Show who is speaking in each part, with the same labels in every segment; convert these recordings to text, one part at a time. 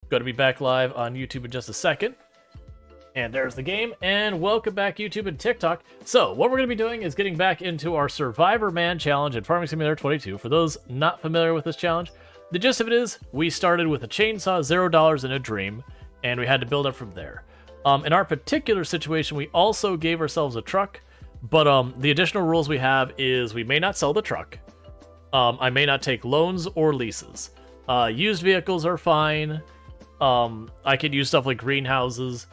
Speaker 1: Going to be back live on YouTube in just a second. And there's the game, and welcome back YouTube and TikTok. So, what we're going to be doing is getting back into our Survivor Man challenge in Farming Simulator 22. For those not familiar with this challenge, the gist of it is, we started with a chainsaw, $0 and a dream, and we had to build up from there. In our particular situation, we also gave ourselves a truck, but the additional rules we have is we may not sell the truck. I may not take loans or leases. Used vehicles are fine. I could use stuff like greenhouses.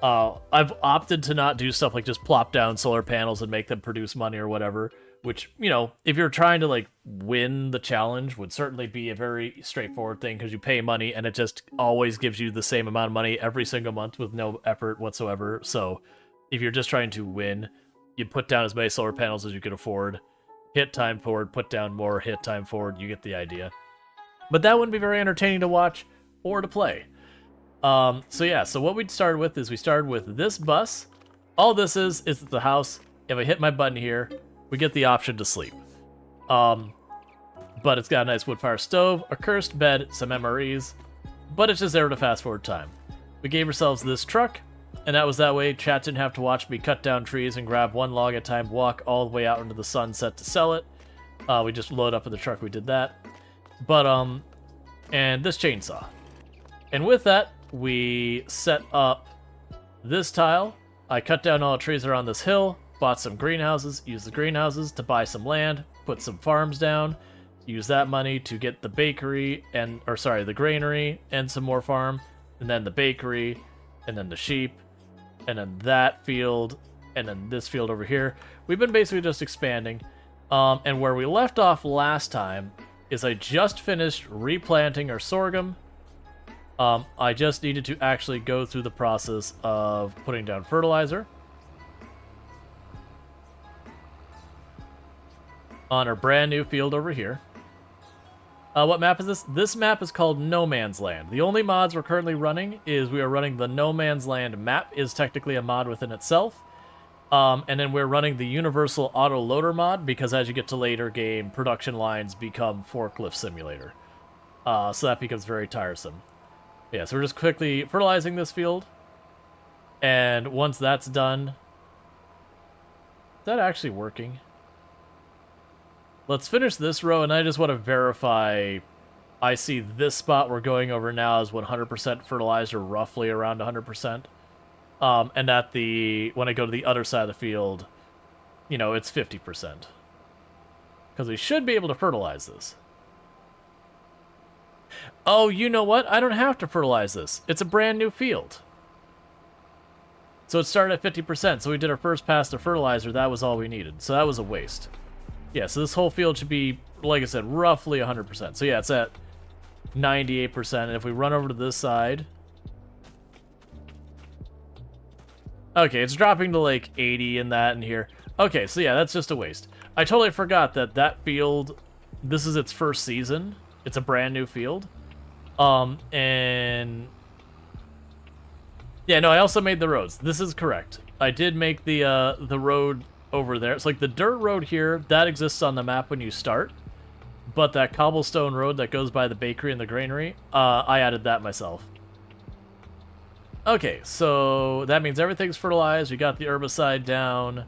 Speaker 1: I've opted to not do stuff like just plop down solar panels and make them produce money or whatever, which, you know, if you're trying to like win the challenge, would certainly be a very straightforward thing because you pay money and it just always gives you the same amount of money every single month with no effort whatsoever. So if you're just trying to win, you put down as many solar panels as you can afford, hit time forward, put down more, hit time forward, you get the idea. But that wouldn't be very entertaining to watch or to play. So what we started with is we started with this bus. All this is the house. If I hit my button here, we get the option to sleep. But it's got a nice wood fire stove, a cursed bed, some MREs, but it's just there to fast forward time. We gave ourselves this truck, and that was that way chat didn't have to watch me cut down trees and grab one log at a time, walk all the way out into the sunset to sell it. We just load up in the truck, we did that. But, and this chainsaw. And with that, we set up this tile. I cut down all the trees around this hill, bought some greenhouses, used the greenhouses to buy some land, put some farms down, use that money to get the bakery the granary and some more farm, and then the bakery, and then the sheep, and then that field, and then this field over here. We've been basically just expanding. And where we left off last time is I just finished replanting our sorghum. I just needed to actually go through the process of putting down fertilizer on our brand new field over here. What map is this? This map is called No Man's Land. The only mods we're currently running is we are running the No Man's Land map, is technically a mod within itself. And then we're running the Universal Auto Loader mod because as you get to later game, production lines become Forklift Simulator. So that becomes very tiresome. Yeah, so we're just quickly fertilizing this field. And once that's done... Is that actually working? Let's finish this row, and I just want to verify... I see this spot we're going over now is 100% fertilizer, roughly around 100%. And at when I go to the other side of the field, you know, it's 50%. Because we should be able to fertilize this. Oh, you know what? I don't have to fertilize this. It's a brand new field. So it started at 50%, so we did our first pass to fertilizer. That was all we needed. So that was a waste. Yeah, so this whole field should be, like I said, roughly 100%. So yeah, it's at 98%. And if we run over to this side... Okay, it's dropping to like 80 in that and here. Okay, so yeah, that's just a waste. I totally forgot that that field, this is its first season. It's a brand new field. And... Yeah, no, I also made the roads. This is correct. I did make the road over there. It's like the dirt road here, that exists on the map when you start. But that cobblestone road that goes by the bakery and the granary, I added that myself. Okay, so that means everything's fertilized. We got the herbicide down.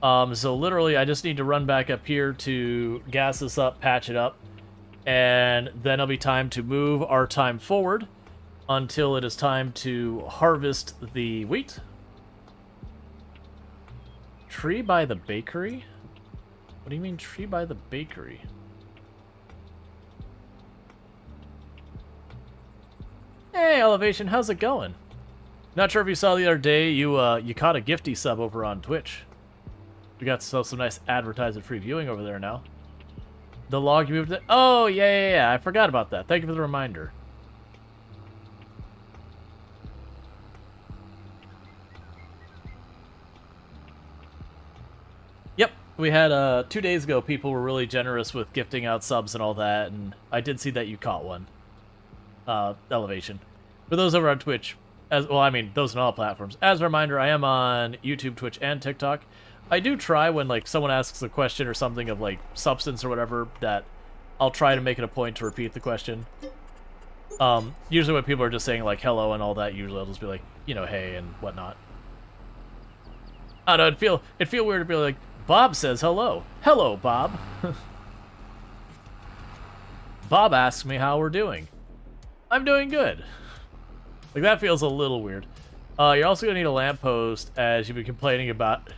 Speaker 1: So literally, I just need to run back up here to gas this up, patch it up. And then it'll be time to move our time forward until it is time to harvest the wheat. Tree by the bakery? What do you mean tree by the bakery? Hey, Elevation, how's it going? Not sure if you saw the other day, you caught a gifty sub over on Twitch. We got some nice advertisement-free viewing over there now. The log you moved it? Oh, yeah, I forgot about that. Thank you for the reminder. Yep, we had, 2 days ago, people were really generous with gifting out subs and all that, and I did see that you caught one. Elevation. For those over on Twitch, those on all platforms. As a reminder, I am on YouTube, Twitch, and TikTok. I do try when, like, someone asks a question or something of, like, substance or whatever, that I'll try to make it a point to repeat the question. Usually when people are just saying like hello and all that, usually I'll just be like, you know, hey and whatnot. I don't know, it'd feel weird to be like, Bob says hello. Hello, Bob. Bob asks me how we're doing. I'm doing good. Like, that feels a little weird. You're also gonna need a lamppost, as you've been complaining about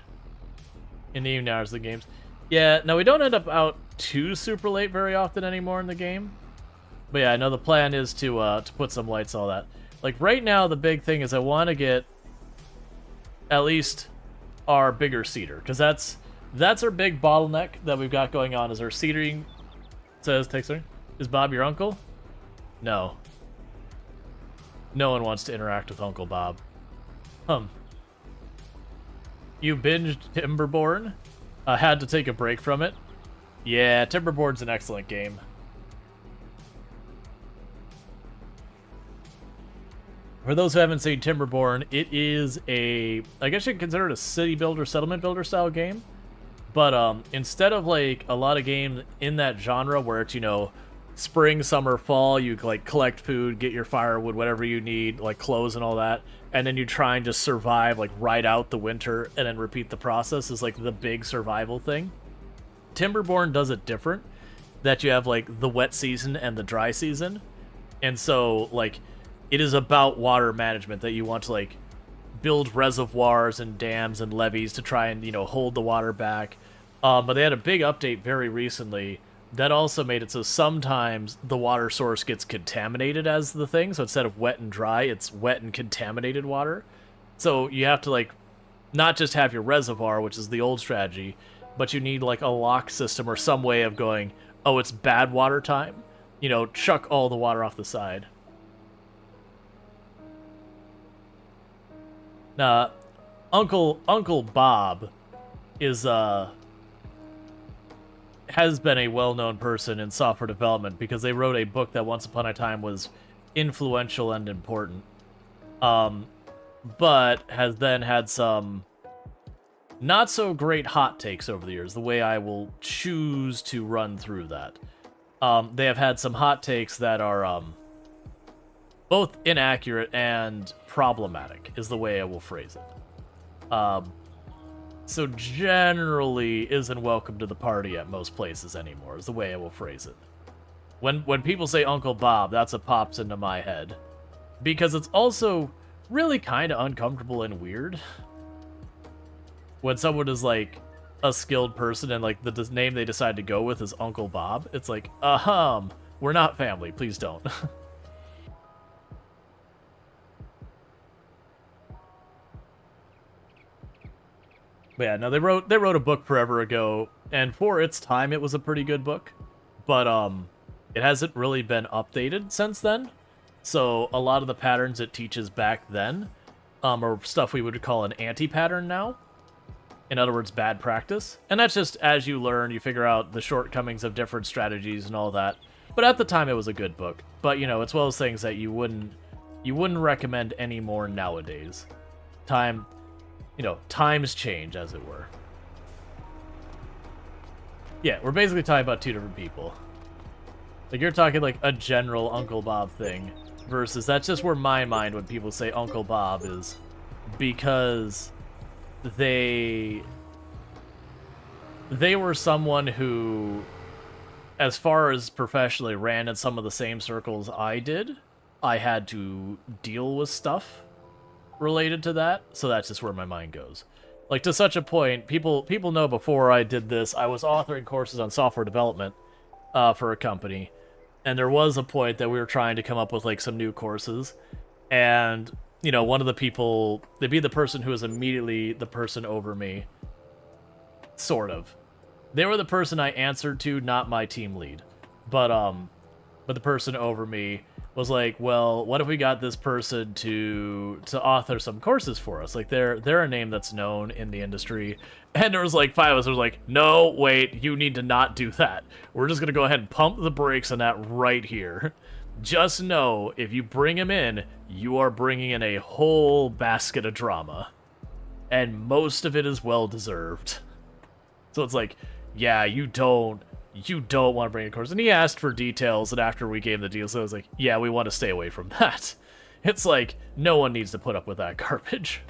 Speaker 1: in the evening hours of the games. Yeah, no, we don't end up out too super late very often anymore in the game. But yeah, I know the plan is to put some lights, all that. Like, right now, the big thing is I want to get at least our bigger seeder, because that's our big bottleneck that we've got going on, is our seeding. It says, Texter, is Bob your uncle? No. No one wants to interact with Uncle Bob. You binged Timberborn? Had to take a break from it? Yeah, Timberborn's an excellent game. For those who haven't seen Timberborn, it is I guess you could consider it a city builder, settlement builder style game. But instead of like a lot of games in that genre where it's, you know, spring, summer, fall, you like collect food, get your firewood, whatever you need, like clothes and all that, and then you try and just survive, like ride out the winter and then repeat the process is like the big survival thing. Timberborn does it different, that you have like the wet season and the dry season. And so like it is about water management, that you want to like build reservoirs and dams and levees to try and, you know, hold the water back. But they had a big update very recently that also made it so sometimes the water source gets contaminated as the thing. So instead of wet and dry, it's wet and contaminated water. So you have to like not just have your reservoir, which is the old strategy, but you need like a lock system or some way of going, oh, it's bad water time. You know, chuck all the water off the side. Uncle Bob is has been a well-known person in software development because they wrote a book that once upon a time was influential and important, but has then had some not so great hot takes over the years, the way I will choose to run through that. They have had some hot takes that are both inaccurate and problematic, is the way I will phrase it. So generally isn't welcome to the party at most places anymore, is the way I will phrase it. When people say Uncle Bob, that's what pops into my head. Because it's also really kind of uncomfortable and weird. When someone is like a skilled person and like the name they decide to go with is Uncle Bob, it's like, we're not family, please don't. But yeah, no, they wrote a book forever ago, and for its time, it was a pretty good book. But it hasn't really been updated since then. So a lot of the patterns it teaches back then are stuff we would call an anti-pattern now. In other words, bad practice. And that's just as you learn, you figure out the shortcomings of different strategies and all that. But at the time, it was a good book. But you know, it's one of those things that you wouldn't recommend anymore nowadays. You know, times change, as it were. Yeah, we're basically talking about two different people. Like, you're talking like a general Uncle Bob thing, versus that's just where my mind, when people say Uncle Bob, is because they were someone who, as far as professionally, ran in some of the same circles I did. I had to deal with stuff related to that, so that's just where my mind goes. Like, to such a point, people know before I did this, I was authoring courses on software development for a company, and there was a point that we were trying to come up with like some new courses, and you know, one of the people, they'd be the person who was immediately the person over me, sort of. They were the person I answered to, not my team lead, but the person over me was like, well, what if we got this person to author some courses for us? Like, they're a name that's known in the industry. And there was like 5 of us who was like, no, wait, you need to not do that. We're just going to go ahead and pump the brakes on that right here. Just know, if you bring him in, you are bringing in a whole basket of drama. And most of it is well-deserved. So it's like, yeah, you don't you don't want to bring a corpse. And he asked for details, and after we gave him the details, I was like, yeah, we want to stay away from that. It's like, no one needs to put up with that garbage.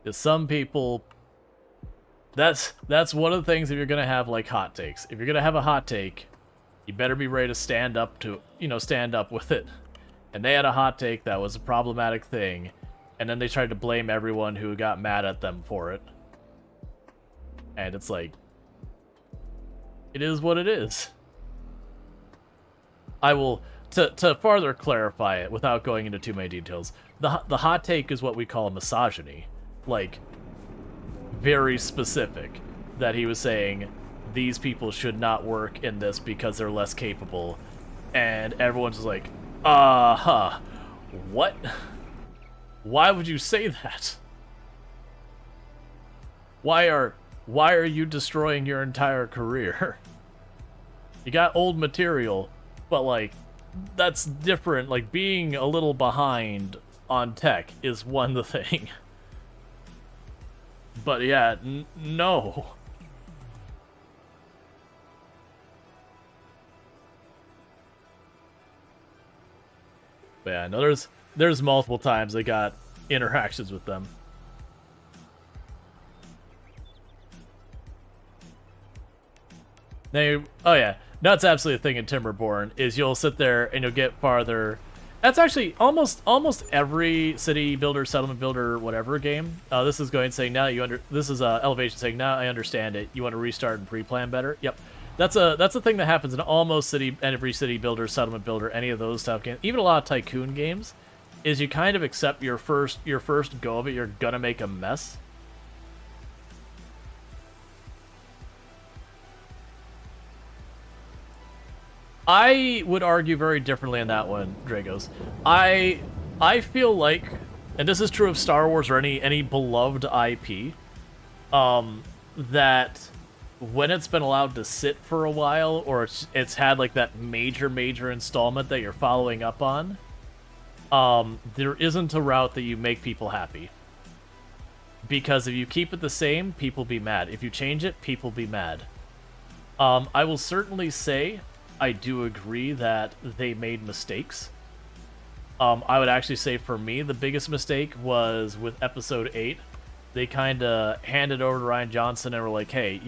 Speaker 1: Because some people, that's one of the things if you're gonna have like hot takes. If you're gonna have a hot take, you better be ready to stand up to, stand up with it. And they had a hot take that was a problematic thing, and then they tried to blame everyone who got mad at them for it. And it's like, it is what it is. I will, to further clarify it without going into too many details, the hot take is what we call misogyny. Like, very specific, that he was saying these people should not work in this because they're less capable, and everyone's just like, what? Why would you say that? Why are you destroying your entire career? You got old material, but like, that's different. Like, being a little behind on tech is one thing. But yeah, no. But yeah, no, there's multiple times I got interactions with them. Now, oh yeah, that's absolutely a thing in Timberborn, is you'll sit there and you'll get farther. That's actually almost every city builder, settlement builder, whatever game. This is going saying now you this is Elevation saying now I understand it. You want to restart and pre-plan better. Yep, that's a thing that happens in almost every city builder, settlement builder, any of those type of games. Even a lot of tycoon games, is you kind of accept your first go of it. You're gonna make a mess. I would argue very differently on that one, Dragos. I feel like, and this is true of Star Wars or any beloved IP, that when it's been allowed to sit for a while, or it's had like that major installment that you're following up on, there isn't a route that you make people happy. Because if you keep it the same, people be mad. If you change it, people be mad. I will certainly say I do agree that they made mistakes. I would actually say for me, the biggest mistake was with episode 8. They kind of handed over to Rian Johnson and were like, hey,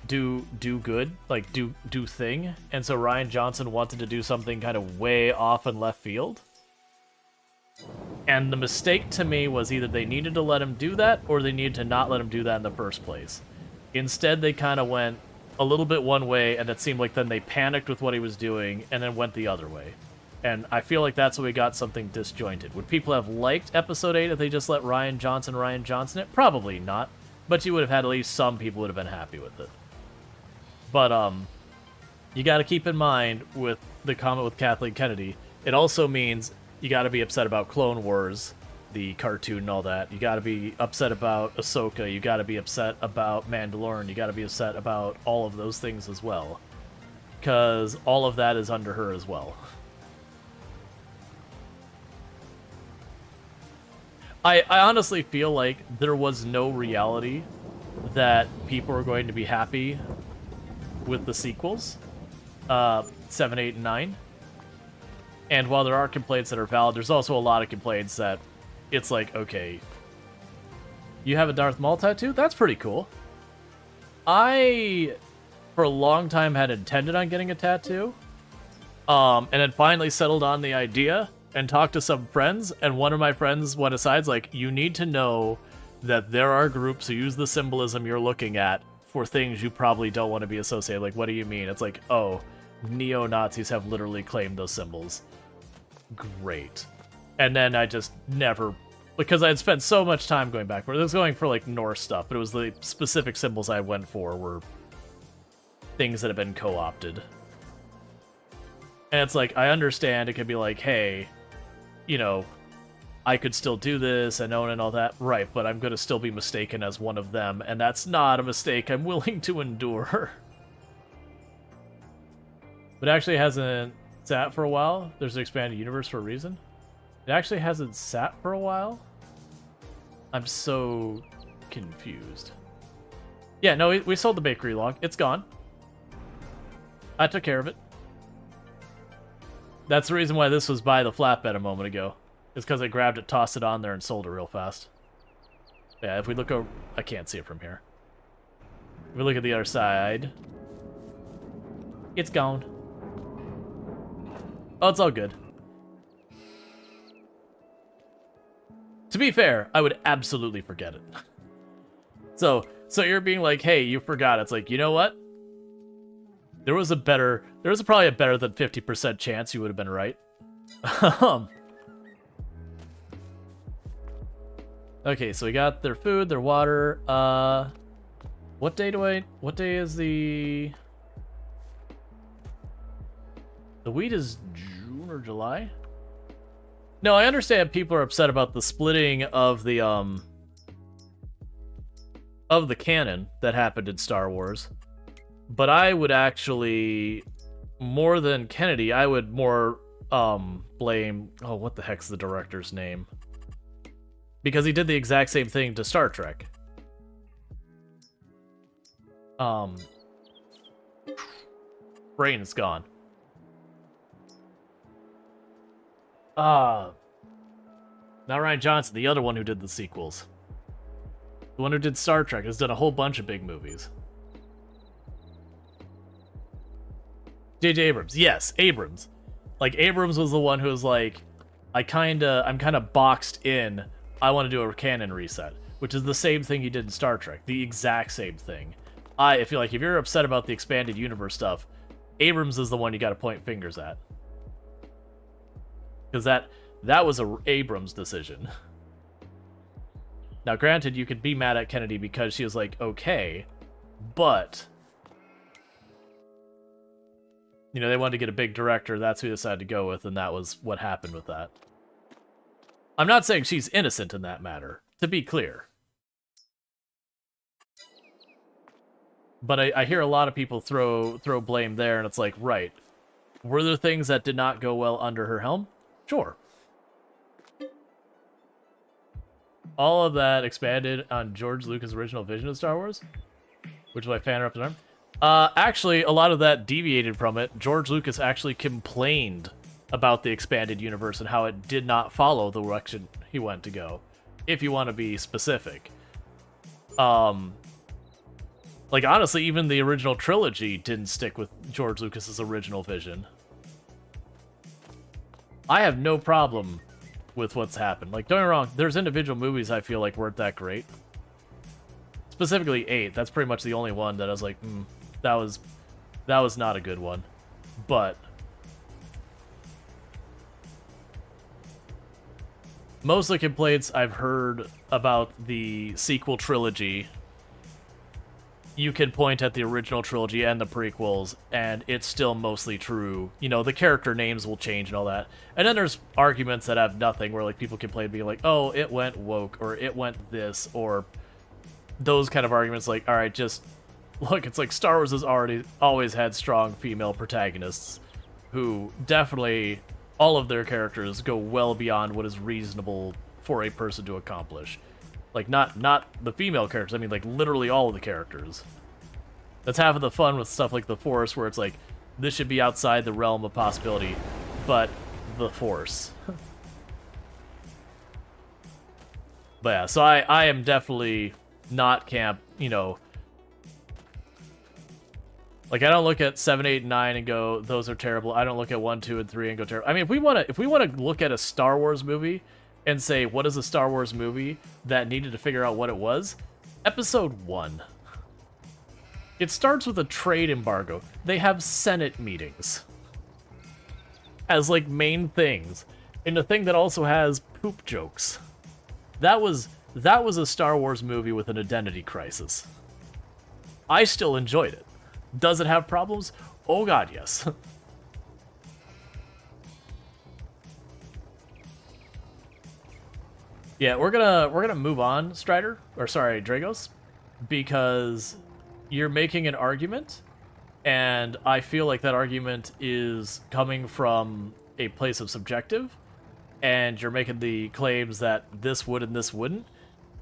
Speaker 1: do good, like do thing. And so Rian Johnson wanted to do something kind of way off in left field. And the mistake to me was either they needed to let him do that or they needed to not let him do that in the first place. Instead, they kind of went a little bit one way, and it seemed like then they panicked with what he was doing and then went the other way. And I feel like that's where we got something disjointed. Would people have liked episode 8 if they just let Rian Johnson it? Probably not. But you would have had at least some people would have been happy with it. But you got to keep in mind with the comment with Kathleen Kennedy, it also means you got to be upset about Clone Wars, the cartoon and all that. You got to be upset about Ahsoka. You got to be upset about Mandalorian. You got to be upset about all of those things as well, because all of that is under her as well. I honestly feel like there was no reality that people were going to be happy with the sequels, 7, 8, and 9. And while there are complaints that are valid, there's also a lot of complaints that it's like, okay, you have a Darth Maul tattoo? That's pretty cool. I, for a long time, had intended on getting a tattoo, and had finally settled on the idea and talked to some friends, and one of my friends went aside, like, you need to know that there are groups who use the symbolism you're looking at for things you probably don't want to be associated. Like, what do you mean? It's like, oh, neo-Nazis have literally claimed those symbols. Great. And then I just never, because I had spent so much time going back. I was going for like Norse stuff, but it was the specific symbols I went for were things that have been co-opted. And it's like, I understand it could be like, hey, I could still do this and own and all that. Right, but I'm going to still be mistaken as one of them, and that's not a mistake I'm willing to endure. But it actually hasn't sat for a while. There's an expanded universe for a reason. It actually hasn't sat for a while. I'm so confused. Yeah, no, we sold the bakery log. It's gone. I took care of it. That's the reason why this was by the flatbed a moment ago. It's because I grabbed it, tossed it on there, and sold it real fast. Yeah, if we look over... I can't see it from here. If we look at the other side... It's gone. Oh, it's all good. To be fair, I would absolutely forget it. So you're being like, hey, you forgot. It's like, you know what? There was probably a better than 50% chance you would have been right. Okay, so we got their food, their water. What day is the wheat is June or July? No, I understand people are upset about the splitting of the canon that happened in Star Wars. But I would actually, more than Kennedy, I would more blame, oh, what the heck's the director's name? Because he did the exact same thing to Star Trek. Brain is gone. Not Rian Johnson, the other one who did the sequels. The one who did Star Trek has done a whole bunch of big movies. J.J. Abrams. Yes, Abrams. Like, Abrams was the one who was like, I'm kind of boxed in. I want to do a canon reset, which is the same thing he did in Star Trek. The exact same thing. I feel like if you're upset about the expanded universe stuff, Abrams is the one you got to point fingers at. Because that was a Abrams decision. Now, granted, you could be mad at Kennedy because she was like, okay, but... You know, they wanted to get a big director, that's who they decided to go with, and that was what happened with that. I'm not saying she's innocent in that matter, to be clear. But I hear a lot of people throw blame there, and it's like, right. Were there things that did not go well under her helm? Sure. All of that expanded on George Lucas' original vision of Star Wars, which is why fan up the arm. Actually, a lot of that deviated from it. George Lucas actually complained about the expanded universe and how it did not follow the direction he went to go, if you want to be specific. Like, honestly, even the original trilogy didn't stick with George Lucas's original vision. I have no problem with what's happened. Like, don't get me wrong, there's individual movies I feel like weren't that great. Specifically 8, that's pretty much the only one that I was like, that was not a good one. But most of the complaints I've heard about the sequel trilogy, you can point at the original trilogy and the prequels, and it's still mostly true. You know, the character names will change and all that. And then there's arguments that have nothing, where like people complain being like, oh, it went woke, or it went this, or those kind of arguments. Like, all right, just look, it's like Star Wars has always had strong female protagonists who definitely, all of their characters go well beyond what is reasonable for a person to accomplish. Like, not the female characters, I mean, like, literally all of the characters. That's half of the fun with stuff like The Force, where it's like, this should be outside the realm of possibility, but The Force. But yeah, so I am definitely not camp, you know. Like, I don't look at 7, 8, and 9 and go, those are terrible. I don't look at 1, 2, and 3 and go terrible. I mean, if we want to look at a Star Wars movie and say, what is a Star Wars movie that needed to figure out what it was? Episode 1. It starts with a trade embargo. They have Senate meetings as, like, main things. And a thing that also has poop jokes. That was a Star Wars movie with an identity crisis. I still enjoyed it. Does it have problems? Oh god, yes. Yeah, we're gonna move on, Strider, or sorry, Dragos, because you're making an argument And I feel like that argument is coming from a place of subjective, and you're making the claims that this would and this wouldn't.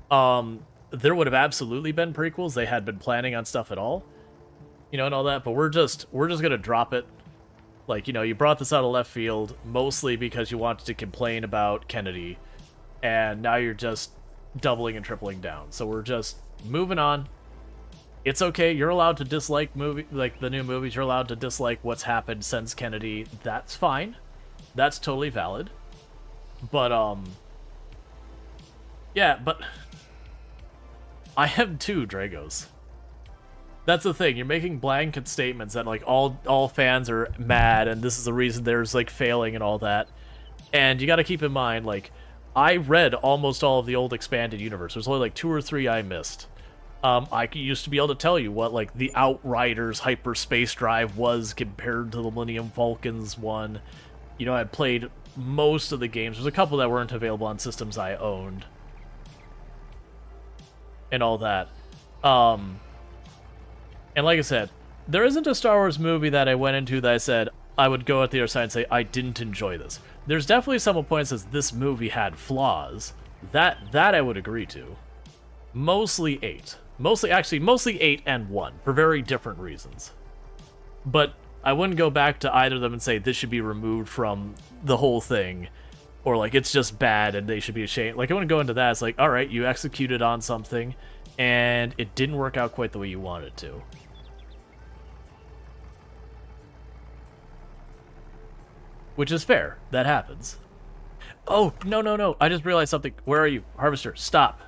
Speaker 1: There would have absolutely been prequels. They had been planning on stuff at all, you know, and all that. But we're just gonna drop it. Like, you know, you brought this out of left field mostly because you wanted to complain about Kennedy, and now you're just doubling and tripling down. So we're just moving on. It's okay. You're allowed to dislike the new movies. You're allowed to dislike what's happened since Kennedy. That's fine. That's totally valid. But yeah, but I have two Dragos. That's the thing. You're making blanket statements that like all fans are mad and this is the reason there's like failing and all that. And you got to keep in mind, like, I read almost all of the old expanded universe. There's only like 2 or 3 I missed. I used to be able to tell you what like the Outriders hyperspace drive was compared to the Millennium Falcons one. You know, I played most of the games. There's a couple that weren't available on systems I owned. And all that. And like I said, there isn't a Star Wars movie that I went into that I said I would go at the other side and say I didn't enjoy this. There's definitely some points that says this movie had flaws. That I would agree to. Mostly 8. Mostly 8 and 1 for very different reasons. But I wouldn't go back to either of them and say this should be removed from the whole thing, or like it's just bad and they should be ashamed. Like I wouldn't go into that. It's like, all right, you executed on something and it didn't work out quite the way you wanted it to. Which is fair. That happens. Oh, no. I just realized something. Where are you? Harvester, stop.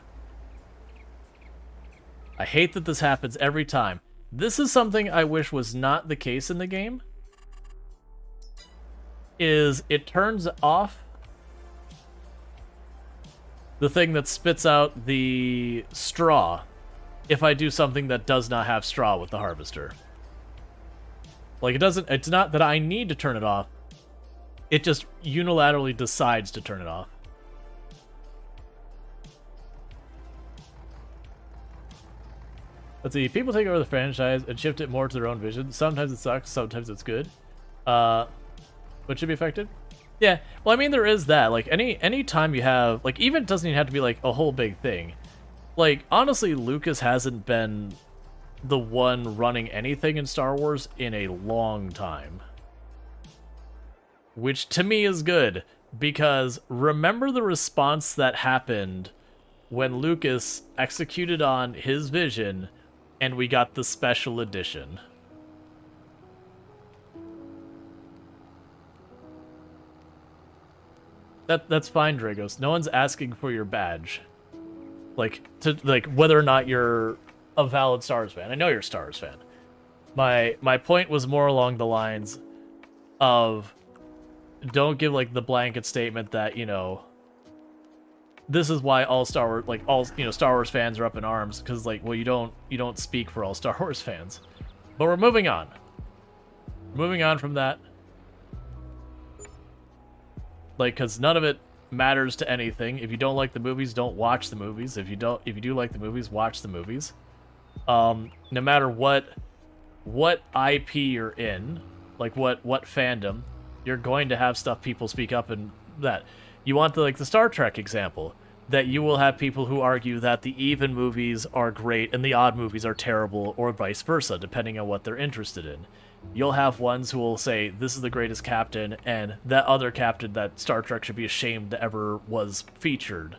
Speaker 1: I hate that this happens every time. This is something I wish was not the case in the game. Is it turns off the thing that spits out the straw if I do something that does not have straw with the harvester. Like, it's not that I need to turn it off. It just unilaterally decides to turn it off. Let's see, people take over the franchise and shift it more to their own vision. Sometimes it sucks, sometimes it's good. But should be affected? Yeah, well, I mean, there is that. Like, any time you have, like, even it doesn't even have to be, like, a whole big thing. Like, honestly, Lucas hasn't been the one running anything in Star Wars in a long time. Which, to me, is good. Because remember the response that happened when Lucas executed on his vision and we got the special edition. That's fine, Dragos. No one's asking for your badge. Like whether or not you're a valid Star Wars fan. I know you're a Star Wars fan. My point was more along the lines of don't give like the blanket statement that, you know, this is why all Star Wars, like all, you know, Star Wars fans are up in arms, because like, well, you don't speak for all Star Wars fans. But we're moving on. Moving on from that. Like, because none of it matters to anything. If you don't like the movies, don't watch the movies. If you do like the movies, watch the movies. No matter what IP you're in, like what fandom, you're going to have stuff people speak up and that. You want the Star Trek example, that you will have people who argue that the even movies are great and the odd movies are terrible, or vice versa, depending on what they're interested in. You'll have ones who will say, this is the greatest captain, and that other captain that Star Trek should be ashamed that ever was featured.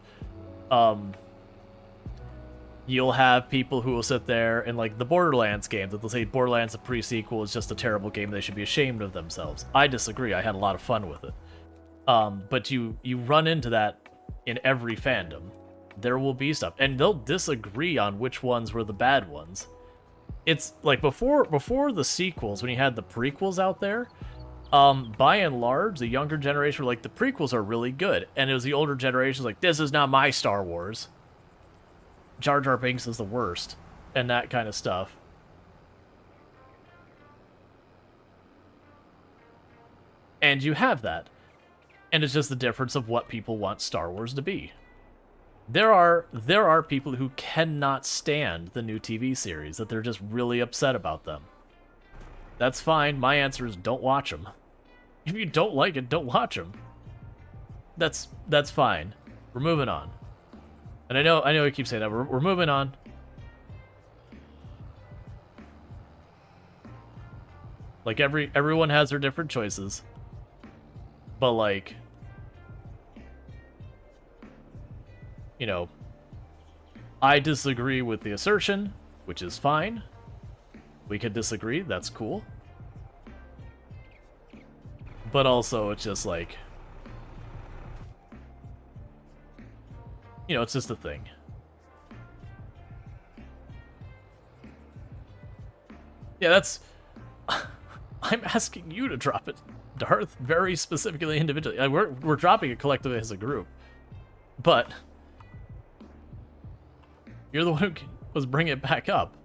Speaker 1: You'll have people who will sit there and like the Borderlands game, that they'll say Borderlands, a pre-sequel, is just a terrible game, they should be ashamed of themselves. I disagree, I had a lot of fun with it. But you run into that in every fandom. There will be stuff, and they'll disagree on which ones were the bad ones. It's like before the sequels, when you had the prequels out there, by and large, the younger generation were like, the prequels are really good, and it was the older generation like, this is not my Star Wars. Jar Jar Binks is the worst, and that kind of stuff. And you have that. And it's just the difference of what people want Star Wars to be. There are people who cannot stand the new TV series, that they're just really upset about them. That's fine. My answer is don't watch them. If you don't like it, don't watch them. That's fine. We're moving on. And I know I keep saying that. We're moving on. Like everyone has their different choices. But like, you know, I disagree with the assertion, which is fine. We could disagree, that's cool. But also, it's just like, you know, it's just a thing. Yeah, that's... I'm asking you to drop it, Darth, very specifically, individually. We're dropping it collectively as a group. But you're the one who was bringing it back up.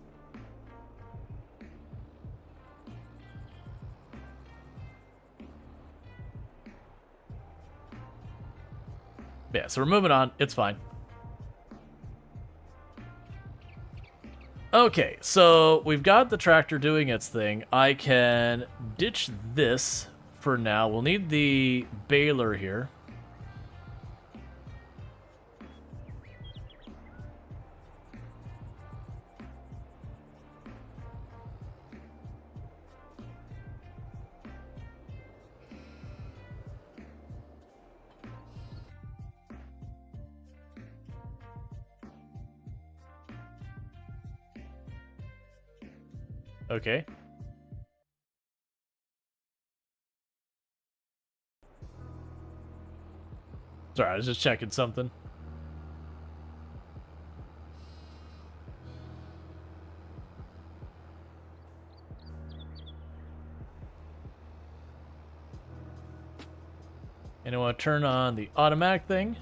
Speaker 1: Yeah, so we're moving on. It's fine. Okay, so we've got the tractor doing its thing. I can ditch this for now. We'll need the baler here. Okay. Sorry, I was just checking something. And I want to turn on the automatic thing.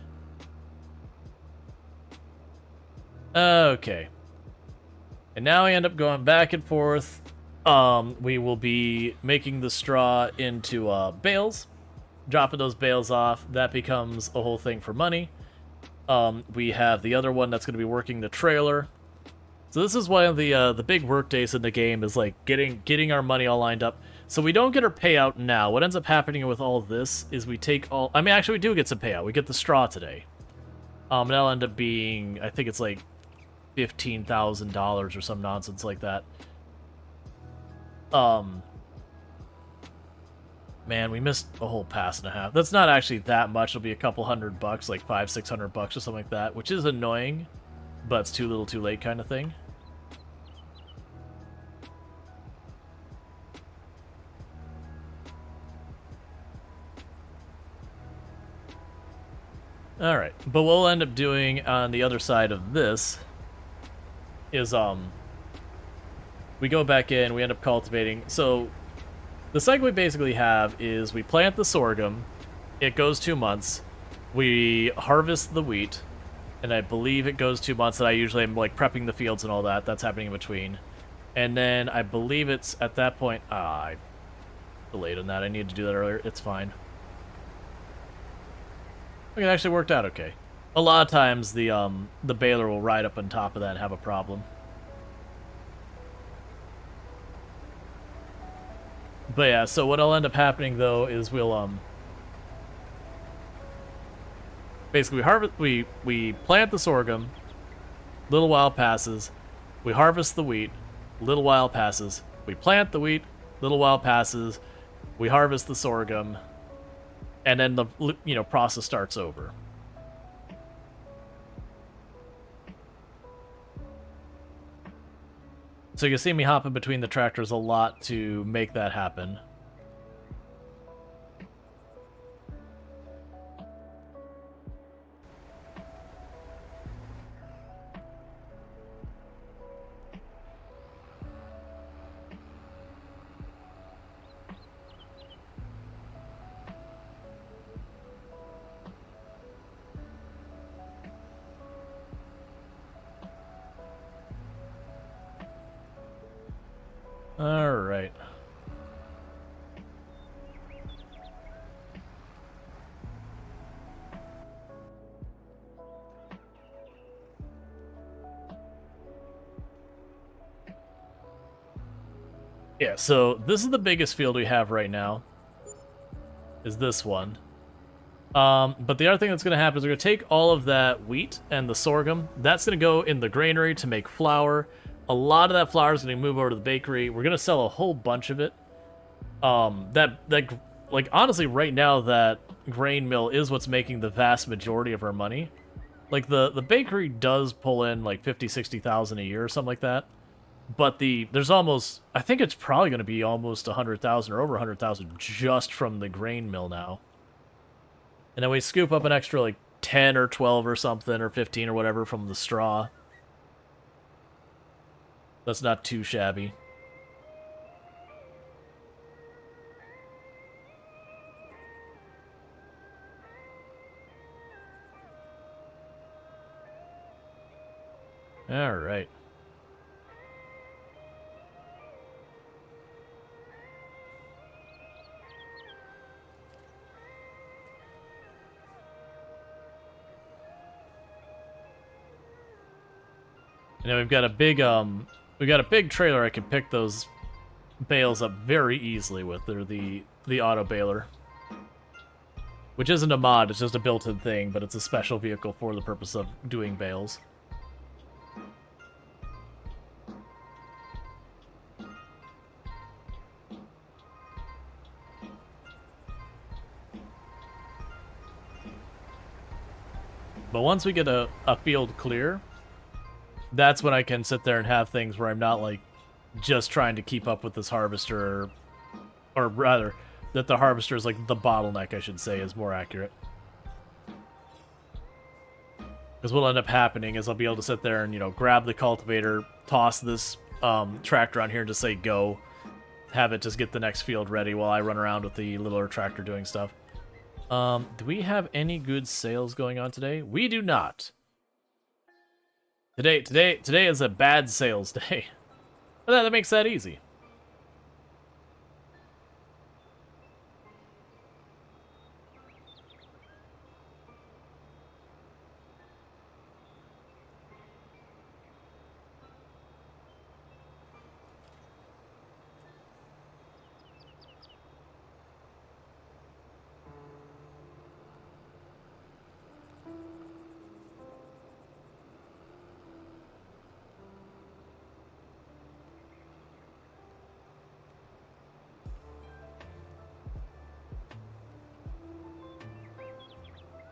Speaker 1: Okay. And now I end up going back and forth. We will be making the straw into bales, dropping those bales off. That becomes a whole thing for money. We have the other one that's going to be working the trailer. So this is one of the big work days in the game, is like getting our money all lined up. So we don't get our payout now. What ends up happening with all this is we take all... I mean, actually, we do get some payout. We get the straw today. And that'll end up being... I think it's like $15,000 or some nonsense like that. Man, we missed a whole pass and a half. That's not actually that much. It'll be a couple $100, like $500-600 or something like that, which is annoying, but it's too little too late kind of thing. Alright, but what we'll end up doing on the other side of this is, we go back in, we end up cultivating. So, the cycle we basically have is we plant the sorghum, it goes 2 months, we harvest the wheat, and I believe it goes 2 months, and I usually am, like, prepping the fields and all that. That's happening in between. And then I believe it's at that point... I delayed on that. I needed to do that earlier. It's fine. It actually worked out okay. A lot of times the baler will ride up on top of that and have a problem. But yeah, so what'll end up happening though is we'll basically we plant the sorghum, little while passes, we harvest the wheat, little while passes, we plant the wheat, little while passes, we harvest the sorghum, and then the process starts over. So you can see me hopping between the tractors a lot to make that happen. All right. Yeah, so this is the biggest field we have right now, is this one. But the other thing that's going to happen is we're going to take all of that wheat and the sorghum. That's going to go in the granary to make flour. A lot of that flour is going to move over to the bakery. We're going to sell a whole bunch of it. Like, honestly, right now, that grain mill is what's making the vast majority of our money. Like, the bakery does pull in, like, 50, 60,000 a year or something like that. But there's almost, I think it's probably going to be almost 100,000 or over 100,000 just from the grain mill now. And then we scoop up an extra, like, 10 or 12 or something, or 15 or whatever from the straw. That's not too shabby. Alright. And then we've got a big trailer I can pick those bales up very easily with. They're the auto baler. Which isn't a mod, it's just a built-in thing, but it's a special vehicle for the purpose of doing bales. But once we get a field clear, that's when I can sit there and have things where I'm not, like, just trying to keep up with this harvester, or rather, that the harvester is, like, the bottleneck, I should say, is more accurate. Because what'll end up happening is I'll be able to sit there and, you know, grab the cultivator, toss this tractor on here and just say go, have it just get the next field ready while I run around with the littler tractor doing stuff. Do we have any good sales going on today? We do not. Today is a bad sales day. But that makes that easy.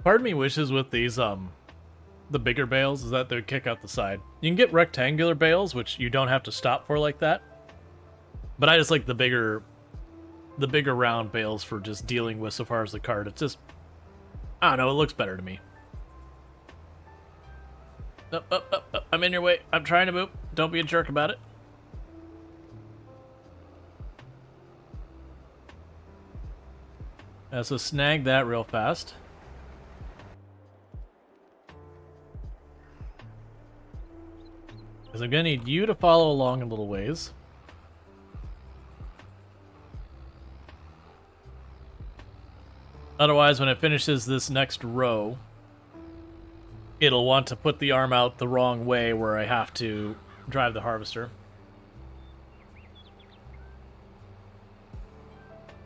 Speaker 1: Part of me wishes with these, the bigger bales is that they would kick out the side. You can get rectangular bales, which you don't have to stop for like that. But I just like the bigger round bales for just dealing with so far as the cart. It's just, I don't know, it looks better to me. I'm in your way. I'm trying to move. Don't be a jerk about it. So snag that real fast. Because I'm going to need you to follow along a little ways. Otherwise, when it finishes this next row, it'll want to put the arm out the wrong way where I have to drive the harvester.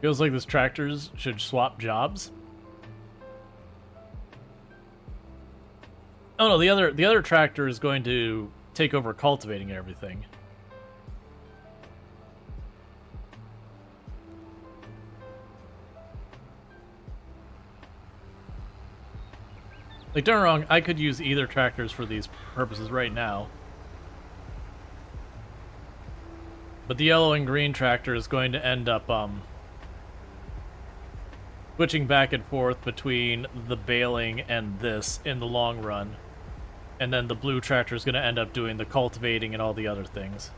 Speaker 1: Feels like this tractors should swap jobs. Oh no, the other tractor is going to take over cultivating and everything. Like, don't get me wrong, I could use either tractors for these purposes right now. But the yellow and green tractor is going to end up, switching back and forth between the baling and this in the long run. And then the blue tractor is going to end up doing the cultivating and all the other things.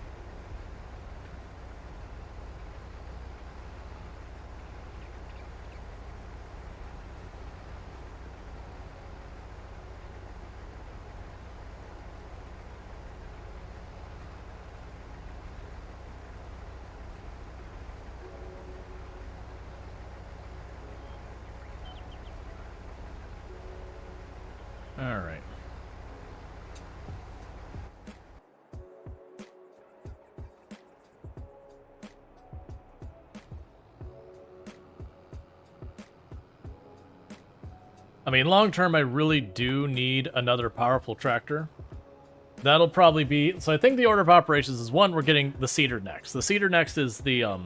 Speaker 1: Alright. I mean, long term, I really do need another powerful tractor. That'll probably be... So I think the order of operations is, one, we're getting the seeder next. The seeder next is the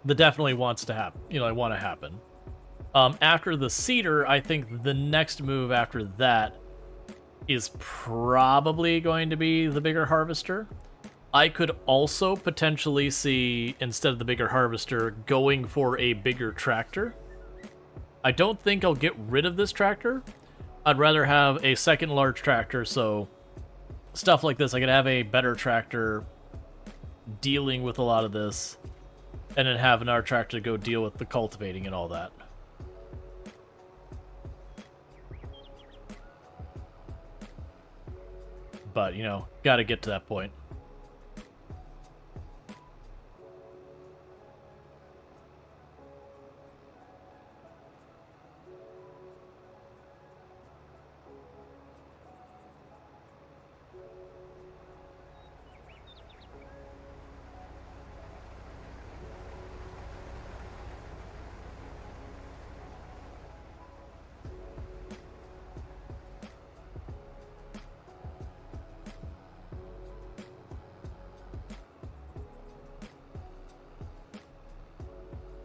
Speaker 1: definitely wants to happen. You know, I want to happen. After the seeder, I think the next move after that is probably going to be the bigger harvester. I could also potentially see, instead of the bigger harvester, going for a bigger tractor. I don't think I'll get rid of this tractor. I'd rather have a second large tractor, so stuff like this, I could have a better tractor dealing with a lot of this, and then have another tractor to go deal with the cultivating and all that. But, you know, gotta get to that point.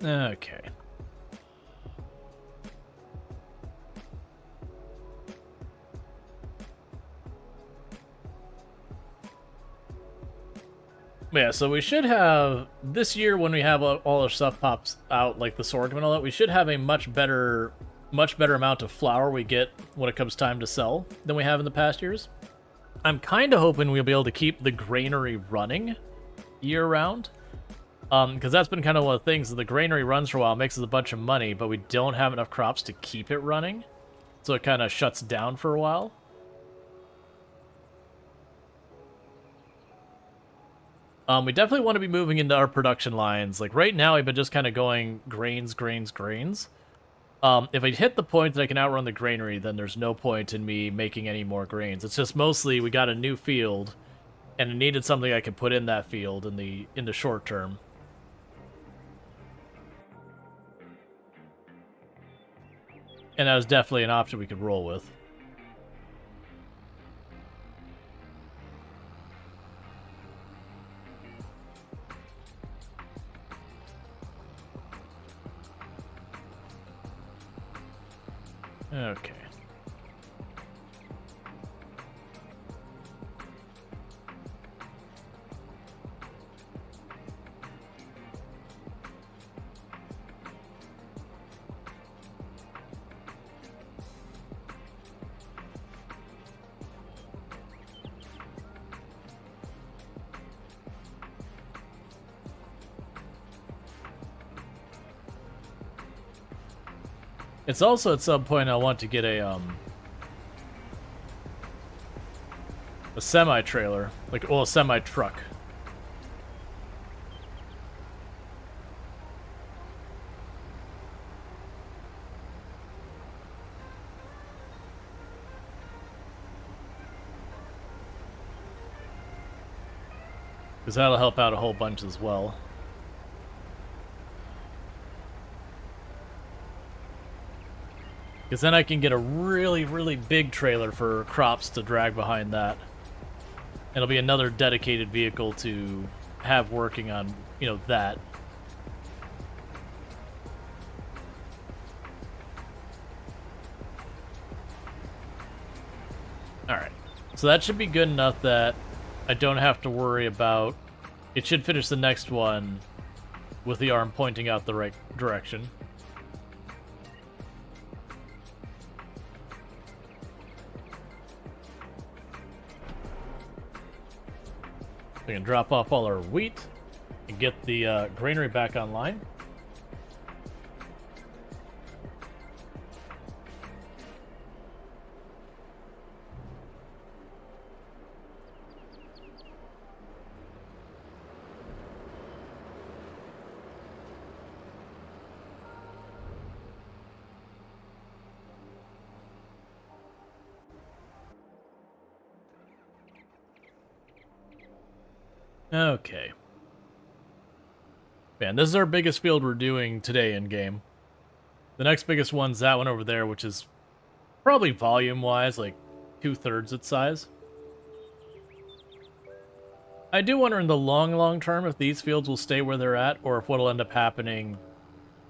Speaker 1: Okay. Yeah, so we should have, this year when we have all our stuff pops out, like the sorghum and all that, we should have a much better amount of flour we get when it comes time to sell than we have in the past years. I'm kind of hoping we'll be able to keep the granary running year-round. Because that's been kind of one of the things. The granary runs for a while, makes us a bunch of money, but we don't have enough crops to keep it running. So it kind of shuts down for a while. We definitely want to be moving into our production lines. Like right now, I've been just kind of going grains, grains, grains. If I hit the point that I can outrun the granary, then there's no point in me making any more grains. It's just mostly we got a new field, and it needed something I could put in that field in the short term. And that was definitely an option we could roll with. Okay. It's also at some point I want to get a semi-trailer, like, well, a semi-truck. Because that'll help out a whole bunch as well. Because then I can get a really, really big trailer for crops to drag behind that. It'll be another dedicated vehicle to have working on, you know, that. Alright. So that should be good enough that I don't have to worry about... It should finish the next one with the arm pointing out the right direction. We can drop off all our wheat and get the granary back online. Okay. Man, this is our biggest field we're doing today in game. The next biggest one's that one over there, which is Probably volume-wise, like 2/3 its size. I do wonder in the long term if these fields will stay where they're at, or if what'll end up happening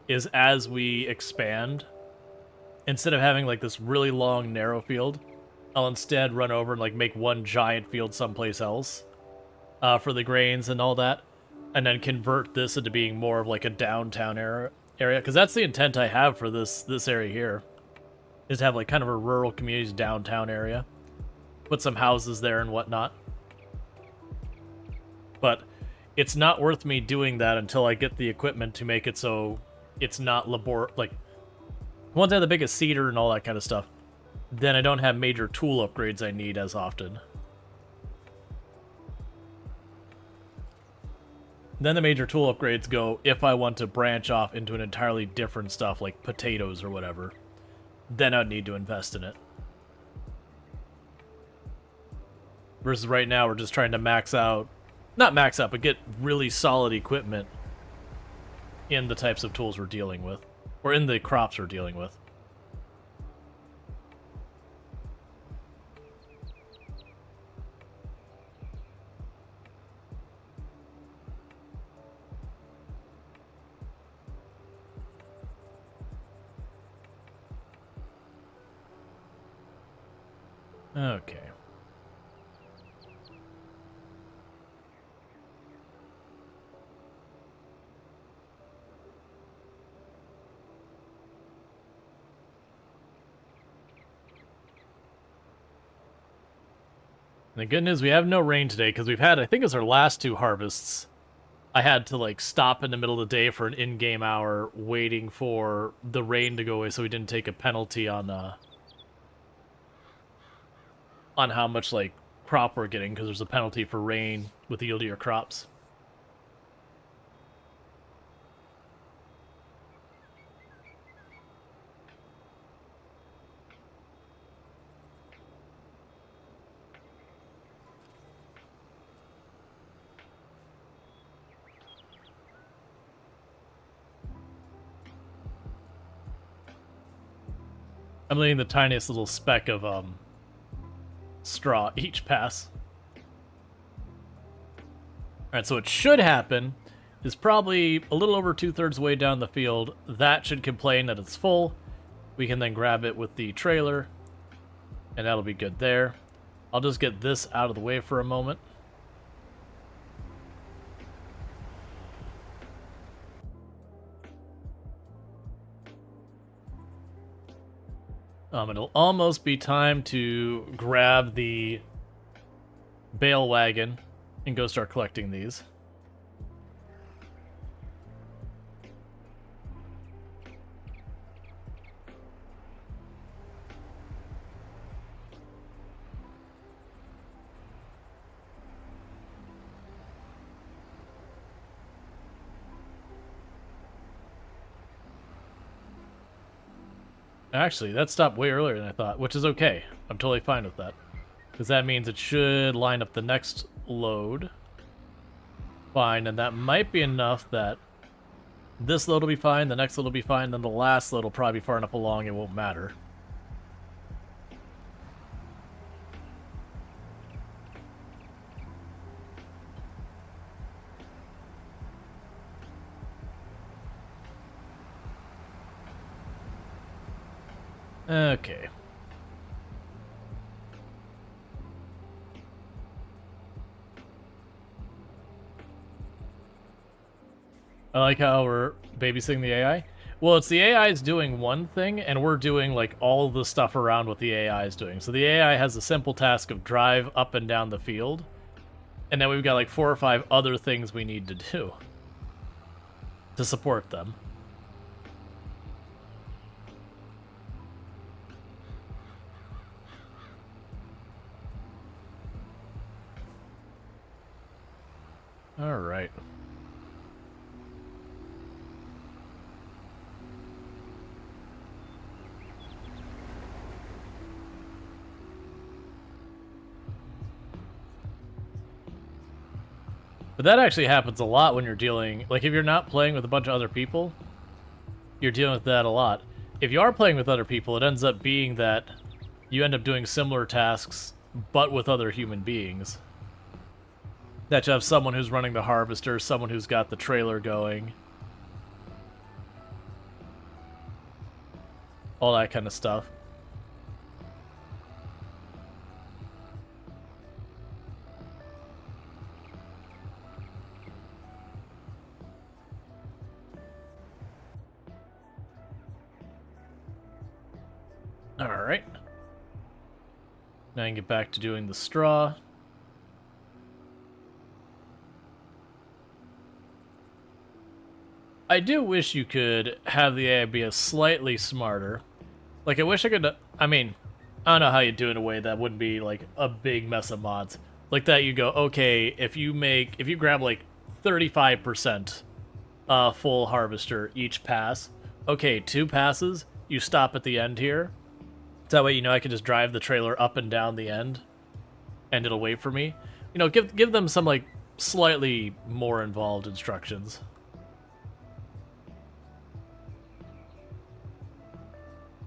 Speaker 1: is as we expand, instead of having like this really long, narrow field, I'll instead run over and like make one giant field someplace else for the grains and all that, and then convert this into being more of like a downtown area, because that's the intent I have for this area here, is to have like kind of a rural communities downtown area, put some houses there and whatnot. But it's not worth me doing that until I get the equipment to make it so it's not like, once I have the biggest seeder and all that kind of stuff, then I don't have major tool upgrades I need as often. Then the major tool upgrades go if I want to branch off into an entirely different stuff, like potatoes or whatever. Then I'd need to invest in it. Versus right now, we're just trying to max out, not max out, but get really solid equipment in the types of tools we're dealing with, or in the crops we're dealing with. Okay. The good news, we have no rain today, because we've had, I think it's our last 2 harvests, I had to like stop in the middle of the day for an in-game hour waiting for the rain to go away so we didn't take a penalty on how much like crop we're getting, because there's a penalty for rain with the yield of your crops. I'm leaving the tiniest little speck of straw each pass. Alright, so what should happen is probably a little over 2/3 way down the field. That should complain that it's full. We can then grab it with the trailer, and that'll be good there. I'll just get this out of the way for a moment. It'll almost be time to grab the bale wagon and go start collecting these. Actually, that stopped way earlier than I thought, which is okay. I'm totally fine with that, because that means it should line up the next load fine, and that might be enough that this load will be fine, the next load will be fine, then the last load will probably be far enough along it won't matter. Okay. I like how we're babysitting the AI. Well, it's the AI is doing one thing, and we're doing like all the stuff around what the AI is doing. So the AI has a simple task of drive up and down the field, and then we've got like 4 or 5 other things we need to do to support them. All right. But that actually happens a lot when you're dealing, like if you're not playing with a bunch of other people, you're dealing with that a lot. If you are playing with other people, it ends up being that you end up doing similar tasks, but with other human beings. That you have someone who's running the harvester, someone who's got the trailer going. All that kind of stuff. Alright. Now I can get back to doing the straw. I do wish you could have the AI be a slightly smarter. Like, I wish I could... I mean, I don't know how you do it in a way that wouldn't be, like, a big mess of mods. Like that you go, okay, if you grab, like, 35% full harvester each pass, okay, 2 passes, you stop at the end here. That way, you know, I can just drive the trailer up and down the end, and it'll wait for me. You know, give them some, like, slightly more involved instructions.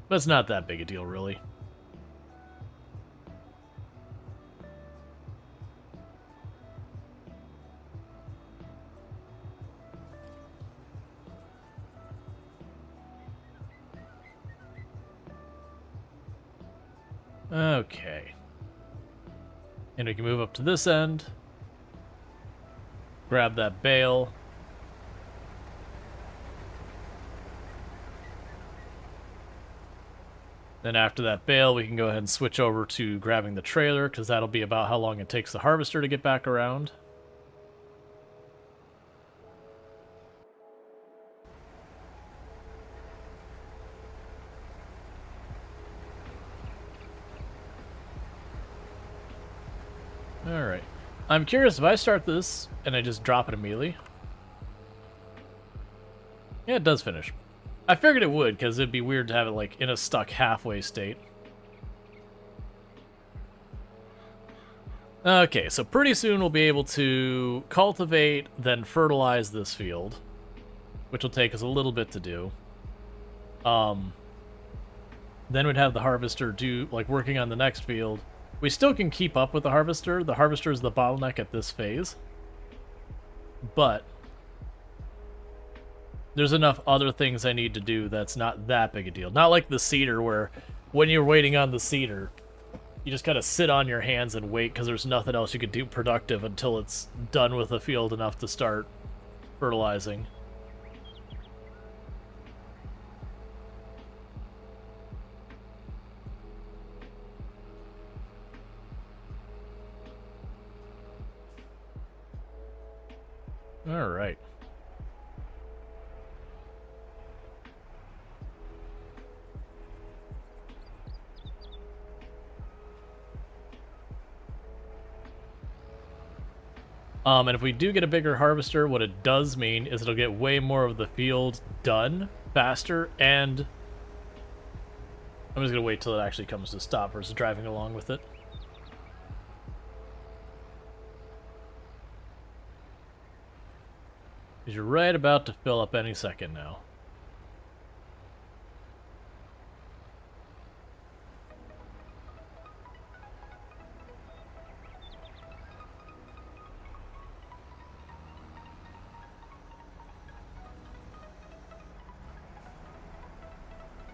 Speaker 1: But it's not that big a deal, really. Okay. And we can move up to this end. Grab that bale. Then after that bale, we can go ahead and switch over to grabbing the trailer, because that'll be about how long it takes the harvester to get back around. Alright. I'm curious, if I start this and I just drop it immediately... Yeah, it does finish. I figured it would, because it'd be weird to have it, like, in a stuck halfway state. Okay, so pretty soon we'll be able to cultivate, then fertilize this field, which will take us a little bit to do. Then we'd have the harvester do, like, working on the next field. We still can keep up with the harvester. The harvester is the bottleneck at this phase. But there's enough other things I need to do that's not that big a deal. Not like the seeder, where when you're waiting on the seeder, you just kind of sit on your hands and wait because there's nothing else you could do productive until it's done with the field enough to start fertilizing. All right. And if we do get a bigger harvester, what it does mean is it'll get way more of the field done faster, and I'm just gonna wait till it actually comes to stop versus driving along with it. Because you're right about to fill up any second now.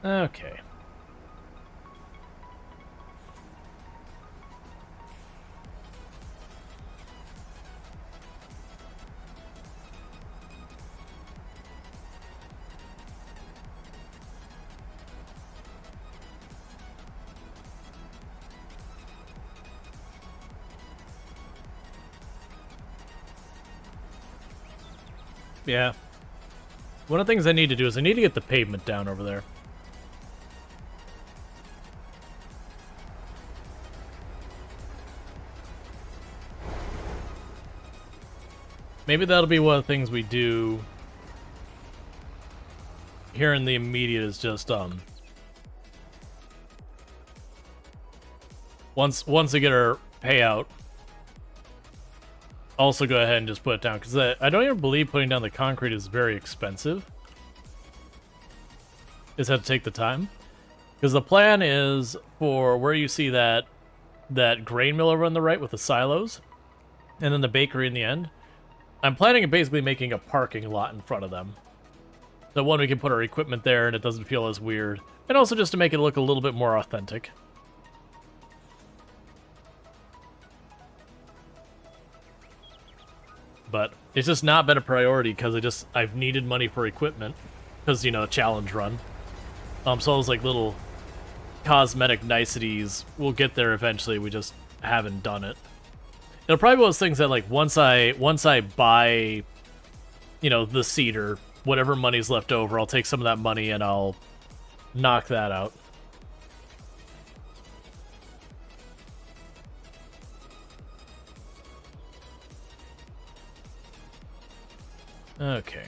Speaker 1: Okay. Yeah. One of the things I need to do is I need to get the pavement down over there. Maybe that'll be one of the things we do here in the immediate, is just once we get our payout, also go ahead and just put it down, because I don't even believe putting down the concrete is very expensive. Just have to take the time. Because the plan is for where you see that grain mill over on the right with the silos, and then the bakery in the end. I'm planning on basically making a parking lot in front of them. So one, we can put our equipment there and it doesn't feel as weird. And also just to make it look a little bit more authentic. But it's just not been a priority because I've needed money for equipment. Because, you know, challenge run. So all those like little cosmetic niceties, we'll get there eventually, we just haven't done it. It'll probably be those things that like once I buy, you know, the cedar, whatever money's left over, I'll take some of that money and I'll knock that out. Okay.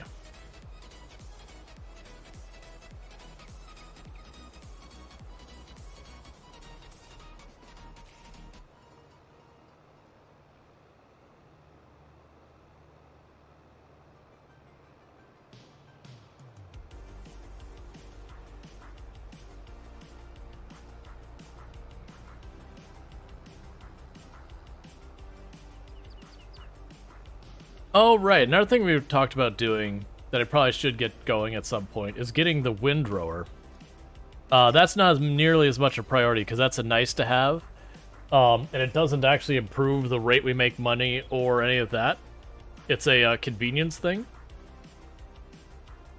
Speaker 1: Oh, right. Another thing we've talked about doing that I probably should get going at some point is getting the windrower. That's not as nearly as much a priority because that's a nice to have. And it doesn't actually improve the rate we make money or any of that. It's a convenience thing.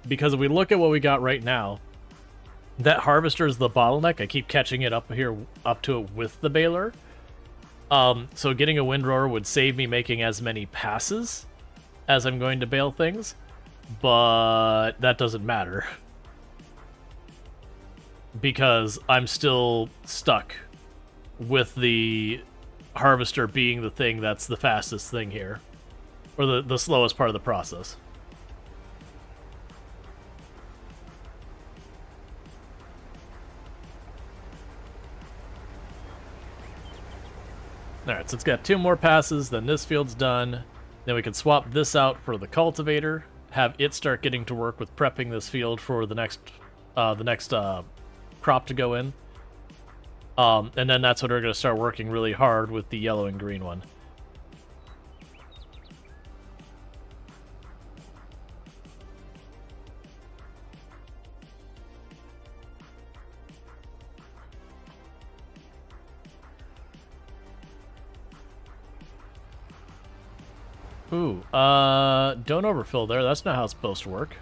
Speaker 1: Because if we look at what we got right now, that harvester is the bottleneck. I keep catching it up to it with the baler. So getting a windrower would save me making as many passes as I'm going to bale things, but that doesn't matter because I'm still stuck with the harvester being the thing that's the fastest thing here, or the slowest part of the process. Alright, so it's got 2 more passes, then this field's done. Then we can swap this out for the cultivator, have it start getting to work with prepping this field for the next crop to go in. And then that's when we're going to start working really hard with the yellow and green one. Ooh, don't overfill there. That's not how it's supposed to work.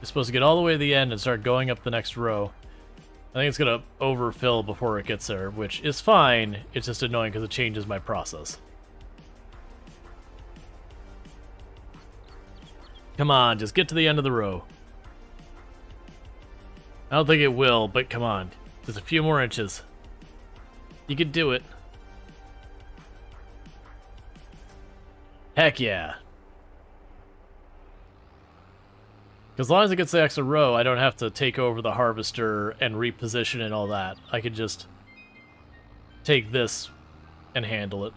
Speaker 1: You're supposed to get all the way to the end and start going up the next row. I think it's going to overfill before it gets there, which is fine. It's just annoying because it changes my process. Come on, just get to the end of the row. I don't think it will, but come on. Just a few more inches. You could do it. Heck yeah. As long as it gets the extra row, I don't have to take over the harvester and reposition and all that. I could just take this and handle it.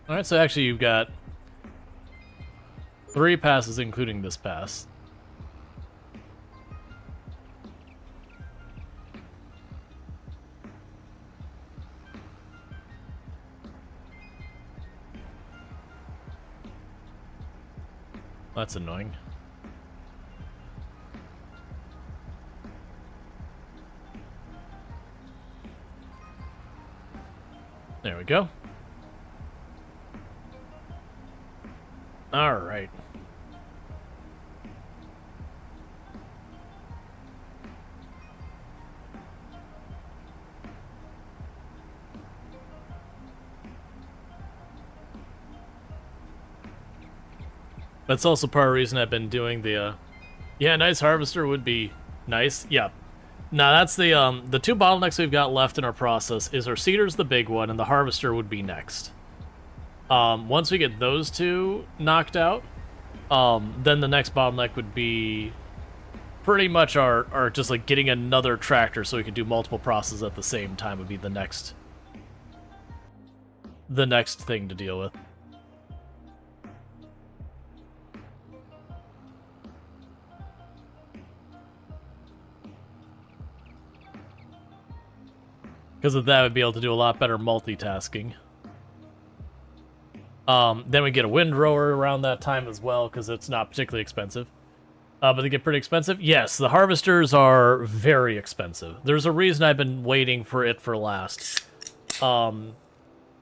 Speaker 1: Alright, so actually you've got 3 passes, including this pass. That's annoying. There we go. All right. That's also part of the reason I've been doing the, yeah, nice harvester would be nice. Yeah. Now that's the 2 bottlenecks we've got left in our process is our cedar's the big one and the harvester would be next. Once we get those 2 knocked out, Then the next bottleneck would be pretty much our just like getting another tractor so we can do multiple processes at the same time would be the next thing to deal with. Because of that, we'd be able to do a lot better multitasking. Then we get a windrower around that time as well, because it's not particularly expensive. But they get pretty expensive. Yes, the harvesters are very expensive. There's a reason I've been waiting for it for last. I'm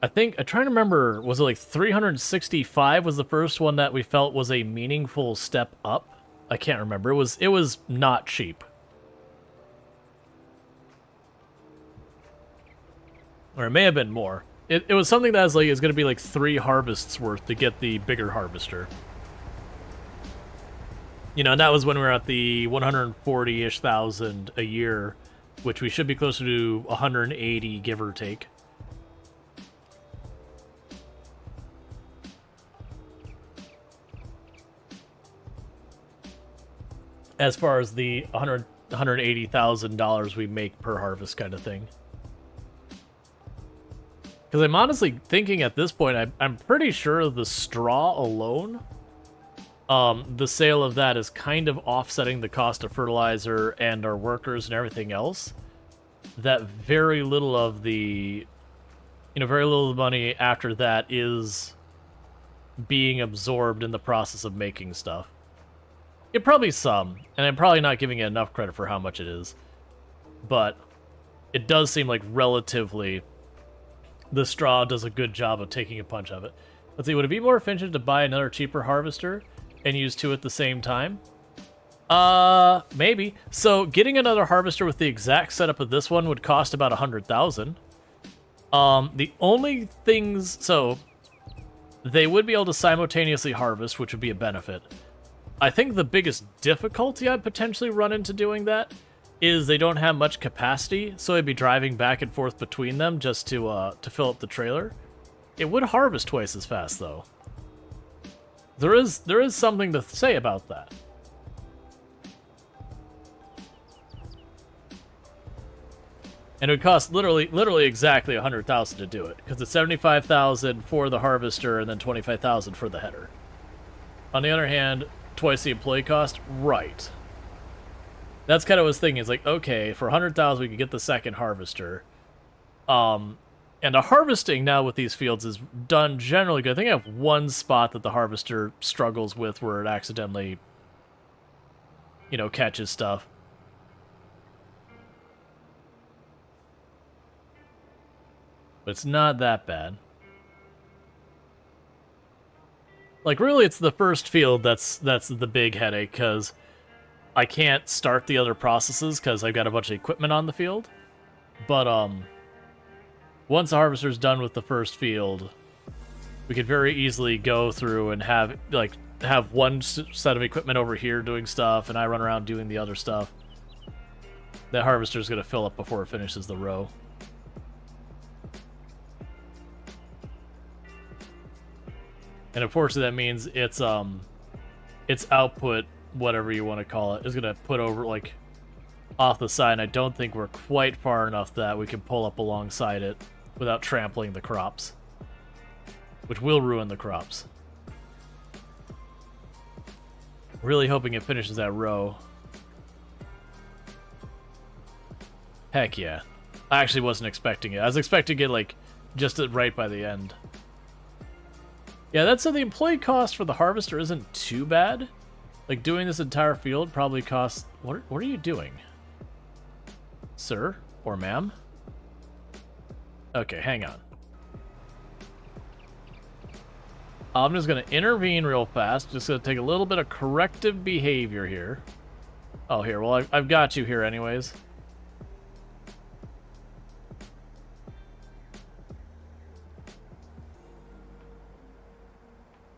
Speaker 1: trying to remember, was it like 365 was the first one that we felt was a meaningful step up? I can't remember. It was not cheap. Or it may have been more. It was something that was like is going to be like 3 harvests worth to get the bigger harvester. You know, and that was when we were at the 140-ish thousand a year, which we should be closer to 180, give or take. As far as the $180,000 we make per harvest kind of thing. Because I'm honestly thinking at this point, I'm pretty sure the straw alone, the sale of that is kind of offsetting the cost of fertilizer and our workers and everything else. That very little of the, very little of the money after that is being absorbed in the process of making stuff. It probably some, and I'm probably not giving it enough credit for how much it is. But it does seem like relatively the straw does a good job of taking a punch of it. Let's see, would it be more efficient to buy another cheaper harvester and use 2 at the same time? Maybe. So getting another harvester with the exact setup of this one would cost about 100,000. The only things, so they would be able to simultaneously harvest, which would be a benefit. I think the biggest difficulty I'd potentially run into doing that is they don't have much capacity, so I'd be driving back and forth between them just to fill up the trailer. It would harvest twice as fast, though. There is something to say about that. And it would cost literally exactly 100,000 to do it, because it's 75,000 for the harvester and then 25,000 for the header. On the other hand, twice the employee cost, right? That's kind of what I was thinking. It's like, okay, for 100,000 we could get the second harvester. And the harvesting now with these fields is done generally good. I think I have one spot that the harvester struggles with where it accidentally, catches stuff. But it's not that bad. Like, really, it's the first field that's the big headache, because I can't start the other processes because I've got a bunch of equipment on the field. But, once the harvester's done with the first field, we could very easily go through and have one set of equipment over here doing stuff, and I run around doing the other stuff. That harvester's going to fill up before it finishes the row. And unfortunately, that means its output, whatever you want to call it, is going to put over, like, off the side. And I don't think we're quite far enough that we can pull up alongside it without trampling the crops, which will ruin the crops. Really hoping it finishes that row. Heck yeah. I actually wasn't expecting it. I was expecting it, like, just right by the end. Yeah, that's so the employee cost for the harvester isn't too bad. Like, doing this entire field probably costs... What are you doing? Sir? Or ma'am? Okay, hang on. I'm just going to intervene real fast. Just going to take a little bit of corrective behavior here. Oh, here. Well, I've got you here anyways.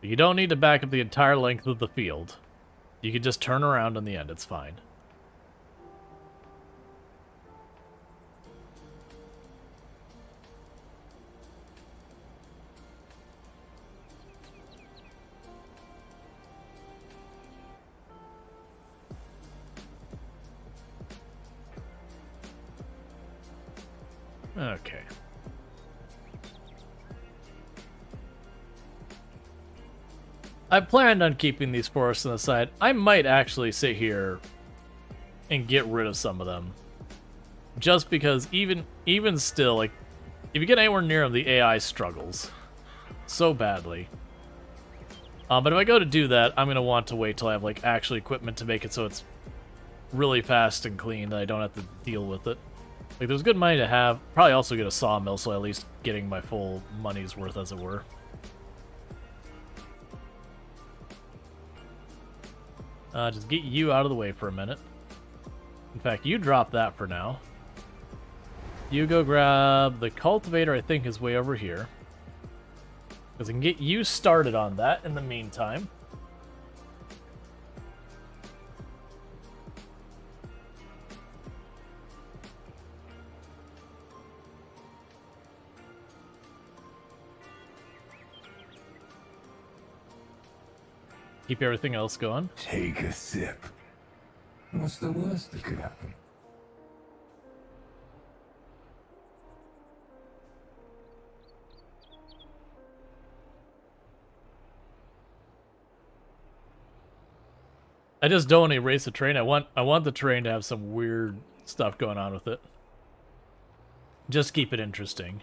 Speaker 1: You don't need to back up the entire length of the field. You can just turn around in the end. It's fine. Okay. I planned on keeping these forests on the side. I might actually sit here and get rid of some of them. Just because even still, like, if you get anywhere near them, the AI struggles so badly. But if I go to do that, I'm going to want to wait till I have, like, actual equipment to make it so it's really fast and clean, that I don't have to deal with it. Like, there's good money to have. Probably also get a sawmill, so at least getting my full money's worth, as it were. Just get you out of the way for a minute. In fact, you drop that for now. You go grab the cultivator, I think is way over here. Because I can get you started on that in the meantime. Keep everything else going.
Speaker 2: Take a sip. What's the worst that could happen?
Speaker 1: I just don't want to erase the terrain. I want the terrain to have some weird stuff going on with it. Just keep it interesting.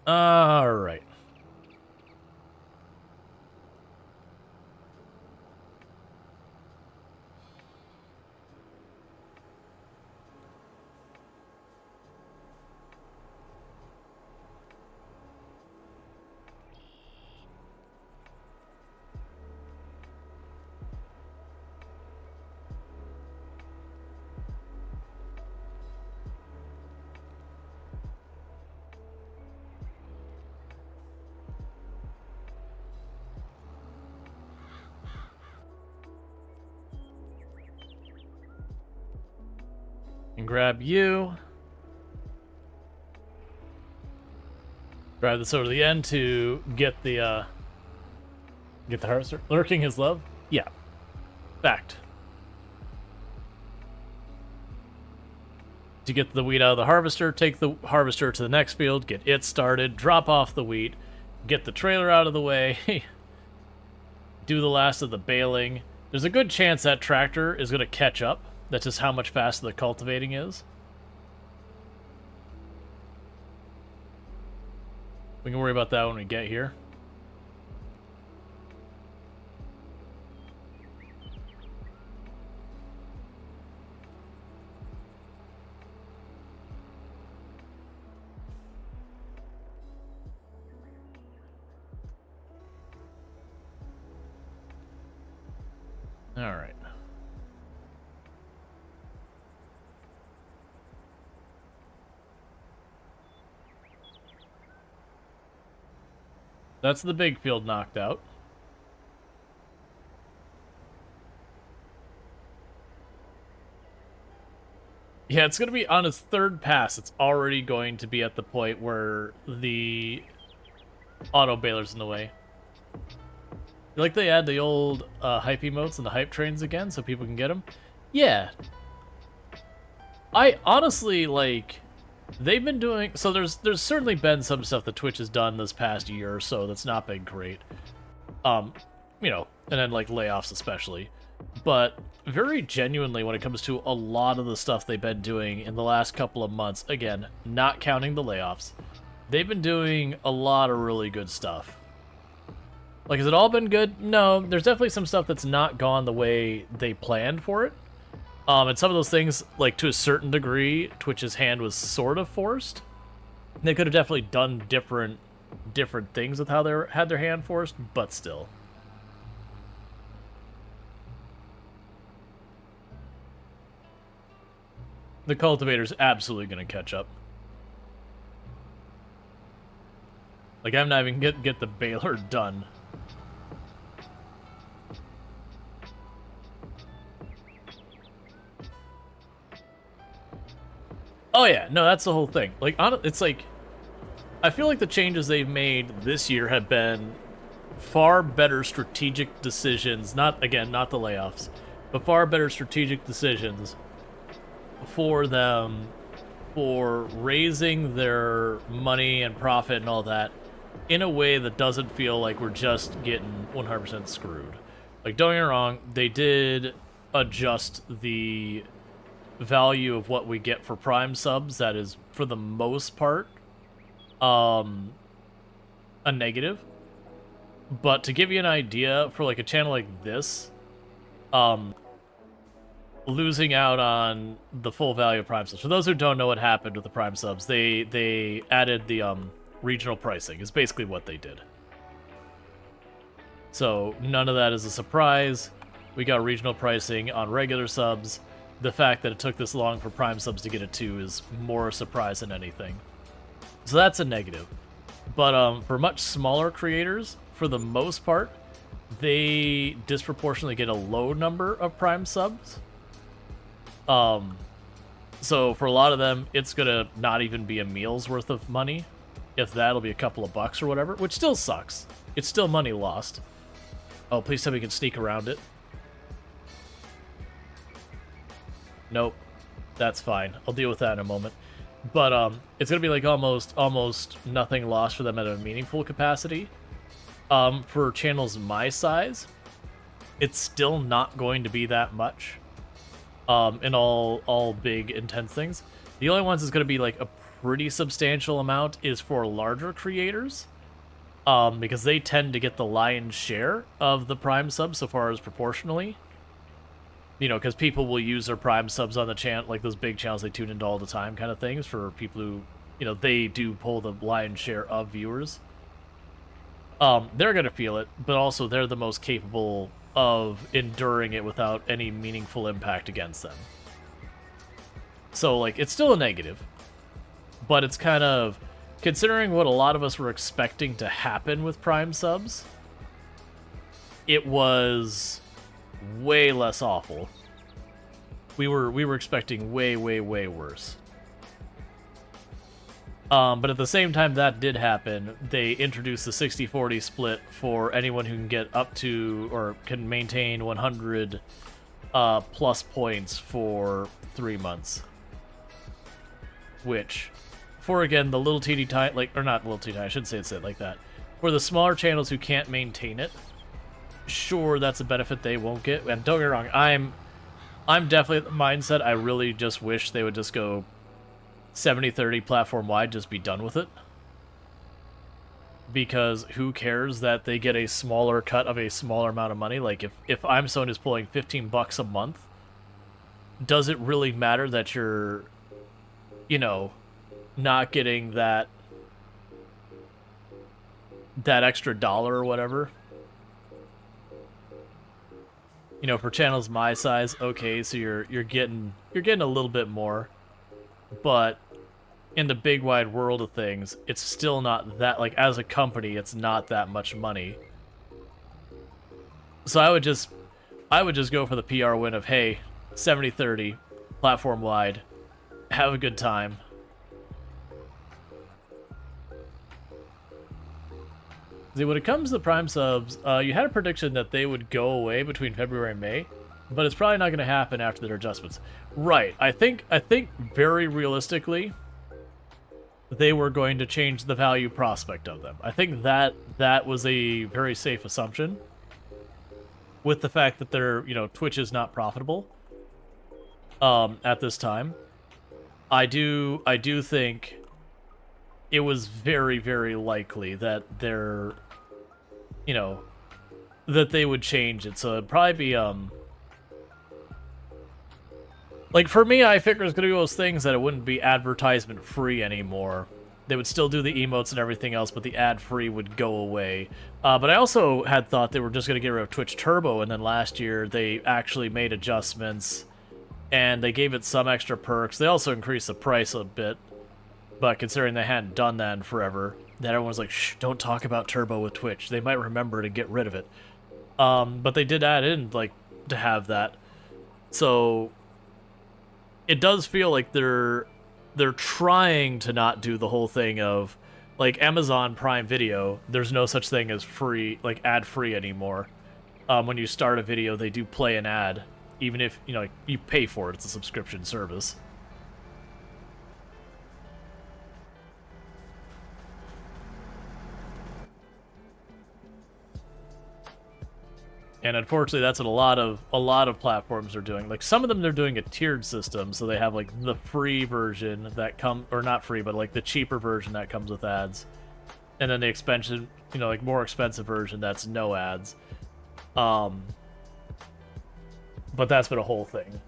Speaker 1: All right. And grab you. Drive this over to the end to get the harvester. Lurking his love? Yeah. Fact. To get the wheat out of the harvester, take the harvester to the next field, get it started, drop off the wheat, get the trailer out of the way, do the last of the baling. There's a good chance that tractor is going to catch up. That's just how much faster the cultivating is. We can worry about that when we get here. All right. That's the big field knocked out. Yeah, it's going to be on his third pass. It's already going to be at the point where the auto baler's in the way. You like they add the old hype emotes and the hype trains again so people can get them? Yeah. I honestly, like... They've been doing... So there's certainly been some stuff that Twitch has done this past year or so that's not been great. You know, and then, like, layoffs especially. But very genuinely, when it comes to a lot of the stuff they've been doing in the last couple of months, again, not counting the layoffs, they've been doing a lot of really good stuff. Like, has it all been good? No, there's definitely some stuff that's not gone the way they planned for it. And some of those things, like, to a certain degree, Twitch's hand was sort of forced. They could have definitely done different things with how they had their hand forced, but still. The cultivator's absolutely going to catch up. Like, I'm not even get the baler done. Oh yeah, no, that's the whole thing. Like, it's like, I feel like the changes they've made this year have been far better strategic decisions. Not, again, not the layoffs. but far better strategic decisions for them for raising their money and profit and all that in a way that doesn't feel like we're just getting 100% screwed. Like, don't get me wrong, they did adjust the value of what we get for Prime subs. That is, for the most part, a negative. But to give you an idea, for like a channel like this, losing out on the full value of Prime subs. For those who don't know what happened with the Prime subs, they added the regional pricing, is basically what they did. So none of that is a surprise. We got regional pricing on regular subs. The fact that it took this long for Prime subs to get it too is more a surprise than anything. So that's a negative. But for much smaller creators, for the most part, they disproportionately get a low number of Prime subs. So for a lot of them, it's gonna not even be a meal's worth of money. If that'll be a couple of bucks or whatever, which still sucks. It's still money lost. Oh, please tell me we can sneak around it. Nope. That's fine. I'll deal with that in a moment. But it's gonna be like almost nothing lost for them at a meaningful capacity. For channels my size, it's still not going to be that much. In all big intense things. The only ones that's gonna be like a pretty substantial amount is for larger creators. Because they tend to get the lion's share of the Prime subs so far as proportionally. You know, because people will use their Prime subs on the channel, like those big channels they tune into all the time kind of things, for people who, you know, they do pull the lion's share of viewers. They're going to feel it, but also they're the most capable of enduring it without any meaningful impact against them. So, like, it's still a negative, but it's kind of, considering what a lot of us were expecting to happen with Prime subs, it was way less awful. We were expecting way worse. But at the same time that did happen, they introduced the 60-40 split for anyone who can get up to, or can maintain 100 plus points for 3 months. Which, for again, the little teeny tiny, like, or not little teeny tiny, I shouldn't say it like that. For the smaller channels who can't maintain it, sure, that's a benefit they won't get. And don't get me wrong, I'm definitely at the mindset, I really just wish they would just go 70-30 platform-wide, just be done with it. Because who cares that they get a smaller cut of a smaller amount of money? Like, if I'm someone who's pulling 15 bucks a month, does it really matter that you're, you know, not getting that extra dollar or whatever? You know, for channels my size, okay, so you're getting a little bit more, but in the big wide world of things, it's still not that, like, as a company, it's not that much money. So I would just go for the PR win of, hey, 70-30 platform wide, have a good time. See, when it comes to the Prime subs, you had a prediction that they would go away between February and May, but it's probably not going to happen after their adjustments. Right. I think very realistically, they were going to change the value prospect of them. I think that was a very safe assumption, with the fact that their, you know, Twitch is not profitable at this time. I do think it was very likely that they're, you know, that they would change it. So it'd probably be like, for me, I figure it's gonna be those things that it wouldn't be advertisement free anymore. They would still do the emotes and everything else, but the ad free would go away. But I also had thought they were just gonna get rid of Twitch Turbo, and then last year they actually made adjustments and they gave it some extra perks. They also increased the price a bit, but considering they hadn't done that in forever, then everyone's like, shh, don't talk about Turbo with Twitch. They might remember to get rid of it. But they did add in, like, to have that. So it does feel like they're trying to not do the whole thing of, like, Amazon Prime Video, there's no such thing as free, like, ad-free anymore. When you start a video, they do play an ad. even if, you know, like, you pay for it. It's a subscription service. And unfortunately, that's what a lot of platforms are doing. Like, some of them, they're doing a tiered system, so they have like the free version that or not free, but like the cheaper version that comes with ads, and then the expensive, you know, like more expensive version that's no ads. But that's been a whole thing.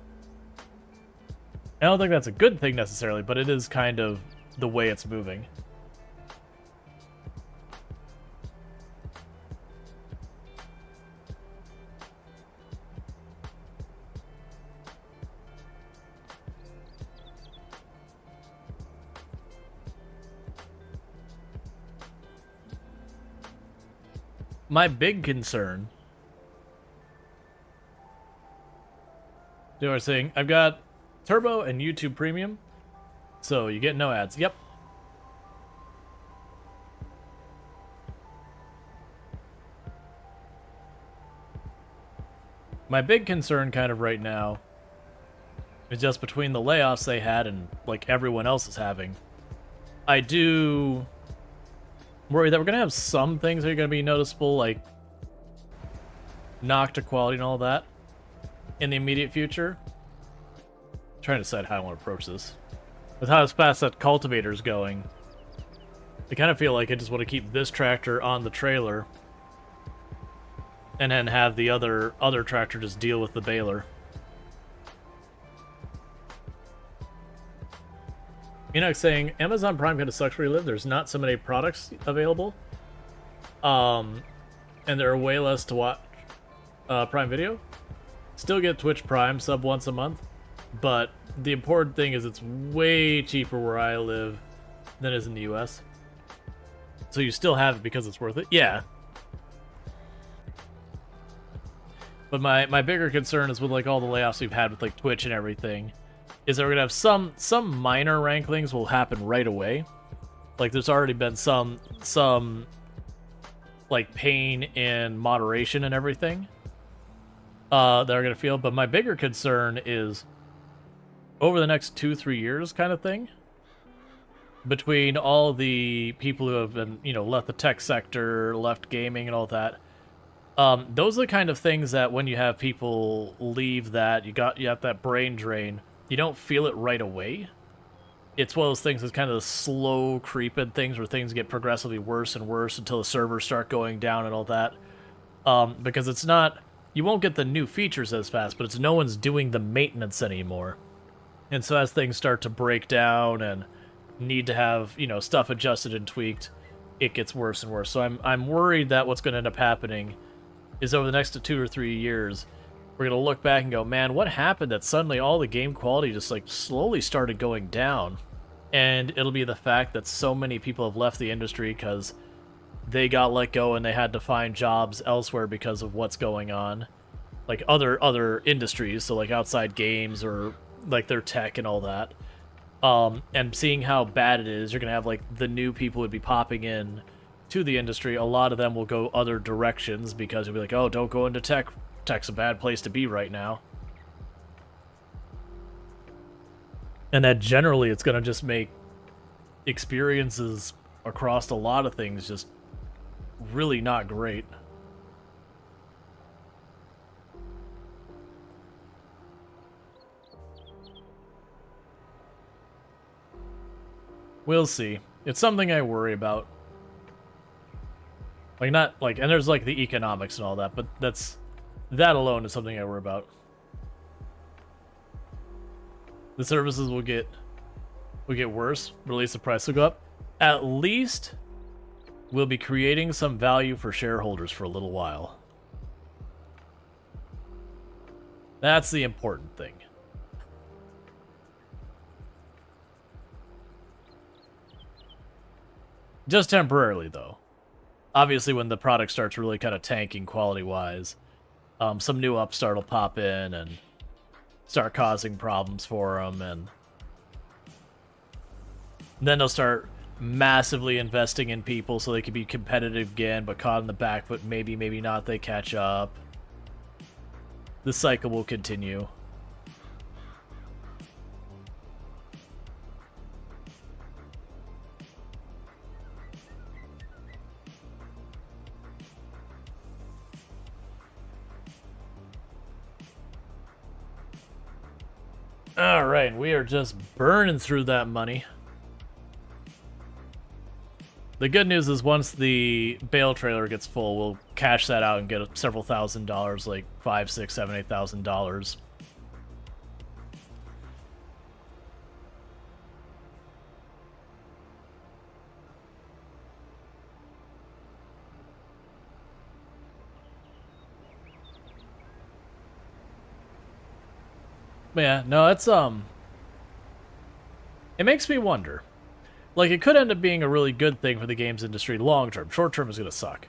Speaker 1: I don't think that's a good thing necessarily, but it is kind of the way it's moving. My big concern... They were saying, I've got Turbo and YouTube Premium, so you get no ads. Yep. My big concern kind of right now is just between the layoffs they had and like everyone else is having. I do worry that we're going to have some things that are going to be noticeable, like knock to quality and all that in the immediate future. I'm trying to decide how I want to approach this. With how fast that cultivator's going, I kind of feel like I just want to keep this tractor on the trailer and then have the other tractor just deal with the baler. You know, saying Amazon Prime kind of sucks where you live. There's not so many products available, and there are way less to watch Prime Video. Still get Twitch Prime sub once a month, but the important thing is it's way cheaper where I live than it is in the US. So you still have it because it's worth it. Yeah. But my bigger concern is with like all the layoffs we've had with like Twitch and everything, is that we're gonna have some minor ranklings will happen right away. Like there's already been some like pain in moderation and everything that are gonna feel. But my bigger concern is over the next 2-3 years kind of thing, between all the people who have been, you know, left the tech sector, left gaming and all that. Those are the kind of things that when you have people leave that, you have that brain drain, you don't feel it right away. It's one of those things that's kind of the slow creeping things where things get progressively worse and worse until the servers start going down and all that. Because it's not, you won't get the new features as fast, but it's no one's doing the maintenance anymore. And so as things start to break down and need to have, you know, stuff adjusted and tweaked, it gets worse and worse. So I'm worried that what's going to end up happening is over the next 2 or 3 years, we're going to look back and go, man, what happened that suddenly all the game quality just like slowly started going down? And it'll be the fact that so many people have left the industry because they got let go and they had to find jobs elsewhere because of what's going on. Like other industries, so like outside games or like their tech and all that. And seeing how bad it is, you're going to have like the new people would be popping in to the industry. A lot of them will go other directions because you'll be like, oh, don't go into tech. Tech's a bad place to be right now. And that generally it's going to just make experiences across a lot of things just really not great. We'll see. It's something I worry about. Like, not, like, and there's, like, the economics and all that, but that alone is something I worry about. The services will get worse, but at least the price will go up. At least we'll be creating some value for shareholders for a little while. That's the important thing. Just temporarily, though. Obviously, when the product starts really kind of tanking quality-wise, some new upstart will pop in and start causing problems for them, and then they'll start massively investing in people so they can be competitive again, but caught in the back foot, maybe not, they catch up. the cycle will continue. Alright, we are just burning through that money. The good news is once the bale trailer gets full, we'll cash that out and get several $1,000s, like $5,000, $6,000, $7,000, $8,000. But yeah, no, it's it makes me wonder. Like, it could end up being a really good thing for the games industry long term. Short term is going to suck.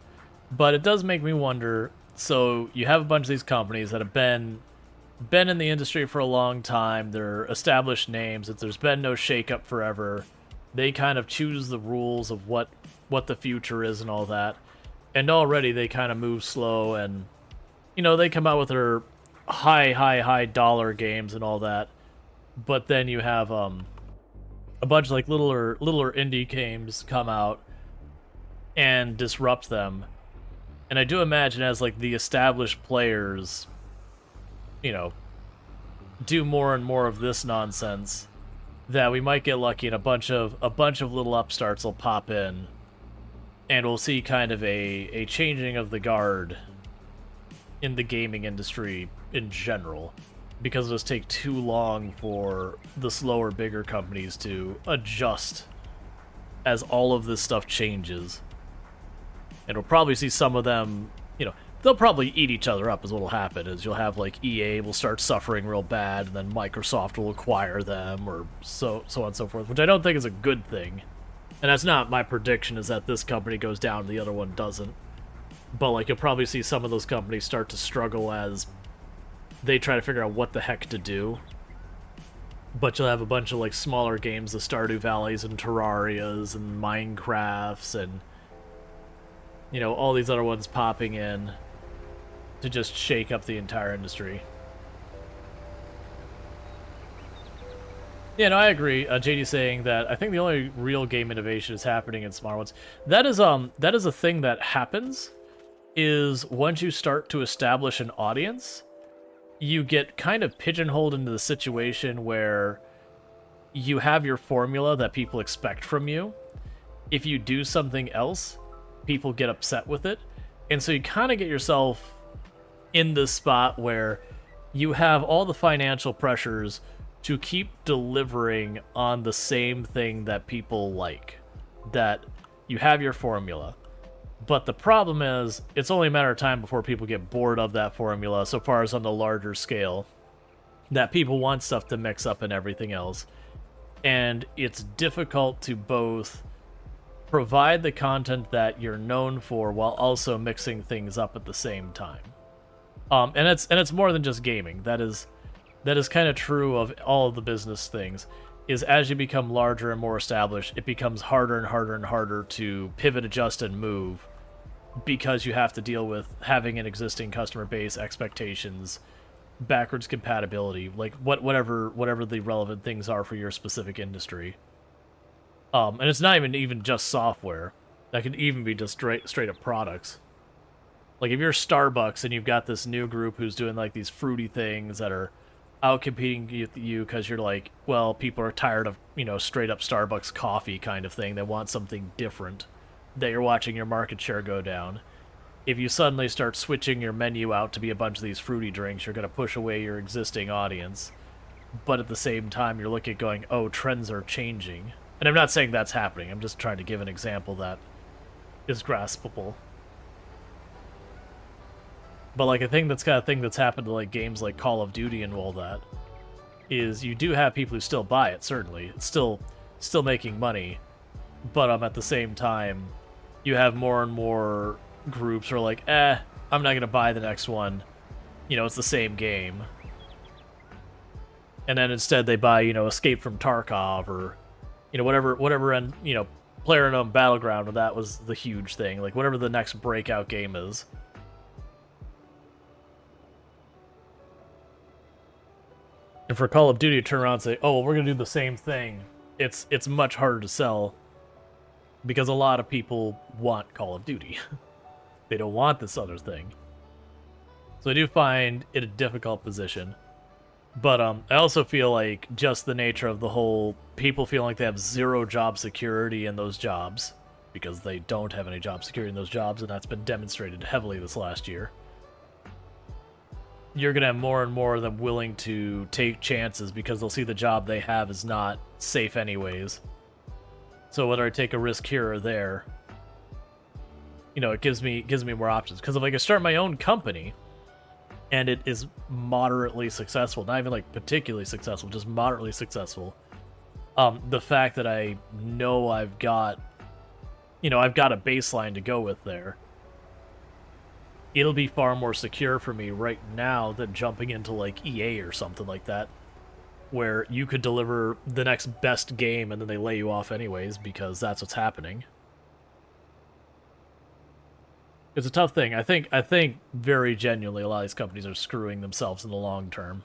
Speaker 1: But it does make me wonder, so you have a bunch of these companies that have been in the industry for a long time. They're established names. If there's been no shakeup forever, they kind of choose the rules of what the future is and all that. And already they kind of move slow, and, you know, they come out with their high dollar games and all that. But then you have a bunch of like littler indie games come out and disrupt them. And I do imagine as like the established players, you know, do more and more of this nonsense, that we might get lucky and a bunch of little upstarts will pop in, and we'll see kind of a changing of the guard in the gaming industry in general, because it'll just take too long for the slower, bigger companies to adjust as all of this stuff changes. And we'll probably see some of them, you know, they'll probably eat each other up is what'll happen, is you'll have, like, EA will start suffering real bad, and then Microsoft will acquire them, or so on and so forth, which I don't think is a good thing. And that's not my prediction, is that this company goes down and the other one doesn't. But, like, you'll probably see some of those companies start to struggle as they try to figure out what the heck to do. But you'll have a bunch of, like, smaller games, the Stardew Valleys and Terrarias and Minecrafts and, you know, all these other ones popping in to just shake up the entire industry. Yeah, no, I agree. JD saying that I think the only real game innovation is happening in smart ones. That is a thing that happens, is once you start to establish an audience, you get kind of pigeonholed into the situation where you have your formula that people expect from you. If you do something else, people get upset with it. And so you kind of get yourself in this spot where you have all the financial pressures to keep delivering on the same thing that people like. That you have your formula. But the problem is, it's only a matter of time before people get bored of that formula, so far as on the larger scale, that people want stuff to mix up and everything else. And it's difficult to both provide the content that you're known for while also mixing things up at the same time. And it's more than just gaming. That is kind of true of all of the business things. Is as you become larger and more established, it becomes harder and harder and harder to pivot, adjust, and move, because you have to deal with having an existing customer base, expectations, backwards compatibility, like whatever the relevant things are for your specific industry. And it's not even just software. That could even be just straight up products. Like if you're Starbucks and you've got this new group who's doing like these fruity things that are out competing you because you're like, well, people are tired of, you know, straight up Starbucks coffee kind of thing. They want something different. That you're watching your market share go down. If you suddenly start switching your menu out to be a bunch of these fruity drinks, you're going to push away your existing audience. But at the same time, you're looking at going, oh, trends are changing. And I'm not saying that's happening. I'm just trying to give an example that is graspable. But like a thing that's happened to like games like Call of Duty and all that is you do have people who still buy it. Certainly, it's still making money, but at the same time, you have more and more groups who are like, I'm not gonna buy the next one. You know, it's the same game, and then instead they buy, you know, Escape from Tarkov or, you know, whatever, and you know, PlayerUnknown Battleground. And that was the huge thing. Like whatever the next breakout game is. And for Call of Duty to turn around and say, oh, well, we're going to do the same thing, it's much harder to sell because a lot of people want Call of Duty. They don't want this other thing. So I do find it a difficult position. But I also feel like just the nature of the whole people feeling like they have zero job security in those jobs because they don't have any job security in those jobs, and that's been demonstrated heavily this last year. You're going to have more and more of them willing to take chances because they'll see the job they have is not safe anyways. So whether I take a risk here or there, you know, it gives me more options. Because if I can start my own company and it is moderately successful, not even like particularly successful, just moderately successful, the fact that I know I've got a baseline to go with there, it'll be far more secure for me right now than jumping into like EA or something like that, where you could deliver the next best game and then they lay you off anyways because that's what's happening. It's a tough thing. I think very genuinely a lot of these companies are screwing themselves in the long term.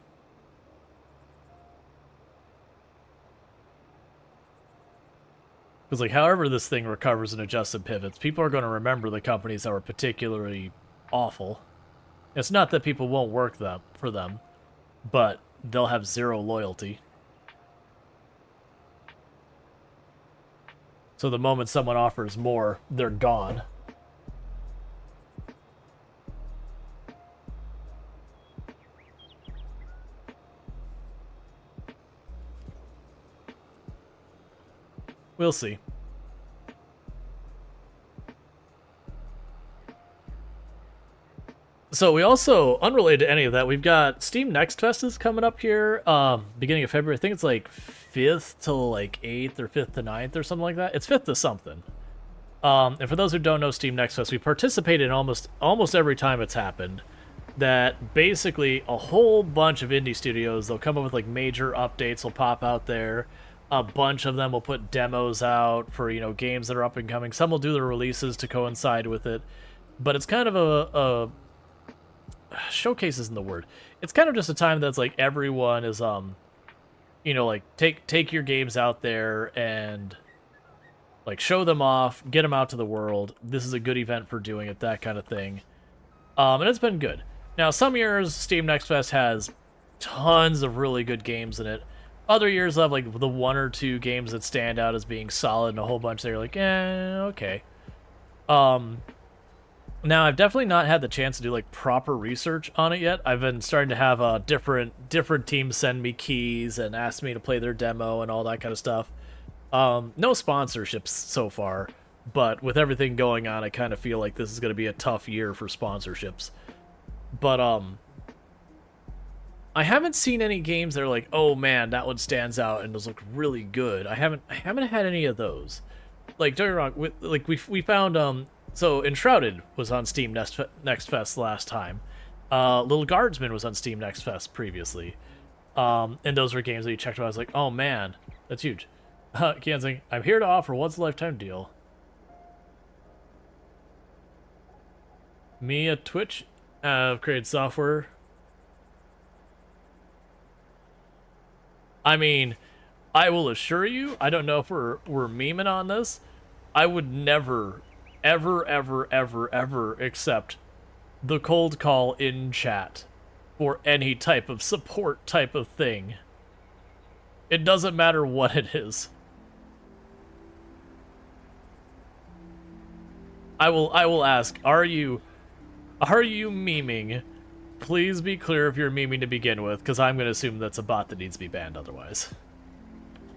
Speaker 1: Because like however this thing recovers and adjusts and pivots, people are going to remember the companies that were particularly awful. It's not that people won't work for them, but they'll have zero loyalty. So the moment someone offers more, they're gone. We'll see. So we also, unrelated to any of that, we've got Steam Next Fest is coming up here, beginning of February. I think it's like 5th to like 8th or 5th to 9th or something like that. It's 5th to something. And for those who don't know Steam Next Fest, we participated in almost every time it's happened. That basically a whole bunch of indie studios, they'll come up with like major updates will pop out there. A bunch of them will put demos out for, you know, games that are up and coming. Some will do the releases to coincide with it. But it's kind of a showcase isn't the word. It's kind of just a time that's like everyone is you know, like take your games out there and like show them off, get them out to the world. This is a good event for doing it, that kind of thing. And it's been good. Now some years Steam Next Fest has tons of really good games in it. Other years have like the one or two games that stand out as being solid and a whole bunch that are like, okay. Now, I've definitely not had the chance to do, like, proper research on it yet. I've been starting to have different teams send me keys and ask me to play their demo and all that kind of stuff. No sponsorships so far, but with everything going on, I kind of feel like this is going to be a tough year for sponsorships. But, I haven't seen any games that are like, oh man, that one stands out and those look really good. I haven't had any of those. Like, don't get me wrong, we found, so Enshrouded was on Steam Next Fest last time. Little Guardsman was on Steam Next Fest previously. And those were games that you checked out. I was like, oh man, that's huge. Kianzing, I'm here to offer once a lifetime deal. Me at Twitch, created software. I mean, I will assure you, I don't know if we're memeing on this. I would never, ever accept the cold call in chat for any type of support type of thing. It doesn't matter what it is. I will ask, are you memeing? Please be clear if you're memeing to begin with, because I'm going to assume that's a bot that needs to be banned otherwise.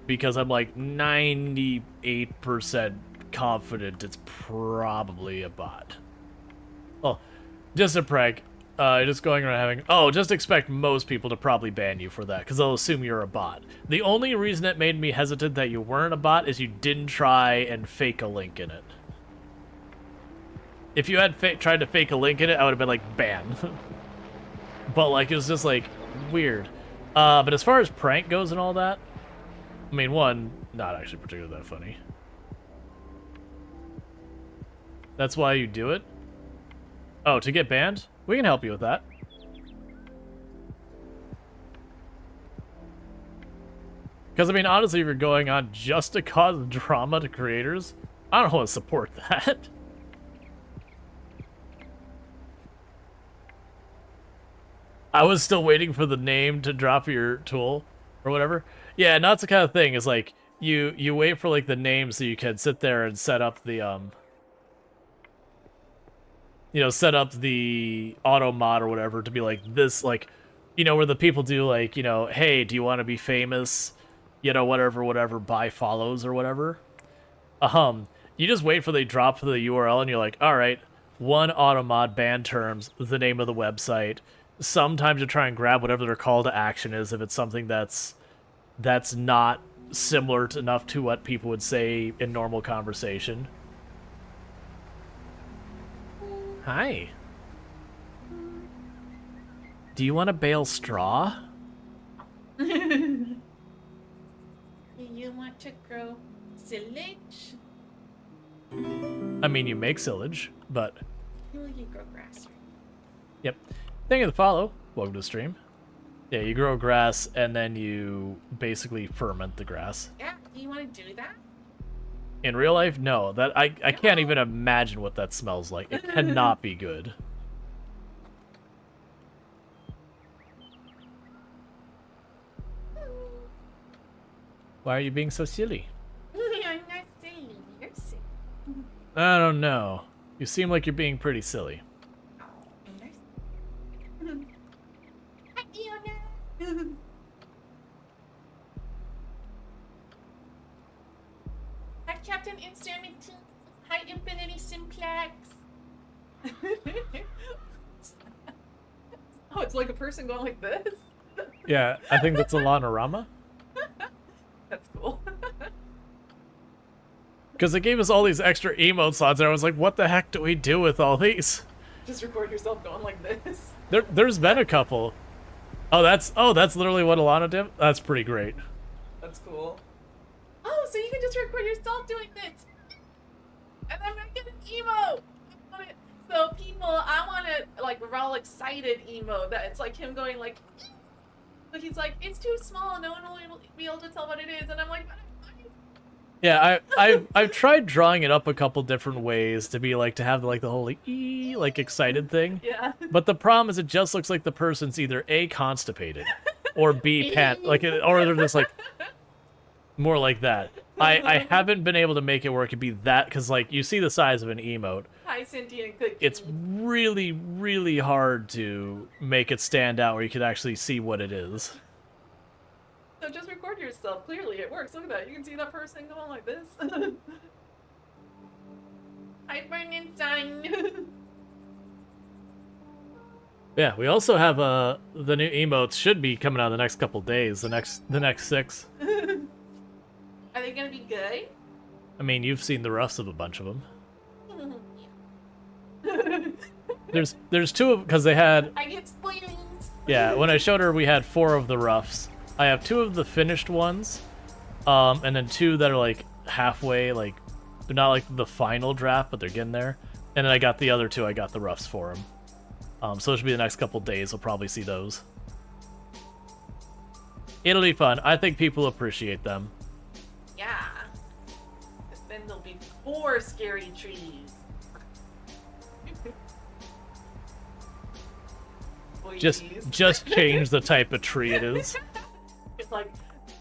Speaker 1: Because I'm like 98% confident it's probably a bot. Oh, just a prank. Just going around having... Oh, just expect most people to probably ban you for that, because they'll assume you're a bot. The only reason it made me hesitant that you weren't a bot is you didn't try and fake a link in it. If you had tried to fake a link in it, I would have been like, ban. But, like, it was just, like, weird. But as far as prank goes and all that, I mean, one, not actually particularly that funny. That's why you do it? Oh, to get banned? We can help you with that. Because, I mean, honestly, if you're going on just to cause drama to creators, I don't want to support that. I was still waiting for the name to drop your tool or whatever. Yeah, and that's the kind of thing, is like, you wait for, like, the name so you can sit there and set up the, you know, set up the auto mod or whatever to be like this, like, you know, where the people do, like, you know, hey, do you want to be famous? You know, whatever, buy follows or whatever. You just wait for they drop the URL and you're like, all right, one auto mod, band terms, the name of the website. Sometimes you try and grab whatever their call to action is if it's something that's not similar to enough to what people would say in normal conversation. Hi. Do you want to bale straw?
Speaker 3: You want to grow silage?
Speaker 1: I mean, you make silage, but...
Speaker 3: You grow grass.
Speaker 1: Yep. Thank you for the follow. Welcome to the stream. Yeah, you grow grass, and then you basically ferment the grass.
Speaker 3: Yeah, do you want to do that?
Speaker 1: In real life, no. That I can't even imagine what that smells like. It cannot be good. Why are you being so silly?
Speaker 3: I'm not silly. You're silly.
Speaker 1: I don't know. You seem like you're being pretty silly.
Speaker 3: Hi, Fiona. Hi, Captain Insanity. Hi, Infinity Simplex. Oh, it's like a person going like this?
Speaker 1: Yeah, I think that's a Lanorama.
Speaker 3: That's cool.
Speaker 1: Because it gave us all these extra emote slots, and I was like, what the heck do we do with all these?
Speaker 3: Just record yourself going like this.
Speaker 1: There's been a couple. Oh, that's literally what Alana did? That's pretty great.
Speaker 3: That's cool. Oh, so you can just record yourself doing this. And I'm gonna get an emote. So people, I want to, like, Rual excited emote. That it's like him going like, but he's like, it's too small, no one will be able to tell what it is. And I'm like, but
Speaker 1: Yeah, I've tried drawing it up a couple different ways to be like, to have like the whole like like excited thing.
Speaker 3: yeah.
Speaker 1: But the problem is it just looks like the person's either A, constipated, or B, or they're just like more like that. I haven't been able to make it work to be that, because like you see the size of an emote.
Speaker 3: Hi, sentient cookie.
Speaker 1: It's really, really hard to make it stand out where you could actually see what it is.
Speaker 3: So just record yourself. Clearly it works. Look at that. You can see that person going like this. Hi, Bernstein.
Speaker 1: Yeah, we also have the new emotes should be coming out in the next couple days. The next 6.
Speaker 3: Are they gonna be good?
Speaker 1: I mean, you've seen the roughs of a bunch of them. There's 2 of, because they had.
Speaker 3: I get spoilers.
Speaker 1: Yeah, when I showed her, we had 4 of the roughs. I have 2 of the finished ones, and then 2 that are like halfway, like they're not like the final draft, but they're getting there. And then I got the other 2. I got the roughs for them. So it should be the next couple days. We'll probably see those. It'll be fun. I think people appreciate them.
Speaker 3: Yeah. Because then there'll be 4 scary trees.
Speaker 1: Just change the type of tree it is.
Speaker 3: It's like,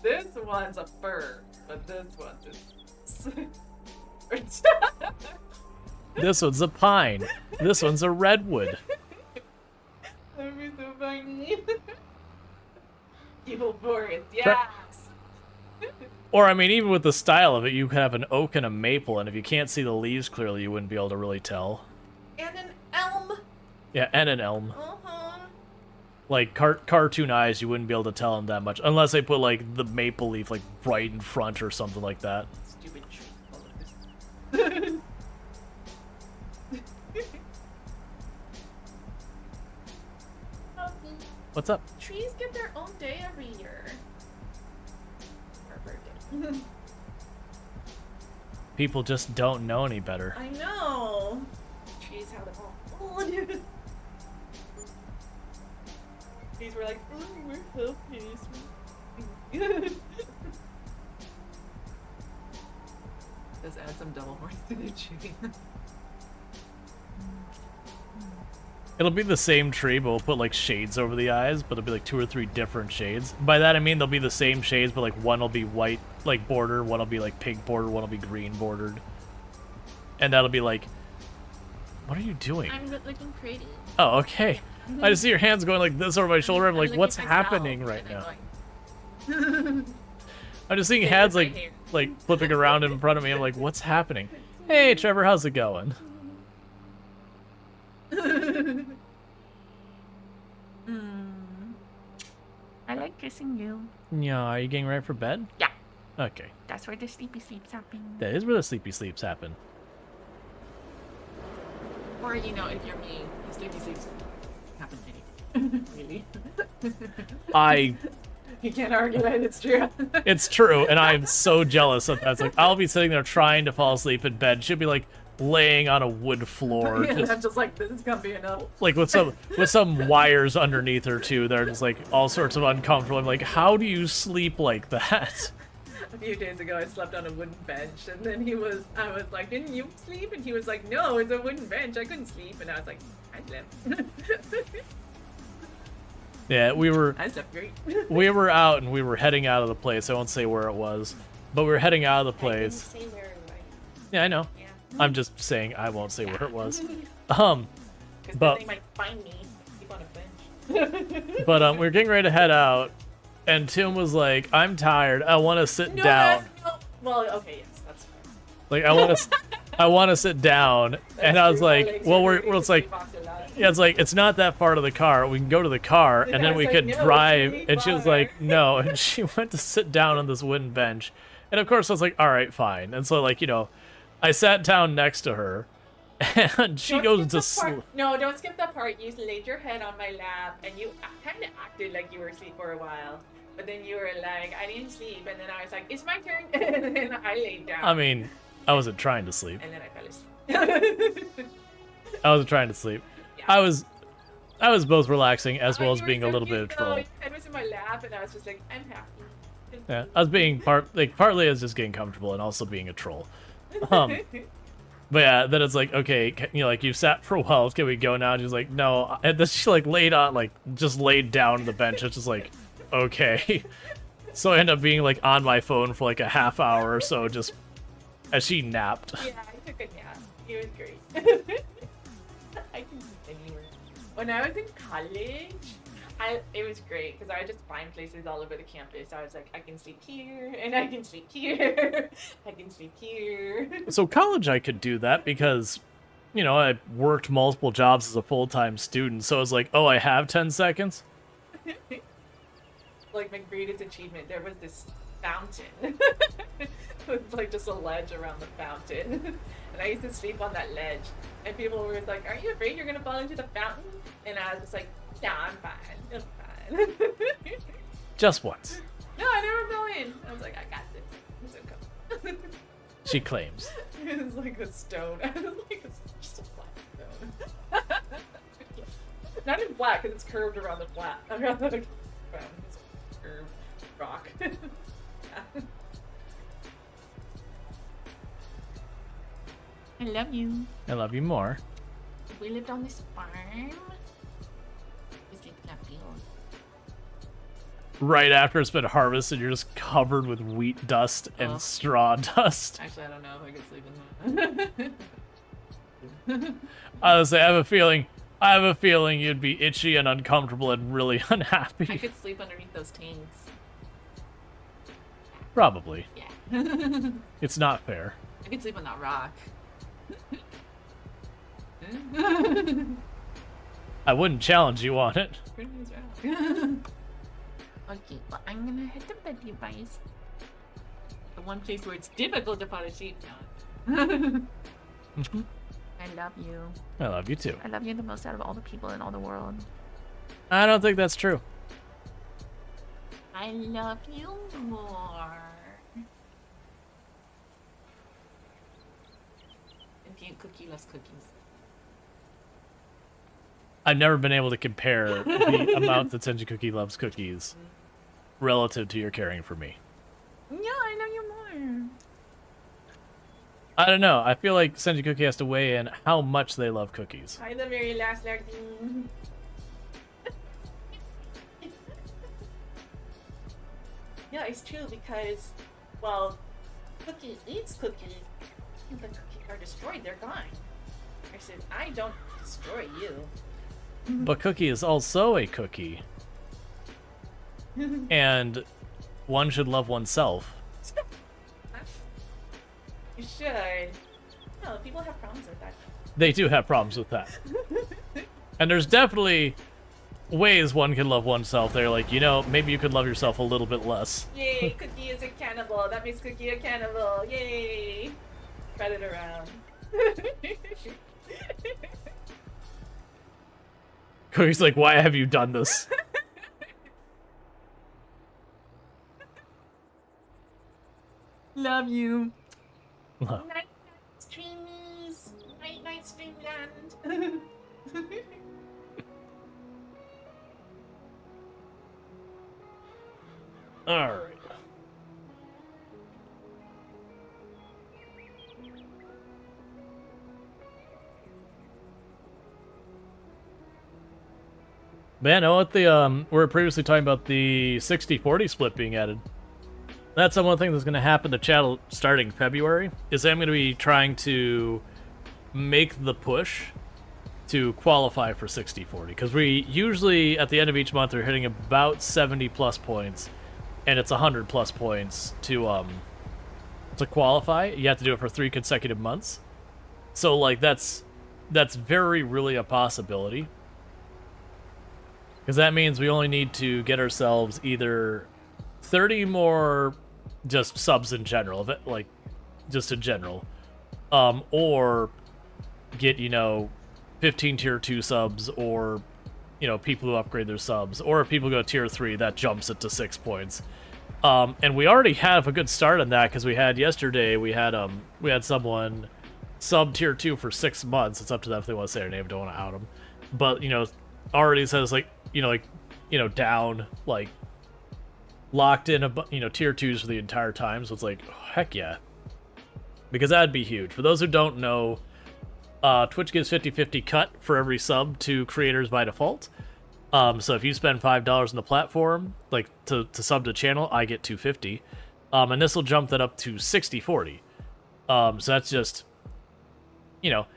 Speaker 3: this one's a fir, but this one's
Speaker 1: This one's a pine. This one's a redwood.
Speaker 3: That'd be so funny. Evil forest, yes!
Speaker 1: Or, I mean, even with the style of it, you could have an oak and a maple, and if you can't see the leaves clearly, you wouldn't be able to really tell.
Speaker 3: And an elm.
Speaker 1: Yeah, and an elm.
Speaker 3: Uh-huh.
Speaker 1: Like, cartoon eyes, you wouldn't be able to tell them that much. Unless they put, like, the maple leaf, like, right in front or something like that.
Speaker 3: Stupid tree.
Speaker 1: What's up?
Speaker 3: Trees get their own day every year. Or birthday.
Speaker 1: People just don't know any better.
Speaker 3: I know. Trees have them all. Trees were like, ooh, we're so peaceful. Let's add some double horns to the tree.
Speaker 1: It'll be the same tree, but we'll put like shades over the eyes, but it'll be like 2 or 3 different shades. By that I mean they'll be the same shades, but like one will be white, like border, one will be like pink border, one will be green bordered. And that'll be like, what are you doing?
Speaker 4: I'm looking pretty.
Speaker 1: Oh, okay. I just see your hands going like this over my shoulder. I'm like,
Speaker 4: looking
Speaker 1: what's
Speaker 4: at myself,
Speaker 1: happening right
Speaker 4: and
Speaker 1: now?
Speaker 4: I'm
Speaker 1: I'm just seeing
Speaker 4: Same
Speaker 1: hands
Speaker 4: with my
Speaker 1: like
Speaker 4: hair.
Speaker 1: like flipping around in front of me. I'm like, what's happening? Hey, Trevor, how's it going?
Speaker 4: I like kissing you.
Speaker 1: Yeah, are you getting ready for bed?
Speaker 4: Yeah.
Speaker 1: Okay.
Speaker 4: That's where the sleepy sleeps happen.
Speaker 1: That is where the sleepy sleeps happen.
Speaker 3: Or, you know, if you're me, the sleepy sleeps happen to you. Really?
Speaker 1: I
Speaker 3: You can't argue it, it's true.
Speaker 1: It's true, and I'm so jealous of that. It's like, I'll be sitting there trying to fall asleep in bed. She'll be like laying on a wood floor,
Speaker 3: Yeah,
Speaker 1: just,
Speaker 3: I'm just like, this is gonna be enough.
Speaker 1: like with some wires underneath her too. They're just like all sorts of uncomfortable. I'm like, how do you sleep like that?
Speaker 3: A few days ago, I slept on a wooden bench, and then I was like, didn't you sleep? And he was like, no, it's a wooden bench. I couldn't sleep. And I was like, I slept.
Speaker 1: Yeah, we were
Speaker 3: great.
Speaker 1: we were out and we were heading out of the place. I won't say where it was, but we were heading out of the place.
Speaker 4: I didn't say where it was.
Speaker 1: Yeah, I know.
Speaker 4: Yeah.
Speaker 1: I'm just saying I won't say where it was.
Speaker 3: Because
Speaker 1: But-
Speaker 3: they might find me. Sleep on a bench.
Speaker 1: But we were getting ready to head out, and Tim was like, "I'm tired. I want to sit
Speaker 3: No,
Speaker 1: down.
Speaker 3: no. Well, okay, yes, that's fair.
Speaker 1: Like I want to sit down." And I was like, "Well, it's like, yeah, it's like it's not that far to the car. We can go to the car, and
Speaker 3: I
Speaker 1: then
Speaker 3: was
Speaker 1: we
Speaker 3: like,
Speaker 1: could
Speaker 3: "No, it's
Speaker 1: drive."
Speaker 3: way
Speaker 1: And she was
Speaker 3: farther."
Speaker 1: like, "No," and she went to sit down on this wooden bench, and of course I was like, "All right, fine." And so like I sat down next to her, and she goes to sleep.
Speaker 3: No, don't skip that part. You laid your head on my lap, and you kind of acted like you were asleep for a while. But then you were like, I didn't sleep. And then I was like, it's my turn. And then I laid down.
Speaker 1: I mean, I wasn't trying to sleep.
Speaker 3: And then I fell asleep.
Speaker 1: I wasn't trying to sleep.
Speaker 3: Yeah.
Speaker 1: I was both relaxing as well as
Speaker 3: You were
Speaker 1: being a
Speaker 3: so
Speaker 1: little
Speaker 3: cute,
Speaker 1: bit of
Speaker 3: though.
Speaker 1: troll.
Speaker 3: Your head was in my lap, and I was just like, I'm happy.
Speaker 1: Yeah, I was being partly I was just getting comfortable and also being a troll. But yeah, then it's like, okay, like you sat for a while, can we go now? And she's like, no. And then she like just laid down on the bench. It's just like, okay. So I end up being like on my phone for like a half hour or so, just as she napped.
Speaker 3: Yeah, I took a nap. It was great. I can sleep anywhere. When I was in college, it was great because I would just find places all over the campus. I was like, I can sleep here, and I can sleep here, I can sleep here.
Speaker 1: So college, I could do that because, I worked multiple jobs as a full-time student. So it's like, oh, I have 10 seconds.
Speaker 3: Like my greatest achievement, there was this fountain with like just a ledge around the fountain, and I used to sleep on that ledge. And people were like, "Are you afraid you're gonna fall into the fountain?" And I was just like, "No, I'm fine. I'm fine."
Speaker 1: Just once.
Speaker 3: No, I never fell in. I was like, "I got this. It's okay."
Speaker 1: She claims.
Speaker 3: It was like a stone. I was like, it's just a flat stone. Not in flat, because it's curved around the flat. Around the ground. It's a curved rock. Yeah.
Speaker 4: I love you.
Speaker 1: I love you more.
Speaker 4: We lived on this farm. It's like that deal.
Speaker 1: Right after it's been harvested, you're just covered with wheat dust and
Speaker 3: Oh.
Speaker 1: straw dust.
Speaker 3: Actually, I don't know if I could sleep in that.
Speaker 1: Honestly, I have a feeling you'd be itchy and uncomfortable and really
Speaker 3: I
Speaker 1: unhappy.
Speaker 3: could sleep underneath those tanks.
Speaker 1: Probably.
Speaker 3: Yeah.
Speaker 1: It's not fair.
Speaker 3: I could sleep on that rock.
Speaker 1: I wouldn't challenge you on it.
Speaker 3: Pretty nice rock.
Speaker 4: Okay, well, I'm gonna head to bed, you guys.
Speaker 3: The one place where it's difficult to fall asleep now.
Speaker 4: I love you.
Speaker 1: I love you too.
Speaker 4: I love you the most out of all the people in all the world.
Speaker 1: I don't think that's true.
Speaker 4: I love you more.
Speaker 3: And Cute Cookie loves cookies.
Speaker 1: I've never been able to compare the amount that Tenji Cookie loves cookies relative to your caring for me.
Speaker 4: Yeah, I know you more.
Speaker 1: I don't know. I feel like Senji Cookie has to weigh in how much they love cookies.
Speaker 3: Hi, the very last Larkin. Yeah, it's true because, well, Cookie eats cookies. If the cookies are destroyed, they're gone. I said, I don't destroy you.
Speaker 1: But Cookie is also a cookie. And one should love oneself.
Speaker 3: You should. No, people have problems with that.
Speaker 1: They do have problems with that. And there's definitely ways one can love oneself. They're like, you know, maybe you could love yourself a little bit less.
Speaker 3: Yay, Cookie is a cannibal. That makes Cookie a cannibal. Yay. Spread it around.
Speaker 1: Cookie's like, why have you done this?
Speaker 4: Love you.
Speaker 1: Love.
Speaker 3: Night, streamies. Night, streamland.
Speaker 1: Alright. Man, I know what the we were previously talking about the 60-40 split being added. That's one thing that's going to happen to channel starting February, is I'm going to be trying to make the push to qualify for 60-40, because we usually at the end of each month are hitting about 70 plus points, and it's 100 plus points to qualify. You have to do it for 3 consecutive months. So like that's very really a possibility. Because that means we only need to get ourselves either 30 more just subs in general, like just in general, or get, you know, 15 tier 2 subs, or, you know, people who upgrade their subs, or if people go tier 3, that jumps it to 6 points. And we already have a good start on that, because we had yesterday, we had someone sub tier 2 for 6 months. It's up to them if they want to say their name, don't want to out them. But, you know, already says like, down, like, locked in, tier 2s for the entire time, so it's like, oh, heck yeah. Because that'd be huge. For those who don't know, Twitch gives 50-50 cut for every sub to creators by default. So if you spend $5 on the platform, like, to sub to channel, I get $2.50. And this will jump that up to 60-40. So that's just, you know,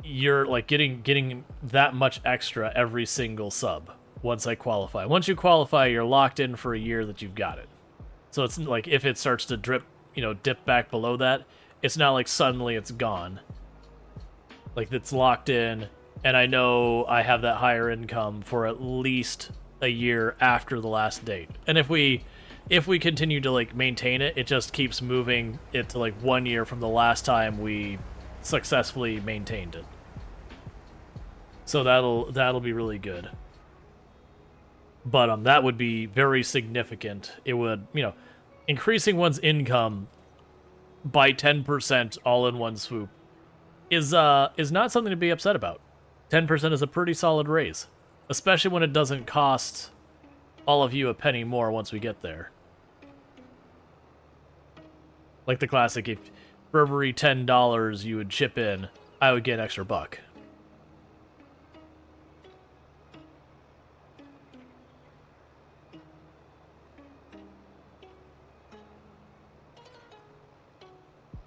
Speaker 1: you're like getting that much extra every single sub once I qualify. Once you qualify, you're locked in for a year that you've got it. So it's like if it starts to dip back below that, it's not like suddenly it's gone. Like it's locked in, and I know I have that higher income for at least a year after the last date. And if we continue to like maintain it, it just keeps moving it to like 1 year from the last time we successfully maintained it. So that'll be really good. But that would be very significant. It would, you know, increasing one's income by 10% all in one swoop is not something to be upset about. 10% is a pretty solid raise, especially when it doesn't cost all of you a penny more once we get there. Like the classic, if for every $10 you would chip in, I would get an extra $1.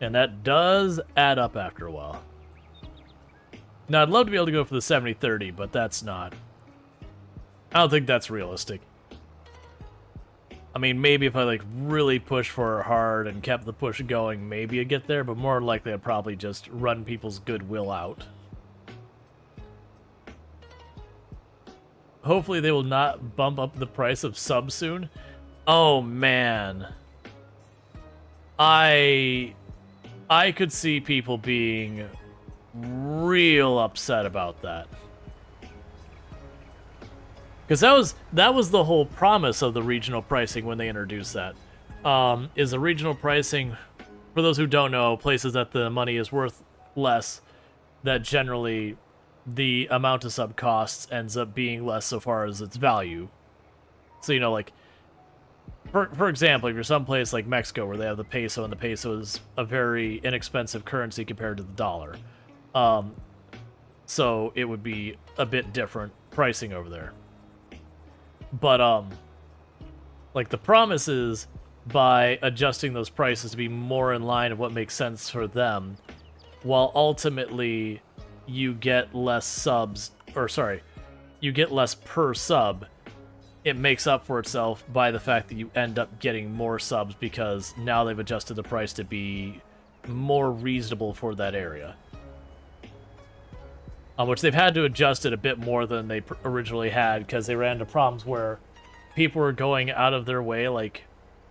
Speaker 1: And that does add up after a while. Now, I'd love to be able to go for the 70-30, but that's not. I don't think that's realistic. I mean, maybe if I like really push for it hard and kept the push going, maybe I'd get there, but more likely I'd probably just run people's goodwill out. Hopefully they will not bump up the price of subs soon. Oh man. I could see people being real upset about that. Because that was the whole promise of the regional pricing when they introduced that. Is the regional pricing, for those who don't know, places that the money is worth less, that generally the amount of sub costs ends up being less so far as its value. So, you know, like, for example, if you're someplace like Mexico where they have the peso, and the peso is a very inexpensive currency compared to the dollar, so it would be a bit different pricing over there. But like the promise is by adjusting those prices to be more in line of what makes sense for them, while ultimately you get less subs, or sorry, you get less per sub. It makes up for itself by the fact that you end up getting more subs because now they've adjusted the price to be more reasonable for that area. Which they've had to adjust it a bit more than they originally had because they ran into problems where people were going out of their way, like,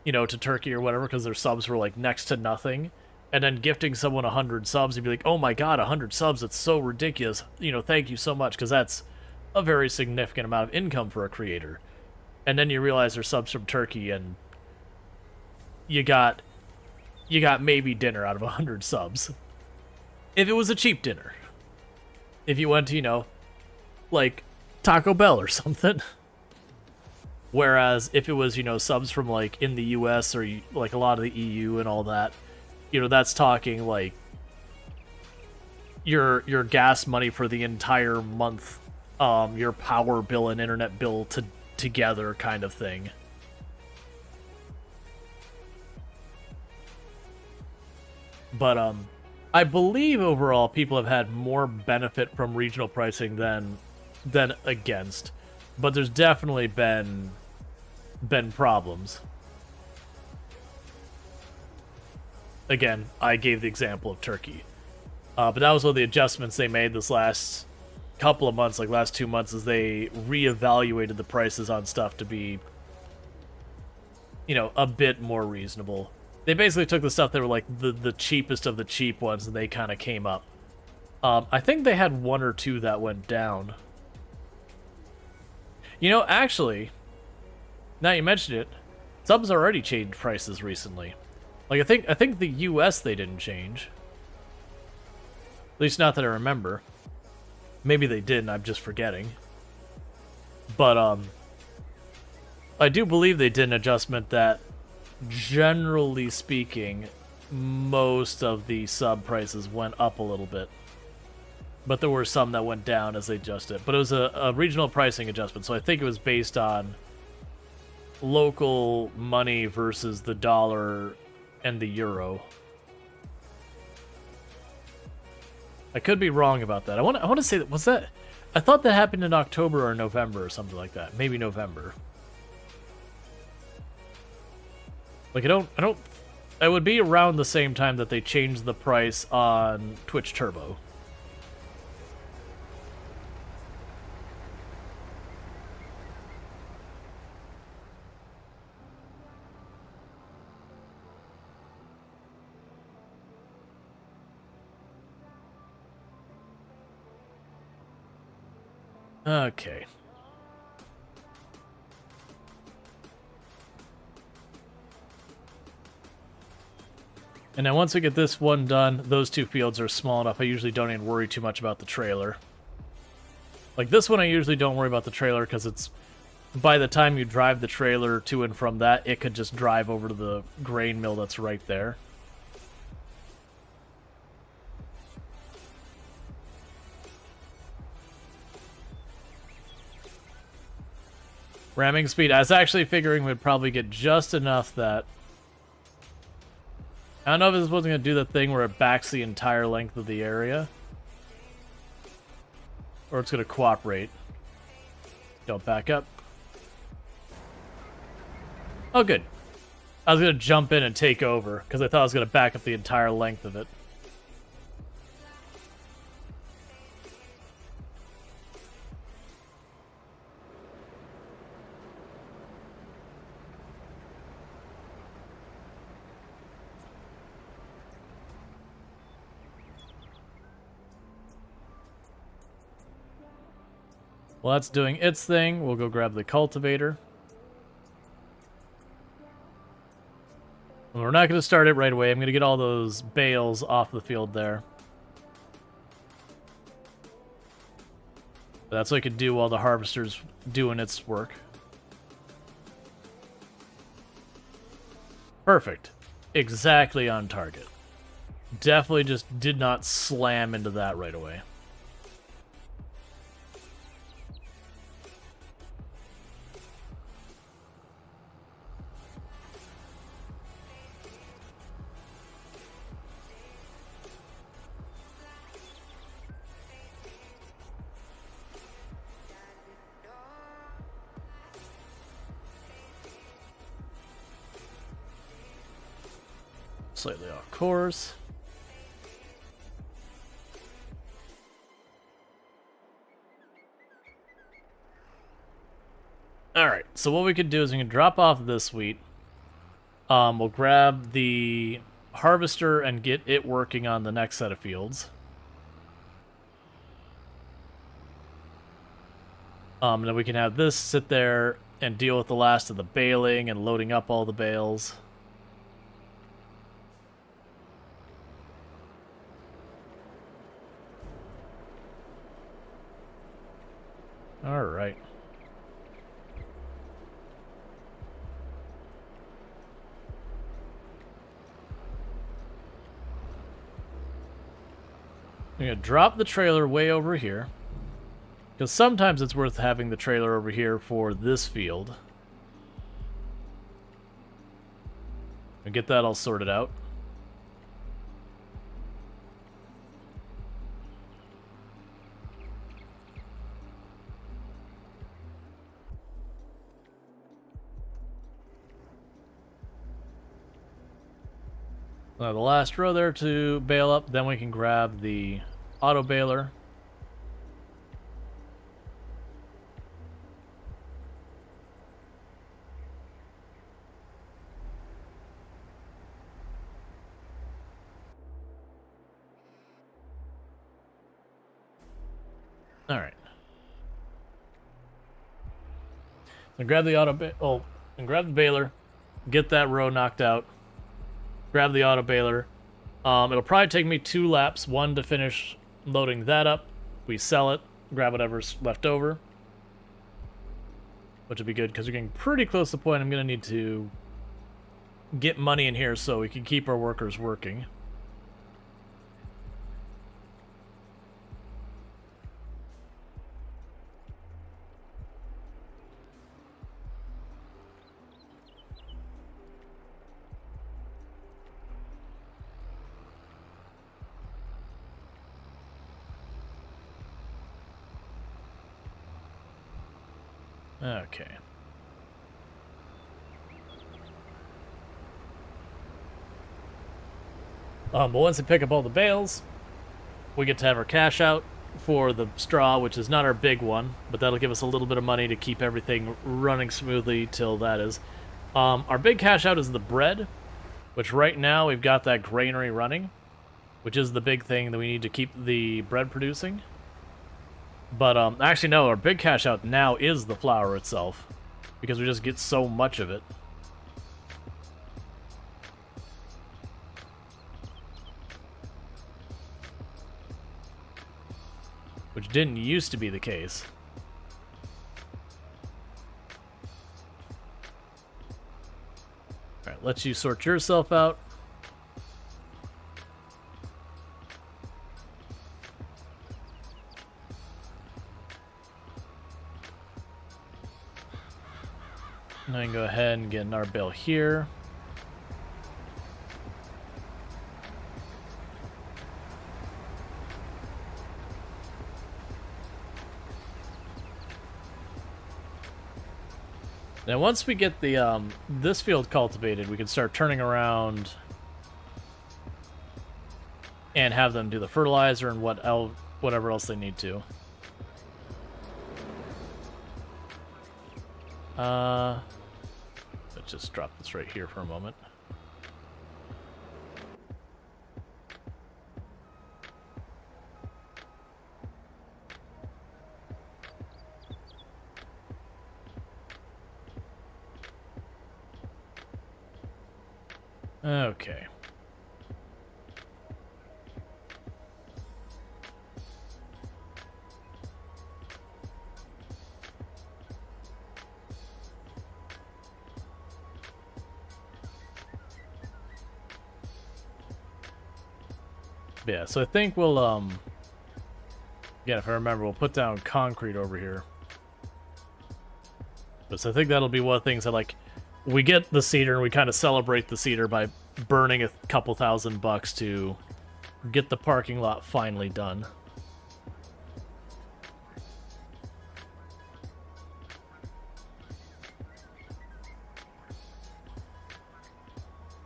Speaker 1: you know, to Turkey or whatever, because their subs were like next to nothing, and then gifting someone 100 subs, you'd be like, oh my god, 100 subs, that's so ridiculous, you know, thank you so much, because that's a very significant amount of income for a creator. And then you realize they're subs from Turkey, and you got maybe dinner out of 100 subs. If it was a cheap dinner. If you went to, you know, like Taco Bell or something. Whereas if it was, you know, subs from like in the US or like a lot of the EU and all that, you know, that's talking like your gas money for the entire month, your power bill and internet bill together kind of thing. But I believe overall people have had more benefit from regional pricing than against, but there's definitely been problems. Again, I gave the example of Turkey, but that was one of the adjustments they made this last couple of months, like last 2 months, is they reevaluated the prices on stuff to be, you know, a bit more reasonable. They basically took the stuff that were like the cheapest of the cheap ones, and they kind of came up. I think they had 1 or 2 that went down. You know, actually, now you mentioned it, subs already changed prices recently. Like I think the US they didn't change. At least not that I remember. Maybe they did and I'm just forgetting. But I do believe they did an adjustment that, generally speaking, most of the sub prices went up a little bit. But there were some that went down as they adjusted. But it was a regional pricing adjustment, so I think it was based on local money versus the dollar and the euro. I could be wrong about that. I want to say that, was that, I thought that happened in October or November or something like that. Maybe November. Like it would be around the same time that they changed the price on Twitch Turbo. Okay. And then once we get this one done, those 2 fields are small enough, I usually don't even worry too much about the trailer. Like this one, I usually don't worry about the trailer because it's, by the time you drive the trailer to and from that, it could just drive over to the grain mill that's right there. Ramming speed, I was actually figuring we'd probably get just enough that... I don't know if this wasn't going to do the thing where it backs the entire length of the area. Or it's going to cooperate. Don't back up. Oh, good. I was going to jump in and take over, because I thought I was going to back up the entire length of it. Well, that's doing its thing. We'll go grab the cultivator. And we're not going to start it right away. I'm going to get all those bales off the field there. But that's what I could do while the harvester's doing its work. Perfect. Exactly on target. Definitely just did not slam into that right away. Slightly off course. Alright, so what we could do is we can drop off this wheat. We'll grab the harvester and get it working on the next set of fields. And then we can have this sit there and deal with the last of the baling and loading up all the bales. Alright. I'm going to drop the trailer way over here. Because sometimes it's worth having the trailer over here for this field. And get that all sorted out. The last row there to bale up, then we can grab the auto baler. All right. So grab the and grab the baler, get that row knocked out. Grab the auto baler. It'll probably take me 2 laps. One to finish loading that up. We sell it, grab whatever's left over, which would be good because we're getting pretty close to the point I'm going to need to get money in here so we can keep our workers working. Okay. But once we pick up all the bales, we get to have our cash out for the straw, which is not our big one, but that'll give us a little bit of money to keep everything running smoothly till that is. Our big cash out is the bread, which right now we've got that granary running, which is the big thing that we need to keep the bread producing. But actually no, our big cash out now is the flour itself, because we just get so much of it. Which didn't used to be the case. Alright, let you sort yourself out. And I can go ahead and get our bale here. Now once we get the this field cultivated, we can start turning around and have them do the fertilizer and whatever else they need to. Let's just drop this right here for a moment. Okay. Yeah, so I think we'll, again, if I remember, we'll put down concrete over here. So I think that'll be one of the things that, like, we get the cedar and we kind of celebrate the cedar by burning a couple $1,000 to get the parking lot finally done.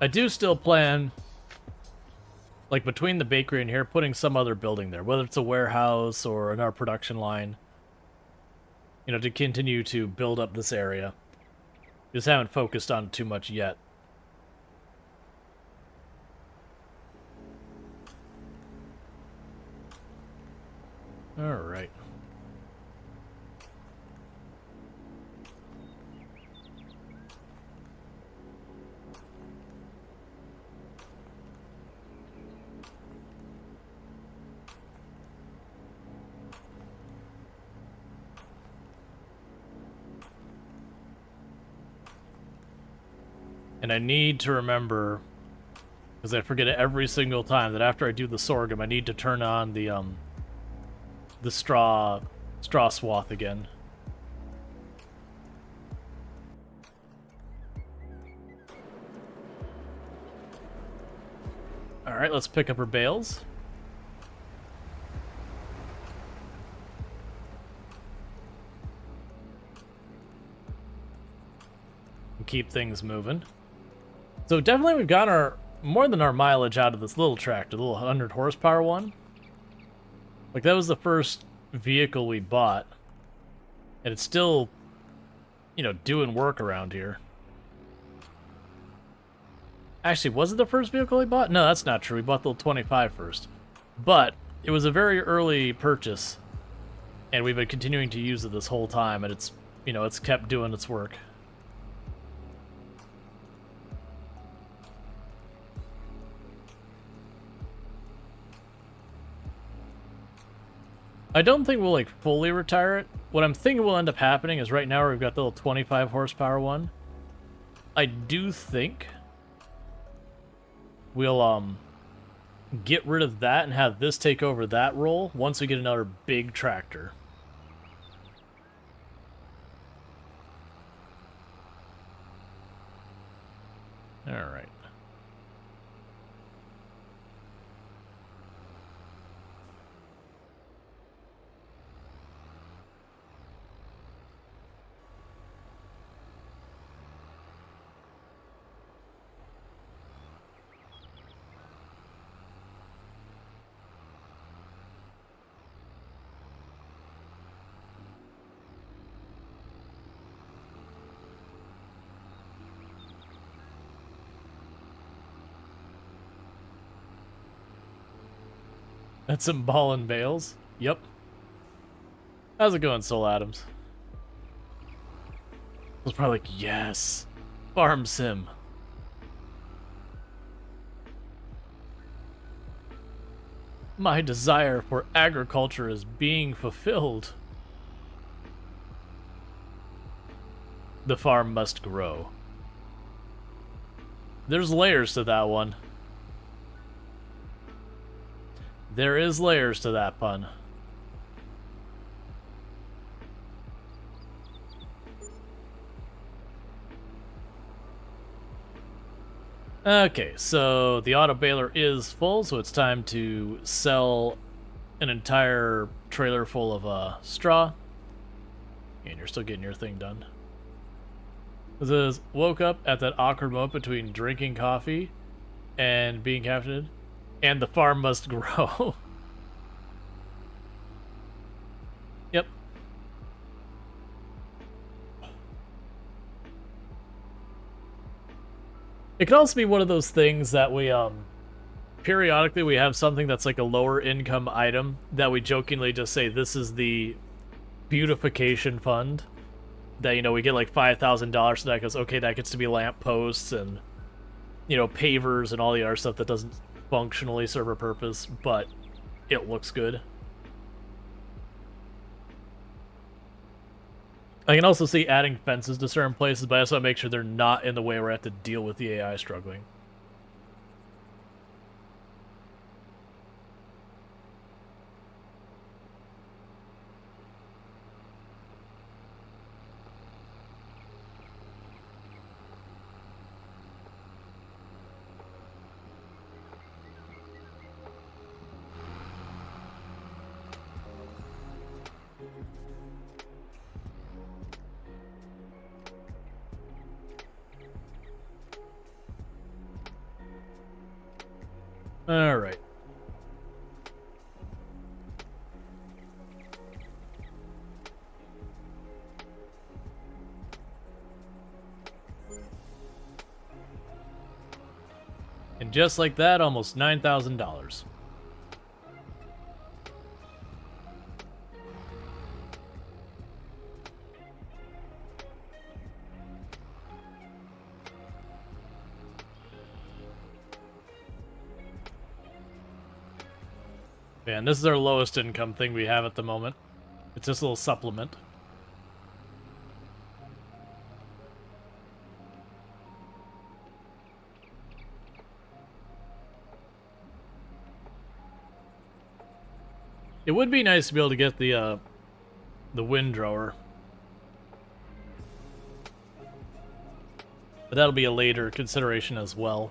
Speaker 1: I do still plan, like, between the bakery and here, putting some other building there, whether it's a warehouse or another production line, you know, to continue to build up this area. Just haven't focused on it too much yet. Alright. And I need to remember, because I forget it every single time, that after I do the sorghum, I need to turn on the straw swath again. Alright, let's pick up our bales. And keep things moving. So definitely we've got our more than our mileage out of this little tractor, the little 100 horsepower one. Like, that was the first vehicle we bought. And it's still, you know, doing work around here. Actually, was it the first vehicle we bought? No, that's not true. We bought the little 25 first. But it was a very early purchase. And we've been continuing to use it this whole time. And it's, you know, it's kept doing its work. I don't think we'll, like, fully retire it. What I'm thinking will end up happening is right now we've got the little 25 horsepower one. I do think we'll, get rid of that and have this take over that role once we get another big tractor. Alright. That's some ballin' bales. Yep. How's it going, Soul Adams? I was probably like, yes. Farm sim. My desire for agriculture is being fulfilled. The farm must grow. There's layers to that one. There is layers to that pun. Okay, so the auto baler is full, so it's time to sell an entire trailer full of straw. And you're still getting your thing done. This is, woke up at that awkward moment between drinking coffee and being caffeinated. And the farm must grow. Yep. It could also be one of those things that we, periodically we have something that's like a lower income item that we jokingly just say, this is the beautification fund. That, you know, we get like $5,000, so that goes, okay, that gets to be lamp posts and, you know, pavers and all the other stuff that doesn't functionally serve a purpose, but it looks good. I can also see adding fences to certain places, but I just want to make sure they're not in the way where I have to deal with the AI struggling. All right. And just like that, almost $9,000. Man, this is our lowest income thing we have at the moment. It's just a little supplement. It would be nice to be able to get the windrower. But that'll be a later consideration as well.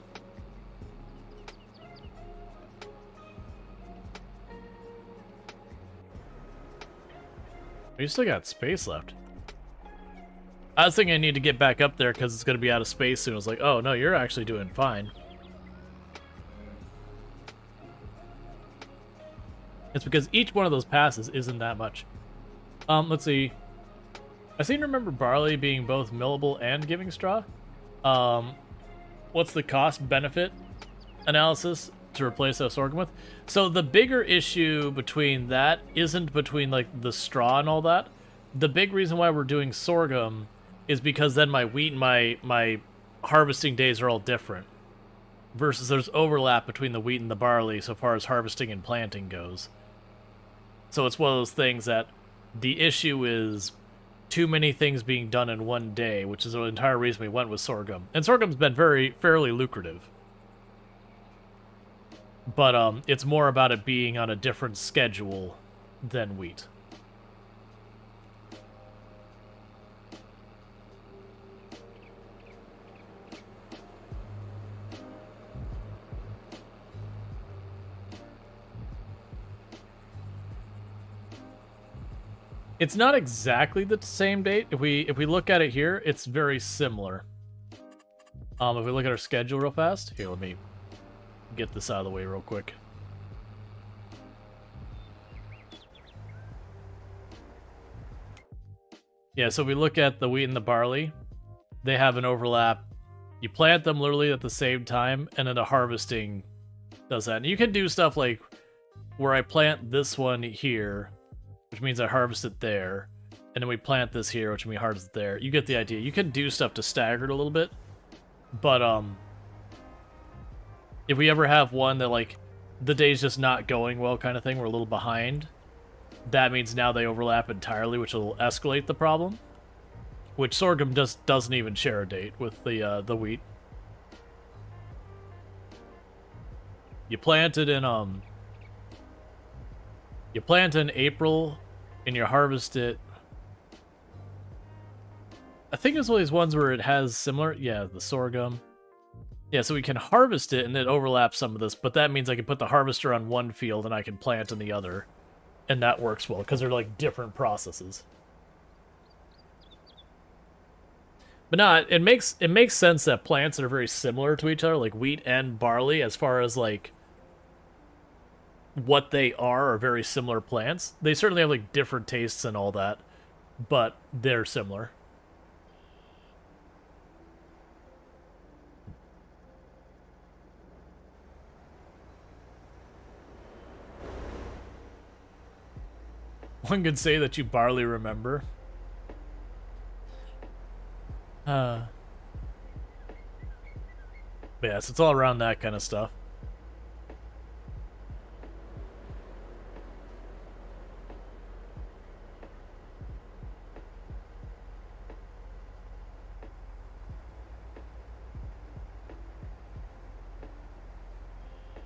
Speaker 1: You still got space left. I was thinking I need to get back up there because it's going to be out of space soon. I was like, oh no, you're actually doing fine. It's because each one of those passes isn't that much. Let's see. I seem to remember barley being both millable and giving straw. What's the cost-benefit analysis to replace a sorghum with? So the bigger issue between that isn't between like the straw and all that. The big reason why we're doing sorghum is because then my wheat and my harvesting days are all different. Versus there's overlap between the wheat and the barley so far as harvesting and planting goes. So it's one of those things that the issue is too many things being done in one day, which is the entire reason we went with sorghum. And sorghum's been fairly lucrative. But it's more about it being on a different schedule than wheat. It's not exactly the same date. If we look at it here, it's very similar. If we look at our schedule real fast, here, let me get this out of the way real quick. Yeah, so if we look at the wheat and the barley, they have an overlap. You plant them literally at the same time, and then the harvesting does that. And you can do stuff like where I plant this one here, which means I harvest it there, and then we plant this here, which means we harvest it there. You get the idea. You can do stuff to stagger it a little bit, but if we ever have one that like the day's just not going well kind of thing, we're a little behind, that means now they overlap entirely, which will escalate the problem. Which sorghum doesn't even share a date with the wheat. You plant it in April, and you harvest it. I think it's one of these ones where it has similar, yeah, the sorghum. Yeah, so we can harvest it, and it overlaps some of this, but that means I can put the harvester on one field, and I can plant in the other. And that works well, because they're like different processes. But no, it makes sense that plants that are very similar to each other, like wheat and barley, as far as like what they are very similar plants. They certainly have like different tastes and all that, but they're similar. One could say that you barley remember. But yeah, so it's all around that kind of stuff.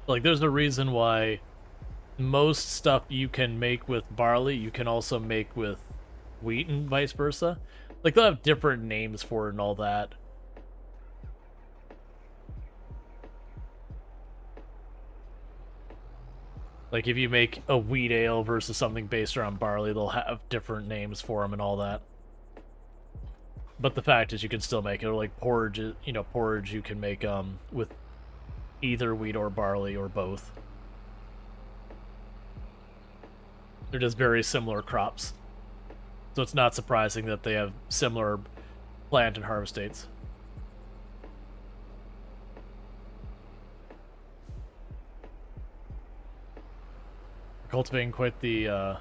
Speaker 1: Like, there's a reason why most stuff you can make with barley, you can also make with wheat and vice versa. Like, they'll have different names for it and all that. Like, if you make a wheat ale versus something based around barley, they'll have different names for them and all that. But the fact is, you can still make it. Or like porridge, you know, porridge you can make with either wheat or barley or both. They're just very similar crops. So it's not surprising that they have similar plant and harvest dates. Cultivating quite the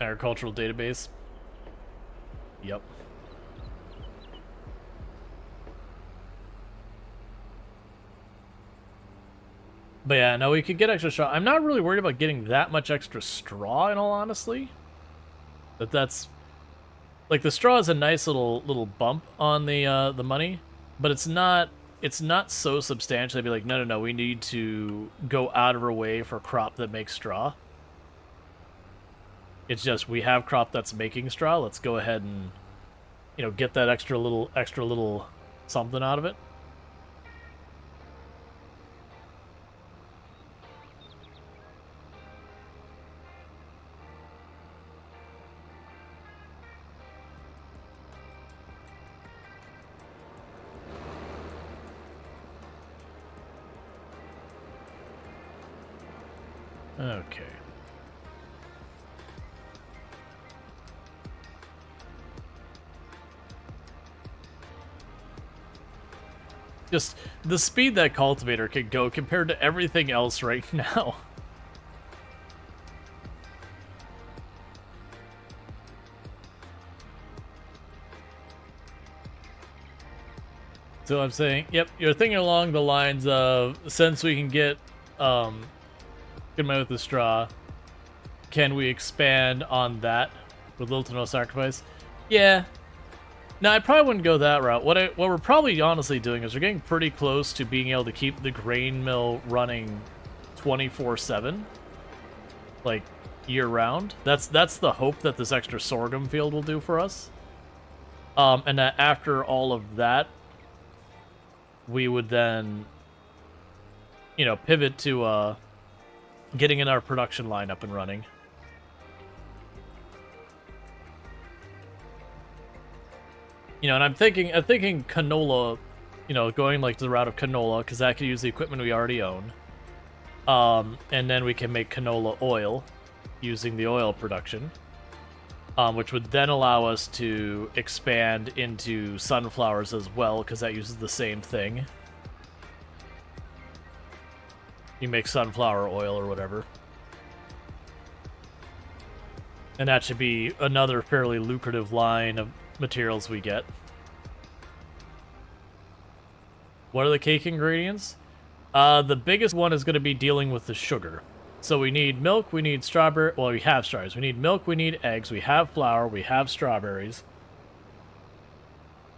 Speaker 1: agricultural database. Yep. But yeah, no, we could get extra straw. I'm not really worried about getting that much extra straw, in all honesty. That's like, the straw is a nice little bump on the money, but it's not so substantial. I'd be like, no, we need to go out of our way for crop that makes straw. It's just, we have crop that's making straw. Let's go ahead and, you know, get that extra little something out of it. Okay. Just the speed that cultivator can go compared to everything else right now. So I'm saying, yep, you're thinking along the lines of, since we can get good money with the straw, can we expand on that with little to no sacrifice? Yeah. No, I probably wouldn't go that route. What we're probably honestly doing is we're getting pretty close to being able to keep the grain mill running 24/7, like year-round. That's the hope that this extra sorghum field will do for us. And that after all of that, we would then, you know, pivot to getting in our production line up and running. You know, and I'm thinking canola, you know, going like the route of canola, because that could use the equipment we already own. And then we can make canola oil using the oil production, which would then allow us to expand into sunflowers as well, because that uses the same thing. You make sunflower oil or whatever. And that should be another fairly lucrative line of materials we get. What are the cake ingredients? The biggest one is going to be dealing with the sugar. So we need milk, we need strawberry, well, we have strawberries. We need milk, we need eggs, we have flour, we have strawberries.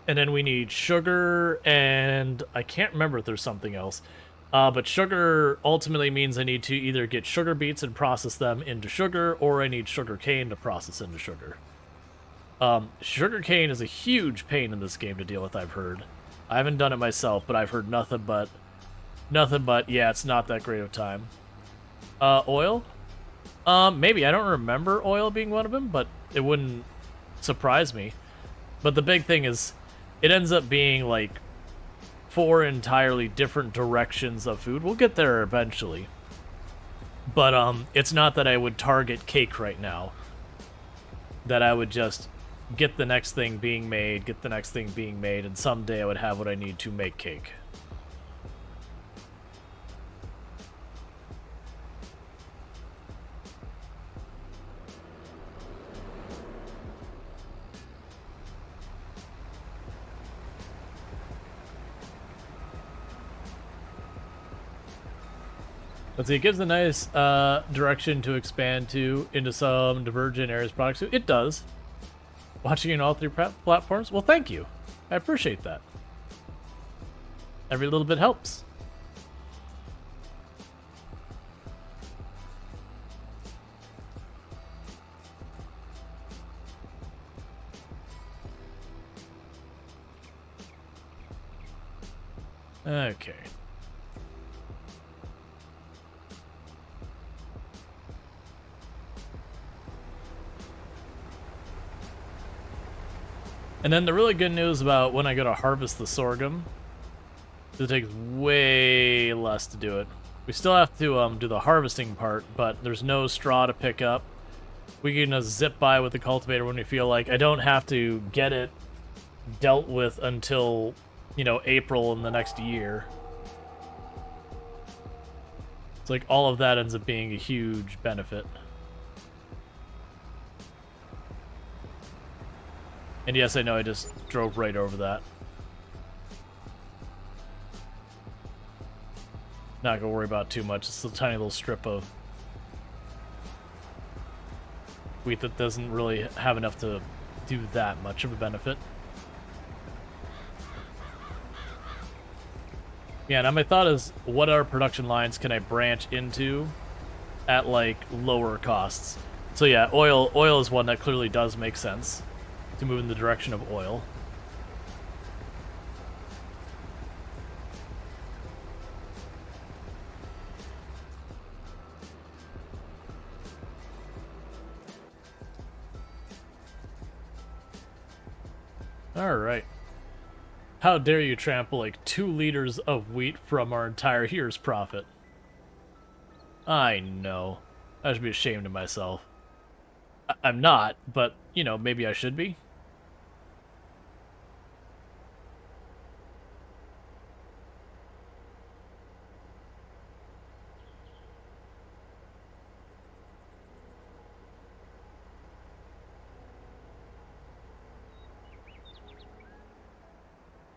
Speaker 1: And then we need sugar, and I can't remember if there's something else. But sugar ultimately means I need to either get sugar beets and process them into sugar, or I need sugar cane to process into sugar. Sugar cane is a huge pain in this game to deal with, I've heard. I haven't done it myself, but I've heard nothing but, yeah, it's not that great of time. Oil? Maybe. I don't remember oil being one of them, but it wouldn't surprise me. But the big thing is, it ends up being, like, 4 entirely different directions of food. We'll get there eventually. But, it's not that I would target cake right now. That I would just get the next thing being made, and someday I would have what I need to make cake. Let's see, it gives a nice direction to expand into some divergent areas of products. It does. Watching in all 3 platforms? Well, thank you. I appreciate that. Every little bit helps. Okay. And then the really good news about when I go to harvest the sorghum It takes way less to do it. We still have to do the harvesting part, but there's no straw to pick up. We can just zip by with the cultivator when we feel like. I don't have to get it dealt with until, you know, April in the next year. It's like all of that ends up being a huge benefit. And yes, I know I just drove right over that. Not gonna worry about too much. It's a tiny little strip of wheat that doesn't really have enough to do that much of a benefit. Yeah, now my thought is, what other production lines can I branch into at, like, lower costs? So yeah, oil is one that clearly does make sense to move in the direction of oil. Alright. How dare you trample like 2 liters of wheat from our entire year's profit? I know. I should be ashamed of myself. I'm not, but, you know, maybe I should be.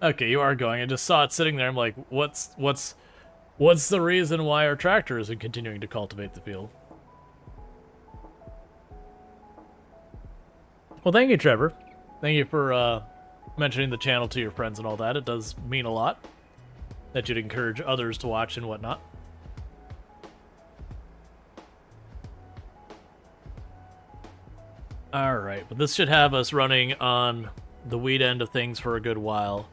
Speaker 1: Okay, you are going. I just saw it sitting there. I'm like, what's the reason why our tractor isn't continuing to cultivate the field? Well, thank you, Trevor. Thank you for mentioning the channel to your friends and all that. It does mean a lot that you'd encourage others to watch and whatnot. Alright, but this should have us running on the wheat end of things for a good while.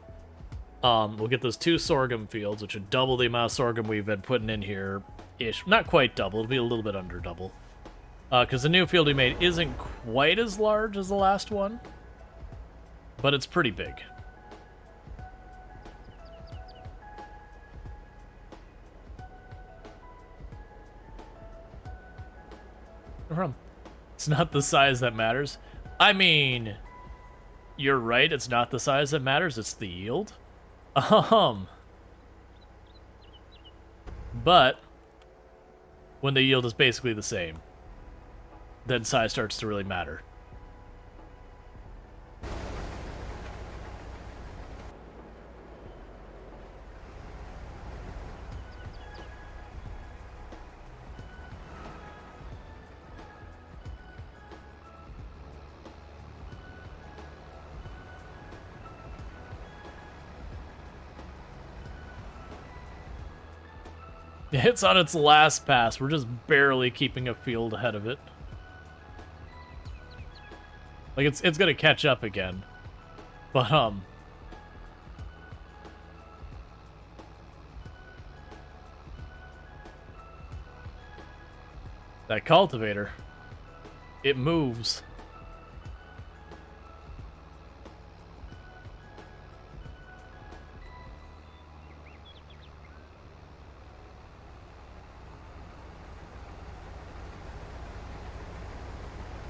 Speaker 1: We'll get those 2 sorghum fields, which would double the amount of sorghum we've been putting in here-ish. Not quite double, it'll be a little bit under double. Because the new field we made isn't quite as large as the last one, but it's pretty big. It's not the size that matters. I mean, you're right, it's not the size that matters, it's the yield. But when the yield is basically the same, then size starts to really matter. It's on its last pass. We're just barely keeping a field ahead of it. Like, it's gonna catch up again. But, that cultivator, it moves.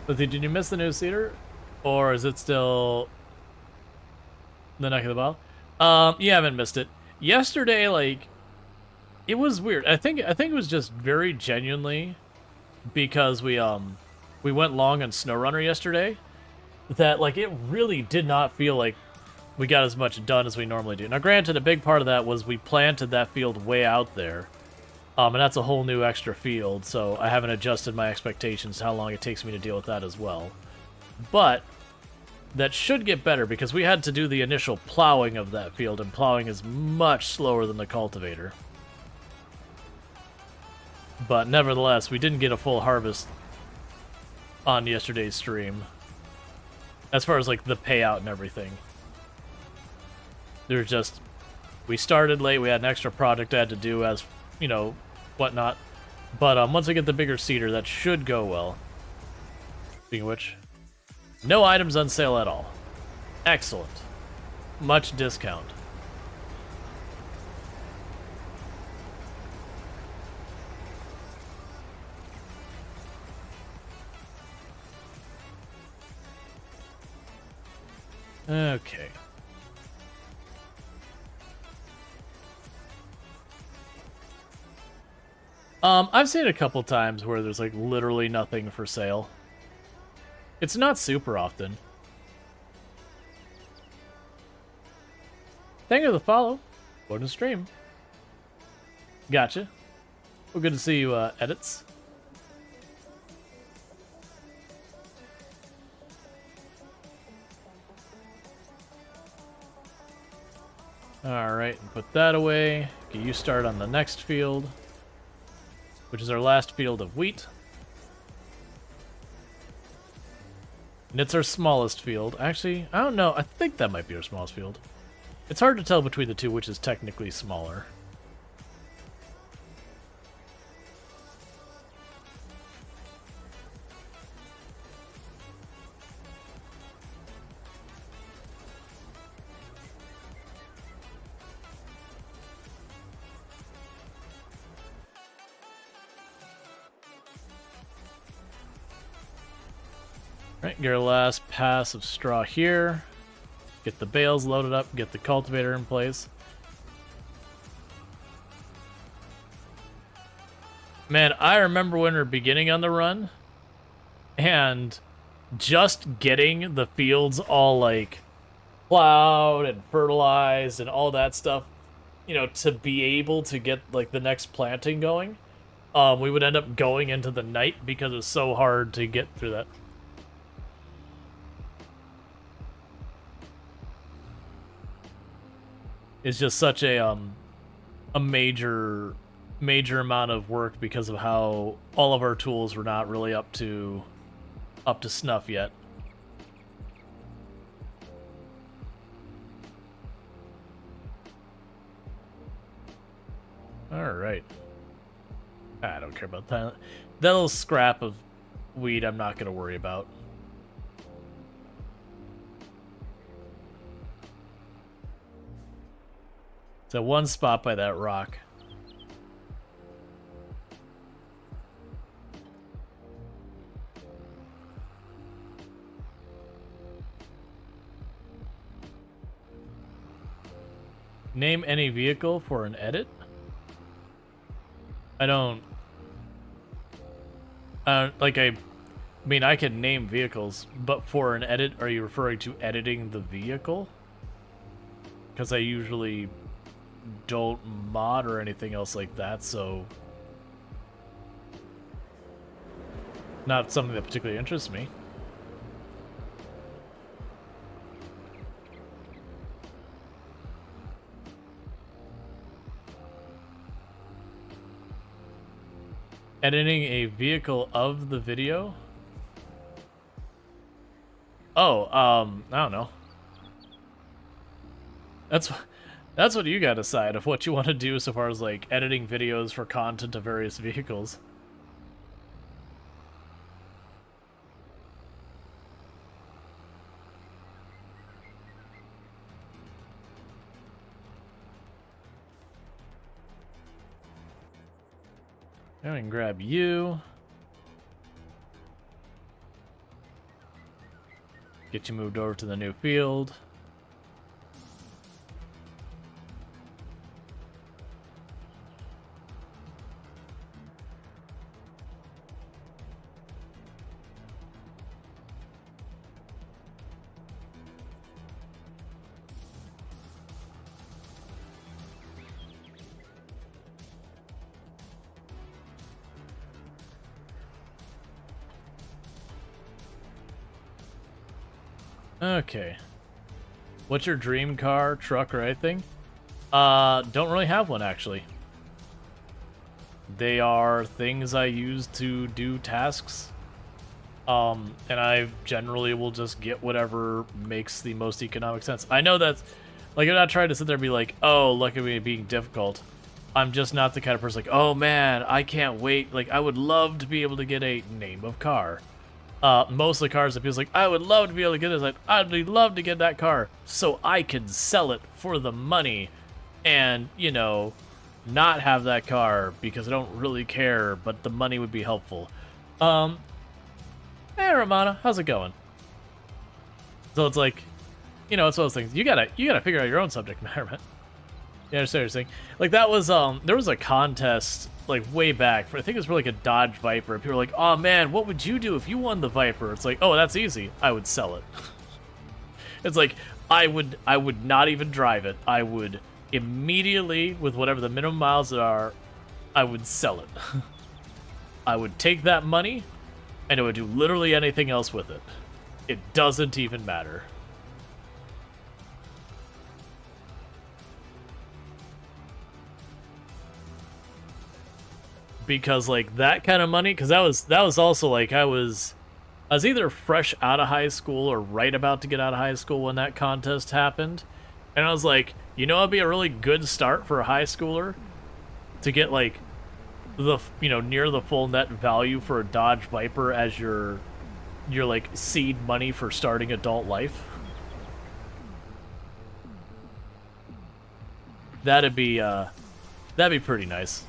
Speaker 1: But did you miss the new seeder? Or is it still the neck of the bottle? You haven't missed it. Yesterday, like, it was weird. I think it was just very genuinely because we went long on SnowRunner yesterday that, like, it really did not feel like we got as much done as we normally do. Now, granted, a big part of that was we planted that field way out there. And that's a whole new extra field, so I haven't adjusted my expectations to how long it takes me to deal with that as well. But that should get better because we had to do the initial plowing of that field, and plowing is much slower than the cultivator. But nevertheless, we didn't get a full harvest on yesterday's stream. As far as, like, the payout and everything. There's just... We started late, we had an extra project I had to do as, you know, whatnot. But once I get the bigger seeder, that should go well. Speaking of which, no items on sale at all. Excellent. Much discount. Okay. I've seen it a couple times where there's like literally nothing for sale. It's not super often. Thank you for the follow. Go to stream. Gotcha. Well, good to see you, edits. Alright, and put that away. Okay, you start on the next field, which is our last field of wheat. And it's our smallest field. Actually, I don't know. I think that might be our smallest field. It's hard to tell between the two which is technically smaller. Right, get our last pass of straw here. Get the bales loaded up, get the cultivator in place. Man, I remember when we were beginning on the run, and just getting the fields all, like, plowed and fertilized and all that stuff, you know, to be able to get, like, the next planting going, we would end up going into the night because it was so hard to get through that. It's just such a major amount of work because of how all of our tools were not really up to snuff yet. All right. I don't care about that. That little scrap of weed I'm not going to worry about. So one spot by that rock. Name any vehicle for an edit? I mean, I can name vehicles, but for an edit, are you referring to editing the vehicle? Because I usually don't mod or anything else like that, so not something that particularly interests me. Editing a vehicle of the video? Oh, I don't know. That's what you gotta decide of what you want to do so far as, like, editing videos for content of various vehicles. Now we can grab you. Get you moved over to the new field. Okay. What's your dream car, truck, or anything? Don't really have one, actually. They are things I use to do tasks. And I generally will just get whatever makes the most economic sense. I know that's, like, I'm not trying to sit there and be like, oh, look at me being difficult. I'm just not the kind of person like, oh man, I can't wait. Like, I would love to be able to get a name of car. Most of the cars that people's like, I would love to be able to get this. Like, I'd love to get that car so I can sell it for the money and, you know, not have that car because I don't really care, but the money would be helpful. Hey, Romana, how's it going? So it's like, you know, it's one of those things. You gotta figure out your own subject matter, man. You understand what you're saying? Like that was there was a contest like way back. I think it was for like a Dodge Viper. And people were like, "Oh man, what would you do if you won the Viper?" It's like, "Oh, that's easy. I would sell it." It's like I would not even drive it. I would immediately, with whatever the minimum miles are, I would sell it. I would take that money, and I would do literally anything else with it. It doesn't even matter. Because like that kind of money, because that was also like I was either fresh out of high school or right about to get out of high school when that contest happened, and I was like, you know, it'd be a really good start for a high schooler to get like the, you know, near the full net value for a Dodge Viper as your like seed money for starting adult life. That'd be pretty nice.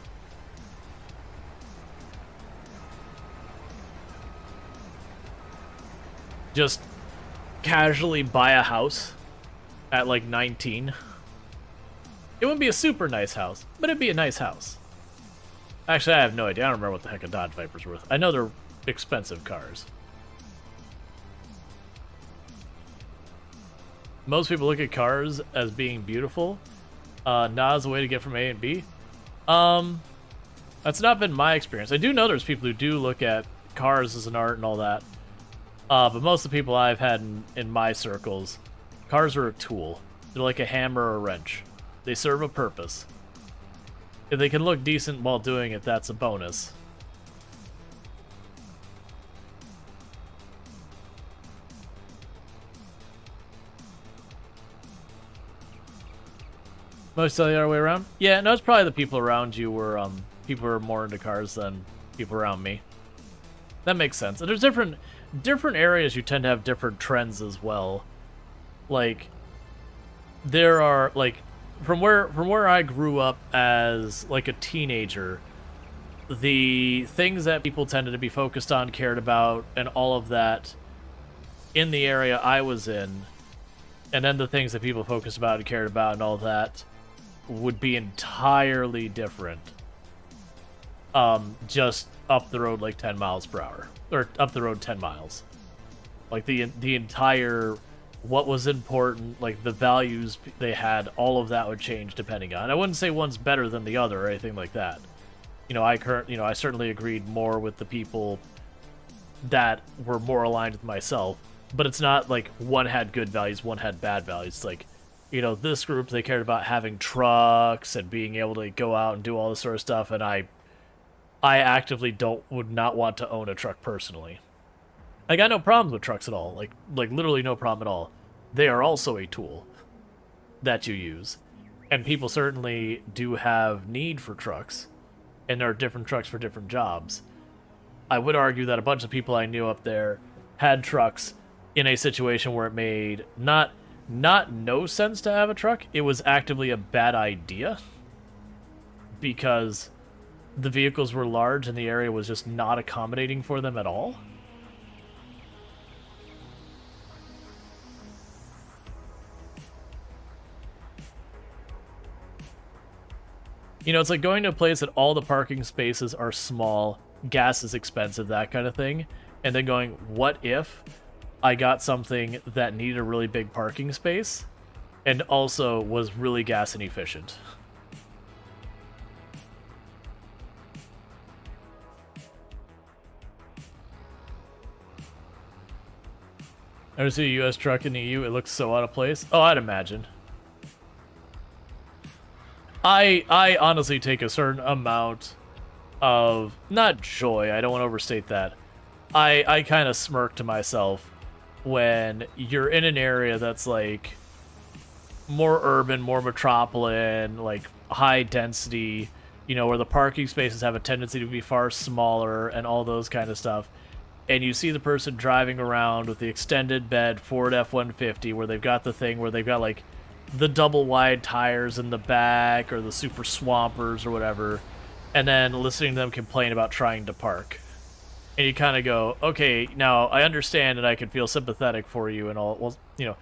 Speaker 1: Just casually buy a house at like 19. It wouldn't be a super nice house, but it'd be a nice house. Actually, I have no idea. I don't remember what the heck a Dodge Viper's worth. I know they're expensive cars. Most people look at cars as being beautiful, not as a way to get from A and B. That's not been my experience. I do know there's people who do look at cars as an art and all that. But most of the people I've had in my circles, cars are a tool. They're like a hammer or a wrench. They serve a purpose. If they can look decent while doing it, that's a bonus. Most of the other way around? Yeah, no, it's probably the people around you were people who are more into cars than people around me. That makes sense. And there's different areas you tend to have different trends as well. Like there are like from where I grew up as like a teenager, the things that people tended to be focused on, cared about, and all of that in the area I was in, and then the things that people focused about and cared about and all of that would be entirely different. Just up the road like 10 miles per hour. Or up the road 10 miles. Like the entire, what was important, like the values they had, all of that would change depending on. I wouldn't say one's better than the other or anything like that. You know, I certainly agreed more with the people that were more aligned with myself. But it's not like one had good values, one had bad values. It's like, you know, this group, they cared about having trucks and being able to go out and do all this sort of stuff, and I actively would not want to own a truck personally. I got no problems with trucks at all. Like literally no problem at all. They are also a tool that you use. And people certainly do have need for trucks. And there are different trucks for different jobs. I would argue that a bunch of people I knew up there had trucks in a situation where it made not no sense to have a truck. It was actively a bad idea. Because the vehicles were large and the area was just not accommodating for them at all. You know, it's like going to a place that all the parking spaces are small, gas is expensive, that kind of thing, and then going, what if I got something that needed a really big parking space and also was really gas inefficient? Ever see a US truck in the EU? It looks so out of place. Oh, I'd imagine. I honestly take a certain amount of, not joy, I don't want to overstate that. I kind of smirk to myself when you're in an area that's like more urban, more metropolitan, like high density, you know, where the parking spaces have a tendency to be far smaller and all those kind of stuff. And you see the person driving around with the extended bed Ford F-150 where they've got the thing where they've got like the double wide tires in the back or the super swampers or whatever, and then listening to them complain about trying to park. And you kind of go, okay, now I understand and I can feel sympathetic for you and all. Well, you know,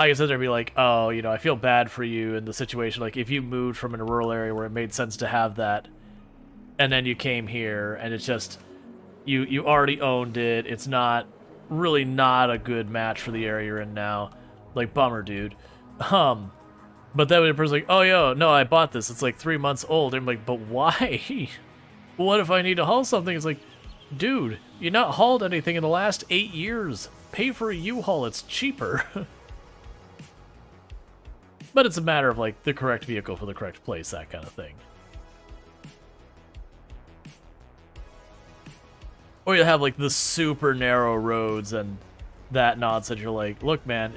Speaker 1: I can sit there and be like, oh, you know, I feel bad for you in the situation. Like, if you moved from a rural area where it made sense to have that, and then you came here, and it's just, you already owned it. It's really not a good match for the area you're in now. Like, bummer, dude. But then when a person's like, oh, yo, no, I bought this. It's like 3 months old. And I'm like, but why? What if I need to haul something? It's like, dude, you not hauled anything in the last 8 years. Pay for a U-Haul. It's cheaper. But it's a matter of, like, the correct vehicle for the correct place, that kind of thing. Or you have, like, the super narrow roads and that nonsense. You're like, look, man,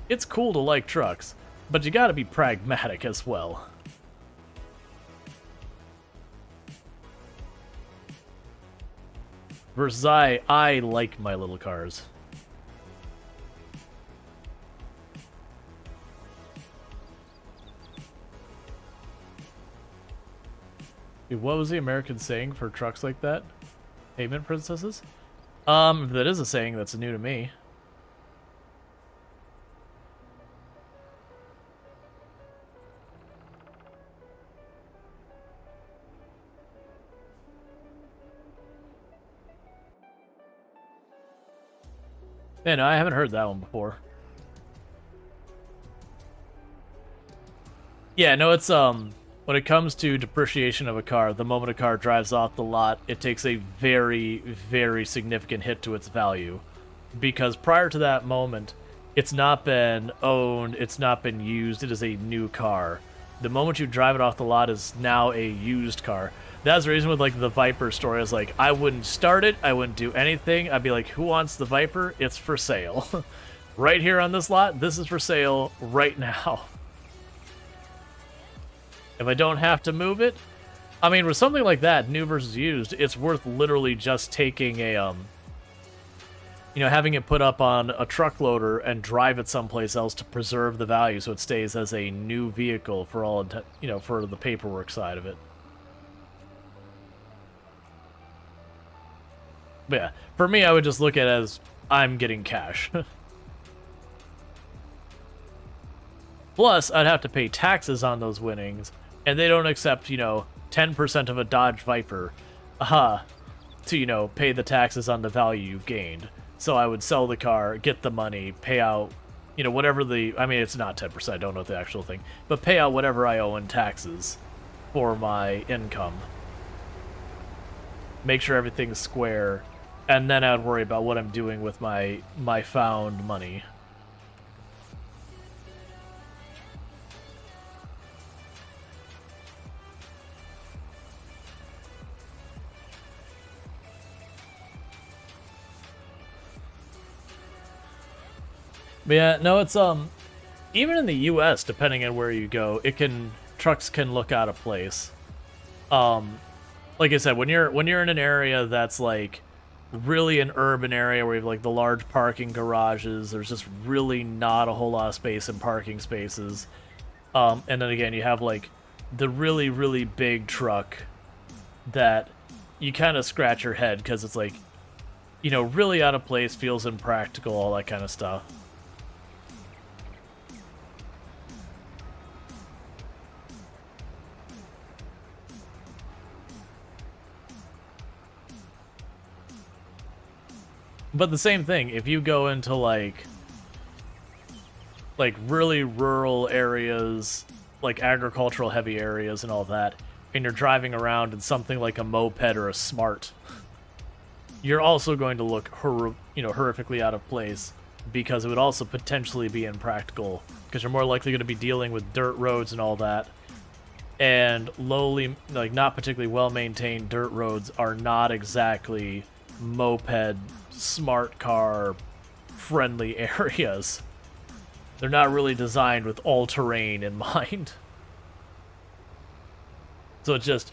Speaker 1: it's cool to like trucks, but you gotta be pragmatic as well. Versus I like my little cars. Dude, what was the American saying for trucks like that? Pavement princesses? That is a saying that's new to me. Man, I haven't heard that one before. Yeah, no, it's, when it comes to depreciation of a car, the moment a car drives off the lot, it takes a very, very significant hit to its value. Because prior to that moment, it's not been owned, it's not been used, it is a new car. The moment you drive it off the lot is now a used car. That's the reason with, like, the Viper story. I was like, I wouldn't start it, I wouldn't do anything. I'd be like, who wants the Viper? It's for sale. Right here on this lot, this is for sale right now. If I don't have to move it, I mean, with something like that, new versus used, it's worth literally just taking a, you know, having it put up on a truck loader and drive it someplace else to preserve the value so it stays as a new vehicle for all, you know, for the paperwork side of it. But yeah, for me, I would just look at it as I'm getting cash. Plus, I'd have to pay taxes on those winnings, and they don't accept, you know, 10% of a Dodge Viper, to, you know, pay the taxes on the value you've gained. So I would sell the car, get the money, pay out, you know, whatever the, I mean, it's not 10%, I don't know the actual thing, but pay out whatever I owe in taxes for my income. Make sure everything's square, and then I'd worry about what I'm doing with my found money. But yeah, no, it's, even in the US, depending on where you go, trucks can look out of place. Like I said, when you're in an area that's, like, really an urban area where you have, like, the large parking garages, there's just really not a whole lot of space in parking spaces. And then again, you have, like, the really, really big truck that you kind of scratch your head because it's, like, you know, really out of place, feels impractical, all that kind of stuff. But the same thing, if you go into, like really rural areas, like agricultural heavy areas and all that, and you're driving around in something like a moped or a Smart, you're also going to look horrifically out of place, because it would also potentially be impractical, because you're more likely going to be dealing with dirt roads and all that. And lowly, like, not particularly well-maintained dirt roads are not exactly moped, smart car friendly areas. They're not really designed with all-terrain in mind. So it's just,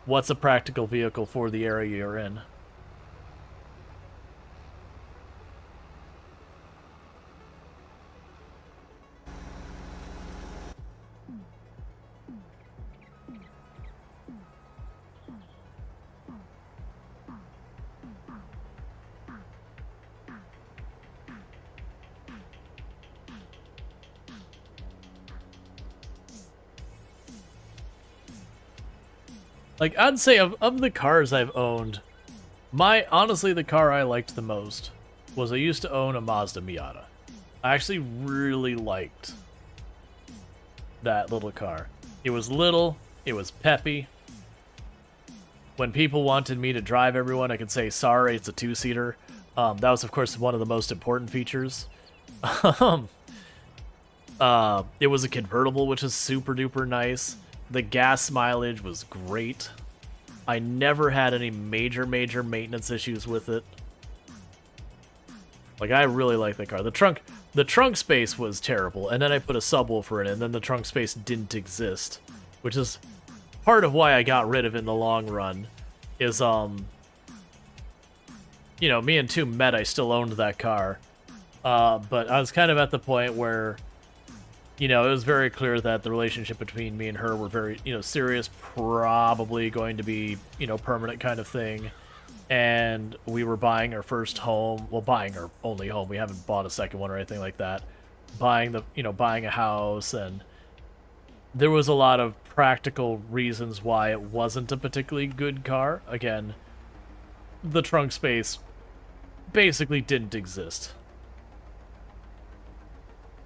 Speaker 1: what's a practical vehicle for the area you're in? Like, I'd say of the cars I've owned, honestly, the car I liked the most was I used to own a Mazda Miata. I actually really liked that little car. It was little, it was peppy. When people wanted me to drive everyone, I could say, sorry, it's a two-seater. That was, of course, one of the most important features. It was a convertible, which is super duper nice. The gas mileage was great. I never had any major maintenance issues with it. Like, I really like the car. The trunk space was terrible, and then I put a subwoofer in it, and then the trunk space didn't exist, which is part of why I got rid of it in the long run. Is you know, me and Two met. I still owned that car, but I was kind of at the point where, you know, it was very clear that the relationship between me and her were very, you know, serious, probably going to be, you know, permanent kind of thing. And we were buying our first home, well, buying our only home. We haven't bought a second one or anything like that. Buying a house, and there was a lot of practical reasons why it wasn't a particularly good car. Again, the trunk space basically didn't exist.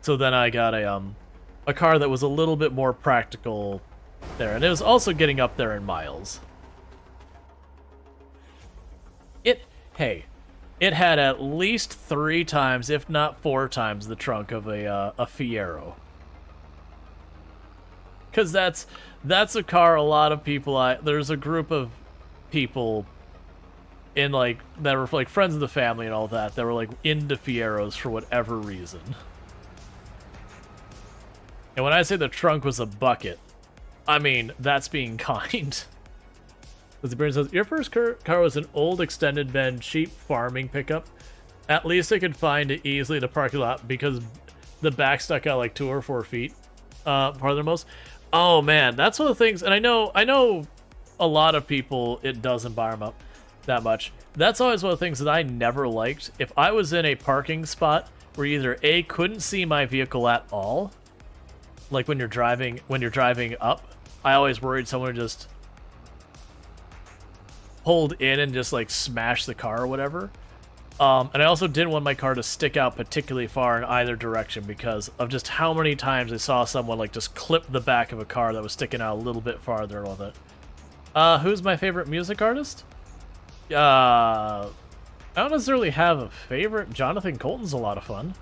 Speaker 1: So then I got a car that was a little bit more practical there, and it was also getting up there in miles. It had at least 3 times, if not 4 times, the trunk of a Fiero. Because that's a car a lot of people, there's a group of people in, like, that were like friends of the family and all that were like into Fieros for whatever reason. And when I say the trunk was a bucket, I mean that's being kind. As the Brain says, your first car was an old extended bed cheap farming pickup. At least I could find it easily in a parking lot because the back stuck out like 2 or 4 feet farthermost. Oh man, that's one of the things, and I know a lot of people, it doesn't bar them up that much. That's always one of the things that I never liked. If I was in a parking spot where you either A, couldn't see my vehicle at all, like when you're driving up, I always worried someone would just hold in and just like smash the car or whatever. And I also didn't want my car to stick out particularly far in either direction because of just how many times I saw someone like just clip the back of a car that was sticking out a little bit farther with it. Who's my favorite music artist? I don't necessarily have a favorite. Jonathan Colton's a lot of fun.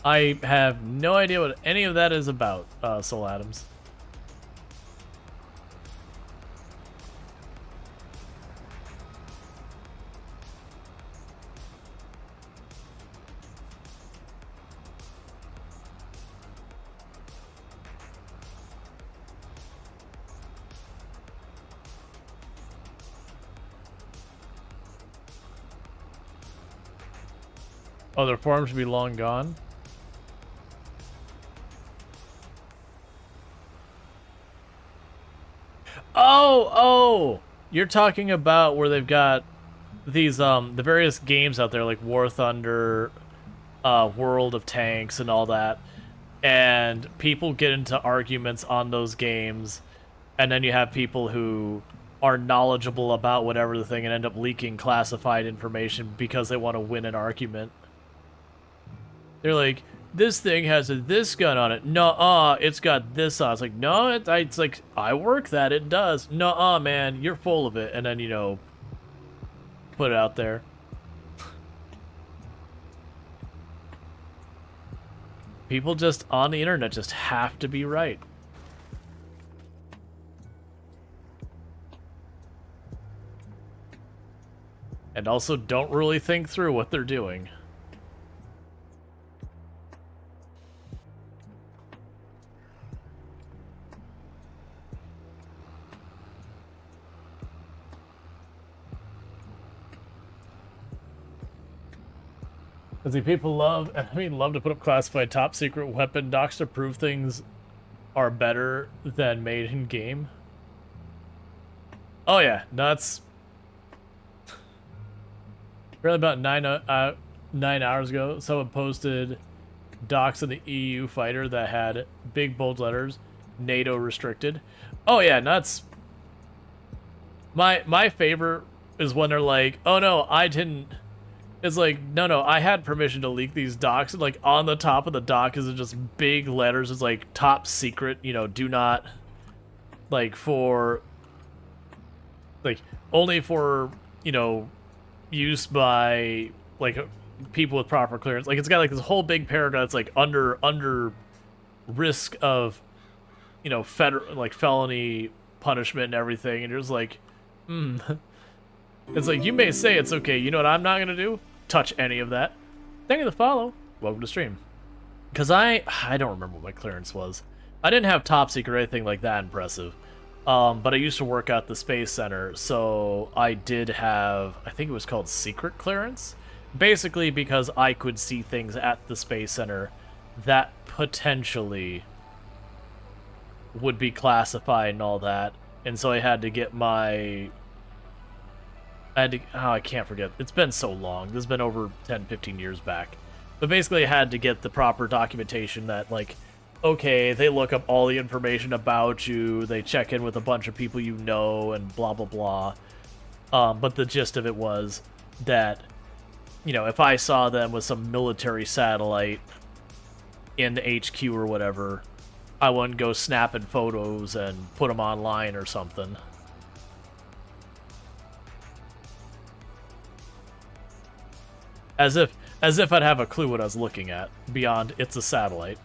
Speaker 1: I have no idea what any of that is about, Soul Adams. Oh, their form should be long gone. Oh, you're talking about where they've got these the various games out there like War Thunder, World of Tanks and all that, and people get into arguments on those games, and then you have people who are knowledgeable about whatever the thing and end up leaking classified information because they want to win an argument. They're like, this thing has this gun on it. Nuh-uh, it's got this on. It's like, no, it's like, I work that, it does. Nuh-uh, man, you're full of it. And then, you know, put it out there. People just, on the internet, just have to be right. And also don't really think through what they're doing. See, people love to put up classified top secret weapon docs to prove things are better than made in game. Oh yeah, nuts. Really, about 9 hours ago, someone posted docs of the EU fighter that had big bold letters, NATO restricted. Oh yeah, nuts. My favorite is when they're like, oh no, I didn't. It's like, no, I had permission to leak these docs. And like on the top of the doc is just big letters. It's like top secret, you know, do not, like for, like only for, you know, use by like people with proper clearance. Like it's got like this whole big paragraph that's like under risk of, you know, felony punishment and everything. And you're just like, It's like, you may say it's okay. You know what I'm not going to do? Touch any of that. Thank you for the follow. Welcome to stream. Because I don't remember what my clearance was. I didn't have top secret or anything like that impressive. But I used to work at the Space Center, so I did have, I think it was called secret clearance. Basically because I could see things at the Space Center that potentially would be classified and all that. And so I had to get my... I can't forget. It's been so long. This has been over 10, 15 years back. But basically I had to get the proper documentation that, like, okay, they look up all the information about you, they check in with a bunch of people you know, and blah, blah, blah. But the gist of it was that, you know, if I saw them with some military satellite in the HQ or whatever, I wouldn't go snapping photos and put them online or something. As if I'd have a clue what I was looking at, beyond it's a satellite.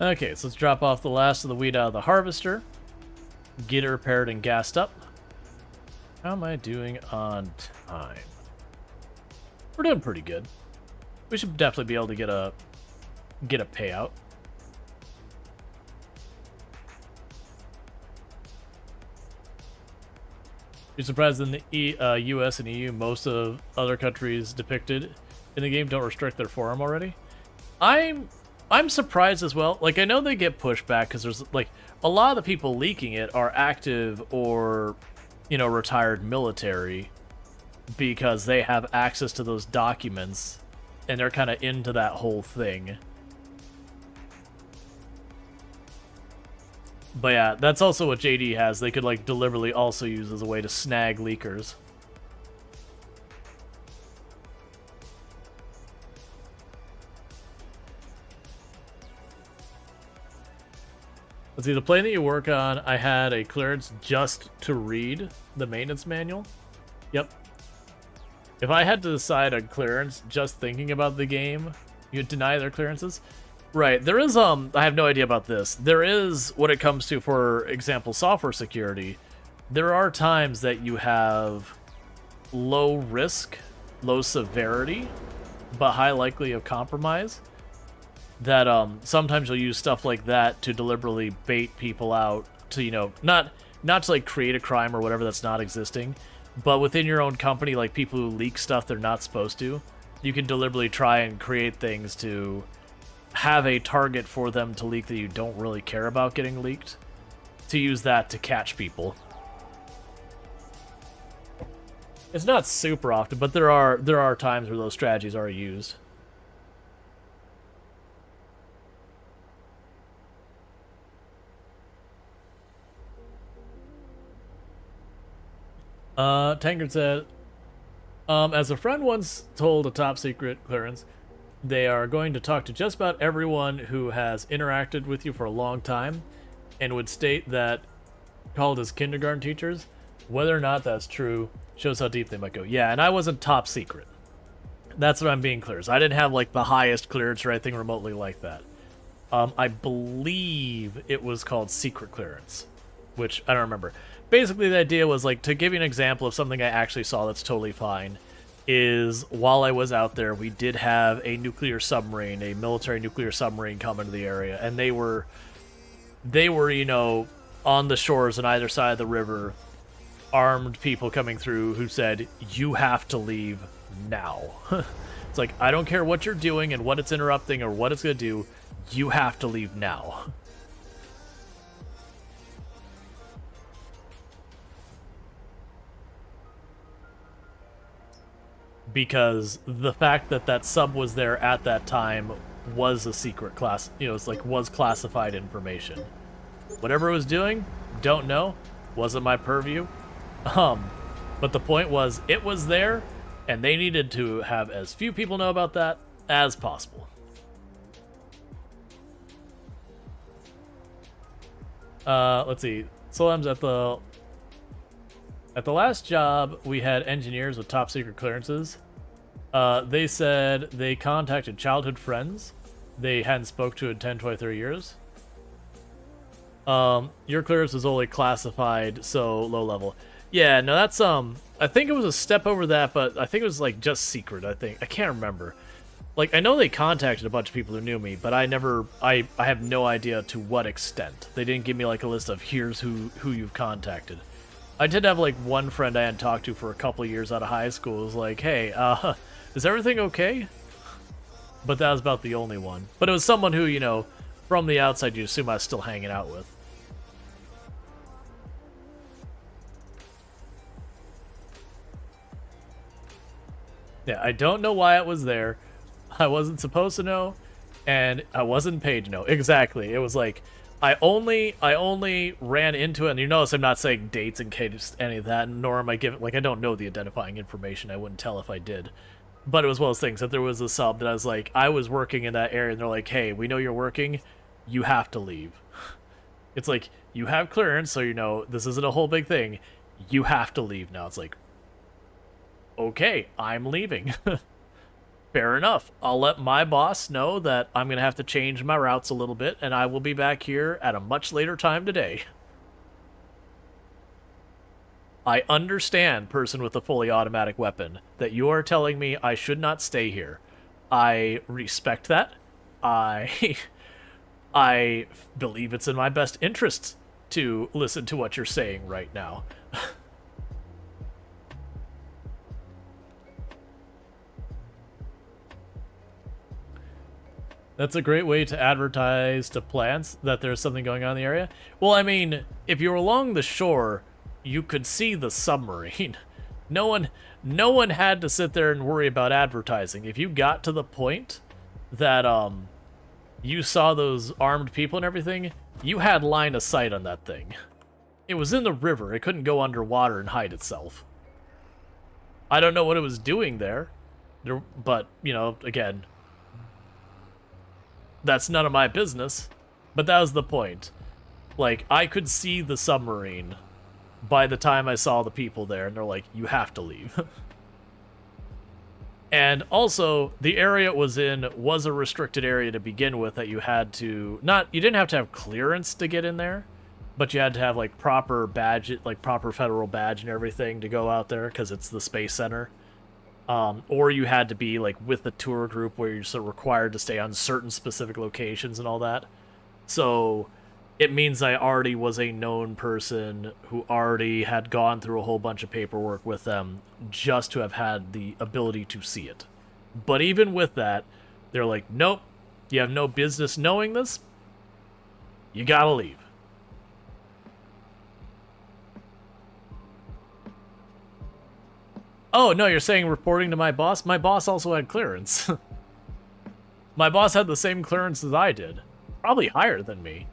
Speaker 1: Okay, so let's drop off the last of the wheat out of the harvester. Get it repaired and gassed up. How am I doing on time? We're doing pretty good. We should definitely be able to get a payout. You're surprised in the US and EU, most of other countries depicted in the game don't restrict their forum already. I'm surprised as well. Like, I know they get pushback because there's, like, a lot of the people leaking it are active or, you know, retired military because they have access to those documents and they're kind of into that whole thing. But yeah, that's also what JD has. They could, like, deliberately also use as a way to snag leakers. Let's see, the plane that you work on, I had a clearance just to read the maintenance manual. Yep. If I had to decide on clearance just thinking about the game, you'd deny their clearances? Right, there is, I have no idea about this. There is, when it comes to, for example, software security, there are times that you have low risk, low severity, but high likelihood of compromise. That sometimes you'll use stuff like that to deliberately bait people out to, you know, not to like create a crime or whatever that's not existing, but within your own company, like people who leak stuff they're not supposed to, you can deliberately try and create things to have a target for them to leak that you don't really care about getting leaked, to use that to catch people. It's not super often, but there are times where those strategies are used. Tankard said, as a friend once told a top secret clearance, they are going to talk to just about everyone who has interacted with you for a long time and would state that, called as kindergarten teachers, whether or not that's true shows how deep they might go. Yeah, and I wasn't top secret. That's what I'm being clear. So I didn't have like the highest clearance or anything remotely like that. I believe it was called secret clearance, which I don't remember. Basically, the idea was, like, to give you an example of something I actually saw that's totally fine. is while I was out there, we did have a nuclear submarine, a military nuclear submarine come into the area, and they were, you know, on the shores on either side of the river, armed people coming through who said, "You have to leave now." It's like, I don't care what you're doing and what it's interrupting or what it's going to do, you have to leave now. Because the fact that that sub was there at that time was a secret class, you know, it's like was classified information. Whatever it was doing, don't know, wasn't my purview. But the point was, it was there, and they needed to have as few people know about that as possible. Let's see. Solem's at the last job, we had engineers with top secret clearances. They said they contacted childhood friends they hadn't spoke to in 10, 20, 30 years. Your clearance was only classified, so low level. Yeah, no, that's, I think it was a step over that, but I think it was, like, just secret, I think. I can't remember. Like, I know they contacted a bunch of people who knew me, but I have no idea to what extent. They didn't give me, like, a list of here's who you've contacted. I did have, like, one friend I hadn't talked to for a couple of years out of high school. It was like, hey, is everything okay? But that was about the only one. But it was someone who, you know, from the outside you assume I was still hanging out with. Yeah, I don't know why it was there. I wasn't supposed to know, and I wasn't paid to know. Exactly. It was like, I only ran into it, and you notice I'm not saying dates in case any of that, nor am I giving, like, I don't know the identifying information. I wouldn't tell if I did. But it was one of those things that there was a sub that I was like, I was working in that area, and they're like, hey, we know you're working, you have to leave. It's like, you have clearance, so you know, this isn't a whole big thing. You have to leave now. It's like, okay, I'm leaving. Fair enough. I'll let my boss know that I'm going to have to change my routes a little bit, and I will be back here at a much later time today. I understand, person with a fully automatic weapon, that you are telling me I should not stay here. I respect that. I believe it's in my best interests to listen to what you're saying right now. That's a great way to advertise to plants that there's something going on in the area. Well, I mean, if you're along the shore, you could see the submarine. No one had to sit there and worry about advertising. If you got to the point that you saw those armed people and everything, you had line of sight on that thing. It was in the river. It couldn't go underwater and hide itself. I don't know what it was doing there, but, you know, again, that's none of my business, but that was the point. Like, I could see the submarine by the time I saw the people there, and they're like, you have to leave. And also, the area it was in was a restricted area to begin with that you had to, you didn't have to have clearance to get in there, but you had to have, like, proper badge, like, proper federal badge and everything to go out there, because it's the Space Center. Or you had to be, like, with the tour group where you're sort of required to stay on certain specific locations and all that. So it means I already was a known person who already had gone through a whole bunch of paperwork with them just to have had the ability to see it. But even with that, they're like, nope, you have no business knowing this. You gotta leave. Oh, no, you're saying reporting to my boss? My boss also had clearance. My boss had the same clearance as I did. Probably higher than me.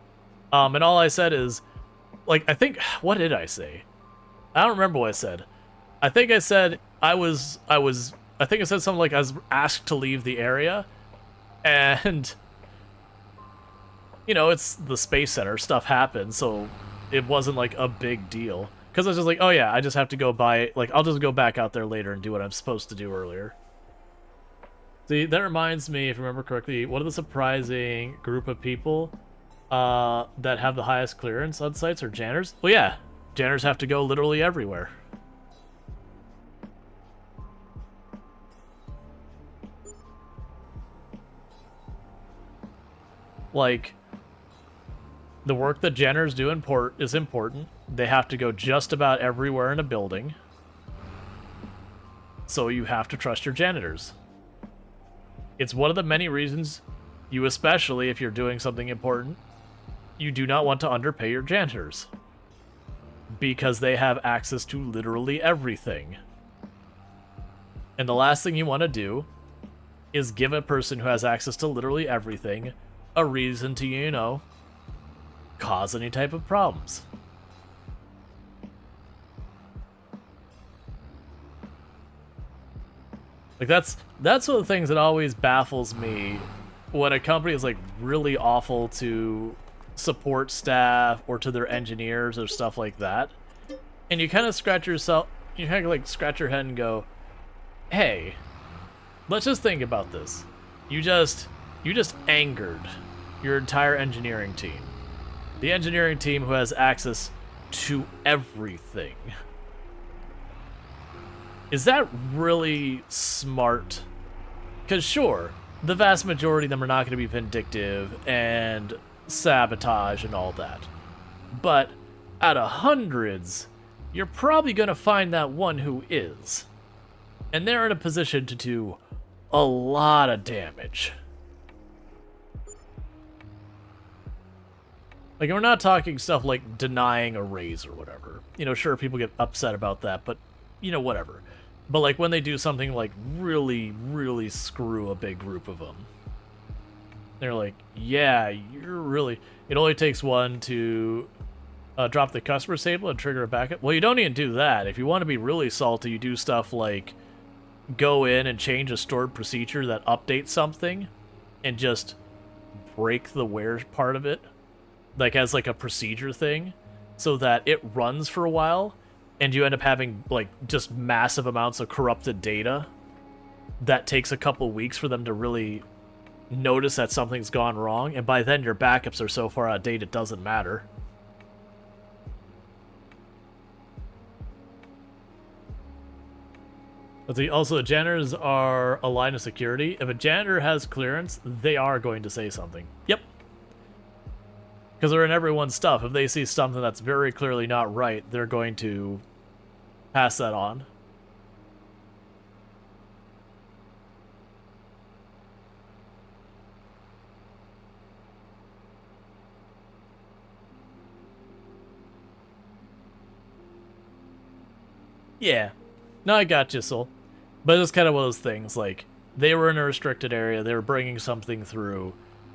Speaker 1: And all I said is, like, I think, what did I say? I don't remember what I said. I think I said I think I said something like I was asked to leave the area. And, you know, it's the Space Center. Stuff happens, so it wasn't, like, a big deal. Because I was just like, oh yeah, I just have to go buy, like, I'll just go back out there later and do what I'm supposed to do earlier. See, that reminds me, if I remember correctly, one of the surprising group of people that have the highest clearance on sites are janitors. Well, yeah, janitors have to go literally everywhere. Like, the work that janitors do is important. They have to go just about everywhere in a building. So you have to trust your janitors. It's one of the many reasons you, especially if you're doing something important, you do not want to underpay your janitors. Because they have access to literally everything. And the last thing you want to do is give a person who has access to literally everything a reason to, you know, cause any type of problems. Like, that's one of the things that always baffles me when a company is, like, really awful to support staff or to their engineers or stuff like that. And you kind of scratch your head and go, hey, let's just think about this. You just angered your entire engineering team. The engineering team who has access to everything. Is that really smart? Because sure, the vast majority of them are not going to be vindictive and sabotage and all that. But out of hundreds, you're probably going to find that one who is. And they're in a position to do a lot of damage. Like, we're not talking stuff like denying a raise or whatever. You know, sure, people get upset about that, but, you know, whatever. But, like, when they do something like really, really screw a big group of them, they're like, yeah, you're really... It only takes one to drop the customer table and trigger a backup. Well, you don't even do that. If you want to be really salty, you do stuff like go in and change a stored procedure that updates something and just break the where part of it. Like, as like a procedure thing, so that it runs for a while, and you end up having, like, just massive amounts of corrupted data that takes a couple weeks for them to really notice that something's gone wrong, and by then your backups are so far out of date it doesn't matter. But also, the janitors are a line of security. If a janitor has clearance, they are going to say something. Yep. Because they're in everyone's stuff. If they see something that's very clearly not right, they're going to pass that on. Yeah. No, I got you, Soul. But it's kind of one of those things, like, they were in a restricted area, they were bringing something through,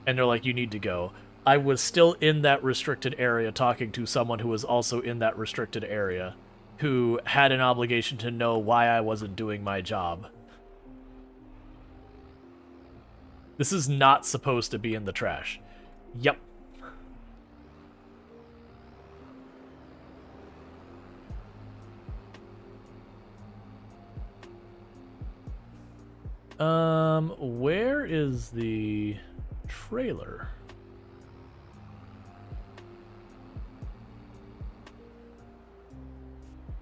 Speaker 1: and they're like, you need to go. I was still in that restricted area talking to someone who was also in that restricted area, who had an obligation to know why I wasn't doing my job. This is not supposed to be in the trash. Yep. Where is the trailer?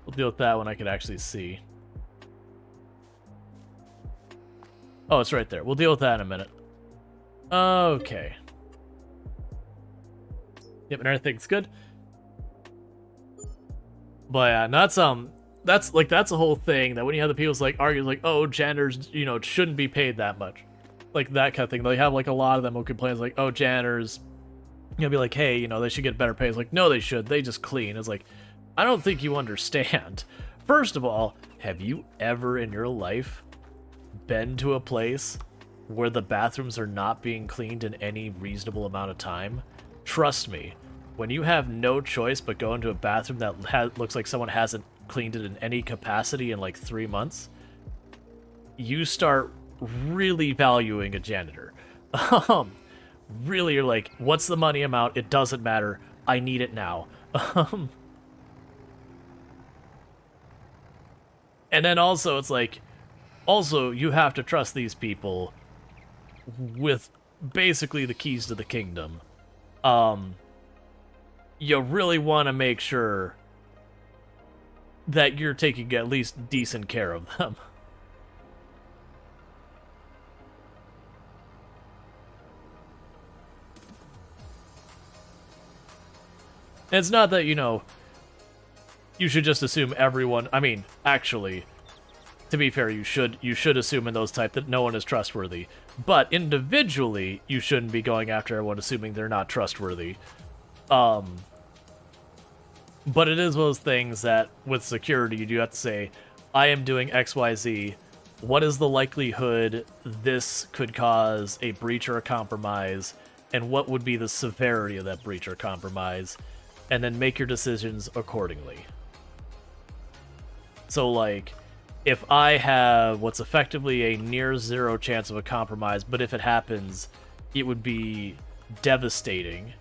Speaker 1: We'll deal with that when I can actually see. Oh, it's right there. We'll deal with that in a minute. Okay. Yep, and everything's good. But yeah, that's a whole thing that when you have the people like argue like, oh, janitors, you know, shouldn't be paid that much. Like that kind of thing. They have like a lot of them who complain like, oh, janitors, you know, be like, hey, you know, they should get better pay. It's like, no, they should. They just clean. It's like, I don't think you understand. First of all, have you ever in your life been to a place where the bathrooms are not being cleaned in any reasonable amount of time? Trust me, when you have no choice but go into a bathroom that looks like someone hasn't cleaned it in any capacity in like 3 months, you start really valuing a janitor. Really, you're like, what's the money amount? It doesn't matter. I need it now. And then also, it's like, also, you have to trust these people with basically the keys to the kingdom. You really want to make sure that you're taking at least decent care of them. And it's not that, you know, you should just assume everyone... I mean, actually, to be fair, you should assume in those type that no one is trustworthy. But individually, you shouldn't be going after everyone assuming they're not trustworthy. But it is those things that, with security, you do have to say, I am doing XYZ. What is the likelihood this could cause a breach or a compromise? And what would be the severity of that breach or compromise? And then make your decisions accordingly. So, like, if I have what's effectively a near zero chance of a compromise, but if it happens, it would be devastating.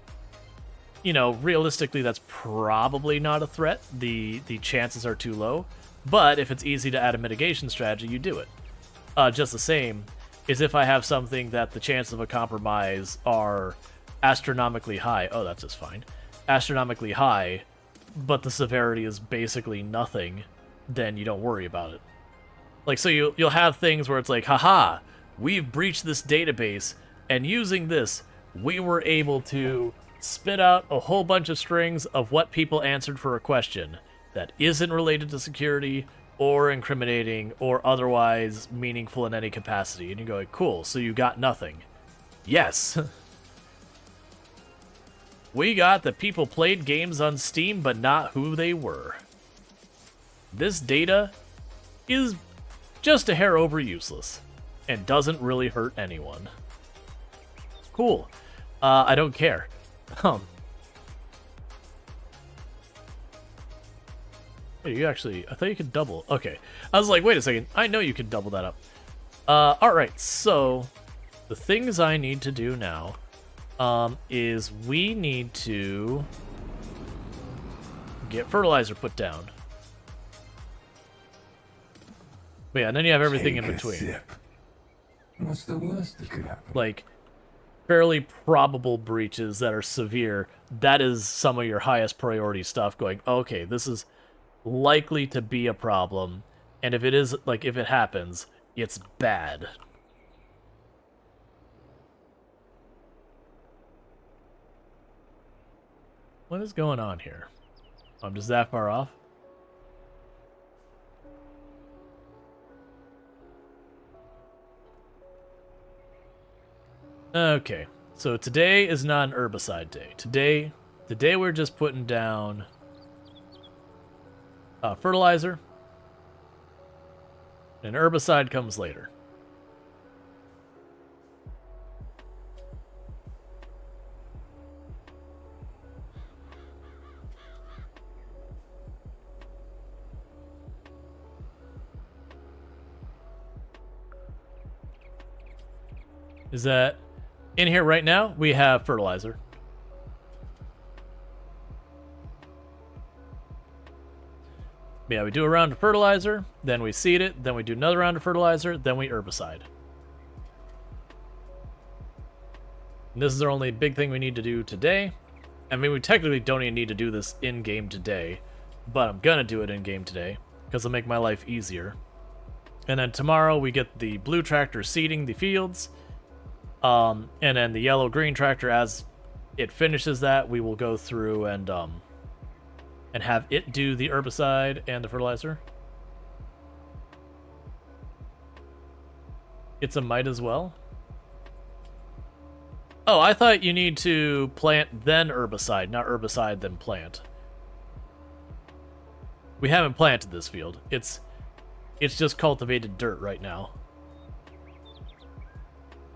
Speaker 1: You know, realistically, that's probably not a threat. The chances are too low. But if it's easy to add a mitigation strategy, you do it. Just the same is if I have something that the chances of a compromise are astronomically high. Oh, that's just fine. Astronomically high, but the severity is basically nothing, then you don't worry about it. Like, so you'll have things where it's like, haha, we've breached this database, and using this, we were able to spit out a whole bunch of strings of what people answered for a question that isn't related to security or incriminating or otherwise meaningful in any capacity. And you go, like, cool, so you got nothing. Yes. We got that people played games on Steam, but not who they were. This data is just a hair over useless and doesn't really hurt anyone. Cool. I don't care. Hey, you actually... I thought you could double. Okay. I was like, wait a second. I know you could double that up. Alright, so... the things I need to do now... is we need to... get fertilizer put down. But yeah, and then you have everything in between.
Speaker 2: What's the worst that could happen?
Speaker 1: Like, fairly probable breaches that are severe. That is some of your highest priority stuff going, okay, this is... likely to be a problem, and if it is, like, if it happens, it's bad. What is going on here? I'm just that far off. Okay, so today is not an herbicide day. Today we're just putting down fertilizer, and herbicide comes later. Is that in here right now? We have fertilizer. Yeah, we do a round of fertilizer, then we seed it, then we do another round of fertilizer, then we herbicide. And this is our only big thing we need to do today. I mean, we technically don't even need to do this in-game today, but I'm gonna do it in-game today, because it'll make my life easier. And then tomorrow we get the blue tractor seeding the fields, and then the yellow-green tractor, as it finishes that, we will go through and have it do the herbicide and the fertilizer. It's a might as well. Oh, I thought you need to plant then herbicide, not herbicide then plant. We haven't planted this field. It's just cultivated dirt right now.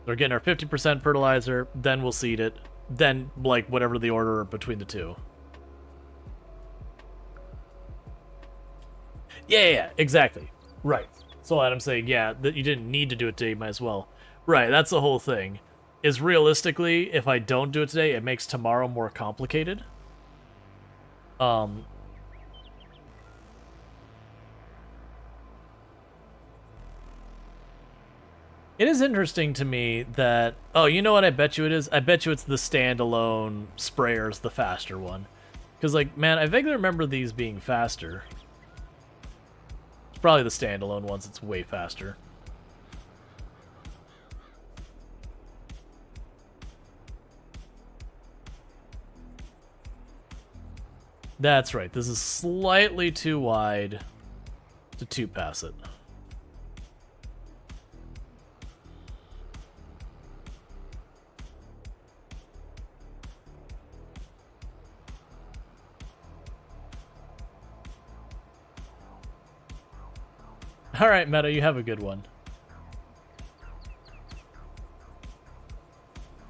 Speaker 1: We're getting our 50% fertilizer, then we'll seed it, then, like, whatever the order between the two. Yeah, exactly. Right. So I'm saying, yeah, that you didn't need to do it today, you might as well. Right, that's the whole thing. Is realistically, if I don't do it today, it makes tomorrow more complicated. It is interesting to me that... oh, you know what I bet you it is? I bet you it's the standalone sprayers, the faster one. Because, like, man, I vaguely remember these being faster. It's probably the standalone ones, it's way faster. That's right. This is slightly too wide to two-pass it. All right, Meta, you have a good one.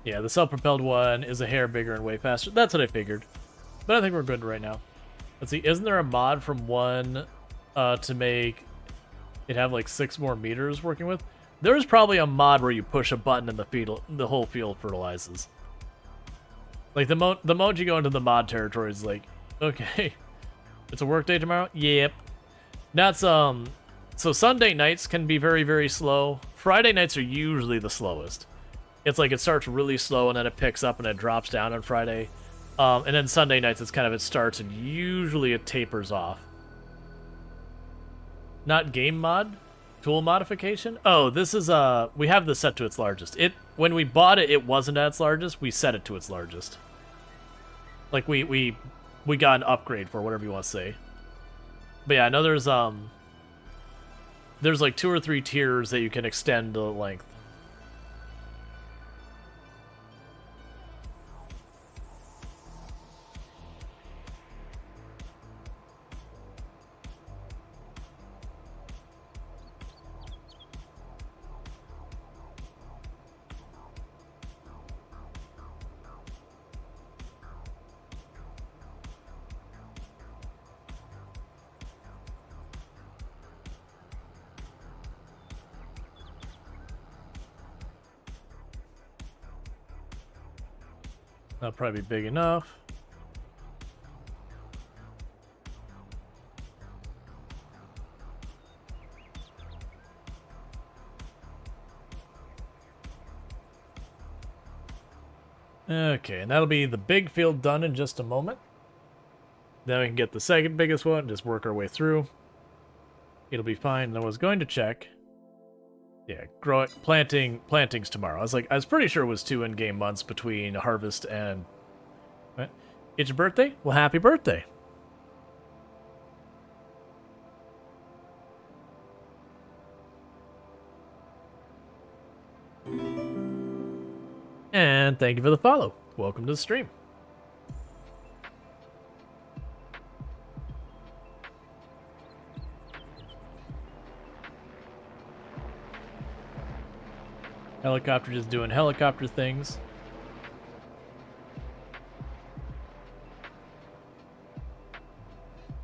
Speaker 1: Yeah, the self-propelled one is a hair bigger and way faster. That's what I figured. But I think we're good right now. Let's see, isn't there a mod from 1 to make it have like 6 more meters working with? There's probably a mod where you push a button and the whole field fertilizes. Like the moment you go into the mod territory is like, okay, it's a work day tomorrow? Yep. That's so Sunday nights can be very, very slow. Friday nights are usually the slowest. It's like it starts really slow and then it picks up and it drops down on Friday. And then Sunday nights, it's kind of, it starts and usually it tapers off. Not game mod? Tool modification? Oh, this is, we have this set to its largest. When we bought it, it wasn't at its largest. We set it to its largest. Like, we got an upgrade for whatever you want to say. But yeah, I know there's like 2 or 3 tiers that you can extend the length. That'll probably be big enough. Okay, and that'll be the big field done in just a moment. Then we can get the second biggest one, just work our way through. It'll be fine. And I was going to check. Yeah, plantings tomorrow. I was pretty sure it was 2 in-game months between harvest and... What? It's your birthday? Well, happy birthday. And thank you for the follow. Welcome to the stream. Helicopter just doing helicopter things.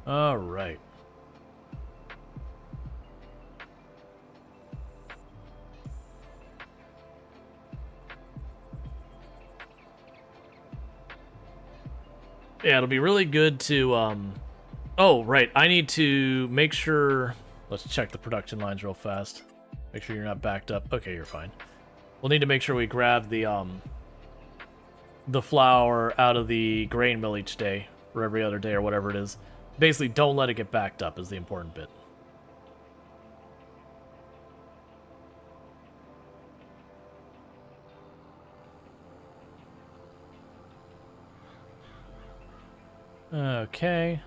Speaker 1: All right. Yeah, it'll be really good to, Oh, right. I need to make sure... Let's check the production lines real fast. Make sure you're not backed up. Okay, you're fine. We'll need to make sure we grab the flour out of the grain mill each day, or every other day, or whatever it is. Basically, don't let it get backed up is the important bit. Okay.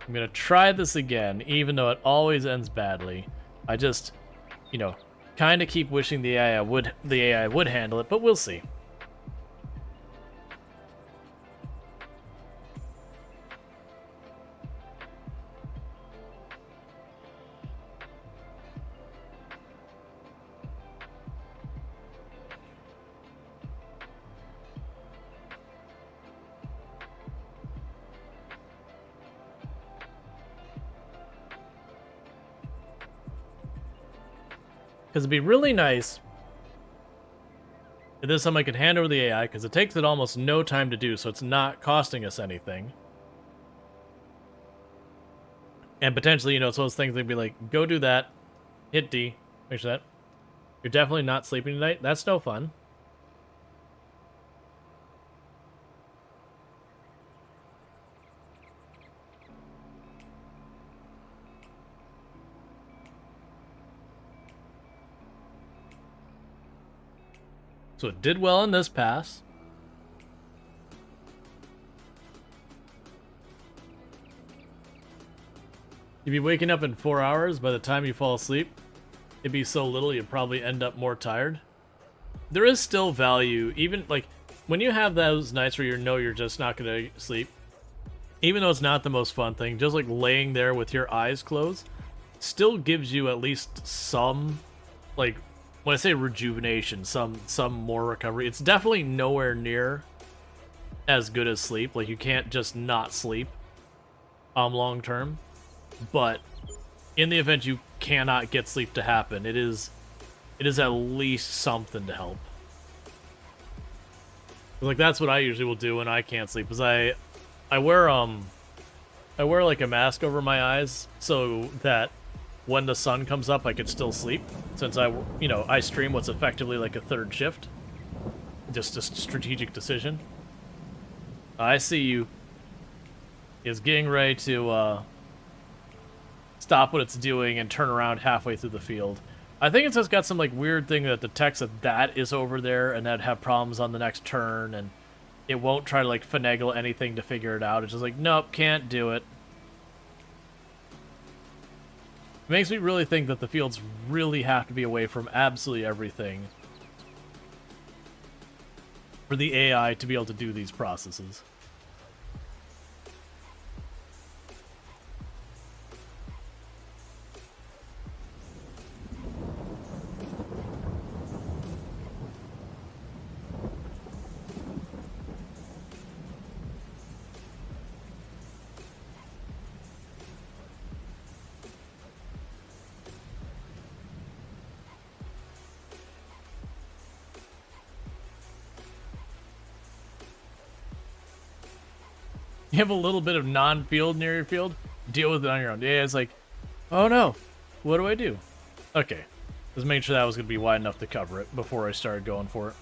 Speaker 1: I'm gonna try this again, even though it always ends badly. I just, you know, kind of keep wishing the AI would handle it, but we'll see. Because it'd be really nice if this is something I could hand over the AI, because it takes it almost no time to do, so it's not costing us anything. And potentially, you know, it's those things that'd be like, go do that, hit D, make sure that. You're definitely not sleeping tonight. That's no fun. So it did well in this pass. You'd be waking up in 4 hours. By the time you fall asleep, it'd be so little you'd probably end up more tired. There is still value, even like when you have those nights where you know you're just not gonna sleep, even though it's not the most fun thing, just like laying there with your eyes closed still gives you at least some, like, when I say rejuvenation, some more recovery. It's definitely nowhere near as good as sleep. Like, you can't just not sleep long term, but in the event you cannot get sleep to happen, it is at least something to help. Like, that's what I usually will do when I can't sleep, is I wear like a mask over my eyes so that when the sun comes up I could still sleep, since I stream what's effectively like a third shift. Just a strategic decision. I see you. Is getting ready to stop what it's doing and turn around halfway through the field. I think it's just got some like weird thing that detects that is over there and that'd have problems on the next turn, and it won't try to like finagle anything to figure it out. It's just like, nope, can't do it. It makes me really think that the fields really have to be away from absolutely everything for the AI to be able to do these processes. You have a little bit of non-field near your field, deal with it on your own. Yeah, it's like, oh no, what do I do? Okay, just make sure that was going to be wide enough to cover it before I started going for it.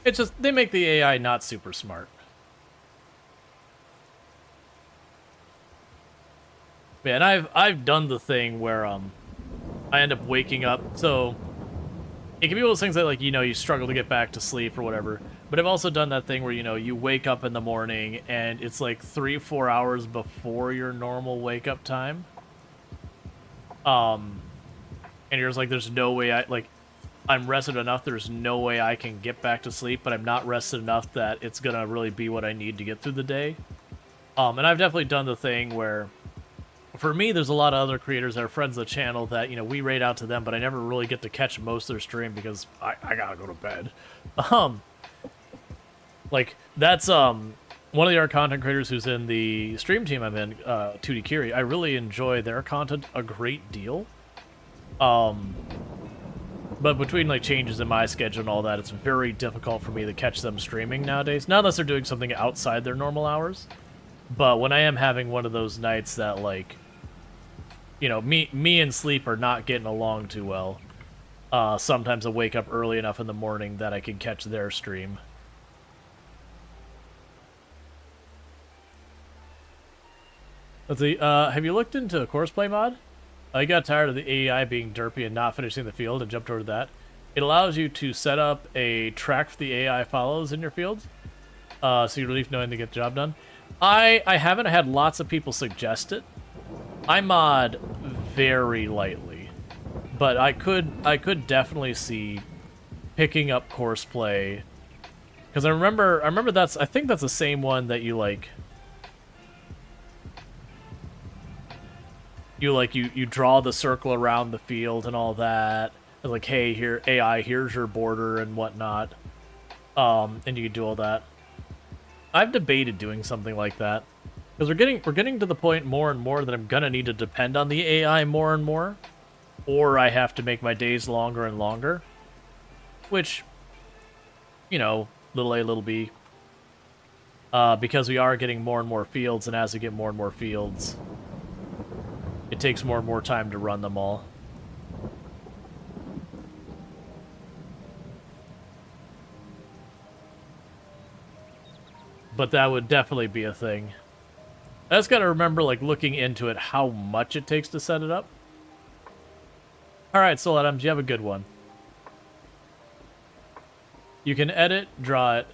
Speaker 1: It's just, they make the AI not super smart. Yeah, and I've done the thing where I end up waking up, so it can be one of those things that, like, you struggle to get back to sleep or whatever. But I've also done that thing where, you wake up in the morning and it's like 3-4 hours before your normal wake up time. And you're just like, there's no way I'm rested enough, there's no way I can get back to sleep, but I'm not rested enough that it's gonna really be what I need to get through the day. And I've definitely done the thing where, for me, there's a lot of other creators that are friends of the channel that, we raid out to them, but I never really get to catch most of their stream because I gotta go to bed. Like, that's one of the art content creators who's in the stream team I'm in, 2D Kiri. I really enjoy their content a great deal. But between like changes in my schedule and all that, it's very difficult for me to catch them streaming nowadays. Not unless they're doing something outside their normal hours. But when I am having one of those nights that, like, me and sleep are not getting along too well, sometimes I wake up early enough in the morning that I can catch their stream. Let's see, have you looked into a courseplay mod? I got tired of the AI being derpy and not finishing the field and jumped over to that. It allows you to set up a track for the AI follows in your fields, so you relieve knowing to get the job done. I haven't had lots of people suggest it. I mod very lightly, but I could definitely see picking up courseplay, because I remember I think that's the same one that you draw the circle around the field and all that. And like, hey, here AI, here's your border and whatnot. And you can do all that. I've debated doing something like that, because we're getting to the point more and more that I'm gonna need to depend on the AI more and more, or I have to make my days longer and longer. Which, little a, little b. Because we are getting more and more fields, and as we get more and more fields, it takes more and more time to run them all. But that would definitely be a thing. I just gotta remember, like, looking into it, how much it takes to set it up. Alright, Soul Adams, you have a good one. You can edit, draw it,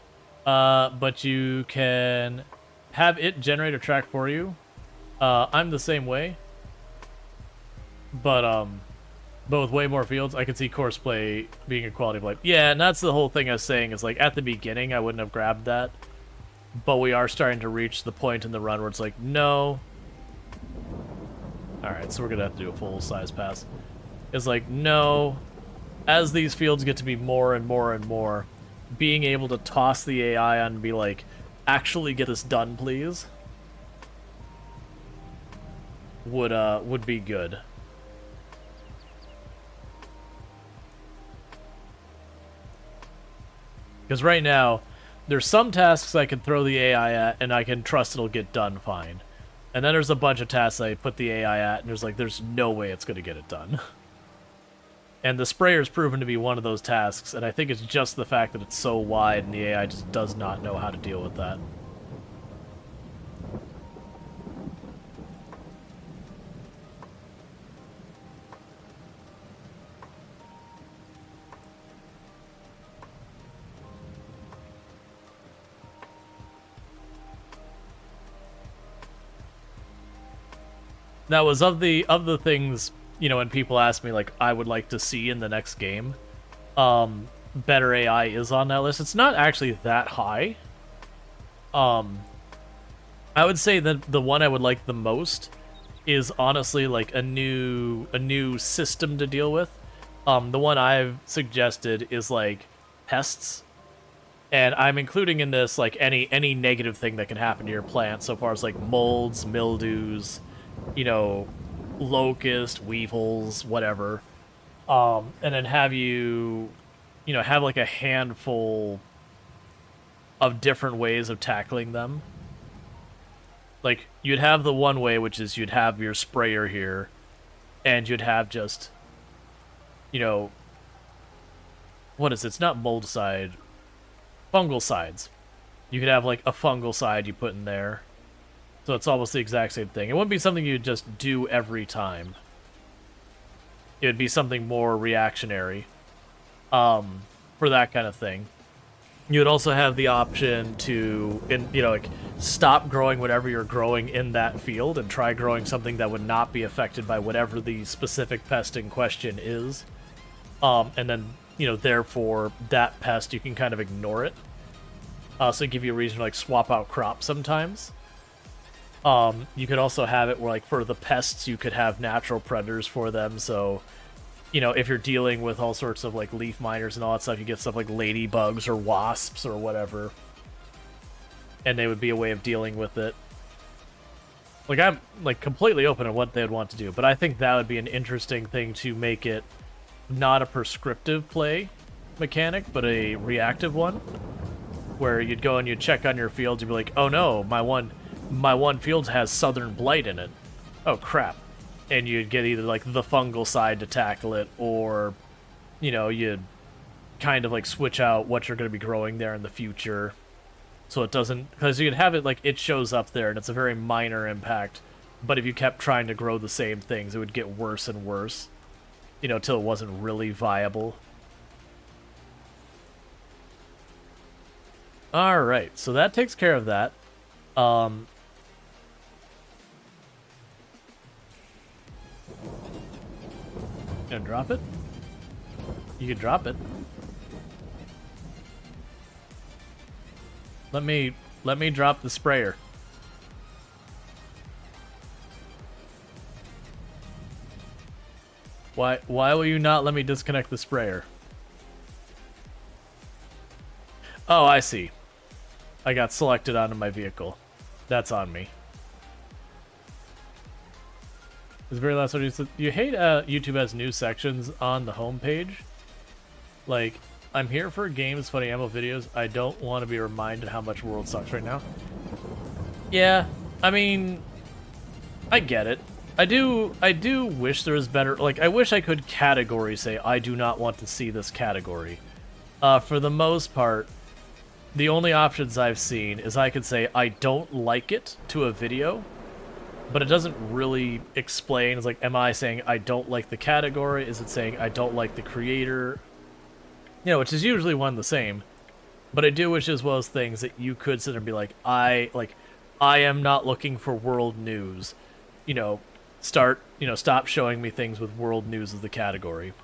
Speaker 1: but you can have it generate a track for you. I'm the same way, but with way more fields. I could see courseplay being a quality of life. Yeah, and that's the whole thing I was saying, is like at the beginning I wouldn't have grabbed that, but we are starting to reach the point in the run where it's like, no. Alright, so we're gonna have to do a full size pass. It's like, no, as these fields get to be more and more and more, being able to toss the AI on and be like, actually get this done, please, would be good. Because right now, there's some tasks I can throw the AI at, and I can trust it'll get done fine. And then there's a bunch of tasks I put the AI at, and there's no way it's going to get it done. And the sprayer's proven to be one of those tasks, and I think it's just the fact that it's so wide, and the AI just does not know how to deal with that. That was of the things, you know, when people ask me, like, I would like to see in the next game, better AI is on that list. It's not actually that high. I would say that the one I would like the most is honestly like a new system to deal with. The one I've suggested is like pests. And I'm including in this like any negative thing that can happen to your plant, so far as like molds, mildews, you know, locust, weevils, whatever. And then have you know, have like a handful of different ways of tackling them. Like, you'd have the one way, which is you'd have your sprayer here, and you'd have just, you know, what is it? It's not moldicide, fungicides. You could have like a fungicide you put in there. So it's almost the exact same thing. It wouldn't be something you'd just do every time. It would be something more reactionary for that kind of thing. You would also have the option to, you know, like, stop growing whatever you're growing in that field and try growing something that would not be affected by whatever the specific pest in question is. And then, you know, therefore, that pest, you can kind of ignore it. So give you a reason to, like, swap out crops sometimes. You could also have it where, like, for the pests, you could have natural predators for them, so, you know, if you're dealing with all sorts of, like, leaf miners and all that stuff, you get stuff like ladybugs or wasps or whatever, and they would be a way of dealing with it. Like, I'm, like, completely open on what they'd want to do, but I think that would be an interesting thing to make it not a prescriptive play mechanic, but a reactive one, where you'd go and you'd check on your fields, you'd be like, oh no, my one field has southern blight in it. Oh crap. And you'd get either like the fungal side to tackle it, or, you know, you'd kind of like switch out what you're going to be growing there in the future. So it doesn't, because you could have it like it shows up there and it's a very minor impact, but if you kept trying to grow the same things, it would get worse and worse, you know, till it wasn't really viable. Alright, so that takes care of that. Gonna drop it? You can drop it. Let me drop the sprayer. Why will you not let me disconnect the sprayer? Oh, I see. I got selected onto my vehicle. That's on me. This very last one, you said, you hate YouTube has new sections on the homepage. Like, I'm here for games, funny ammo videos. I don't want to be reminded how much world sucks right now. Yeah, I mean, I get it. I do wish there was better, like, I wish I could category say, I do not want to see this category. For the most part, the only options I've seen is I could say, I don't like it to a video, but it doesn't really explain. It's like, am I saying I don't like the category? Is it saying I don't like the creator? You know, which is usually one and the same. But I do wish as well as things that you could sit there and be like, I am not looking for world news. You know, stop showing me things with world news as the category.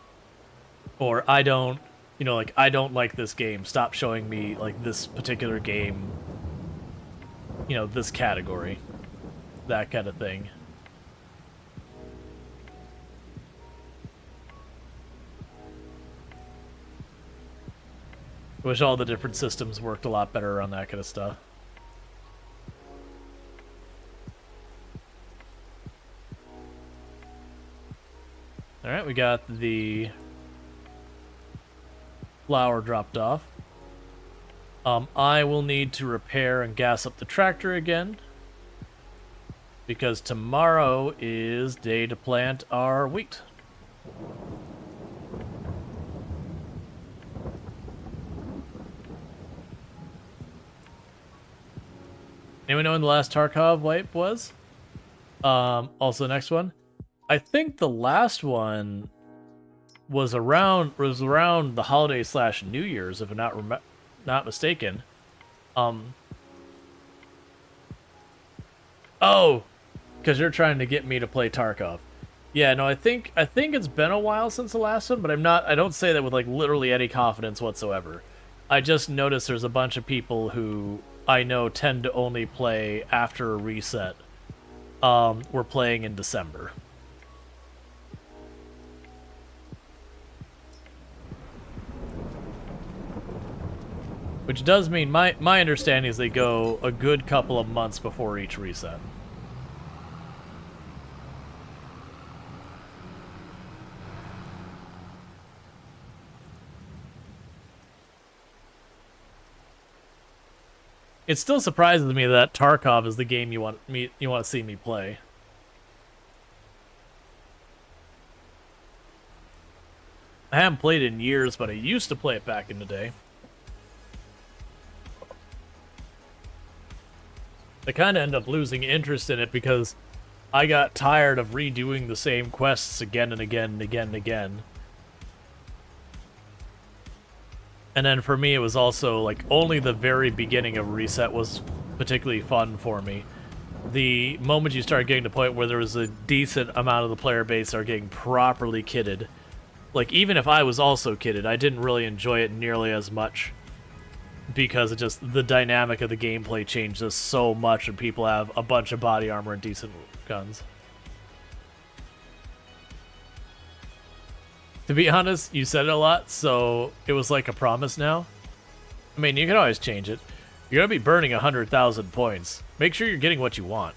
Speaker 1: Or I don't like this game. Stop showing me like this particular game, this category. That kind of thing. I wish all the different systems worked a lot better on that kind of stuff. Alright, we got the flour dropped off. I will need to repair and gas up the tractor again, because tomorrow is day to plant our wheat. Anyone know when the last Tarkov wipe was? Also, next one. I think the last one was around the holiday / New Year's, if I'm not mistaken. Oh, because you're trying to get me to play Tarkov. Yeah, no, I think it's been a while since the last one, but I don't say that with like literally any confidence whatsoever. I just noticed there's a bunch of people who I know tend to only play after a reset. We're playing in December. Which does mean my understanding is they go a good couple of months before each reset. It still surprises me that Tarkov is the game you want to see me play. I haven't played it in years, but I used to play it back in the day. I kind of ended up losing interest in it because I got tired of redoing the same quests again and again and again and again. And then for me, it was also, like, only the very beginning of Reset was particularly fun for me. The moment you start getting to the point where there was a decent amount of the player base are getting properly kitted, like, even if I was also kitted, I didn't really enjoy it nearly as much because it just, the dynamic of the gameplay changes so much and people have a bunch of body armor and decent guns. To be honest, you said it a lot, so it was like a promise now. I mean, you can always change it. You're gonna be burning 100,000 points. Make sure you're getting what you want.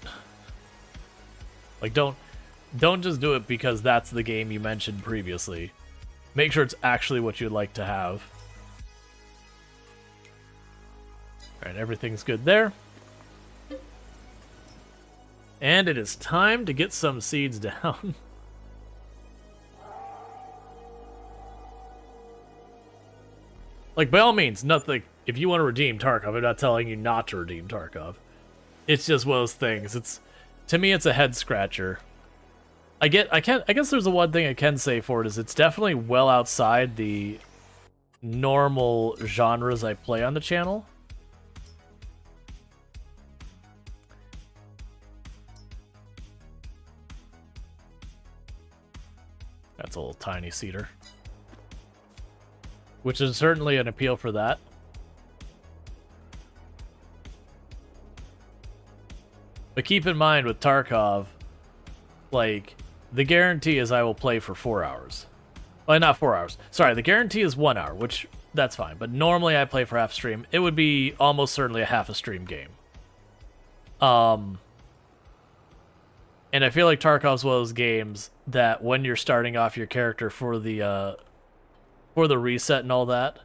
Speaker 1: Like, don't just do it because that's the game you mentioned previously. Make sure it's actually what you'd like to have. Alright, everything's good there. And it is time to get some seeds down. Like, by all means, nothing. If you want to redeem Tarkov, I'm not telling you not to redeem Tarkov. It's just one of those things. To me, it's a head scratcher. I guess there's the one thing I can say for it is it's definitely well outside the normal genres I play on the channel. That's a little tiny cedar. Which is certainly an appeal for that. But keep in mind with Tarkov, like, the guarantee is I will play for 4 hours. Well, not 4 hours. Sorry, the guarantee is 1 hour, which, that's fine. But normally I play for half a stream. It would be almost certainly a half a stream game. And I feel like Tarkov's one of those games that when you're starting off your character for the reset and all that,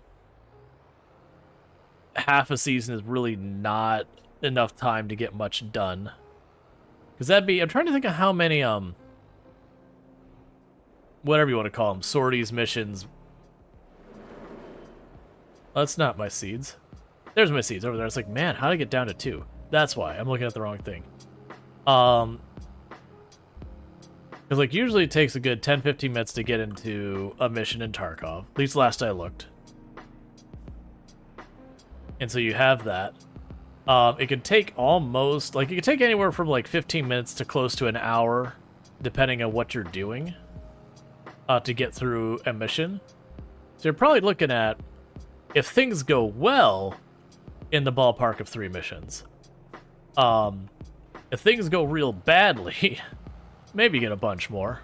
Speaker 1: half a season is really not enough time to get much done. Because that'd be, I'm trying to think of how many, whatever you want to call them, sorties, missions. That's not my seeds. There's my seeds over there. It's like, man, how did I get down to 2? That's why. I'm looking at the wrong thing. Because, like, usually it takes a good 10-15 minutes to get into a mission in Tarkov. At least last I looked. And so you have that. It could take almost, like, it could take anywhere from like 15 minutes to close to an hour, depending on what you're doing, to get through a mission. So you're probably looking at, if things go well, in the ballpark of 3 missions. If things go real badly, maybe get a bunch more.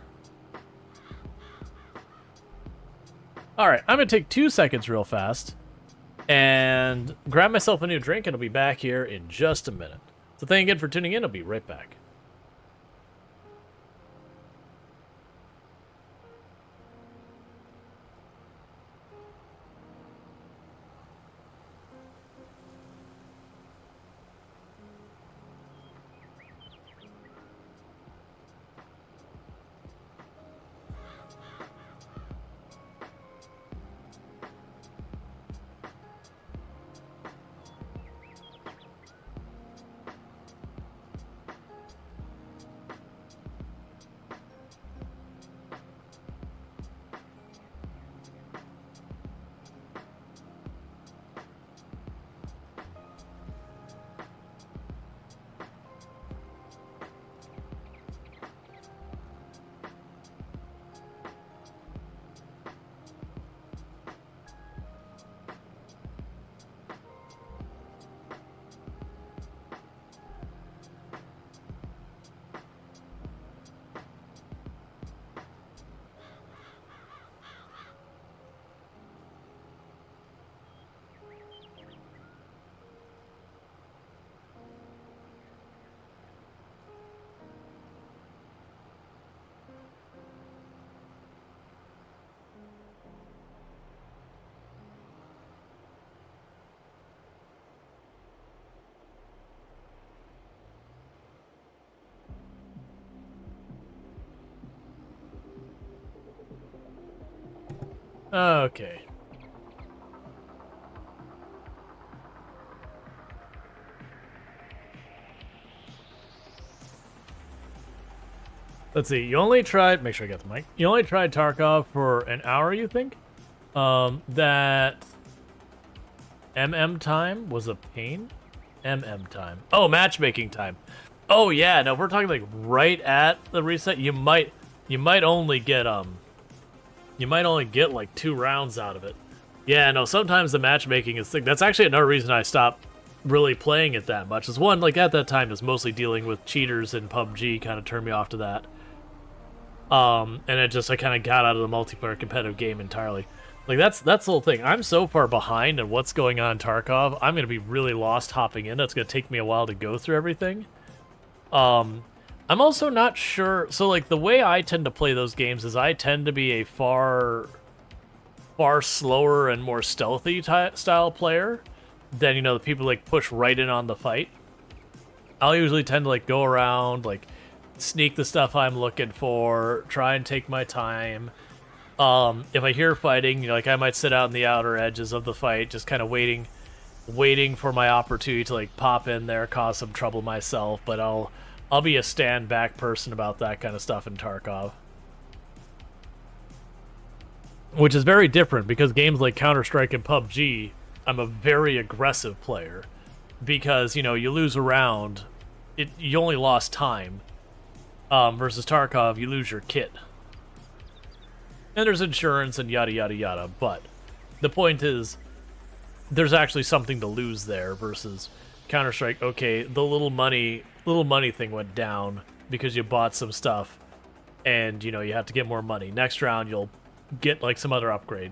Speaker 1: Alright, I'm going to take 2 seconds real fast and grab myself a new drink, and I'll be back here in just a minute. So thank you again for tuning in. I'll be right back. Okay. Let's see. You only tried. Make sure I get the mic. You only tried Tarkov for an hour, you think? That time was a pain. Time. Oh, matchmaking time. Oh yeah. No, we're talking like right at the reset. You might only get like 2 rounds out of it. Yeah, no, sometimes the matchmaking is thick. That's actually another reason I stopped really playing it that much. Is one, like at that time, is mostly dealing with cheaters in PUBG, kind of turned me off to that. And I kind of got out of the multiplayer competitive game entirely. Like that's the whole thing. I'm so far behind on what's going on in Tarkov. I'm gonna be really lost hopping in. It's gonna take me a while to go through everything. I'm also not sure. So, like, the way I tend to play those games is I tend to be a far slower and more stealthy style player than, you know, the people, like, push right in on the fight. I'll usually tend to, like, go around, like, sneak the stuff I'm looking for, try and take my time. If I hear fighting, you know, like, I might sit out in the outer edges of the fight, just kind of waiting for my opportunity to, like, pop in there, cause some trouble myself, but I'll be a stand-back person about that kind of stuff in Tarkov. Which is very different, because games like Counter-Strike and PUBG, I'm a very aggressive player. Because, you know, you lose a round, you only lost time. Versus Tarkov, you lose your kit. And there's insurance and yada yada yada, but the point is, there's actually something to lose there, versus Counter-Strike, okay, the little money thing went down because you bought some stuff and, you know, you have to get more money. Next round you'll get like some other upgrade.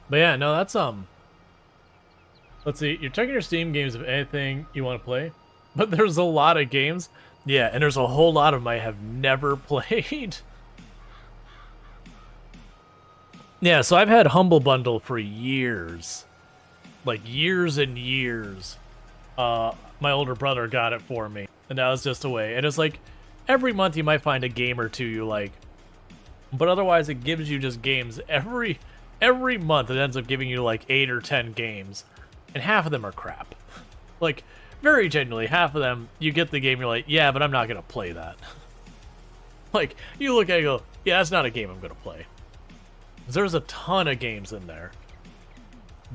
Speaker 1: But yeah, no, that's let's see, you're checking your Steam games of anything you want to play, but there's a lot of games. Yeah, and there's a whole lot of them I have never played. Yeah, so I've had Humble Bundle for years. like years and years, my older brother got it for me, and that was just a way. And it's like every month you might find a game or two you like, but otherwise it gives you just games every month. It ends up giving you like 8 or 10 games, and half of them are crap. Like, very genuinely, half of them you get the game, you're like, yeah, but I'm not gonna play that. Like, you look at it and go, yeah, that's not a game I'm gonna play. There's a ton of games in there.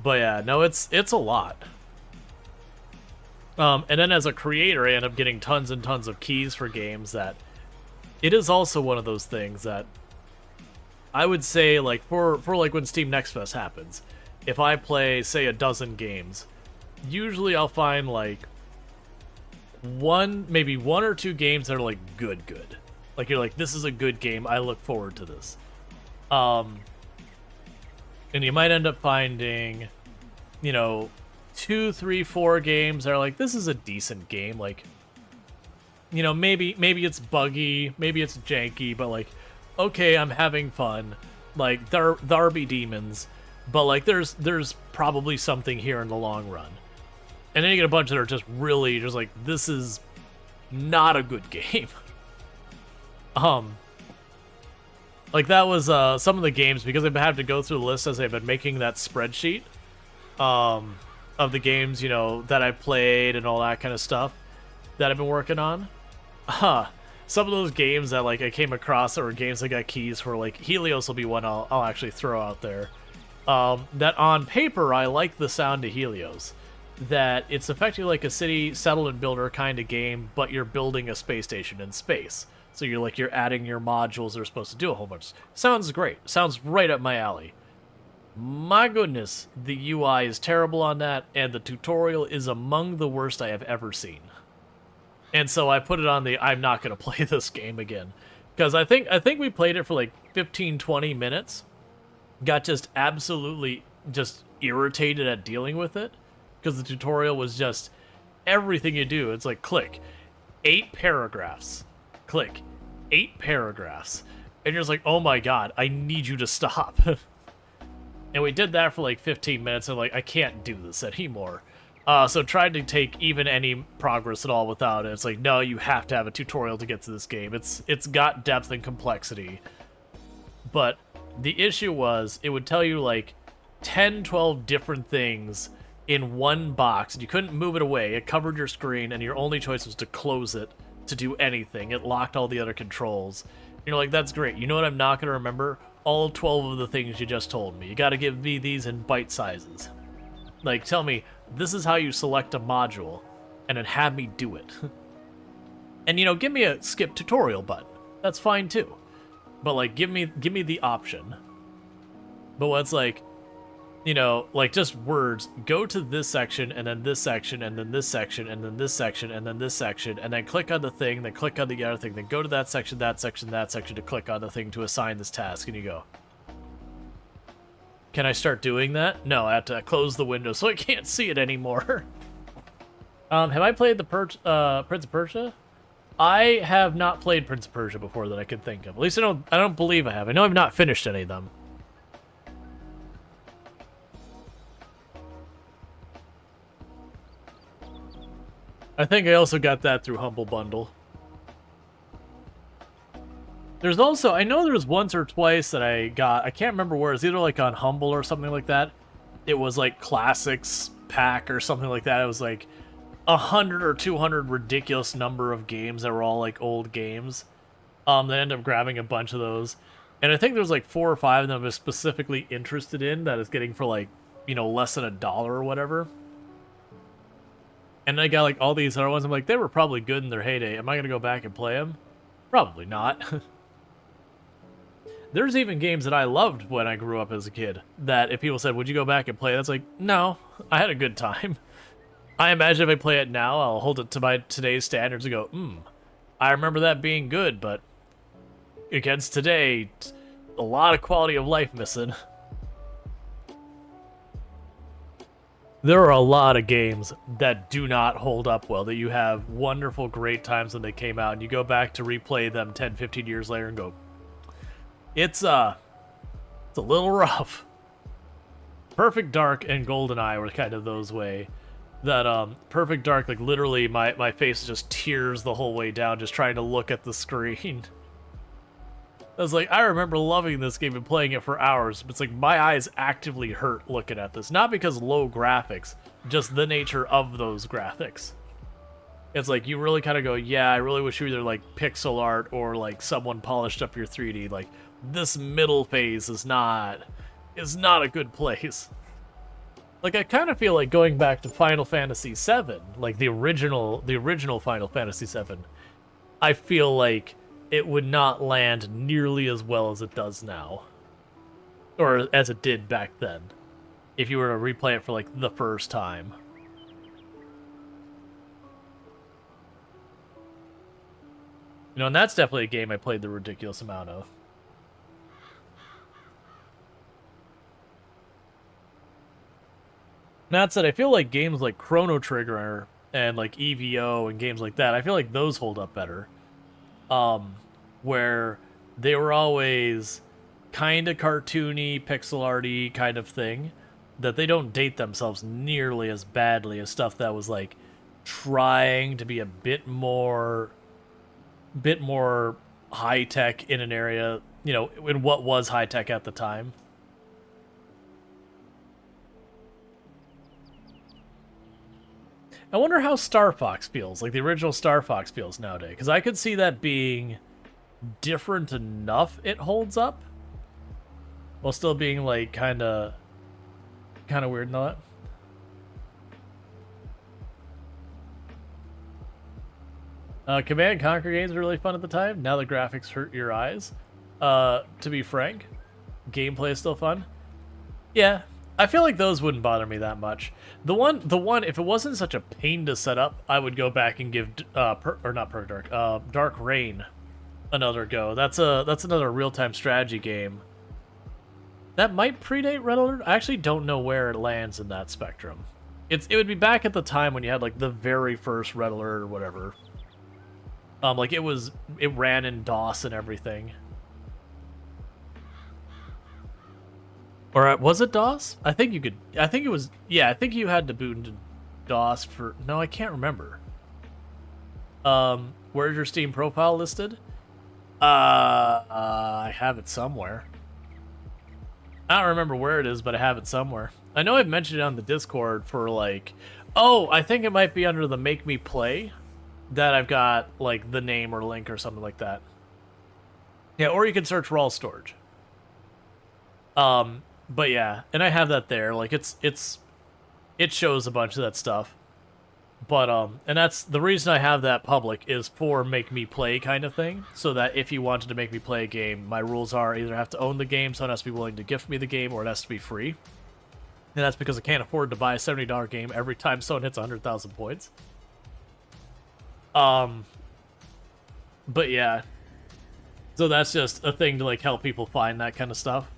Speaker 1: But yeah, no, it's a lot. And then as a creator, I end up getting tons and tons of keys for games that... It is also one of those things that I would say, like, for like when Steam Next Fest happens, if I play, say, a dozen games, usually I'll find, like, maybe one or two games that are, like, good. Like, you're like, this is a good game, I look forward to this. And you might end up finding, you know, 2, 3, 4 games that are like, this is a decent game. Like, you know, maybe it's buggy, maybe it's janky, but like, okay, I'm having fun. Like, there be demons, but like, there's probably something here in the long run. And then you get a bunch that are just really just like, this is not a good game. Like, that was some of the games, because I've had to go through the list as I've been making that spreadsheet of the games, you know, that I've played and all that kind of stuff that I've been working on. Some of those games that, like, I came across that were games that got keys for, like, Helios will be one I'll actually throw out there. That on paper, I like the sound of Helios. That it's effectively like a city settlement builder kind of game, but you're building a space station in space. So you're adding your modules that are supposed to do a whole bunch. Sounds great. Sounds right up my alley. My goodness, the UI is terrible on that, and the tutorial is among the worst I have ever seen. And so I put it on the I'm not going to play this game again. Because I think we played it for like 15, 20 minutes. Got just absolutely just irritated at dealing with it. Because the tutorial was just everything you do. It's like, click 8 paragraphs. Click 8 paragraphs. And you're just like, oh my god, I need you to stop. And we did that for like 15 minutes, and like, I can't do this anymore. So tried to take even any progress at all without it. It's like, no, you have to have a tutorial to get to this game. It's got depth and complexity. But the issue was, it would tell you like 10, 12 different things in one box, and you couldn't move it away. It covered your screen, and your only choice was to close it to do anything. It locked all the other controls. You're like, that's great. You know what I'm not going to remember? All 12 of the things you just told me. You got to give me these in bite sizes. Like, tell me, this is how you select a module, and then have me do it. And, you know, give me a skip tutorial button. That's fine, too. But, like, give me the option. But what's like, you know, like, just words, go to this section, and then this section, and then this section, and then this section, and then this section, and then click on the thing, then click on the other thing, then go to that section to click on the thing to assign this task, and you go, can I start doing that? No, I have to close the window so I can't see it anymore. Have I played the Prince of Persia? I have not played Prince of Persia before that I can think of. At least I don't believe I have. I know I've not finished any of them. I think I also got that through Humble Bundle. There's also, I know there was once or twice that I got, I can't remember where, it's either like on Humble or something like that. It was like Classics Pack or something like that. It was like 100 or 200 ridiculous number of games that were all like old games. They ended up grabbing a bunch of those. And I think there's like 4 or 5 of them I was specifically interested in that is getting for like, you know, less than $1 or whatever. And I got like all these other ones. I'm like, they were probably good in their heyday. Am I going to go back and play them? Probably not. There's even games that I loved when I grew up as a kid that if people said, would you go back and play? That's like, no, I had a good time. I imagine if I play it now, I'll hold it to my today's standards and go, I remember that being good, but against today, a lot of quality of life missing. There are a lot of games that do not hold up well, that you have wonderful, great times when they came out, and you go back to replay them 10, 15 years later and go, it's a little rough. Perfect Dark and GoldenEye were kind of those way. That Perfect Dark, like literally my face just tears the whole way down just trying to look at the screen. I was like, I remember loving this game and playing it for hours, but it's like my eyes actively hurt looking at this. Not because low graphics, just the nature of those graphics. It's like you really kind of go, yeah, I really wish you either like pixel art or like someone polished up your 3D. Like this middle phase is not a good place. Like I kind of feel like going back to Final Fantasy VII, like the original Final Fantasy VII. I feel like it would not land nearly as well as it does now, or as it did back then, if you were to replay it for like the first time. You know, and that's definitely a game I played the ridiculous amount of. That said, I feel like games like Chrono Trigger and like EVO and games like that, I feel like those hold up better. Where they were always kind of cartoony, pixel arty kind of thing, that they don't date themselves nearly as badly as stuff that was like trying to be a bit more high tech in an area, you know, in what was high tech at the time. I wonder how Star Fox feels, like the original Star Fox feels nowadays, because I could see that being different enough it holds up, while still being like kind of weird and all that. Command and Conquer games were really fun at the time. Now the graphics hurt your eyes. To be frank, gameplay is still fun. Yeah, I feel like those wouldn't bother me that much. The one, if it wasn't such a pain to set up, I would go back and give not Perfect Dark, Dark Reign another go. That's another real-time strategy game. That might predate Red Alert. I actually don't know where it lands in that spectrum. It would be back at the time when you had like the very first Red Alert or whatever. Like it ran in DOS and everything. Or was it DOS? I think you could. I think it was. Yeah, I think you had to boot into DOS for. No, I can't remember. Where's your Steam profile listed? I have it somewhere. I don't remember where it is, but I have it somewhere. I know I've mentioned it on the Discord for like. Oh, I think it might be under the Make Me Play. That I've got like the name or link or something like that. Yeah, or you can search Rual Storge. But yeah, and I have that there. Like it shows a bunch of that stuff. But and that's the reason I have that public is for Make Me Play kind of thing, so that if you wanted to make me play a game, my rules are either have to own the game, someone has to be willing to gift me the game, or it has to be free. And that's because I can't afford to buy a $70 game every time someone hits 100,000 points. But yeah, so that's just a thing to like help people find that kind of stuff.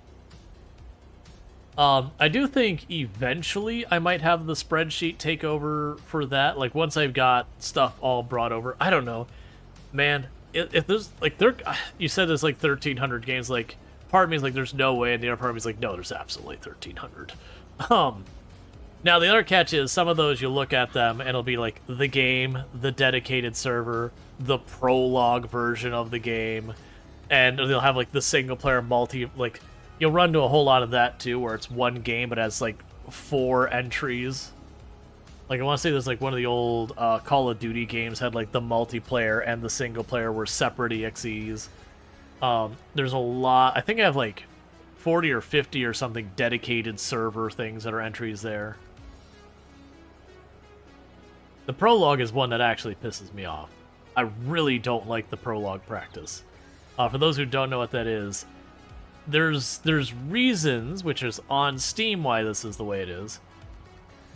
Speaker 1: I do think eventually I might have the spreadsheet take over for that. Like once I've got stuff all brought over, I don't know, man. If there's like you said there's like 1,300 games. Like part of me is like there's no way, and the other part of me is like no, there's absolutely 1,300. Now, the other catch is some of those you look at them and it'll be like the game, the dedicated server, the prologue version of the game, and they'll have like the single player multi, like you'll run to a whole lot of that too, where it's one game but has like 4 entries. Like I want to say there's like one of the old Call of Duty games had like the multiplayer and the single player were separate EXEs. There's a lot, I think I have like 40 or 50 or something dedicated server things that are entries there. The prologue is one that actually pisses me off. I really don't like the prologue practice. For those who don't know what that is, there's reasons, which is on Steam, why this is the way it is.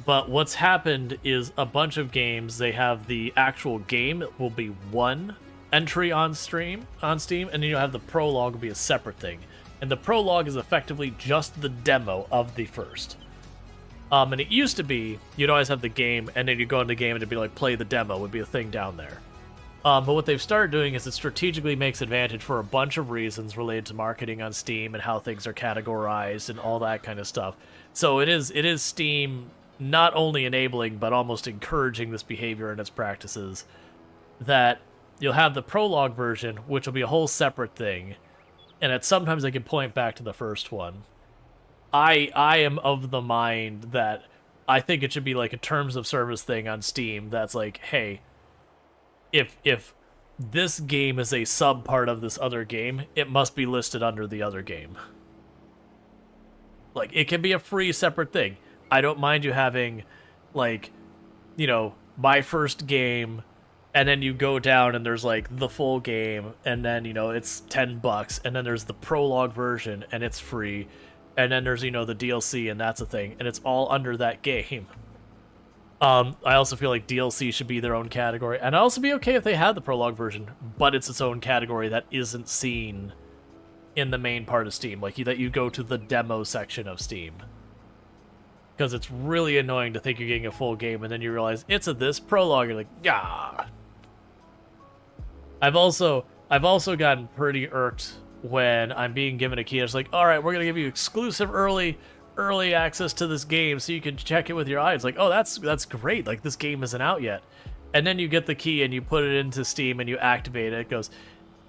Speaker 1: But what's happened is a bunch of games, they have the actual game will be one entry on Steam, and then you'll have the prologue will be a separate thing. And the prologue is effectively just the demo of the first. And it used to be, you'd always have the game, and then you'd go into the game and it'd be like, play the demo would be a thing down there. But what they've started doing is it strategically makes advantage for a bunch of reasons related to marketing on Steam and how things are categorized and all that kind of stuff. So it is Steam not only enabling but almost encouraging this behavior and its practices, that you'll have the prologue version, which will be a whole separate thing, and sometimes I can point back to the first one. I am of the mind that I think it should be like a terms of service thing on Steam that's like, hey, if this game is a sub part of this other game, it must be listed under the other game. Like, it can be a free separate thing. I don't mind you having, like, you know, my first game, and then you go down and there's like the full game, and then, you know, it's $10, and then there's the prologue version and it's free, and then there's, you know, the DLC and that's a thing, and it's all under that game. I also feel like DLC should be their own category, and I'd also be okay if they had the prologue version, but it's its own category that isn't seen in the main part of Steam, like that you go to the demo section of Steam. Because it's really annoying to think you're getting a full game, and then you realize it's this prologue, you're like, yeah. I've also gotten pretty irked when I'm being given a key, and it's like, alright, we're gonna give you exclusive early access to this game so you can check it with your eyes. Like, oh, that's great. Like, this game isn't out yet. And then you get the key and you put it into Steam and you activate it. It goes,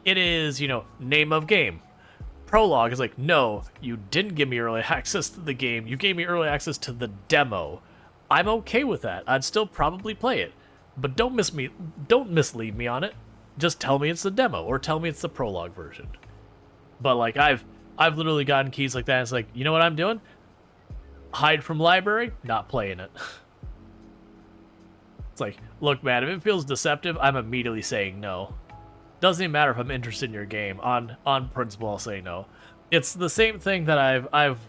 Speaker 1: it is, you know, name of game. Prologue is like, no, you didn't give me early access to the game. You gave me early access to the demo. I'm okay with that. I'd still probably play it. But don't mislead me on it. Just tell me it's the demo or tell me it's the prologue version. But like, I've literally gotten keys like that, and it's like, you know what I'm doing? Hide from library, not playing it. It's like, look, man, if it feels deceptive, I'm immediately saying no. Doesn't even matter if I'm interested in your game. On principle, I'll say no. It's the same thing that I've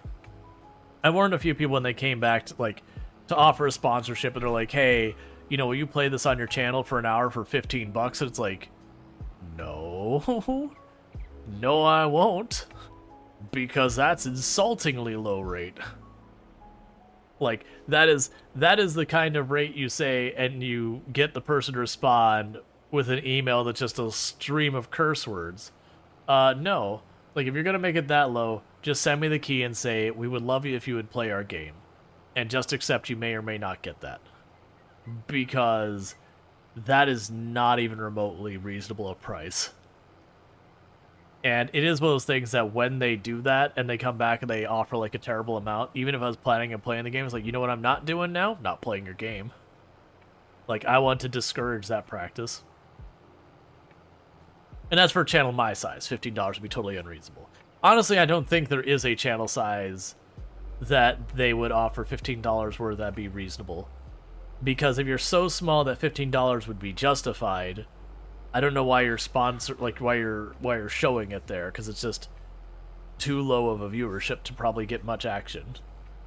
Speaker 1: warned a few people when they came back to offer a sponsorship, and they're like, hey, you know, will you play this on your channel for an hour for $15? And it's like, no, no, I won't, because that's insultingly low rate. Like, that is the kind of rate you say, and you get the person to respond with an email that's just a stream of curse words. No. Like, if you're gonna make it that low, just send me the key and say, we would love you if you would play our game. And just accept you may or may not get that. Because that is not even remotely reasonable a price. And it is one of those things that when they do that and they come back and they offer like a terrible amount, even if I was planning on playing the game, it's like, you know what I'm not doing now? Not playing your game. Like, I want to discourage that practice. And that's for a channel my size. $15 would be totally unreasonable. Honestly, I don't think there is a channel size that they would offer $15 where that'd be reasonable. Because if you're so small that $15 would be justified, I don't know why you're why you're showing it there, because it's just too low of a viewership to probably get much action.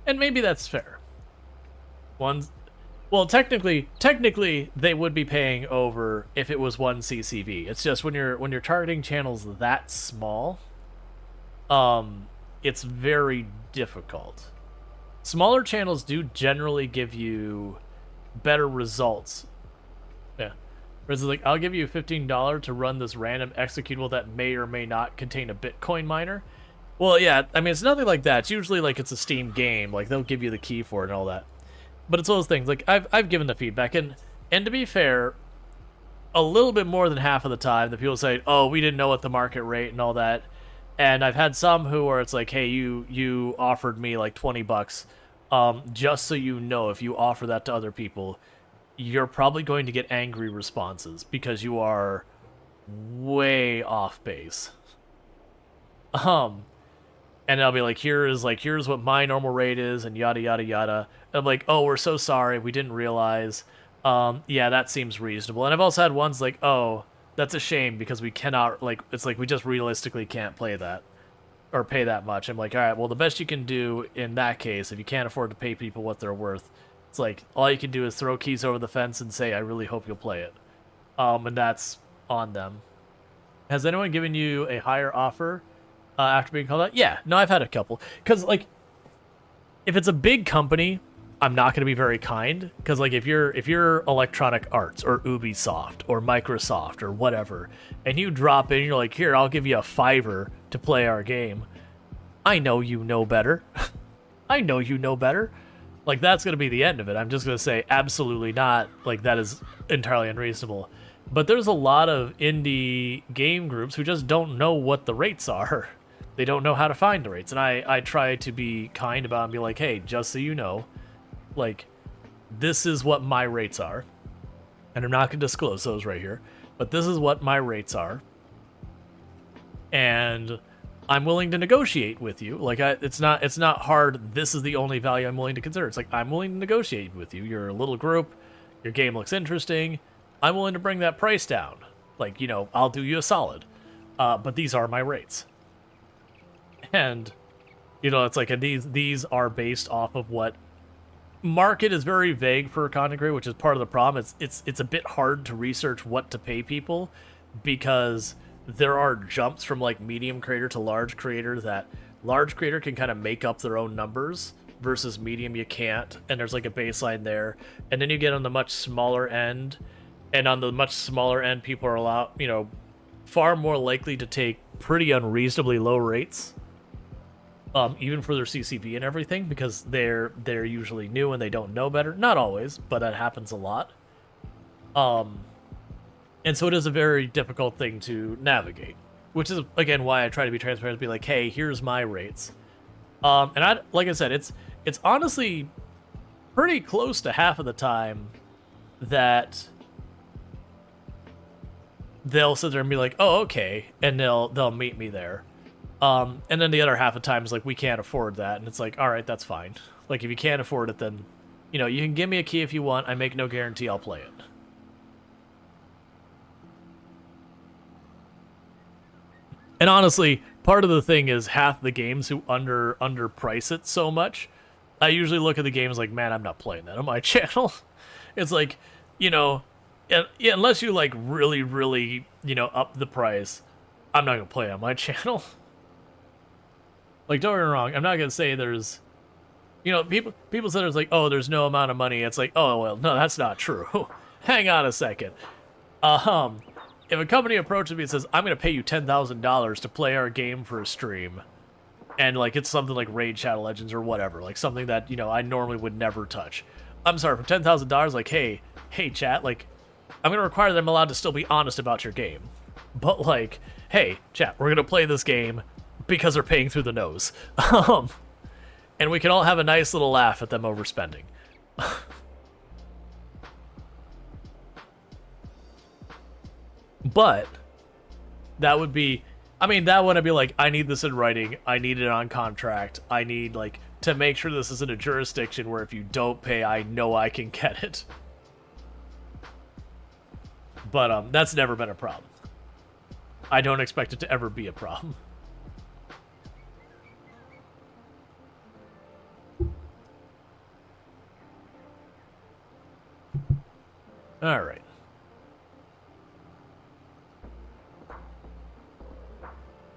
Speaker 1: And maybe that's fair. Well, technically they would be paying over if it was 1 CCV. It's just when you're targeting channels that small, it's very difficult. Smaller channels do generally give you better results. Yeah. For instance, like, I'll give you $15 to run this random executable that may or may not contain a Bitcoin miner. Well, yeah, I mean, it's nothing like that. It's usually like it's a Steam game. Like, they'll give you the key for it and all that. But it's one of those things. Like, I've given the feedback, and to be fair, a little bit more than half of the time, the people say, oh, we didn't know what the market rate and all that. And I've had some where it's like, hey, you offered me like $20. Just so you know, if you offer that to other people, you're probably going to get angry responses because you are way off base. And I'll be like, here's what my normal rate is, and yada yada yada. And I'm like, oh, we're so sorry, we didn't realize. Yeah, that seems reasonable. And I've also had ones like, oh, that's a shame because we cannot, like, it's like we just realistically can't play that or pay that much. I'm like, all right, well, the best you can do in that case, if you can't afford to pay people what they're worth, it's like all you can do is throw keys over the fence and say, I really hope you'll play it. And that's on them. Has anyone given you a higher offer after being called out? Yeah, no, I've had a couple. Because, like, if it's a big company, I'm not going to be very kind, because like if you're Electronic Arts or Ubisoft or Microsoft or whatever, and you drop in, you're like, here, I'll give you a $5 to play our game. I know you know better. I know you know better. Like, that's going to be the end of it. I'm just going to say absolutely not. Like, that is entirely unreasonable. But there's a lot of indie game groups who just don't know what the rates are. They don't know how to find the rates. And I try to be kind about it and be like, hey, just so you know, like, this is what my rates are. And I'm not going to disclose those right here. But this is what my rates are. And I'm willing to negotiate with you. Like, it's not hard. This is the only value I'm willing to consider. It's like, I'm willing to negotiate with you. You're a little group. Your game looks interesting. I'm willing to bring that price down. Like, you know, I'll do you a solid. But these are my rates. And, you know, it's like, and these are based off of what market is very vague for a content creator, which is part of the problem. It's a bit hard to research what to pay people, because there are jumps from like medium creator to large creator that large creator can kind of make up their own numbers versus medium you can't, and there's like a baseline there. And then you get on the much smaller end, and on the much smaller end, people are far more likely to take pretty unreasonably low rates, even for their CCV and everything, because they're usually new and they don't know better. Not always, but that happens a lot. And so it is a very difficult thing to navigate, which is, again, why I try to be transparent, to be like, hey, here's my rates. And like I said, it's honestly pretty close to half of the time that they'll sit there and be like, oh, okay, and they'll meet me there. And then the other half of the time is like, we can't afford that, and it's like, all right, that's fine. Like, if you can't afford it, then, you know, you can give me a key if you want. I make no guarantee I'll play it. And honestly, part of the thing is half the games who underprice it so much, I usually look at the games like, man, I'm not playing that on my channel. It's like, you know, unless you like really, really, you know, up the price, I'm not gonna play it on my channel. Like, don't get me wrong, I'm not gonna say there's, you know, people say there's like, oh, there's no amount of money. It's like, oh, well, no, that's not true. Hang on a second. If a company approaches me and says, I'm going to pay you $10,000 to play our game for a stream, and, like, it's something like Raid Shadow Legends or whatever, like, something that, you know, I normally would never touch. I'm sorry, for $10,000, like, hey, chat, like, I'm going to require them allowed to still be honest about your game. But, like, hey, chat, we're going to play this game because they're paying through the nose. And we can all have a nice little laugh at them overspending. But that would be, I mean, that would be like, I need this in writing. I need it on contract. I need, like, to make sure this is in a jurisdiction where if you don't pay, I know I can get it. But that's never been a problem. I don't expect it to ever be a problem. All right.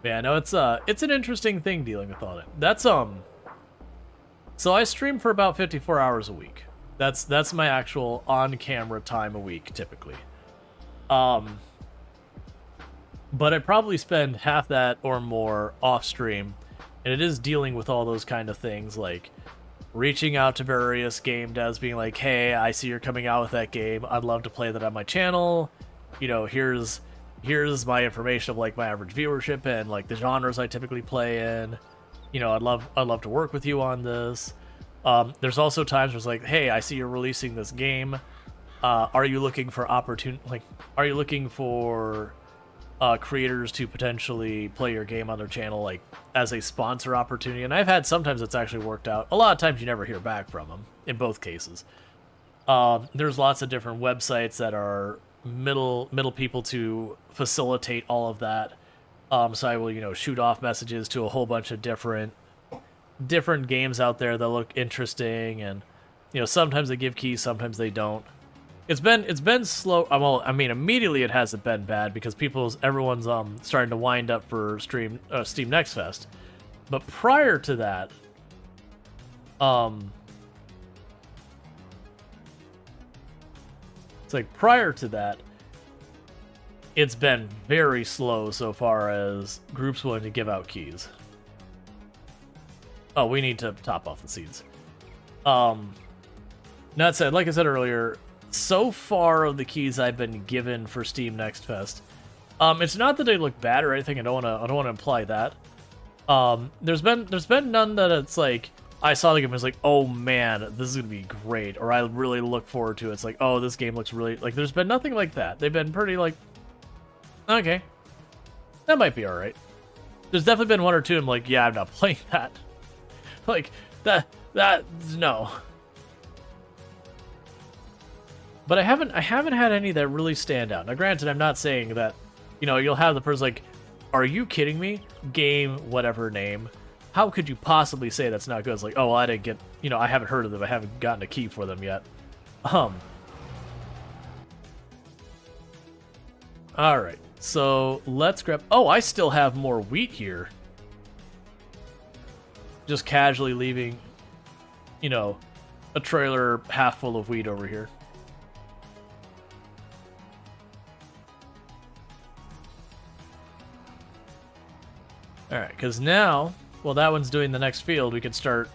Speaker 1: Yeah, no, it's an interesting thing dealing with all that. That's so I stream for about 54 hours a week. That's my actual on-camera time a week typically. But I probably spend half that or more off stream, and it is dealing with all those kind of things, like reaching out to various game devs, being like, hey, I see you're coming out with that game. I'd love to play that on my channel. You know, here's my information of like my average viewership and like the genres I typically play in. You know, I'd love to work with you on this. There's also times where it's like, hey, I see you're releasing this game. Are you looking for are you looking for creators to potentially play your game on their channel, like as a sponsor opportunity? And I've had sometimes it's actually worked out. A lot of times you never hear back from them in both cases. There's lots of different websites that are middle people to facilitate all of that. So I will, you know, shoot off messages to a whole bunch of different games out there that look interesting, and you know, sometimes they give keys, sometimes they don't. It's been slow. Well, I mean, immediately it hasn't been bad because everyone's starting to wind up for Steam Next Fest. But prior to that, like prior to that, it's been very slow so far as groups willing to give out keys. Oh, we need to top off the seeds. That said, like I said earlier, so far of the keys I've been given for Steam Next Fest, it's not that they look bad or anything. I don't want to imply that. There's been none that it's like I saw the game and was like, oh man, this is gonna be great, or I really look forward to it. It's like, oh, this game looks really like. There's been nothing like that. They've been pretty like, okay, that might be all right. There's definitely been one or two. I'm like, yeah, I'm not playing that. Like that no. But I haven't had any that really stand out. Now, granted, I'm not saying that, you know, you'll have the person like, are you kidding me? Game, whatever name. How could you possibly say that's not good? It's like, oh, well, I didn't get, you know, I haven't heard of them. I haven't gotten a key for them yet. All right, so let's grab, oh, I still have more wheat here. Just casually leaving, you know, a trailer half full of wheat over here. Alright, because now, well, that one's doing the next field, we can start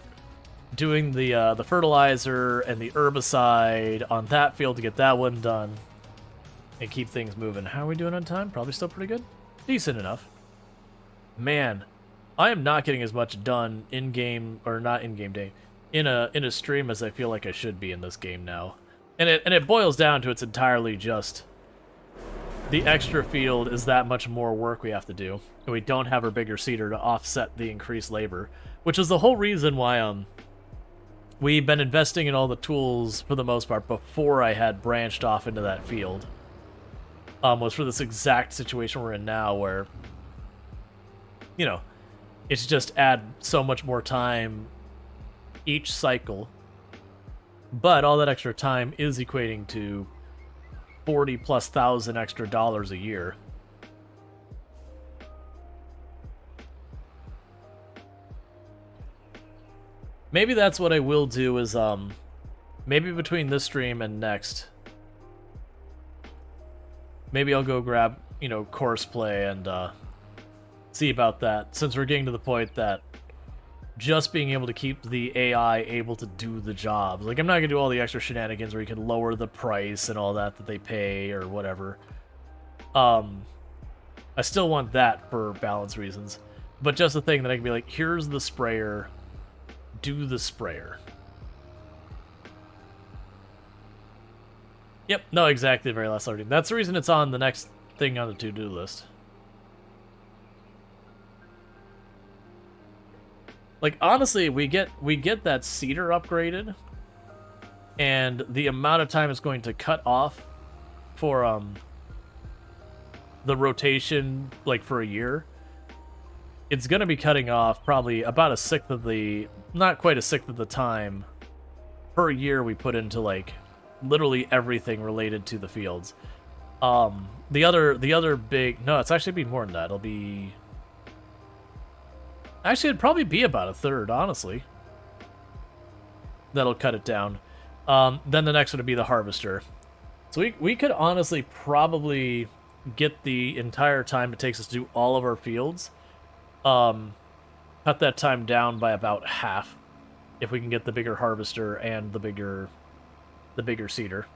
Speaker 1: doing the fertilizer and the herbicide on that field to get that one done and keep things moving. How are we doing on time? Probably still pretty good? Decent enough. Man, I am not getting as much done in-game, or not in-game day, in a stream as I feel like I should be in this game now. And it boils down to it's entirely just the extra field is that much more work we have to do. And we don't have our bigger seeder to offset the increased labor, which is the whole reason why we've been investing in all the tools for the most part before I had branched off into that field. Was for this exact situation we're in now where, you know, it's just add so much more time each cycle. But all that extra time is equating to 40+ thousand extra dollars a year. Maybe that's what I will do is, maybe between this stream and next, maybe I'll go grab, you know, course play and, see about that, since we're getting to the point that just being able to keep the AI able to do the jobs. Like, I'm not gonna do all the extra shenanigans where you can lower the price and all that they pay or whatever. I still want that for balance reasons. But just the thing that I can be like, here's the sprayer, do the sprayer. Yep, no, exactly, the very last learning. That's the reason it's on the next thing on the to-do list. Like, honestly, we get that cedar upgraded, and the amount of time it's going to cut off for the rotation, like, for a year, it's going to be cutting off probably about a sixth of the, not quite a sixth of the time per year we put into, like, literally everything related to the fields. The other big, no, it's actually be more than that. It'll be, actually, it'd probably be about a third, honestly. That'll cut it down. Then the next one would be the harvester. So we could honestly probably get the entire time it takes us to do all of our fields, cut that time down by about half if we can get the bigger harvester and the bigger seeder.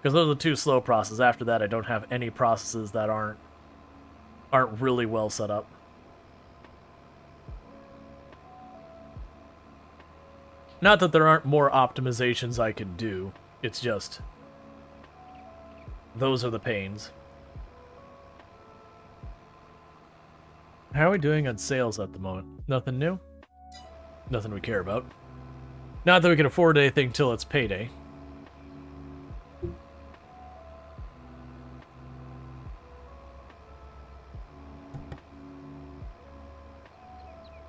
Speaker 1: Because those are the two slow processes. After that, I don't have any processes that aren't really well set up. Not that there aren't more optimizations I can do, it's just those are the pains. How are we doing on sales at the moment? Nothing new? Nothing we care about. Not that we can afford anything till it's payday.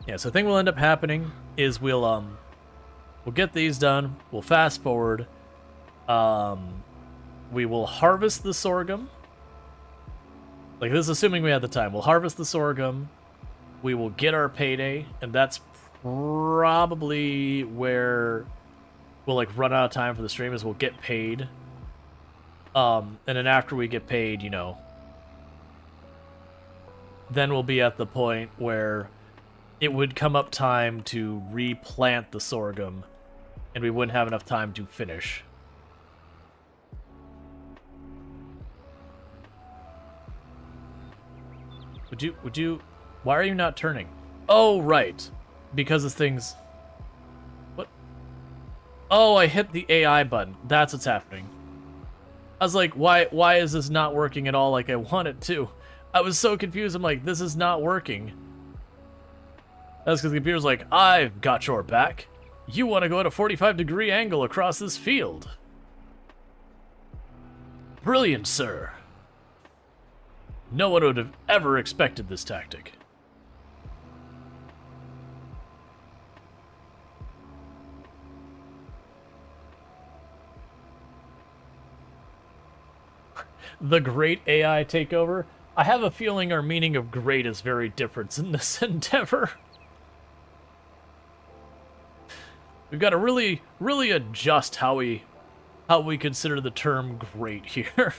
Speaker 1: Yeah, so the thing will end up happening is we'll get these done. We'll fast forward. We will harvest the sorghum. Like, this is assuming we have the time. We'll harvest the sorghum. We will get our payday, and that's probably where we'll, like, run out of time for the stream, is we'll get paid And then after we get paid, you know, then we'll be at the point where it would come up time to replant the sorghum, and we wouldn't have enough time to finish. Would you, why are you not turning? Oh, right. Because this thing's, what? Oh, I hit the AI button. That's what's happening. I was like, why is this not working at all like I want it to? I was so confused. I'm like, this is not working. That's because the computer's like, I've got your back. You want to go at a 45-degree angle across this field. Brilliant, sir. No one would have ever expected this tactic. The great AI takeover? I have a feeling our meaning of great is very different in this endeavor. We've got to really adjust how we consider the term great here.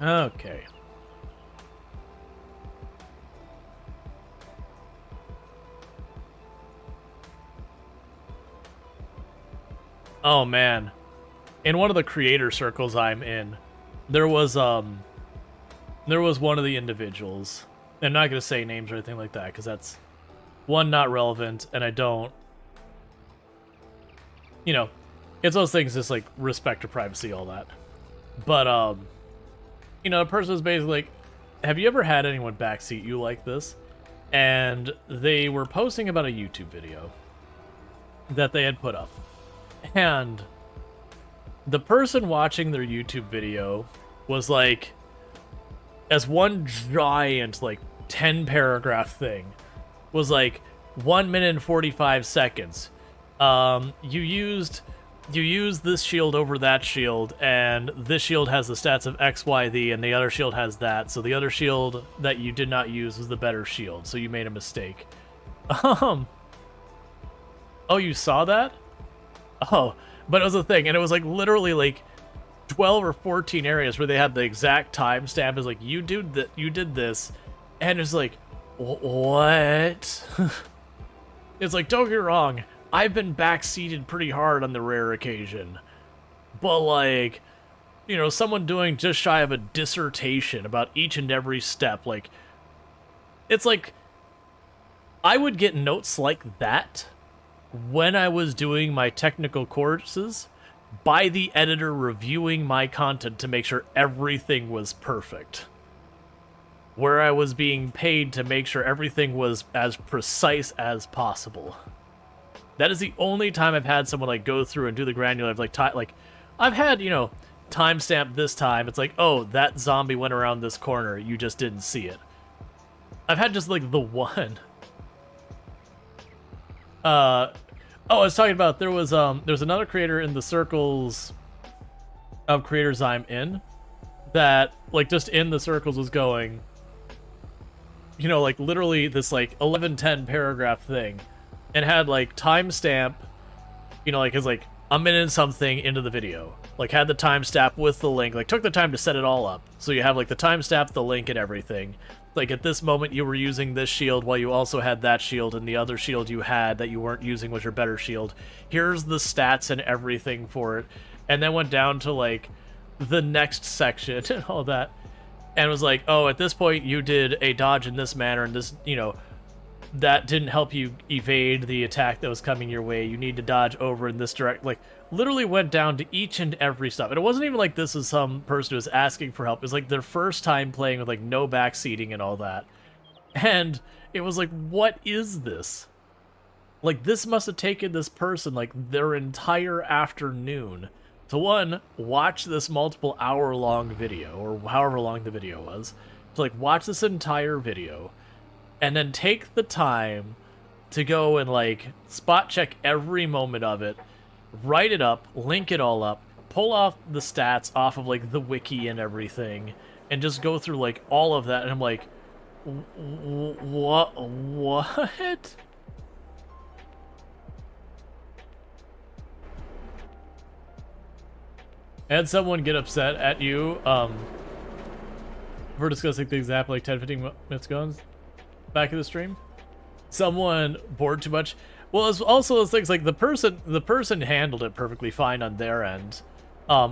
Speaker 1: Okay. Oh man. In one of the creator circles I'm in, there was one of the individuals. I'm not gonna say names or anything like that, because that's one, not relevant, and I don't, you know, it's those things, just like respect to privacy, all that. But you know, the person was basically like, have you ever had anyone backseat you like this? And they were posting about a YouTube video that they had put up. And the person watching their YouTube video was like, as one giant, like, 10-paragraph thing, was like, 1 minute and 45 seconds. You use this shield over that shield, and this shield has the stats of X, Y, Z, and the other shield has that. So the other shield that you did not use was the better shield, so you made a mistake. Oh, you saw that? Oh, but it was a thing, and it was like literally like 12 or 14 areas where they had the exact timestamp. Is like, you did this, and it's like, what? It's like, don't get me wrong, I've been backseated pretty hard on the rare occasion, but like, you know, someone doing just shy of a dissertation about each and every step, like, it's like, I would get notes like that when I was doing my technical courses by the editor reviewing my content to make sure everything was perfect, where I was being paid to make sure everything was as precise as possible. That is the only time I've had someone like go through and do the granular, like I've had, you know, timestamp this time. It's like, oh, that zombie went around this corner. You just didn't see it. I've had just like the one. Oh, I was talking about there's another creator in the circles of creators I'm in that like just in the circles was going, you know, like literally this like 11-10 paragraph thing. And had like timestamp, you know, like it's like a minute and something into the video. Like had the timestamp with the link, like took the time to set it all up. So you have like the timestamp, the link, and everything. Like at this moment you were using this shield while you also had that shield, and the other shield you had that you weren't using was your better shield. Here's the stats and everything for it. And then went down to like the next section and all that. And was like, oh, at this point you did a dodge in this manner, and this, you know, that didn't help you evade the attack that was coming your way. You need to dodge over in this direct. Like, literally went down to each and every stuff. And it wasn't even like this is some person who was asking for help. It was like their first time playing with like no backseating and all that. And it was like, what is this? Like, this must have taken this person like their entire afternoon to, one, watch this multiple hour-long video, or however long the video was, to like watch this entire video, and then take the time to go and like spot check every moment of it, write it up, link it all up, pull off the stats off of like the wiki and everything, and just go through like all of that. And I'm like, what? And someone get upset at you for discussing things that happened like 10-15 minutes ago back in the stream. Someone bored too much. Well, it's also those things like the person handled it perfectly fine on their end,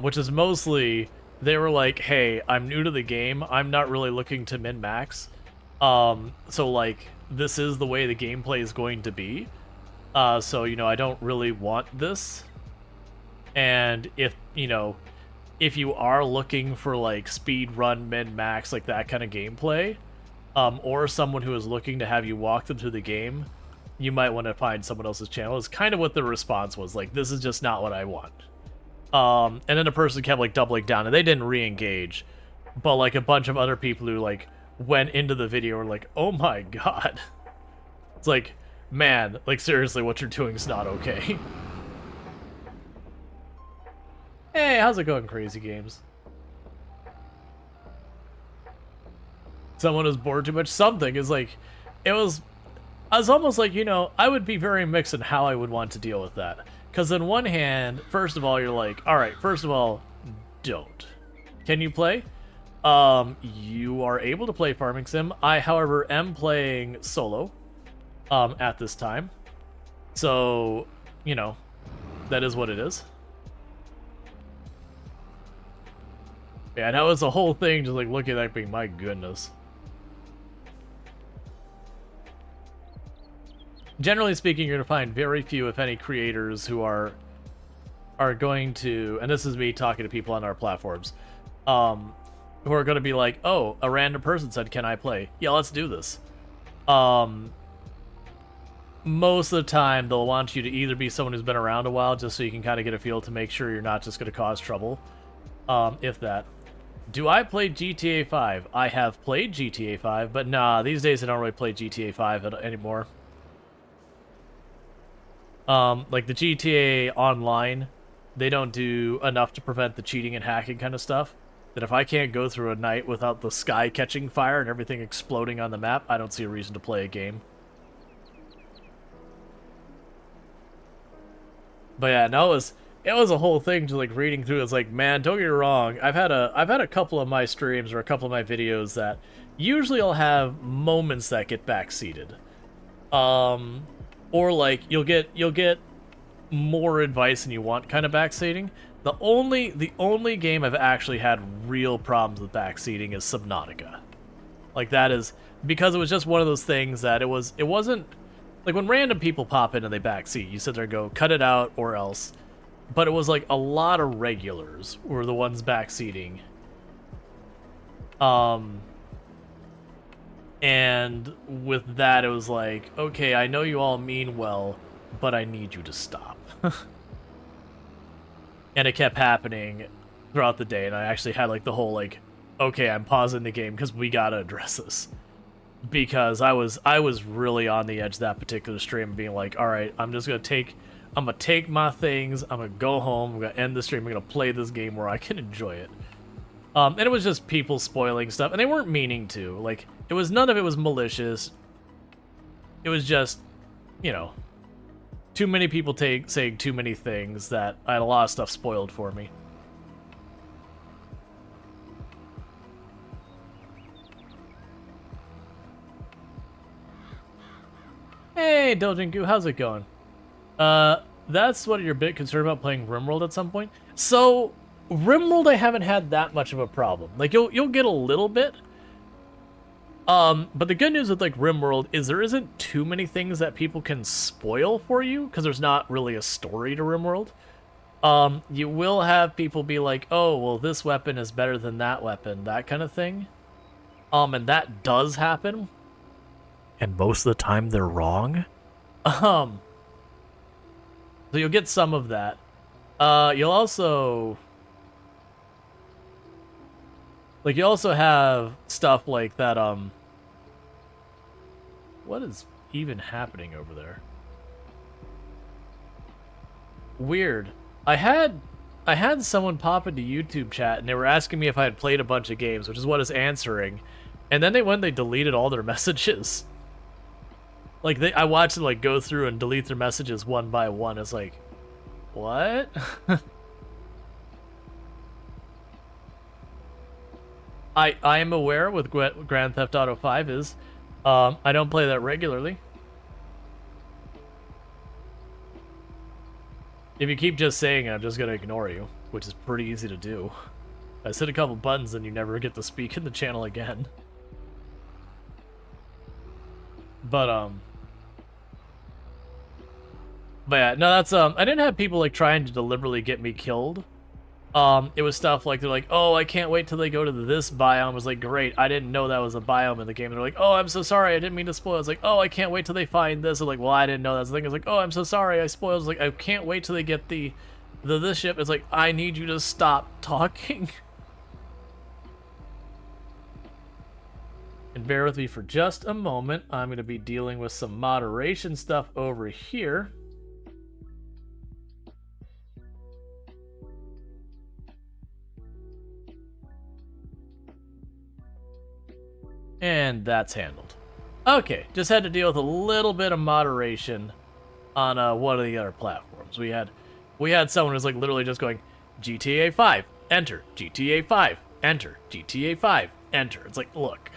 Speaker 1: which is mostly they were like, hey, I'm new to the game, I'm not really looking to min-max, so like this is the way the gameplay is going to be, so you know, I don't really want this. And if you know, if you are looking for like speed run min-max, like that kind of gameplay, or someone who is looking to have you walk them through the game, you might want to find someone else's channel. Is kind of what the response was. Like, this is just not what I want. And then the person kept like doubling down, and they didn't re-engage, but like a bunch of other people who like went into the video were like, oh my god. It's like, man, like seriously, what you're doing is not okay. Hey, how's it going, Crazy Games? Someone was bored too much. Something is like, I was almost like, you know, I would be very mixed in how I would want to deal with that. Because on one hand, first of all, you're like, all right, first of all, don't. Can you play? You are able to play Farming Sim. I, however, am playing solo at this time. So, you know, that is what it is. Yeah, that was the whole thing, just like looking at that being, my goodness. Generally speaking, you're going to find very few, if any, creators who are going to, and this is me talking to people on our platforms, who are going to be like, oh, a random person said, can I play? Yeah, let's do this. Most of the time, they'll want you to either be someone who's been around a while, just so you can kind of get a feel to make sure you're not just going to cause trouble, if that. Do I play GTA 5? I have played GTA 5, but nah, these days I don't really play GTA 5 anymore. Like the GTA Online, they don't do enough to prevent the cheating and hacking kind of stuff. That if I can't go through a night without the sky catching fire and everything exploding on the map, I don't see a reason to play a game. But yeah, no, it was a whole thing to like reading through. It's like, man, don't get me wrong. I've had a couple of my streams or a couple of my videos that usually I'll have moments that get backseated. Or like you'll get more advice than you want kind of backseating. The only game I've actually had real problems with backseating is Subnautica. Like that is because it was just one of those things that it wasn't like when random people pop in and they backseat, you sit there and go, cut it out or else. But it was like a lot of regulars were the ones backseating. And with that, it was like, okay, I know you all mean well, but I need you to stop. And it kept happening throughout the day, and I actually had like the whole like, okay, I'm pausing the game because we gotta address this. Because I was really on the edge that particular stream, being like, all right, I'm gonna take my things, I'm gonna go home, I'm gonna end the stream, I'm gonna play this game where I can enjoy it. And it was just people spoiling stuff, and they weren't meaning to. Like, none of it was malicious. It was just, you know, too many people saying too many things that I had a lot of stuff spoiled for me. Hey, Doljinku, how's it going? That's what you're a bit concerned about, playing RimWorld at some point? So, RimWorld I haven't had that much of a problem. Like, you'll get a little bit. But the good news with like RimWorld is there isn't too many things that people can spoil for you because there's not really a story to RimWorld. You will have people be like, oh, well, this weapon is better than that weapon, that kind of thing. And that does happen. And most of the time they're wrong. So you'll get some of that. You'll also... Like, you also have stuff like that, What is even happening over there? Weird. I had someone pop into YouTube chat, and they were asking me if I had played a bunch of games, which is what is answering. And then they deleted all their messages. Like, I watched them, like, go through and delete their messages one by one. It's like, what? I am aware with Grand Theft Auto 5 is, I don't play that regularly. If you keep just saying it, I'm just gonna ignore you, which is pretty easy to do. I hit a couple buttons and you never get to speak in the channel again. But yeah, no, that's, I didn't have people, like, trying to deliberately get me killed. It was stuff like, they're like, oh, I can't wait till they go to this biome. I was like, great, I didn't know that was a biome in the game. They're like, oh, I'm so sorry, I didn't mean to spoil. I was like, oh, I can't wait till they find this. I'm like, well, I didn't know that's the thing. I was like, oh, I'm so sorry, I spoiled. I was like, I can't wait till they get this ship. It's like, I need you to stop talking. And bear with me for just a moment. I'm going to be dealing with some moderation stuff over here. And that's handled. Okay, just had to deal with a little bit of moderation on one of the other platforms. We had someone who's like literally just going, GTA 5, enter, GTA 5, enter, GTA 5, enter. It's like, look.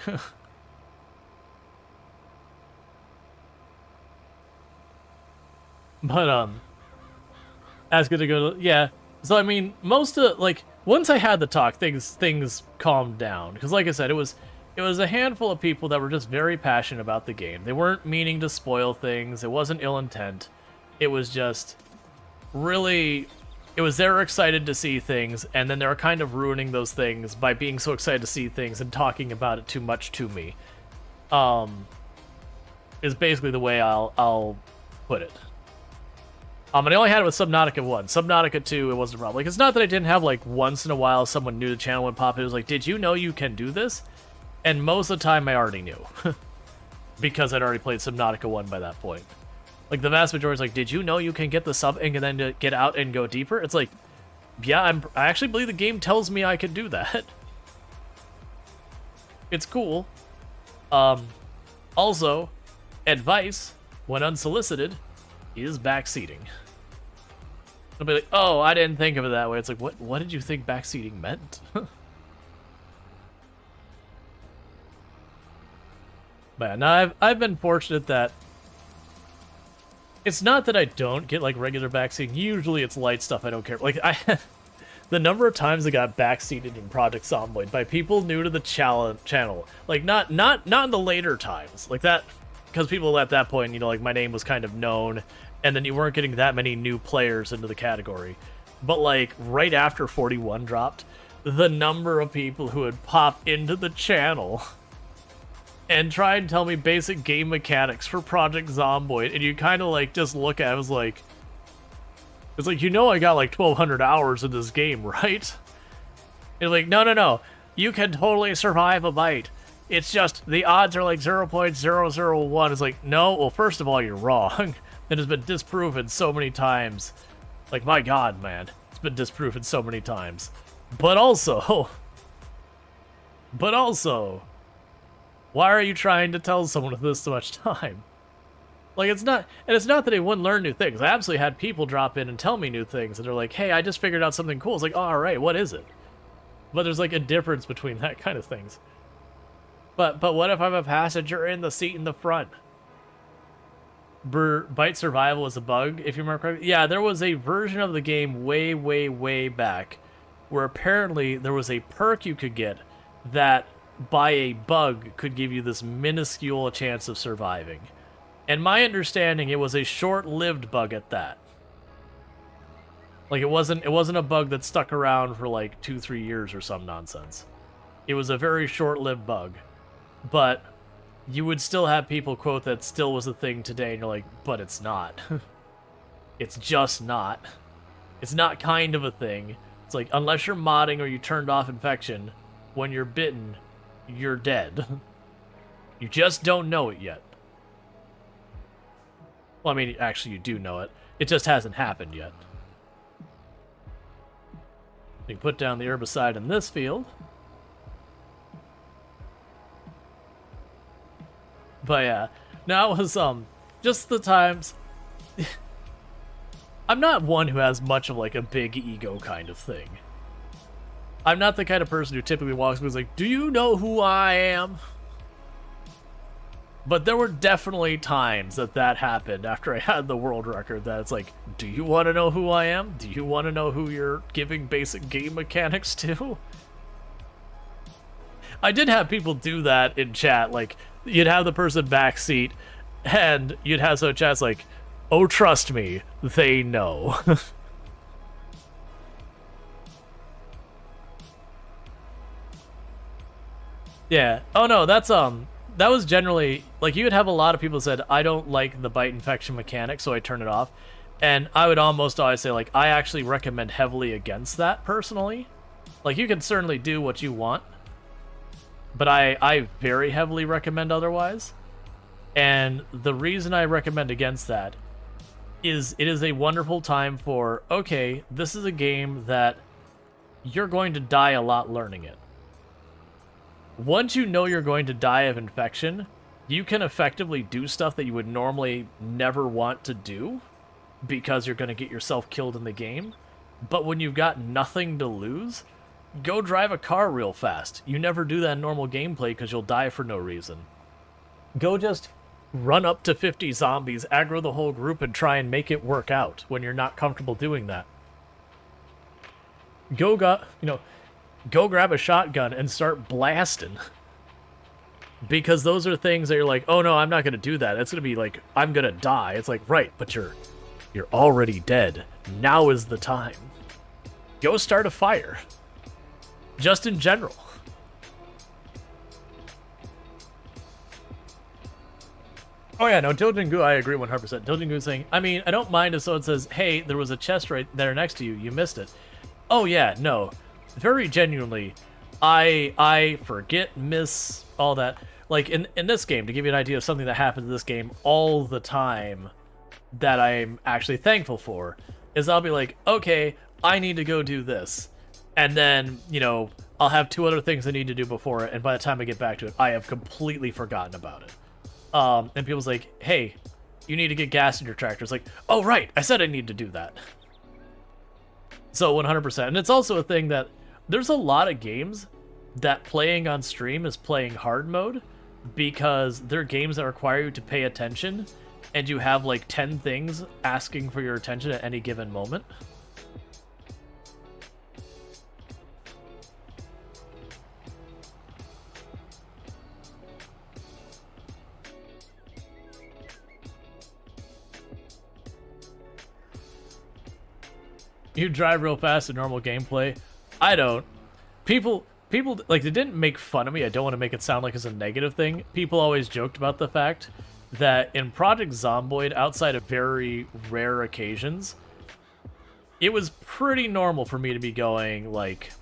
Speaker 1: But, that's gonna go, yeah. So, I mean, most of, like, once I had the talk, things calmed down. Because, like I said, it was a handful of people that were just very passionate about the game. They weren't meaning to spoil things. It wasn't ill intent. It was just really, they're excited to see things, and then they're kind of ruining those things by being so excited to see things and talking about it too much to me. Is basically the way I'll put it. And I only had it with Subnautica 1. Subnautica 2, it wasn't a problem. Like, it's not that I didn't have, like, once in a while someone new to the channel would pop in. It was like, did you know you can do this? And most of the time, I already knew. Because I'd already played Subnautica 1 by that point. Like, the vast majority is like, did you know you can get the sub and then to get out and go deeper? It's like, yeah, I actually believe the game tells me I could do that. It's cool. Also, advice, when unsolicited, is backseating. I'll be like, oh, I didn't think of it that way. It's like, what did you think backseating meant? But now I've been fortunate that it's not that I don't get like regular backseating. Usually it's light stuff I don't care. Like the number of times I got backseated in Project Zomboid by people new to the channel. Like not in the later times. Like that, because people at that point, you know, like my name was kind of known, and then you weren't getting that many new players into the category. But like right after 41 dropped, the number of people who would pop into the channel and try and tell me basic game mechanics for Project Zomboid, and you kind of like just look at it, it's like, you know, I got like 1,200 hours in this game, right? And like, no, you can totally survive a bite. It's just the odds are like 0.001. It's like, no, well, first of all, you're wrong. It has been disproven so many times. Like, my God, man, it's been disproven so many times. But also, why are you trying to tell someone with this much time? Like, it's not that they wouldn't learn new things. I absolutely had people drop in and tell me new things, and they're like, hey, I just figured out something cool. It's like, oh, all right, what is it? But there's like a difference between that kind of things. But what if I'm a passenger in the seat in the front? Bite survival is a bug, if you remember correctly. Yeah, there was a version of the game way back where apparently there was a perk you could get that by a bug could give you this minuscule chance of surviving. And my understanding, it was a short-lived bug at that. Like, it wasn't a bug that stuck around for like 2-3 years or some nonsense. It was a very short-lived bug. But you would still have people quote that still was a thing today, and you're like, but it's not. It's just not. It's not kind of a thing. It's like, unless you're modding or you turned off infection, when you're bitten, you're dead. You just don't know it yet. Well, I mean, actually, you do know it. It just hasn't happened yet. You put down the herbicide in this field. But yeah, now it was just the times. I'm not one who has much of like a big ego kind of thing. I'm not the kind of person who typically walks and is like, "Do you know who I am?" But there were definitely times that happened after I had the world record that it's like, "Do you want to know who I am? Do you want to know who you're giving basic game mechanics to?" I did have people do that in chat, like, you'd have the person backseat, and you'd have some chats like, "Oh, trust me, they know." Yeah. Oh no, that was generally, like, you would have a lot of people said, "I don't like the bite infection mechanic, so I turn it off." And I would almost always say, like, I actually recommend heavily against that, personally. Like, you can certainly do what you want, but I very heavily recommend otherwise. And the reason I recommend against that is it is a wonderful time for, okay, this is a game that you're going to die a lot learning it. Once you know you're going to die of infection, you can effectively do stuff that you would normally never want to do because you're going to get yourself killed in the game. But when you've got nothing to lose, go drive a car real fast. You never do that in normal gameplay because you'll die for no reason. Go just run up to 50 zombies, aggro the whole group, and try and make it work out when you're not comfortable doing that. Go grab a shotgun and start blasting. Because those are things that you're like, "Oh no, I'm not going to do that. It's going to be like, I'm going to die." It's like, right, but you're already dead. Now is the time. Go start a fire. Just in general. Oh yeah, no, Dojingu, I agree 100%. Dojingu saying, I mean, I don't mind if someone says, "Hey, there was a chest right there next to you. You missed it." Oh yeah, no. Very genuinely, I forget, miss, all that. Like, in this game, to give you an idea of something that happens in this game all the time that I'm actually thankful for, is I'll be like, okay, I need to go do this. And then, I'll have 2 other things I need to do before it, and by the time I get back to it, I have completely forgotten about it. And people's like, "Hey, you need to get gas in your tractor." It's like, "Oh, right, I said I need to do that." So 100%. And it's also a thing that there's a lot of games that playing on stream is playing hard mode because they're games that require you to pay attention, and you have like 10 things asking for your attention at any given moment. You drive real fast in normal gameplay. I don't. People, like, they didn't make fun of me. I don't want to make it sound like it's a negative thing. People always joked about the fact that in Project Zomboid, outside of very rare occasions, it was pretty normal for me to be going, like,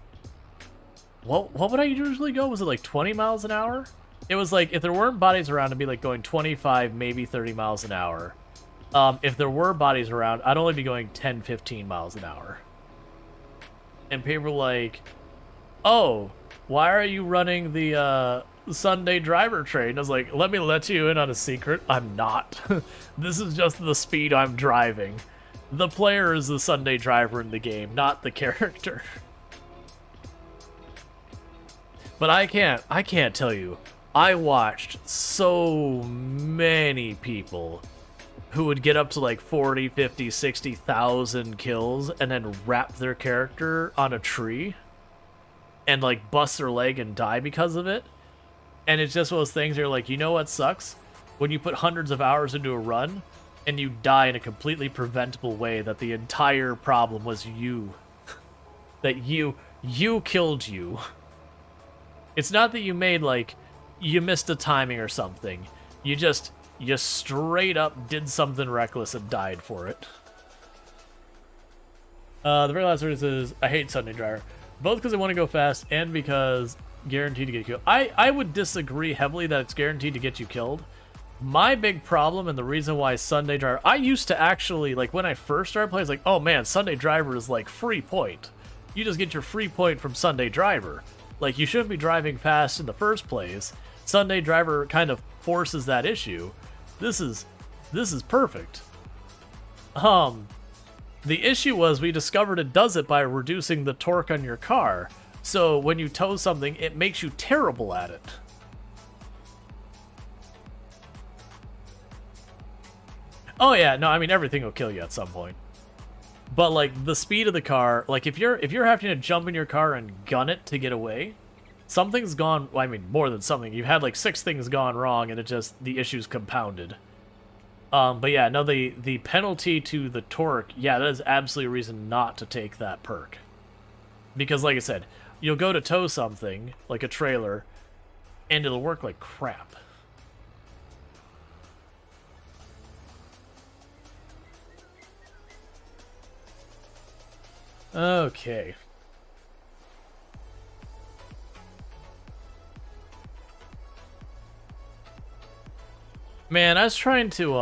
Speaker 1: what would I usually go? Was it like 20 miles an hour? It was like, if there weren't bodies around, it'd be like going 25, maybe 30 miles an hour. If there were bodies around, I'd only be going 10, 15 miles an hour. And people were like, "Oh, why are you running the Sunday driver train?" I was like, let me let you in on a secret. I'm not. This is just the speed I'm driving. The player is the Sunday driver in the game, not the character. But I can't tell you. I watched so many people who would get up to like 40, 50, 60,000 kills and then wrap their character on a tree and like bust their leg and die because of it. And it's just one of those things where you're like, you know what sucks? When you put hundreds of hours into a run and you die in a completely preventable way, that the entire problem was you. That you killed you. It's not that you made, like, you missed a timing or something. You straight up did something reckless and died for it. The very last word is, I hate Sunday Driver. Both because I want to go fast and because guaranteed to get killed. I would disagree heavily that it's guaranteed to get you killed. My big problem and the reason why Sunday Driver... I used to actually, like, when I first started playing, I was like, oh man, Sunday Driver is like free point. You just get your free point from Sunday Driver. Like, you shouldn't be driving fast in the first place. Sunday Driver kind of forces that issue. This is perfect. The issue was we discovered it does it by reducing the torque on your car. So when you tow something, it makes you terrible at it. Oh yeah, no, I mean everything will kill you at some point. But like the speed of the car, like if you're having to jump in your car and gun it to get away, something's gone. Well, I mean more than something. You've had like 6 things gone wrong, and the issue's compounded. But yeah, no, the penalty to the torque, yeah, that is absolutely a reason not to take that perk. Because like I said, you'll go to tow something, like a trailer, and it'll work like crap. Okay. Man, I was trying to,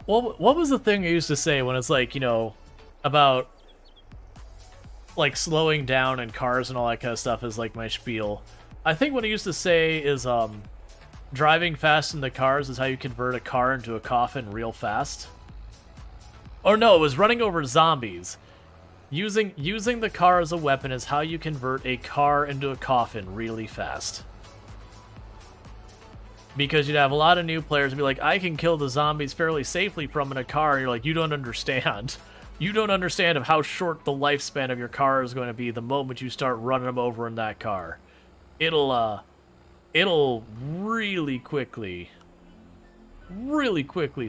Speaker 1: what was the thing I used to say when it's like, you know, about, like, slowing down in cars and all that kind of stuff is, like, my spiel. I think what I used to say is, driving fast in the cars is how you convert a car into a coffin real fast. Or no, it was running over zombies. Using the car as a weapon is how you convert a car into a coffin really fast. Because you'd have a lot of new players be like, I can kill the zombies fairly safely from in a car. And you're like, you don't understand. You don't understand of how short the lifespan of your car is going to be the moment you start running them over in that car. It'll really quickly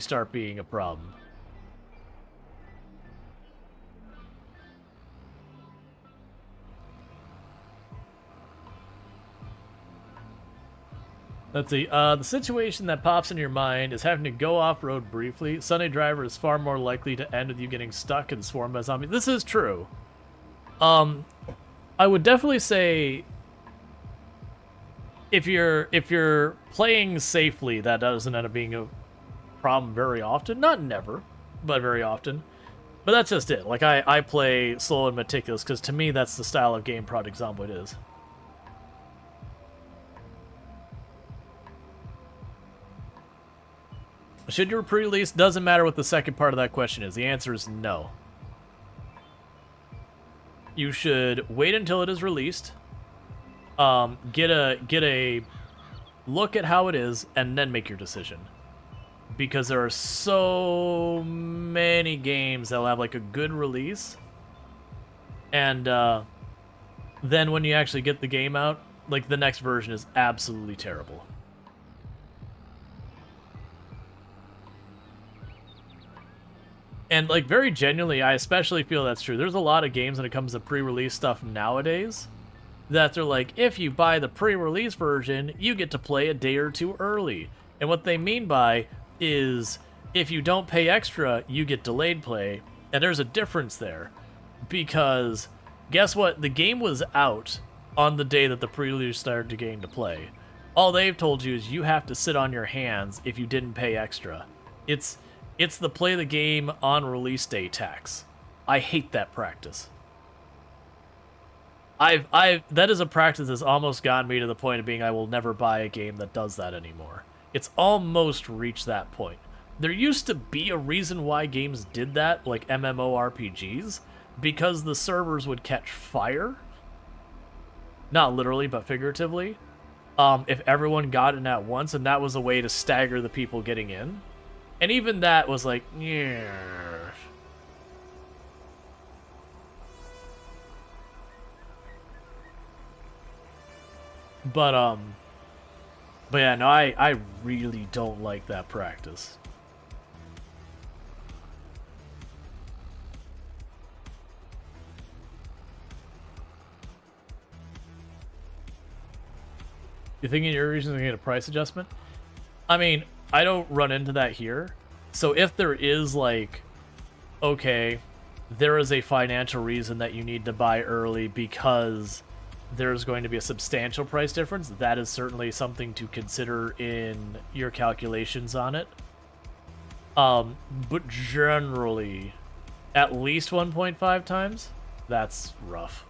Speaker 1: start being a problem. Let's see. The situation that pops in your mind is having to go off-road briefly. Sunday Driver is far more likely to end with you getting stuck and swarmed by zombies. This is true. I would definitely say if you're playing safely, that doesn't end up being a problem very often. Not never, but very often. But that's just it. Like I play slow and meticulous because to me that's the style of game Project Zomboid is. Should you pre-release? Doesn't matter what the second part of that question is. The answer is no. You should wait until it is released. Get a look at how it is, and then make your decision. Because there are so many games that'll have like a good release, and then when you actually get the game out, like the next version is absolutely terrible. And, like, very genuinely, I especially feel that's true. There's a lot of games when it comes to pre-release stuff nowadays that they're like, if you buy the pre-release version, you get to play a day or two early. And what they mean by is if you don't pay extra, you get delayed play. And there's a difference there. Because, guess what? The game was out on the day that the pre-release started the game to play. All they've told you is you have to sit on your hands if you didn't pay extra. It's the play the game on release day tax. I hate that practice. That is a practice that's almost gotten me to the point of being I will never buy a game that does that anymore. It's almost reached that point. There used to be a reason why games did that, like MMORPGs, because the servers would catch fire. Not literally, but figuratively. If everyone got in at once, and that was a way to stagger the people getting in. And even that was like, yeah. But yeah, no, I really don't like that practice. You thinking your reason to get a price adjustment? I mean, I don't run into that here. So if there is like, okay, there is a financial reason that you need to buy early because there's going to be a substantial price difference, that is certainly something to consider in your calculations on it. But generally, at least 1.5 times, that's rough.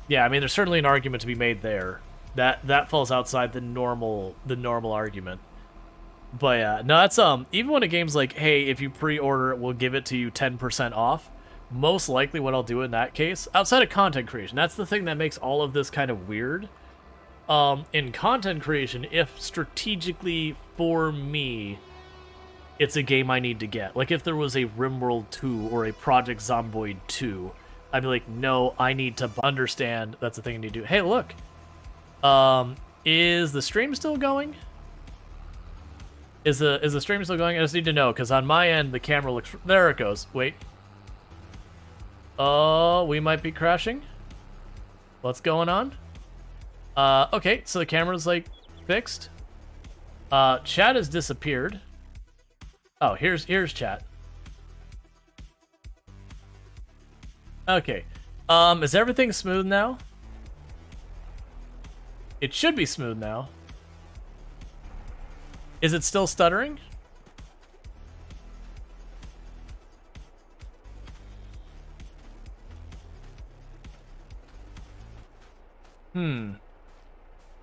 Speaker 1: Yeah, I mean, there's certainly an argument to be made there. That falls outside the normal argument. But yeah, no, that's even when a game's like, hey, if you pre-order it, we'll give it to you 10% off. Most likely what I'll do in that case, outside of content creation, that's the thing that makes all of this kind of weird. In content creation, if strategically for me, it's a game I need to get. Like if there was a RimWorld 2 or a Project Zomboid 2, I'd be like, no, I need to understand that's the thing I need to do. Hey, look. Is the stream still going? Is the stream still going? I just need to know, because on my end, the camera looks... There it goes. Wait. Oh, we might be crashing. What's going on? Okay, so the camera's, like, fixed. Chat has disappeared. Oh, here's chat. Okay. Is everything smooth now? It should be smooth now. Is it still stuttering?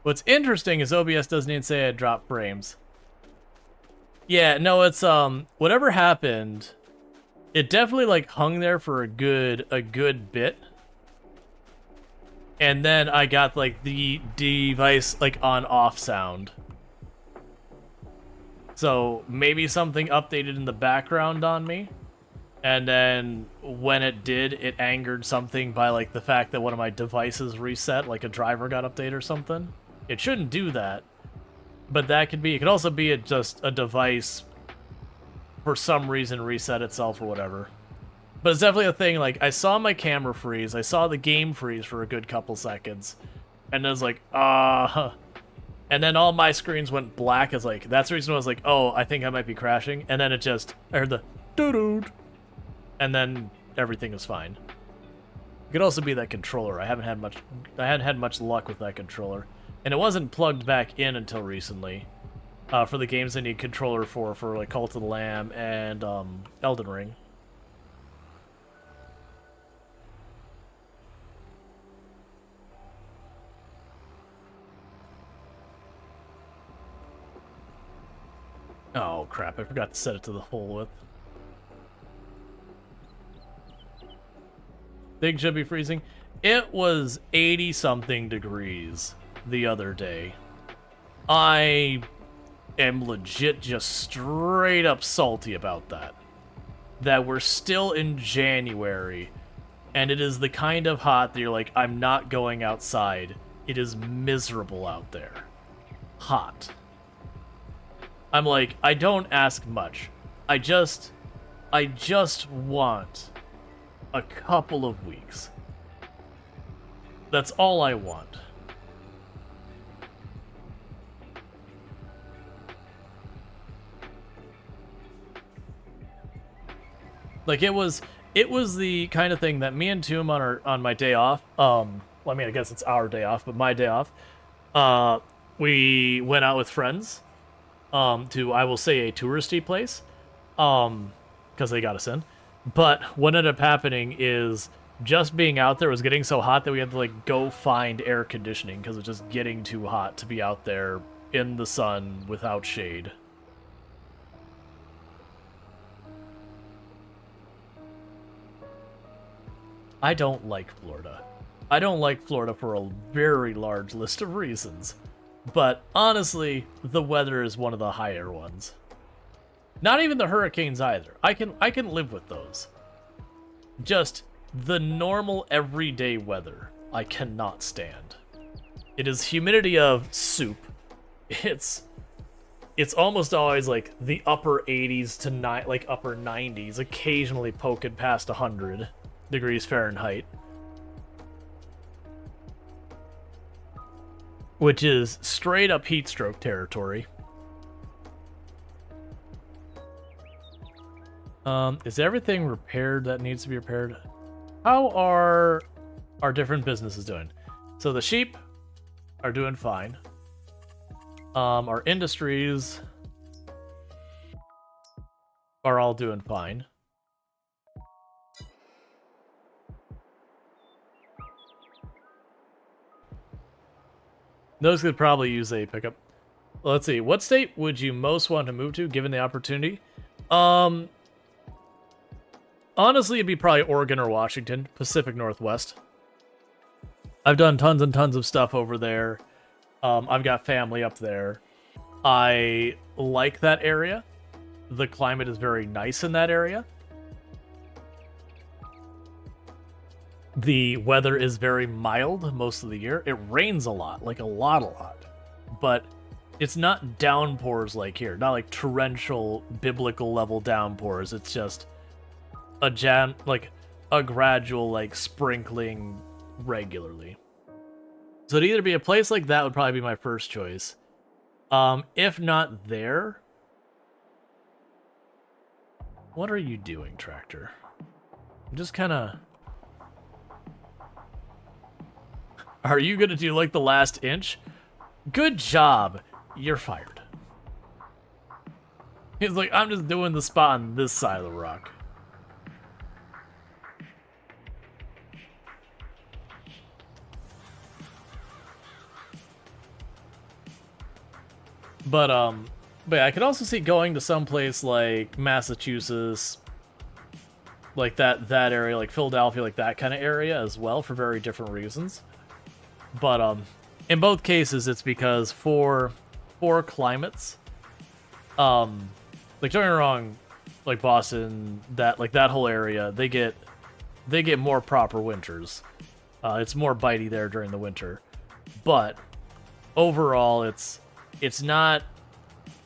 Speaker 1: What's interesting is OBS doesn't even say I dropped frames. Yeah, no, it's whatever happened, it definitely like hung there for a good bit. And then I got like the device like on off sound. So maybe something updated in the background on me. And then when it did, it angered something by like the fact that one of my devices reset, like a driver got updated or something. It shouldn't do that. But that could be, it could also be just a device for some reason reset itself or whatever. But it's definitely a thing, like, I saw my camera freeze, I saw the game freeze for a good couple seconds, and I was like, and then all my screens went black, as like, that's the reason I was like, oh, I think I might be crashing, and then it just, I heard the doo-doo, and then everything was fine. It could also be that controller. I hadn't had much luck with that controller. And it wasn't plugged back in until recently. For the games I need controller for like Cult of the Lamb and Elden Ring. Oh crap, I forgot to set it to the full width. Thing should be freezing. It was 80-something degrees the other day. I am legit just straight up salty about that. That we're still in January, and it is the kind of hot that you're like, I'm not going outside. It is miserable out there. Hot. I'm like, I don't ask much. I just want a couple of weeks. That's all I want. Like it was the kind of thing that me and Toom on my day off, well, I mean, I guess it's our day off, but my day off, we went out with friends to, I will say, a touristy place, because they got us in. But what ended up happening is just being out there was getting so hot that we had to like go find air conditioning because it was just getting too hot to be out there in the sun without shade. I don't like Florida. I don't like Florida for a very large list of reasons. But honestly, the weather is one of the higher ones. Not even the hurricanes either. I can live with those. Just the normal everyday weather I cannot stand. It is humidity of soup. It's almost always like the upper 80s to like upper 90s, occasionally poking past 100 degrees Fahrenheit. Which is straight up heat stroke territory. Is everything repaired that needs to be repaired? How are our different businesses doing? So the sheep are doing fine. Our industries are all doing fine. Those could probably use a pickup. Let's see. What state would you most want to move to, given the opportunity? Honestly, it'd be probably Oregon or Washington, Pacific Northwest. I've done tons and tons of stuff over there. I've got family up there. I like that area. The climate is very nice in that area. The weather is very mild most of the year. It rains a lot, like a lot. But it's not downpours like here. Not like torrential, biblical level downpours. It's just a gradual, like, sprinkling regularly. So it'd either be a place like that would probably be my first choice. If not there... What are you doing, tractor? I'm just kind of... Are you gonna do, like, the last inch? Good job. You're fired. He's like, I'm just doing the spot on this side of the rock. But yeah, I could also see going to some place like Massachusetts, like that area, like Philadelphia, like that kind of area as well, for very different reasons. But in both cases, it's because for climates, like, don't get me wrong, like Boston, that whole area, they get more proper winters. It's more bitey there during the winter, but overall, it's not...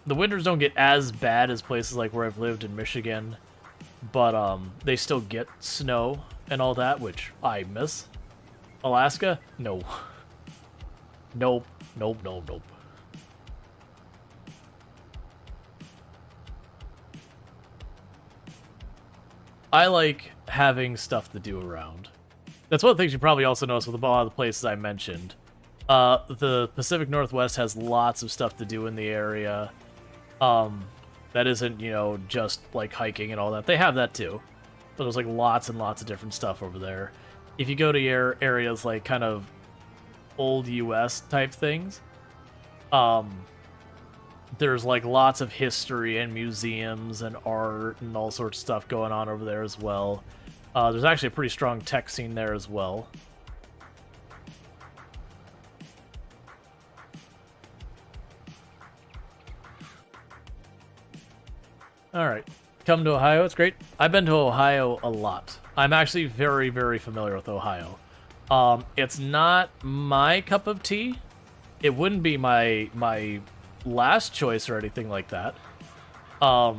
Speaker 1: The winters don't get as bad as places like where I've lived in Michigan, but they still get snow and all that, which I miss. Alaska? No. Nope. I like having stuff to do around. That's one of the things you probably also notice with a lot of the places I mentioned. The Pacific Northwest has lots of stuff to do in the area. That isn't, just like hiking and all that. They have that too. But there's like lots and lots of different stuff over there. If you go to areas like kind of old US type things, there's like lots of history and museums and art and all sorts of stuff going on over there as well. There's actually a pretty strong tech scene there as well. Alright, come to Ohio, it's great. I've been to Ohio a lot. I'm actually very, very familiar with Ohio. It's not my cup of tea. It wouldn't be my last choice or anything like that. I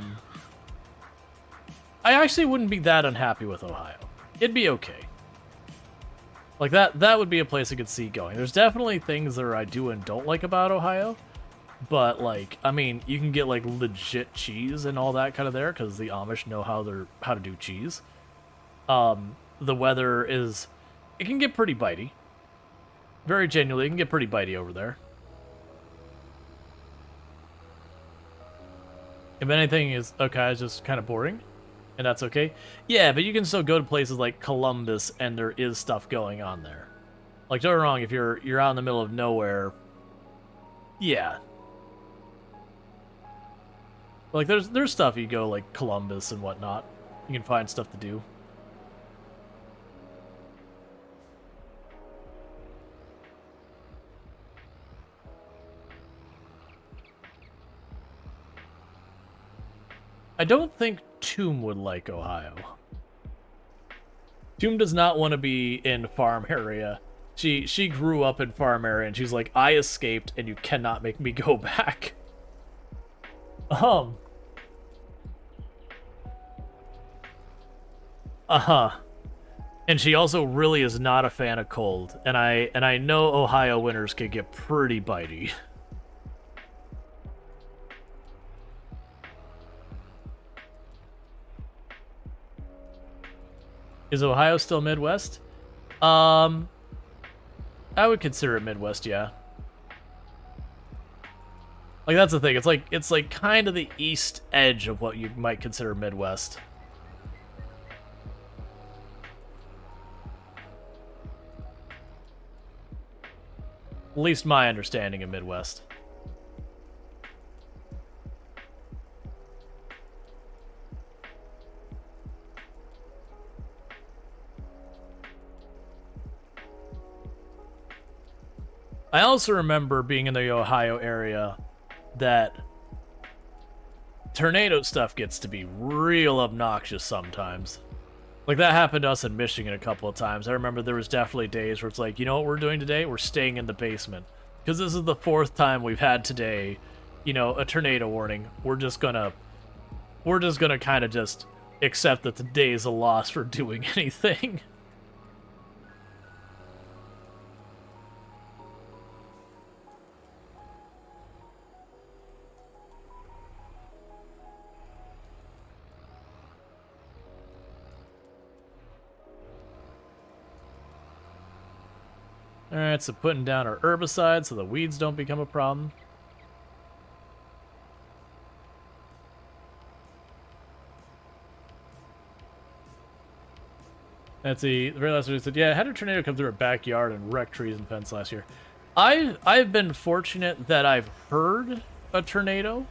Speaker 1: actually wouldn't be that unhappy with Ohio. It'd be okay. Like, that would be a place I could see going. There's definitely things that I do and don't like about Ohio. But, like, I mean, you can get, like, legit cheese and all that kind of there, because the Amish know how to do cheese. The weather is... It can get pretty bitey. Very genuinely, it can get pretty bitey over there. If anything is, okay, it's just kind of boring, and that's okay. Yeah, but you can still go to places like Columbus, and there is stuff going on there. Like, don't get me wrong, if you're out in the middle of nowhere, yeah. Like, there's stuff you go, like Columbus and whatnot. You can find stuff to do. I don't think Tomb would like Ohio. Tomb does not want to be in farm area. She grew up in farm area, and she's like, I escaped, and you cannot make me go back. And she also really is not a fan of cold, and I know Ohio winters can get pretty bitey. Is Ohio still Midwest? I would consider it Midwest, yeah. Like, that's the thing. It's like kind of the east edge of what you might consider Midwest. At least my understanding of Midwest. I also remember being in the Ohio area that tornado stuff gets to be real obnoxious sometimes. Like, that happened to us in Michigan a couple of times. I remember there was definitely days where it's like, you know what we're doing today? We're staying in the basement. Because this is the 4th time we've had today, you know, a tornado warning. We're just gonna kind of just accept that today is a loss for doing anything. Alright, so putting down our herbicide so the weeds don't become a problem. That's the very last one said, yeah, I had a tornado come through our backyard and wreck trees and fence last year. I've been fortunate that I've heard a tornado,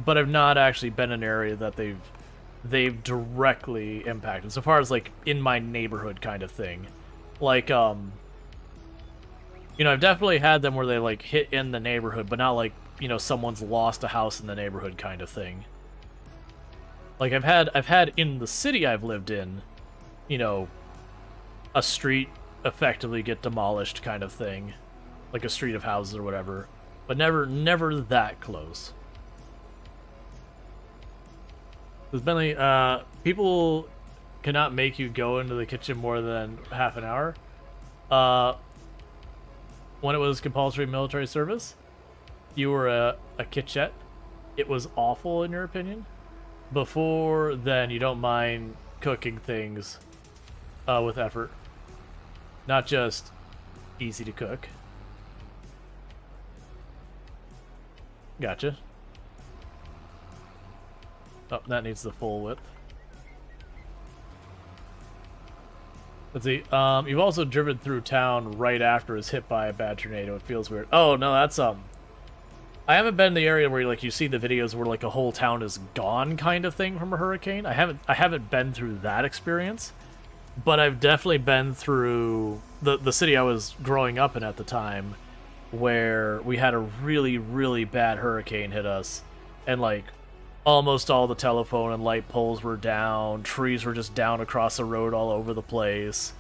Speaker 1: but I've not actually been in an area that they've directly impacted. So far as like in my neighborhood kind of thing. Like you know, I've definitely had them where they, like, hit in the neighborhood, but not, like, you know, someone's lost a house in the neighborhood kind of thing. Like, I've had in the city I've lived in, you know, a street effectively get demolished kind of thing. Like a street of houses or whatever. But never that close. There's been, people cannot make you go into the kitchen more than half an hour. When it was compulsory military service, you were a kitchet. It was awful in your opinion. Before then, you don't mind cooking things with effort. Not just easy to cook. Gotcha. Oh, that needs the full width. Let's see. You've also driven through town right after it's hit by a bad tornado. It feels weird. Oh no, that's I haven't been in the area where like you see the videos where like a whole town is gone kind of thing from a hurricane. I haven't been through that experience, but I've definitely been through the city I was growing up in at the time, where we had a really bad hurricane hit us, and like almost all the telephone and light poles were down. Trees were just down across the road all over the place.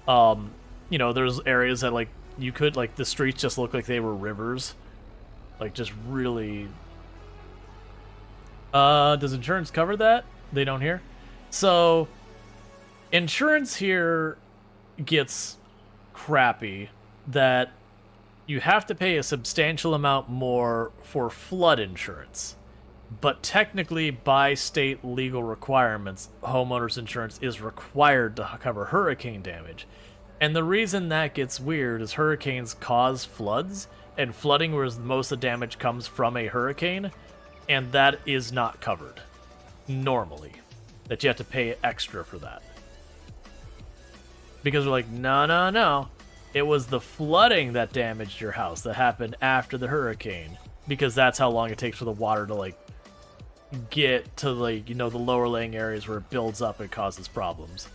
Speaker 1: You know, there's areas that, like, you could, like, the streets just look like they were rivers. Like, just really... does insurance cover that? They don't here? So, insurance here gets crappy that you have to pay a substantial amount more for flood insurance. But technically, by state legal requirements, homeowners insurance is required to cover hurricane damage. And the reason that gets weird is hurricanes cause floods, and flooding where most of the damage comes from a hurricane, and that is not covered, normally. That you have to pay extra for that. Because we're like, no. It was the flooding that damaged your house that happened after the hurricane. Because that's how long it takes for the water to, like, get to, like, you know, the lower laying areas where it builds up and causes problems.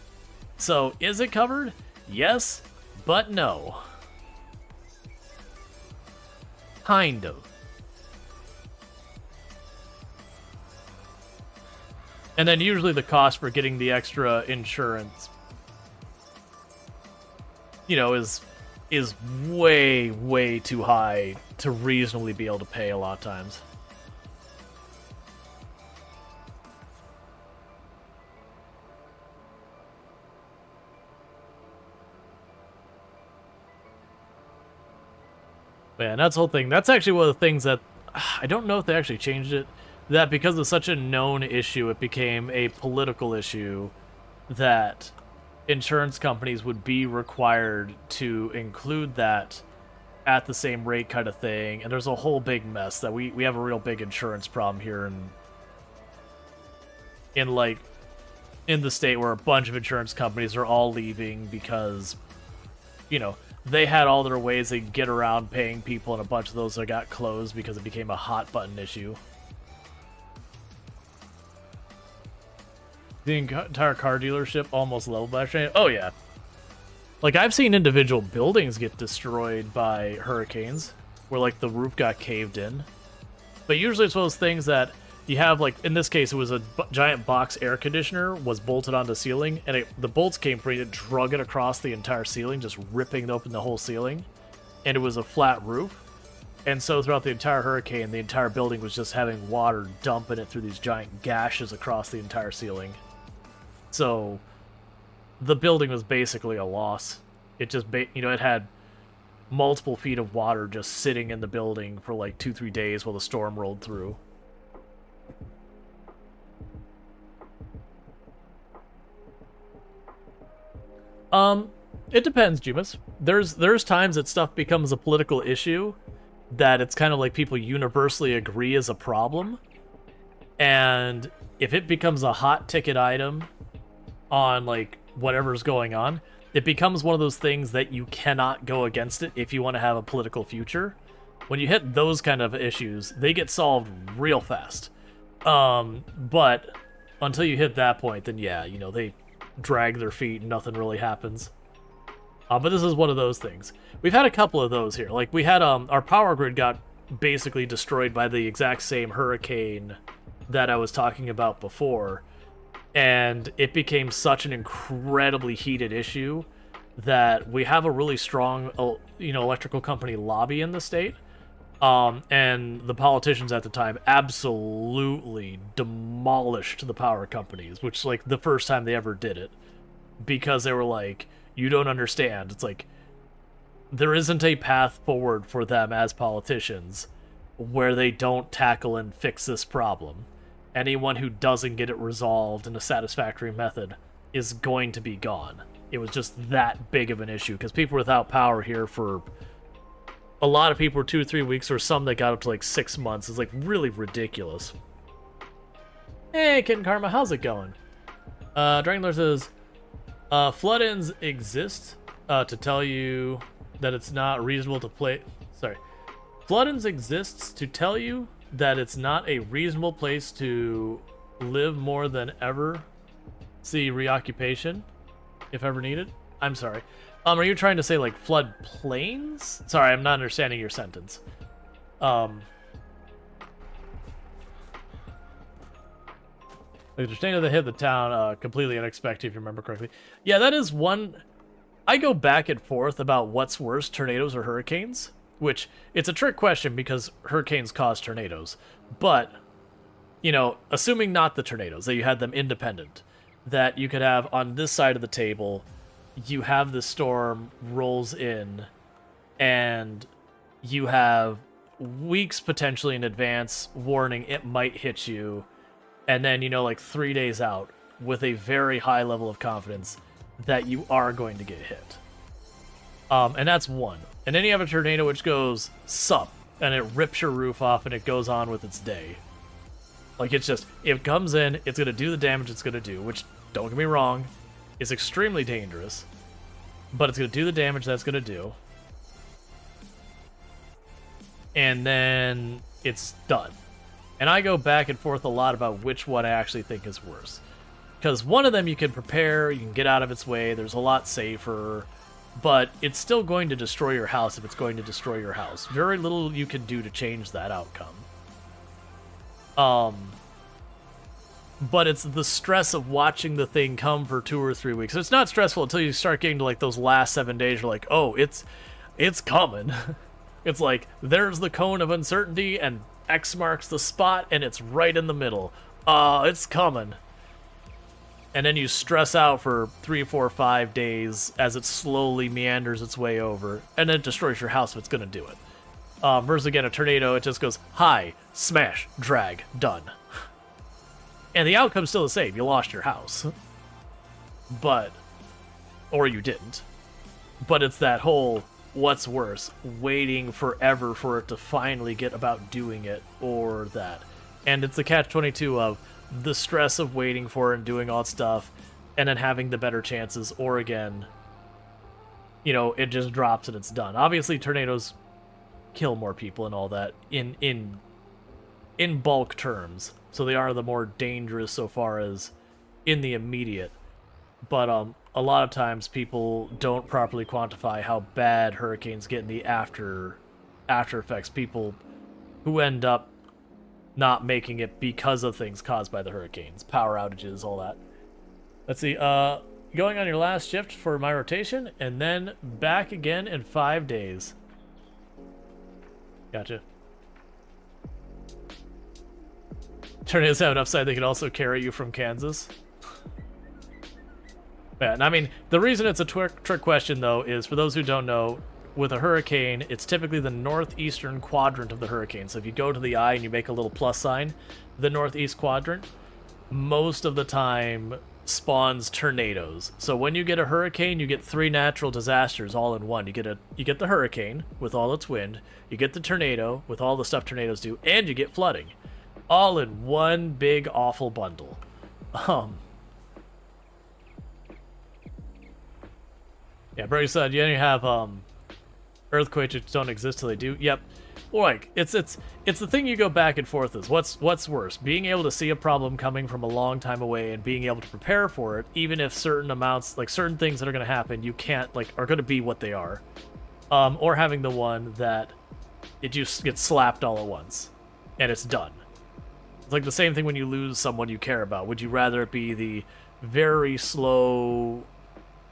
Speaker 1: So, is it covered? Yes, but no. Kind of. And then usually the cost for getting the extra insurance, you know, is is way, way too high to reasonably be able to pay a lot of times. Man, that's the whole thing. That's actually one of the things that I don't know if they actually changed it. That because of such a known issue, it became a political issue that insurance companies would be required to include that at the same rate kind of thing. And there's a whole big mess that we have a real big insurance problem here in the state where a bunch of insurance companies are all leaving because, you know, they had all their ways they could get around paying people, and a bunch of those that got closed because it became a hot button issue. The entire car dealership almost leveled by a Oh yeah. Like, I've seen individual buildings get destroyed by hurricanes, where like the roof got caved in. But usually it's one of those things that you have, like, in this case, it was a giant box air conditioner was bolted onto the ceiling, and the bolts came free, it drug it across the entire ceiling, just ripping open the whole ceiling. And it was a flat roof. And so throughout the entire hurricane, the entire building was just having water dumping it through these giant gashes across the entire ceiling. So the building was basically a loss. It just, it had multiple feet of water just sitting in the building for like 2-3 days while the storm rolled through. It depends, Jumas. There's times that stuff becomes a political issue that it's kind of like people universally agree is a problem. And if it becomes a hot ticket item on like whatever's going on, it becomes one of those things that you cannot go against it if you want to have a political future. When you hit those kind of issues, they get solved real fast. But until you hit that point, then yeah, they drag their feet and nothing really happens. But this is one of those things. We've had a couple of those here. Like, we had our power grid got basically destroyed by the exact same hurricane that I was talking about before. And it became such an incredibly heated issue that we have a really strong, electrical company lobby in the state. And the politicians at the time absolutely demolished the power companies, which is like the first time they ever did it, because they were like, you don't understand. It's like, there isn't a path forward for them as politicians where they don't tackle and fix this problem. Anyone who doesn't get it resolved in a satisfactory method is going to be gone. It was just that big of an issue, because people were without power here for... A lot of people were 2 or 3 weeks, or some that got up to like 6 months. It's like really ridiculous. Hey, Kitten Karma, how's it going? Dragonlord says, flood-ins exist to tell you that it's not reasonable to play... Sorry. Flood-ins exists to tell you that it's not a reasonable place to live more than ever. See reoccupation, if ever needed. I'm sorry. Are you trying to say, like, flood plains? Sorry, I'm not understanding your sentence. Like, the tornado that hit the town, completely unexpected, if you remember correctly. Yeah, that is one... I go back and forth about what's worse, tornadoes or hurricanes. Which, it's a trick question because hurricanes cause tornadoes. But, assuming not the tornadoes, that you had them independent, that you could have on this side of the table... You have the storm rolls in, and you have weeks potentially in advance warning it might hit you, and then, like 3 days out with a very high level of confidence that you are going to get hit. And that's one. And then you have a tornado which goes sup, and it rips your roof off, and it goes on with its day. Like, it's just, it comes in, it's going to do the damage it's going to do, which, don't get me wrong, is extremely dangerous, but it's going to do the damage that's going to do, and then it's done. And I go back and forth a lot about which one I actually think is worse, because one of them you can prepare, you can get out of its way, there's a lot safer, but it's still going to destroy your house if it's going to destroy your house. Very little you can do to change that outcome. But it's the stress of watching the thing come for 2 or 3 weeks. It's not stressful until you start getting to like those last 7 days. You're like, oh, it's... it's coming. It's like, there's the cone of uncertainty, and X marks the spot, and it's right in the middle. It's coming. And then you stress out for 3, 4, 5 days as it slowly meanders its way over, and then it destroys your house if it's going to do it. Versus, again, a tornado, it just goes, hi, smash, drag, done. And the outcome's still the same. You lost your house. But, or you didn't. But it's that whole, what's worse, waiting forever for it to finally get about doing it, or that. And it's the catch-22 of the stress of waiting for it and doing all that stuff, and then having the better chances, or again, you know, it just drops and it's done. Obviously, tornadoes kill more people and all that in bulk terms, so they are the more dangerous so far as in the immediate. But a lot of times people don't properly quantify how bad hurricanes get in the after effects. People who end up not making it because of things caused by the hurricanes, power outages, all that. Let's see, going on your last shift for my rotation, and then back again in 5 days. Gotcha. Tornadoes have an upside, they can also carry you from Kansas. Yeah, and I mean, the reason it's a trick question, though, is for those who don't know, with a hurricane, it's typically the northeastern quadrant of the hurricane. So if you go to the eye and you make a little plus sign, the northeast quadrant, most of the time spawns tornadoes. So when you get a hurricane, you get 3 natural disasters all in one. You get the hurricane with all its wind, you get the tornado with all the stuff tornadoes do, and you get flooding. All in one big awful bundle. Yeah, Brody said you only have earthquakes which don't exist till they do. Yep. Like, it's the thing you go back and forth is what's worse, being able to see a problem coming from a long time away and being able to prepare for it, even if certain amounts, like certain things that are going to happen, you can't, like, are going to be what they are, or having the one that it just gets slapped all at once and it's done. It's like the same thing when you lose someone you care about. Would you rather it be the very slow,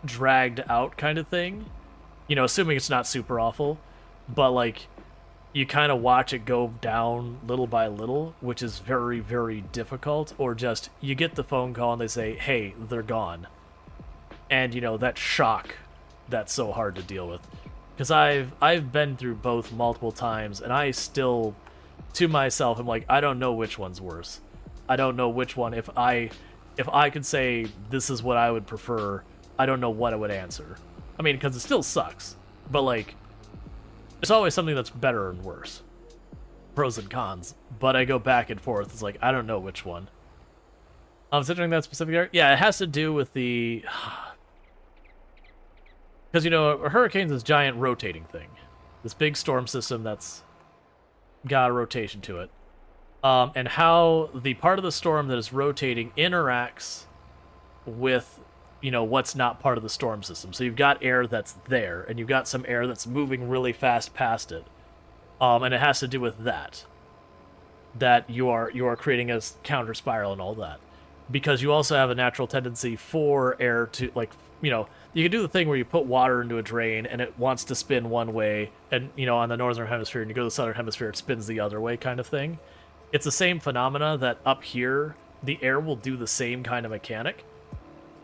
Speaker 1: dragged out kind of thing, you know, assuming it's not super awful, but like you kind of watch it go down little by little, which is very, very difficult, or just you get the phone call and they say, hey, they're gone, and you know, that shock that's so hard to deal with. Because I've been through both multiple times, and I still, to myself, I'm like, I don't know which one's worse. I don't know which one. If I could say this is what I would prefer, I don't know what I would answer. I mean, because it still sucks, but like, there's always something that's better and worse. Pros and cons. But I go back and forth. It's like, I don't know which one. Considering that specific area? Yeah, it has to do with the... Because, you know, a hurricane's this giant rotating thing. This big storm system that's got a rotation to it. And how the part of the storm that is rotating interacts with, you know, what's not part of the storm system. So you've got air that's there, and you've got some air that's moving really fast past it. And it has to do with that. That you are creating a counter spiral and all that. Because you also have a natural tendency for air to, like, you know, you can do the thing where you put water into a drain and it wants to spin one way, and, you know, on the northern hemisphere, and you go to the southern hemisphere, it spins the other way kind of thing. It's the same phenomena that up here, the air will do the same kind of mechanic.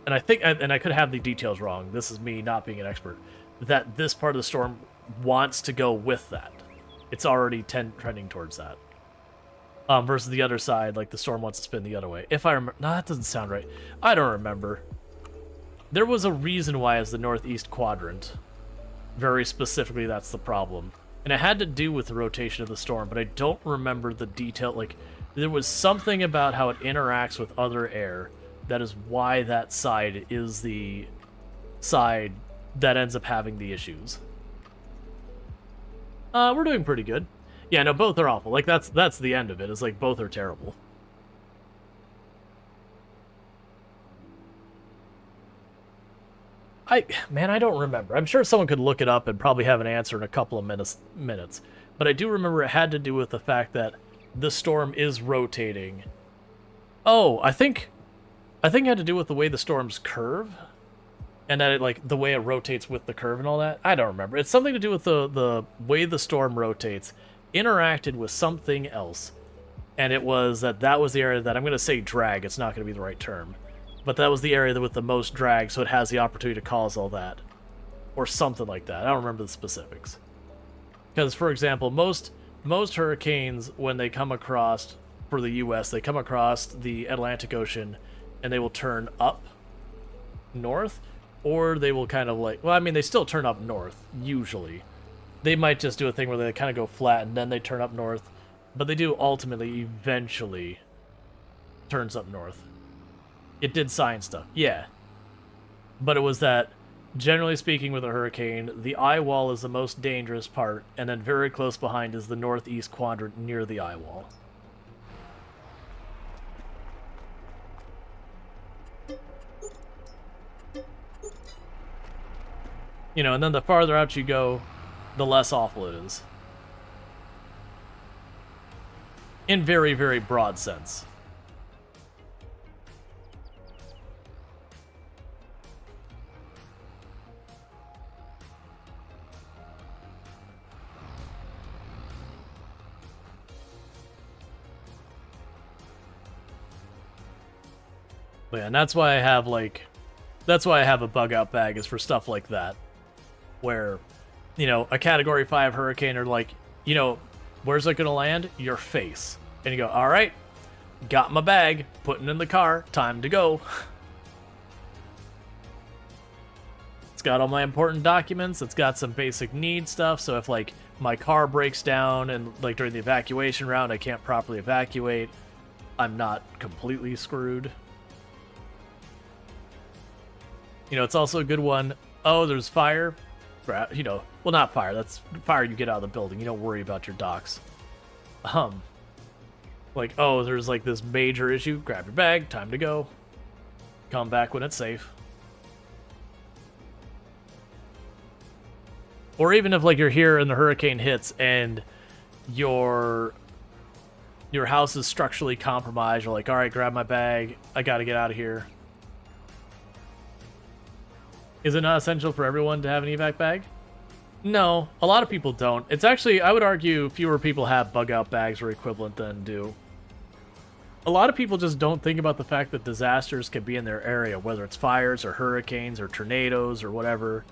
Speaker 1: And I think, and I could have the details wrong, this is me not being an expert, that this part of the storm wants to go with that. It's already trending towards that. Versus the other side, like the storm wants to spin the other way. If I remember, no, that doesn't sound right. I don't remember. There was a reason why it's the northeast quadrant. Very specifically, that's the problem. And it had to do with the rotation of the storm, but I don't remember the detail. Like, there was something about how it interacts with other air. That is why that side is the side that ends up having the issues. We're doing pretty good. Yeah, no, both are awful. Like, that's the end of it. It's like, both are terrible. Man, I don't remember. I'm sure someone could look it up and probably have an answer in a couple of minutes. But I do remember it had to do with the fact that the storm is rotating. Oh, I think it had to do with the way the storms curve. and that it, like, the way it rotates with the curve and all that. I don't remember. It's something to do with the way the storm rotates interacted with something else, and it was that was the area that, I'm going to say drag, it's not going to be the right term, but that was the area with the most drag, so it has the opportunity to cause all that, or something like that. I don't remember the specifics. Because, for example, most hurricanes, when they come across, for the U.S., they come across the Atlantic Ocean, and they will turn up north, or they will kind of like, well, I mean, they still turn up north, usually. They might just do a thing where they kind of go flat, and then they turn up north, but they do ultimately, eventually, turns up north. It did science stuff, yeah. But it was that, generally speaking with a hurricane, the eye wall is the most dangerous part, and then very close behind is the northeast quadrant near the eye wall. You know, and then the farther out you go, the less awful it is. In very, very broad sense. But yeah, and that's why I have, like, that's why I have a bug out bag, is for stuff like that. Where, you know, a Category 5 hurricane, or like, you know, where's it gonna land? Your face. And you go, alright, got my bag, putting in the car, time to go. It's got all my important documents, it's got some basic need stuff, so if, like, my car breaks down and, like, during the evacuation round I can't properly evacuate, I'm not completely screwed. You know, it's also a good one. Oh, there's fire. You know, well, not fire. That's fire you get out of the building. You don't worry about your docks. Like, oh, there's, like, this major issue. Grab your bag. Time to go. Come back when it's safe. Or even if, like, you're here and the hurricane hits and your house is structurally compromised. You're like, all right, grab my bag. I got to get out of here. Is it not essential for everyone to have an evac bag? No, a lot of people don't. It's actually, I would argue, fewer people have bug out bags or equivalent than do. A lot of people just don't think about the fact that disasters can be in their area, whether it's fires or hurricanes or tornadoes or whatever.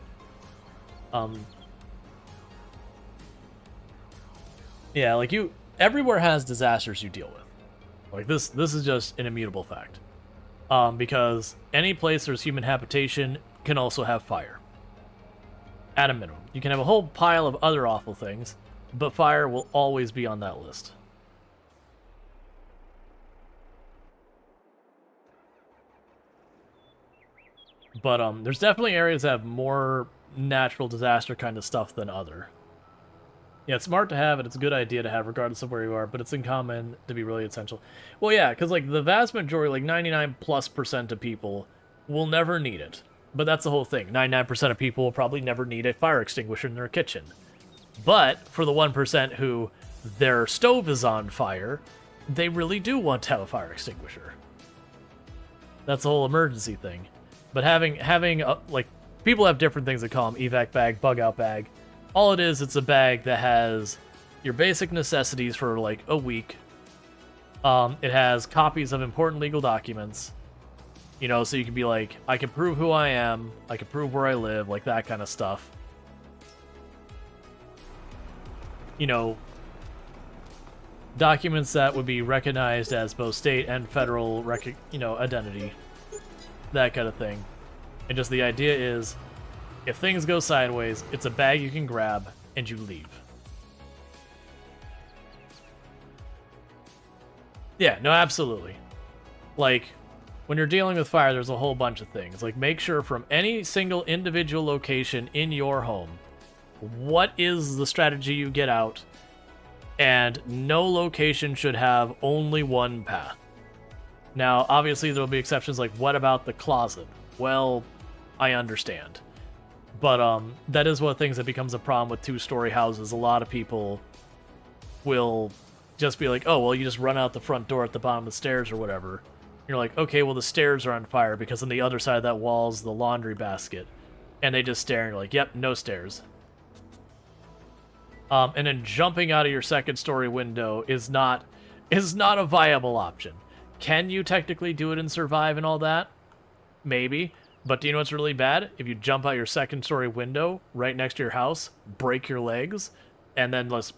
Speaker 1: Yeah, like, everywhere has disasters you deal with. Like, this is just an immutable fact. Because any place there's human habitation can also have fire. At a minimum. You can have a whole pile of other awful things, but fire will always be on that list. But there's definitely areas that have more natural disaster kind of stuff than other. Yeah, it's smart to have it. It's a good idea to have regardless of where you are, but it's uncommon to be really essential. Well, yeah, because, like, the vast majority, like 99+% of people will never need it. But that's the whole thing. 99% of people will probably never need a fire extinguisher in their kitchen. But for the 1% who their stove is on fire, they really do want to have a fire extinguisher. That's the whole emergency thing. But having like, people have different things they call them: evac bag, bug out bag. All it is, it's a bag that has your basic necessities for, like, a week. It has copies of important legal documents. You know, so you can be like, I can prove who I am, I can prove where I live, like that kind of stuff. You know, documents that would be recognized as both state and federal, identity. That kind of thing. And just the idea is, if things go sideways, it's a bag you can grab, and you leave. Yeah, no, absolutely. Like, when you're dealing with fire, there's a whole bunch of things. Like, make sure from any single individual location in your home, what is the strategy you get out, and no location should have only one path. Now, obviously, there'll be exceptions, like, what about the closet? Well, I understand. But that is one of the things that becomes a problem with two-story houses. A lot of people will just be like, oh, well, you just run out the front door at the bottom of the stairs or whatever. You're like, okay, well, the stairs are on fire because on the other side of that wall is the laundry basket. And they just stare, and you're like, yep, no stairs. And then jumping out of your second story window is not a viable option. Can you technically do it and survive and all that? Maybe. But do you know what's really bad? If you jump out your second story window right next to your house, break your legs, and then let's,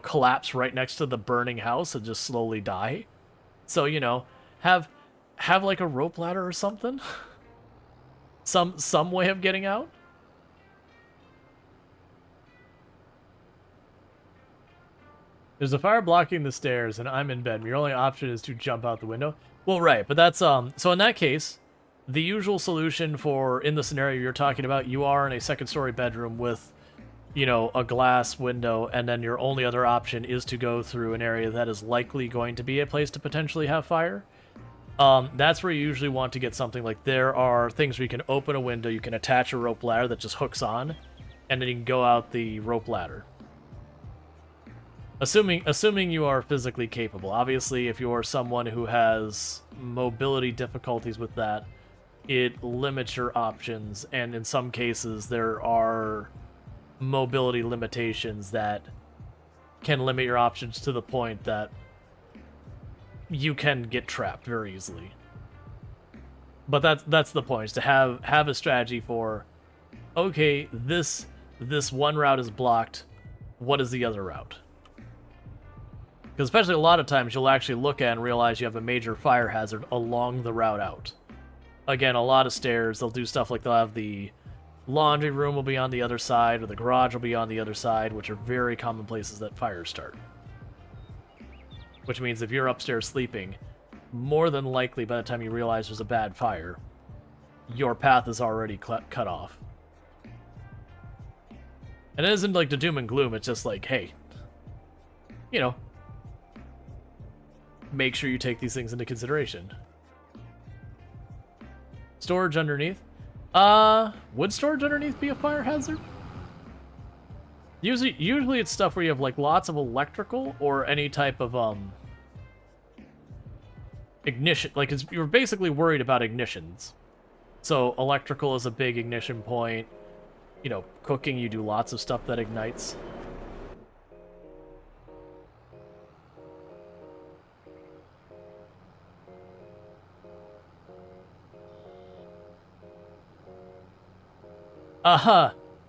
Speaker 1: collapse right next to the burning house and just slowly die. So, have like a rope ladder or something. Some way of getting out. There's a fire blocking the stairs, and I'm in bed. Your only option is to jump out the window. Well, right, but that's so in that case, the usual solution for in the scenario you're talking about, you are in a second-story bedroom with, a glass window, and then your only other option is to go through an area that is likely going to be a place to potentially have fire. That's where you usually want to get something like there are things where you can open a window, you can attach a rope ladder that just hooks on, and then you can go out the rope ladder. Assuming you are physically capable. Obviously, if you're someone who has mobility difficulties with that, it limits your options, and in some cases there are mobility limitations that can limit your options to the point that you can get trapped very easily. But that's the point, is to have a strategy for, okay, this one route is blocked, what is the other route? Because especially a lot of times you'll actually look at and realize you have a major fire hazard along the route out. Again, a lot of stairs, they'll do stuff like they'll have the laundry room will be on the other side, or the garage will be on the other side, which are very common places that fires start. Which means if you're upstairs sleeping, more than likely by the time you realize there's a bad fire, your path is already cut off. And it isn't like the doom and gloom, it's just like, hey, make sure you take these things into consideration. Storage underneath. Would storage underneath be a fire hazard? Usually it's stuff where you have like lots of electrical or any type of ignition. Like you're basically worried about ignitions. So electrical is a big ignition point. Cooking, you do lots of stuff that ignites.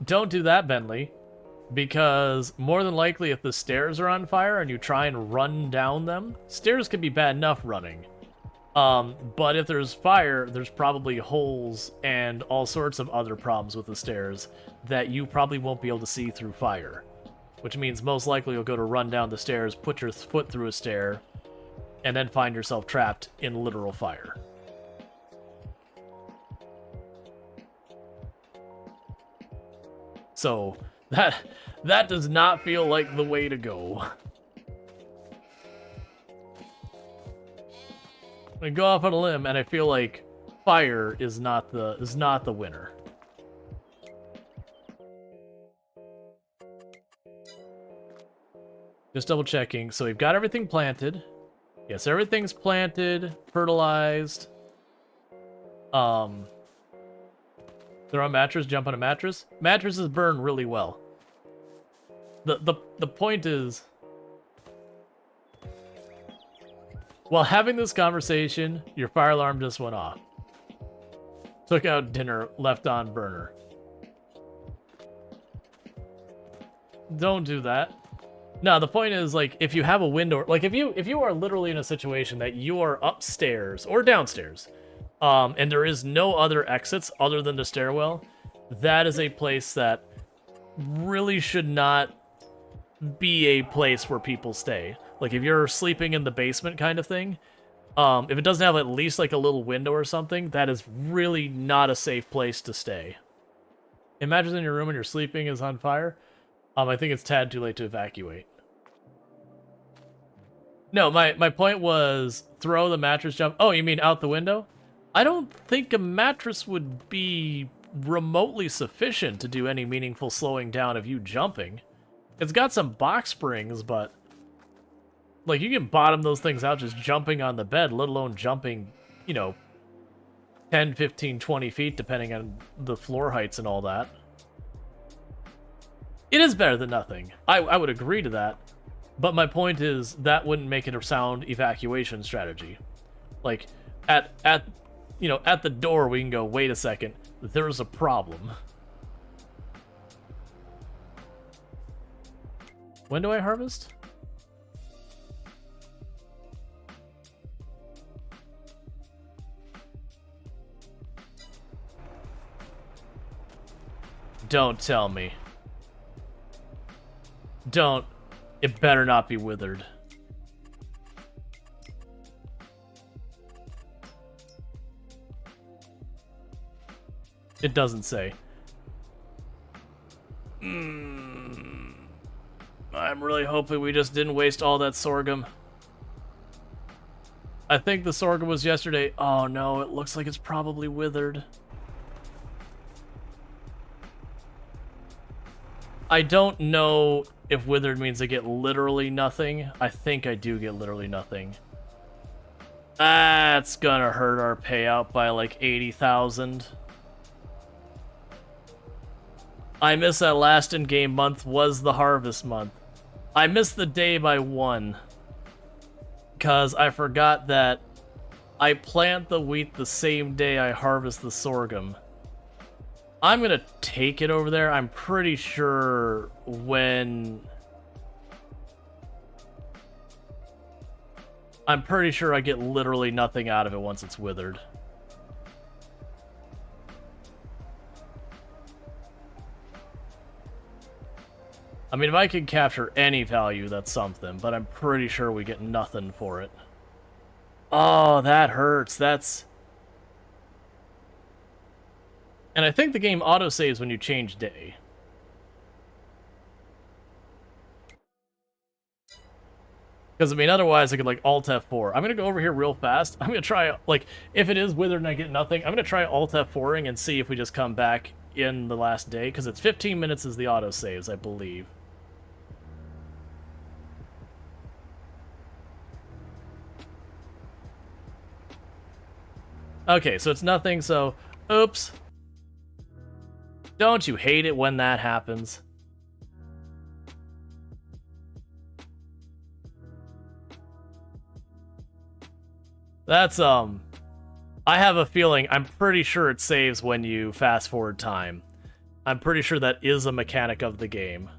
Speaker 1: Don't do that, Bentley. Because more than likely if the stairs are on fire and you try and run down them, stairs can be bad enough running. But if there's fire, there's probably holes and all sorts of other problems with the stairs that you probably won't be able to see through fire. Which means most likely you'll go to run down the stairs, put your foot through a stair, and then find yourself trapped in literal fire. So, that does not feel like the way to go. I go off on a limb, and I feel like fire is not the winner. Just double checking. So we've got everything planted. Yes, everything's planted, fertilized. Throw a mattress, jump on a mattress. Mattresses burn really well. The point is, while having this conversation, your fire alarm just went off. Took out dinner, left on burner. Don't do that. No, the point is, like, if you have a window, like if you are literally in a situation that you are upstairs or downstairs, and there is no other exits other than the stairwell, that is a place that really should not be a place where people stay. Like, if you're sleeping in the basement kind of thing, if it doesn't have at least, like, a little window or something, that is really not a safe place to stay. Imagine in your room and your sleeping is on fire. I think it's tad too late to evacuate. No, my point was throw the mattress, jump. Oh, you mean out the window? I don't think a mattress would be remotely sufficient to do any meaningful slowing down of you jumping. It's got some box springs, but Like, you can bottom those things out just jumping on the bed, let alone jumping, you know, 10, 15, 20 feet, depending on the floor heights and all that. It is better than nothing. I would agree to that. But my point is, that wouldn't make it a sound evacuation strategy. Like, at the door, we can go, wait a second, there's a problem. When do I harvest? Don't tell me. Don't. It better not be withered. It doesn't say. I'm really hoping we just didn't waste all that sorghum. I think the sorghum was yesterday. Oh no, it looks like it's probably withered. I don't know if withered means I get literally nothing. I think I do get literally nothing. That's gonna hurt our payout by like 80,000. I miss that last in-game month was the harvest month. I missed the day by 1. Because I forgot that I plant the wheat the same day I harvest the sorghum. I'm gonna take it over there. I'm pretty sure when... I'm pretty sure I get literally nothing out of it once it's withered. I mean, if I can capture any value, that's something, but I'm pretty sure we get nothing for it. Oh, that hurts. That's... And I think the game autosaves when you change day. Because, I mean, otherwise I could, like, Alt F4. I'm going to go over here real fast. I'm going to try, like, if it is withered and I get nothing, I'm going to try Alt F4ing and see if we just come back in the last day. Because it's 15 minutes is the autosaves, I believe. Okay, so it's nothing, so... Oops. Don't you hate it when that happens? That's, I have a feeling, I'm pretty sure it saves when you fast forward time. I'm pretty sure that is a mechanic of the game.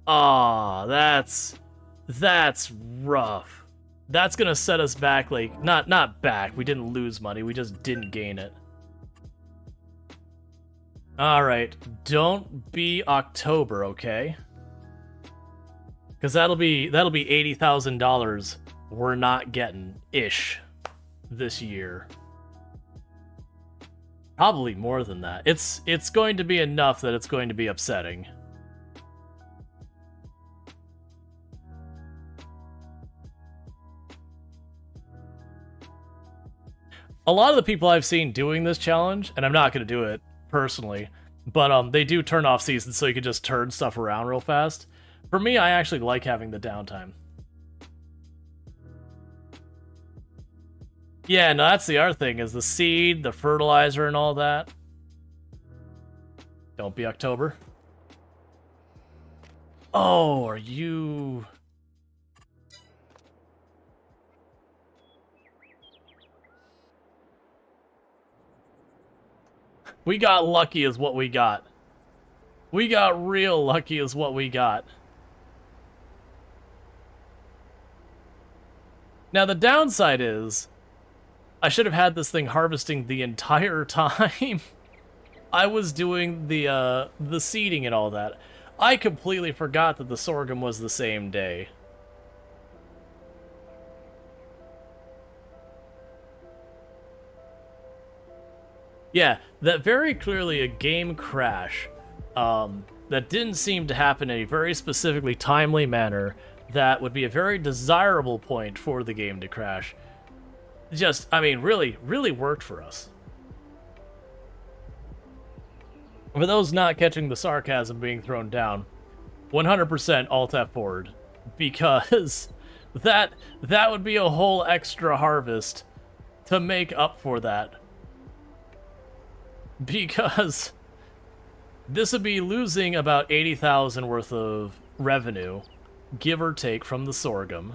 Speaker 1: Ah, that's rough. That's gonna set us back, like, not back, we didn't lose money, we just didn't gain it. Alright, don't be October, okay? Because that'll be $80,000 we're not getting, ish, this year. Probably more than that. It's going to be enough that it's going to be upsetting. A lot of the people I've seen doing this challenge, and I'm not going to do it personally, but they do turn off seasons so you can just turn stuff around real fast. For me, I actually like having the downtime. Yeah, no, that's the other thing, is the seed, the fertilizer, and all that. Don't be October. Oh, are you... We got lucky is what we got. We got real lucky is what we got. Now, the downside is... I should have had this thing harvesting the entire time. I was doing the seeding and all that. I completely forgot that the sorghum was the same day. Yeah, that very clearly a game crash that didn't seem to happen in a very specifically timely manner that would be a very desirable point for the game to crash. Just, I mean, really, really worked for us. For those not catching the sarcasm being thrown down, 100% Alt F forward, because that would be a whole extra harvest to make up for that. Because this would be losing about 80,000 worth of revenue, give or take, from the sorghum.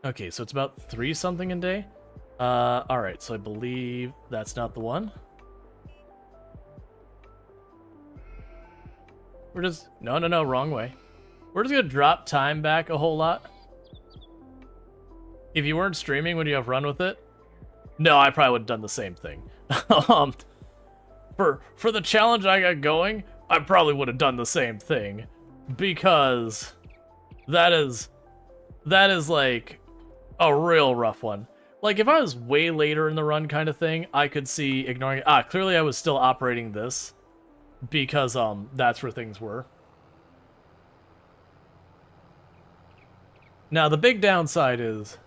Speaker 1: Okay, so it's about 3 something a day. Alright, so I believe that's not the one. We're just... No, wrong way. We're just gonna drop time back a whole lot. If you weren't streaming, would you have run with it? No, I probably would have done the same thing. For the challenge I got going, I probably would have done the same thing. Because that is like a real rough one. Like, if I was way later in the run kind of thing, I could see ignoring it. Clearly I was still operating this. Because, that's where things were. Now, the big downside is...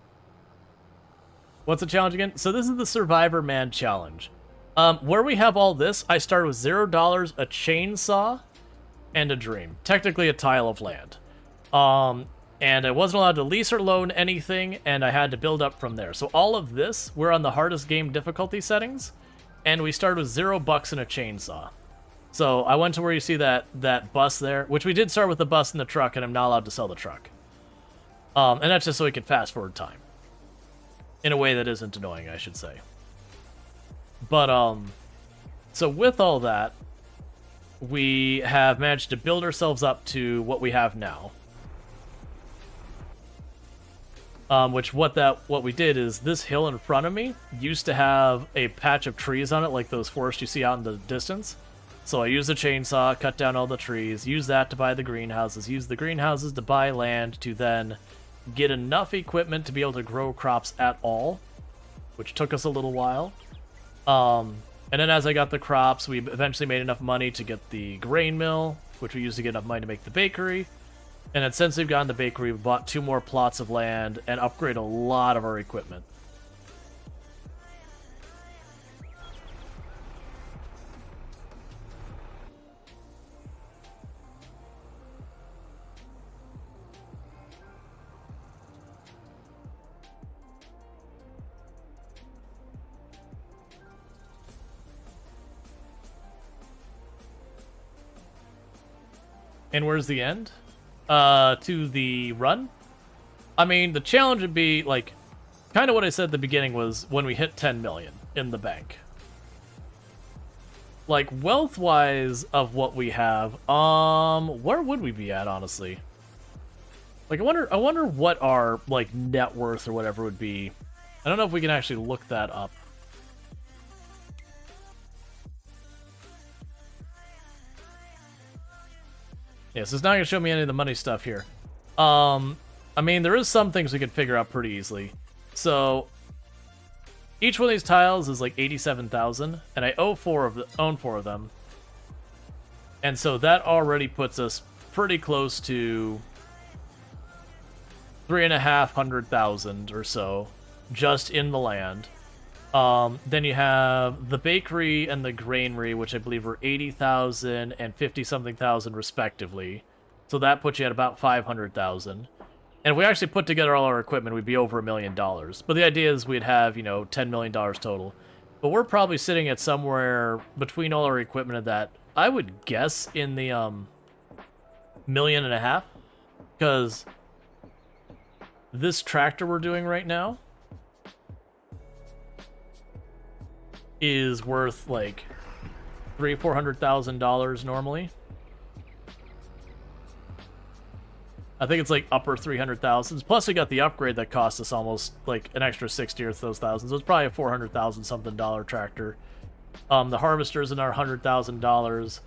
Speaker 1: What's the challenge again? So this is the Survivor Man Challenge. Where we have all this, I started with $0, a chainsaw, and a dream. Technically a tile of land. And I wasn't allowed to lease or loan anything, and I had to build up from there. So all of this, we're on the hardest game difficulty settings, and we started with $0 and a chainsaw. So I went to where you see that bus there, which we did start with the bus and the truck, and I'm not allowed to sell the truck. And that's just so we could fast forward time. In a way that isn't annoying, I should say. But, so with all that, we have managed to build ourselves up to what we have now. Which what we did is this hill in front of me used to have a patch of trees on it, like those forests you see out in the distance. So I used a chainsaw, cut down all the trees, used that to buy the greenhouses, used the greenhouses to buy land to then get enough equipment to be able to grow crops at all, which took us a little while. And then as I got the crops, we eventually made enough money to get the grain mill, which we used to get enough money to make the bakery. And then since we've gotten the bakery, we bought 2 more plots of land and upgrade a lot of our equipment. And where's the end? To the run? I mean, the challenge would be, like, kind of what I said at the beginning was when we hit 10 million in the bank. Like, wealth-wise of what we have, where would we be at, honestly? Like, I wonder what our, like, net worth or whatever would be. I don't know if we can actually look that up. Yeah, so it's not going to show me any of the money stuff here. I mean, there is some things we can figure out pretty easily. So, each one of these tiles is like 87,000, and I own 4 of them. And so that already puts us pretty close to 3,500,000 or so, just in the land. Then you have the bakery and the granary, which I believe were 80,000 and 50-something thousand respectively. So that puts you at about 500,000. And if we actually put together all our equipment, we'd be over $1 million. But the idea is we'd have, you know, $10 million total. But we're probably sitting at somewhere between all our equipment and that, I would guess in the, $1.5 million. Because this tractor we're doing right now is worth like $300,000-$400,000 normally. I think it's like upper 300,000s. Plus we got the upgrade that cost us almost like an extra 60 or those thousands. So it's probably a 400,000 something dollar tractor. The harvesters in our $100,000.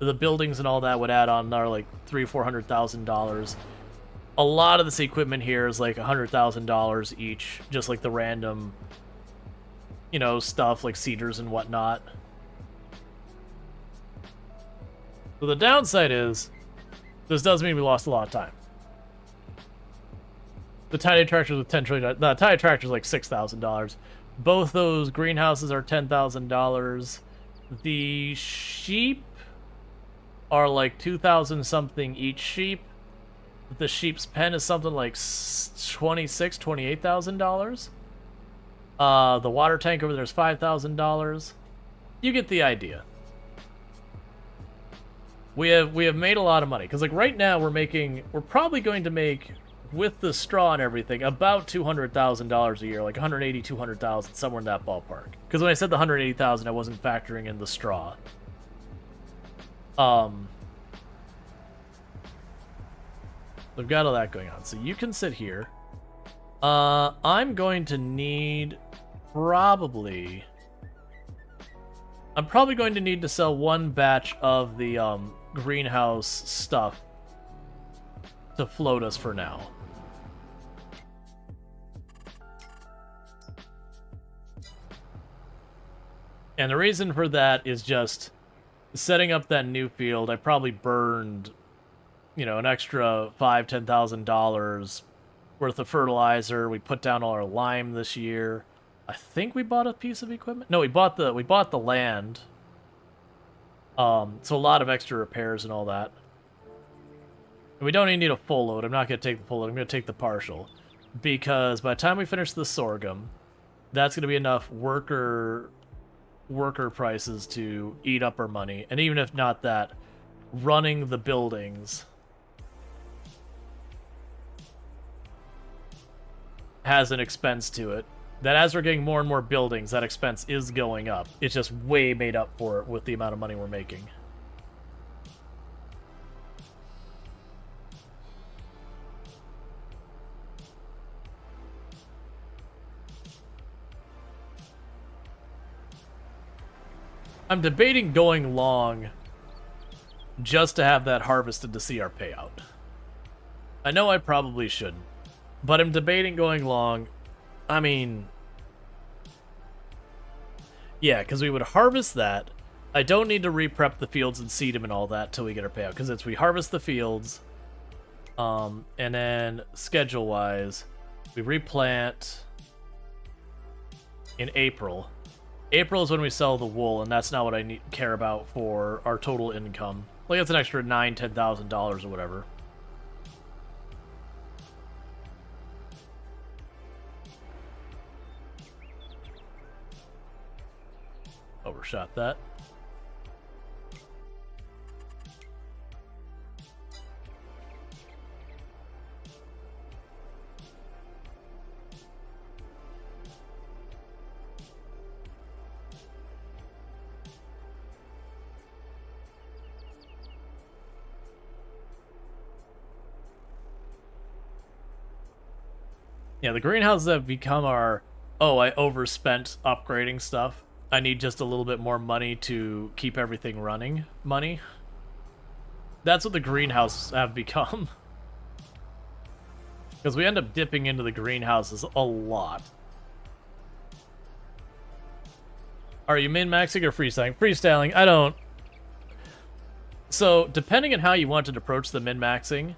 Speaker 1: The buildings and all that would add on our like $300,000-$400,000. A lot of this equipment here is like $100,000 each, just like the random, you know, stuff like cedars and whatnot. So the downside is, this does mean we lost a lot of time. The tiny tractors with $10 trillion, the tiny tractor's like $6,000. Both those greenhouses are $10,000. The sheep are like 2,000 something each sheep. The sheep's pen is something like $28,000. The water tank over there is $5,000. You get the idea. We have made a lot of money because like right now we're probably going to make, with the straw and everything, about $200,000 a year, like 180, 200,000, somewhere in that ballpark. Because when I said the 180,000, I wasn't factoring in the straw. We've got all that going on, so you can sit here. I'm going to need I'm probably going to need to sell one batch of the greenhouse stuff to float us for now. And the reason for that is just setting up that new field. I probably burned, you know, an extra $5,000-$10,000 worth of fertilizer. We put down all our lime this year. I think we bought a piece of equipment. No, we bought the land. So a lot of extra repairs and all that. And we don't even need a full load. I'm not going to take the full load. I'm going to take the partial, because by the time we finish the sorghum, that's going to be enough worker prices to eat up our money. And even if not that, running the buildings has an expense to it. That as we're getting more and more buildings, that expense is going up. It's just way made up for it with the amount of money we're making. I'm debating going long just to have that harvested to see our payout. I know I probably shouldn't, but I'm debating going long. I mean, yeah, because we would harvest that. I don't need to re-prep the fields and seed them and all that till we get our payout, because it's we harvest the fields, and then schedule-wise, we replant in April. April is when we sell the wool, and that's not what I care about for our total income. Like, it's an extra $9,000-$10,000 or whatever. Overshot that. Yeah, the greenhouses have become our, oh, I overspent upgrading stuff. I need just a little bit more money to keep everything running. Money. That's what the greenhouses have become. Because we end up dipping into the greenhouses a lot. Are you min-maxing or freestyling? Freestyling, I don't... So, depending on how you want to approach the min-maxing,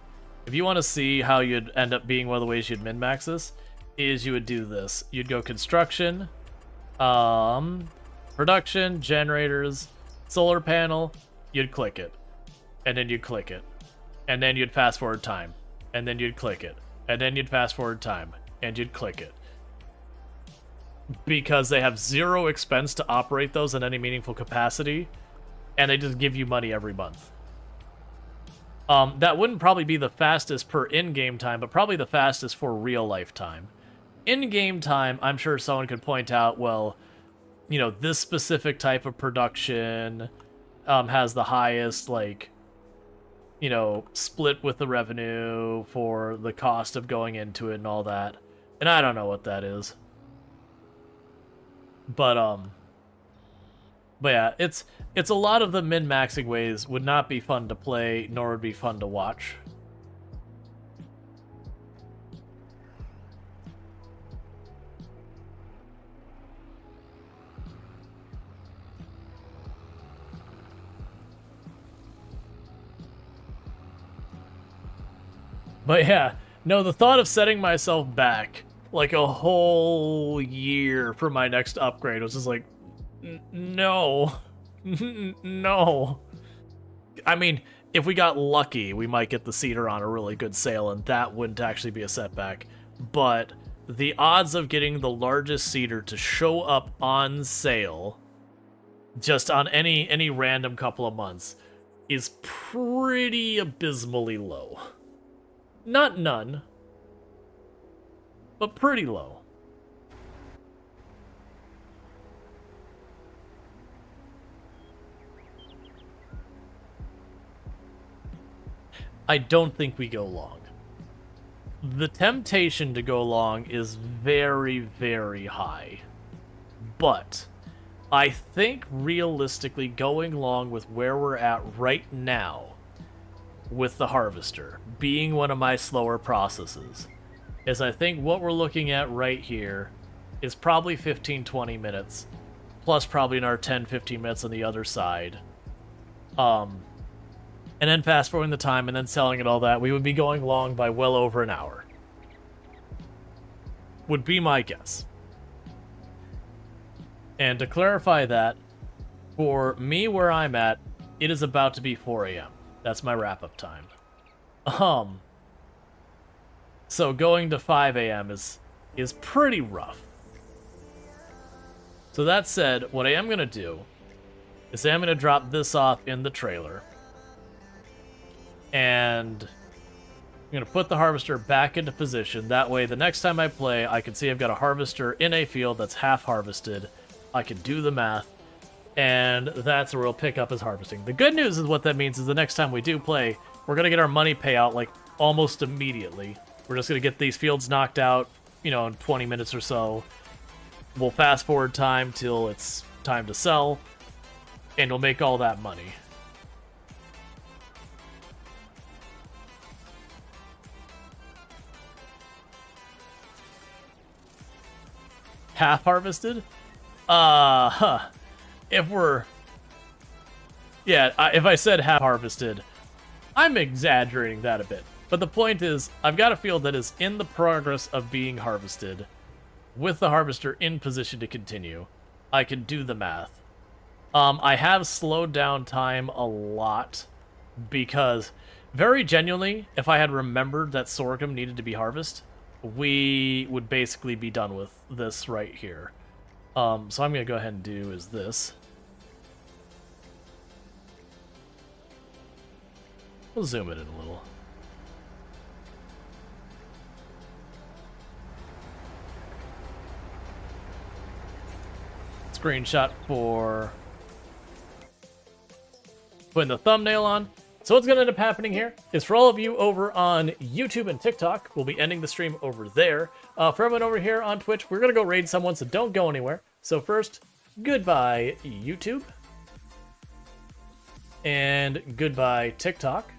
Speaker 1: if you want to see how you'd end up being one of the ways you'd min-max this, is you would do this. You'd go construction, production, generators, solar panel, you'd click it. And then you'd click it. And then you'd fast forward time. And then you'd click it. And then you'd fast forward time. And you'd click it. Because they have zero expense to operate those in any meaningful capacity. And they just give you money every month. That wouldn't probably be the fastest per in-game time, but probably the fastest for real-life time. In-game time, I'm sure someone could point out, well, you know, this specific type of production has the highest, like, you know, split with the revenue for the cost of going into it and all that. And I don't know what that is. But yeah, it's a lot of the min-maxing ways would not be fun to play, nor would be fun to watch. But yeah, no, the thought of setting myself back like a whole year for my next upgrade was just like, no. No. I mean, if we got lucky, we might get the cedar on a really good sale, and that wouldn't actually be a setback. But the odds of getting the largest cedar to show up on sale, just on any random couple of months, is pretty abysmally low. Not none, but pretty low. I don't think we go long. The temptation to go long is very, very high. But I think realistically going long with where we're at right now with the harvester being one of my slower processes is I think what we're looking at right here is probably 15-20 minutes plus probably another 10-15 minutes on the other side. And then fast forwarding the time and then selling it all that, we would be going long by well over an hour. Would be my guess. And to clarify that, for me where I'm at, it is about to be 4 a.m. That's my wrap-up time. So going to 5 a.m. is pretty rough. So that said, what I am going to do is I'm going to drop this off in the trailer. And I'm going to put the harvester back into position. That way, the next time I play, I can see I've got a harvester in a field that's half harvested. I can do the math, and that's where we'll pick up as harvesting. The good news is what that means is the next time we do play, we're going to get our money payout, like, almost immediately. We're just going to get these fields knocked out, you know, in 20 minutes or so. We'll fast forward time till it's time to sell, and we'll make all that money. Half harvested? If we're... Yeah, if I said half harvested, I'm exaggerating that a bit. But the point is, I've got a field that is in the progress of being harvested, with the harvester in position to continue. I can do the math. I have slowed down time a lot, because, very genuinely, if I had remembered that sorghum needed to be harvested, we would basically be done with this right here. So I'm going to go ahead and do is this. We'll zoom it in a little. Screenshot for putting the thumbnail on. So what's going to end up happening here is for all of you over on YouTube and TikTok, we'll be ending the stream over there. For everyone over here on Twitch, we're going to go raid someone, so don't go anywhere. So first, goodbye YouTube. And goodbye TikTok.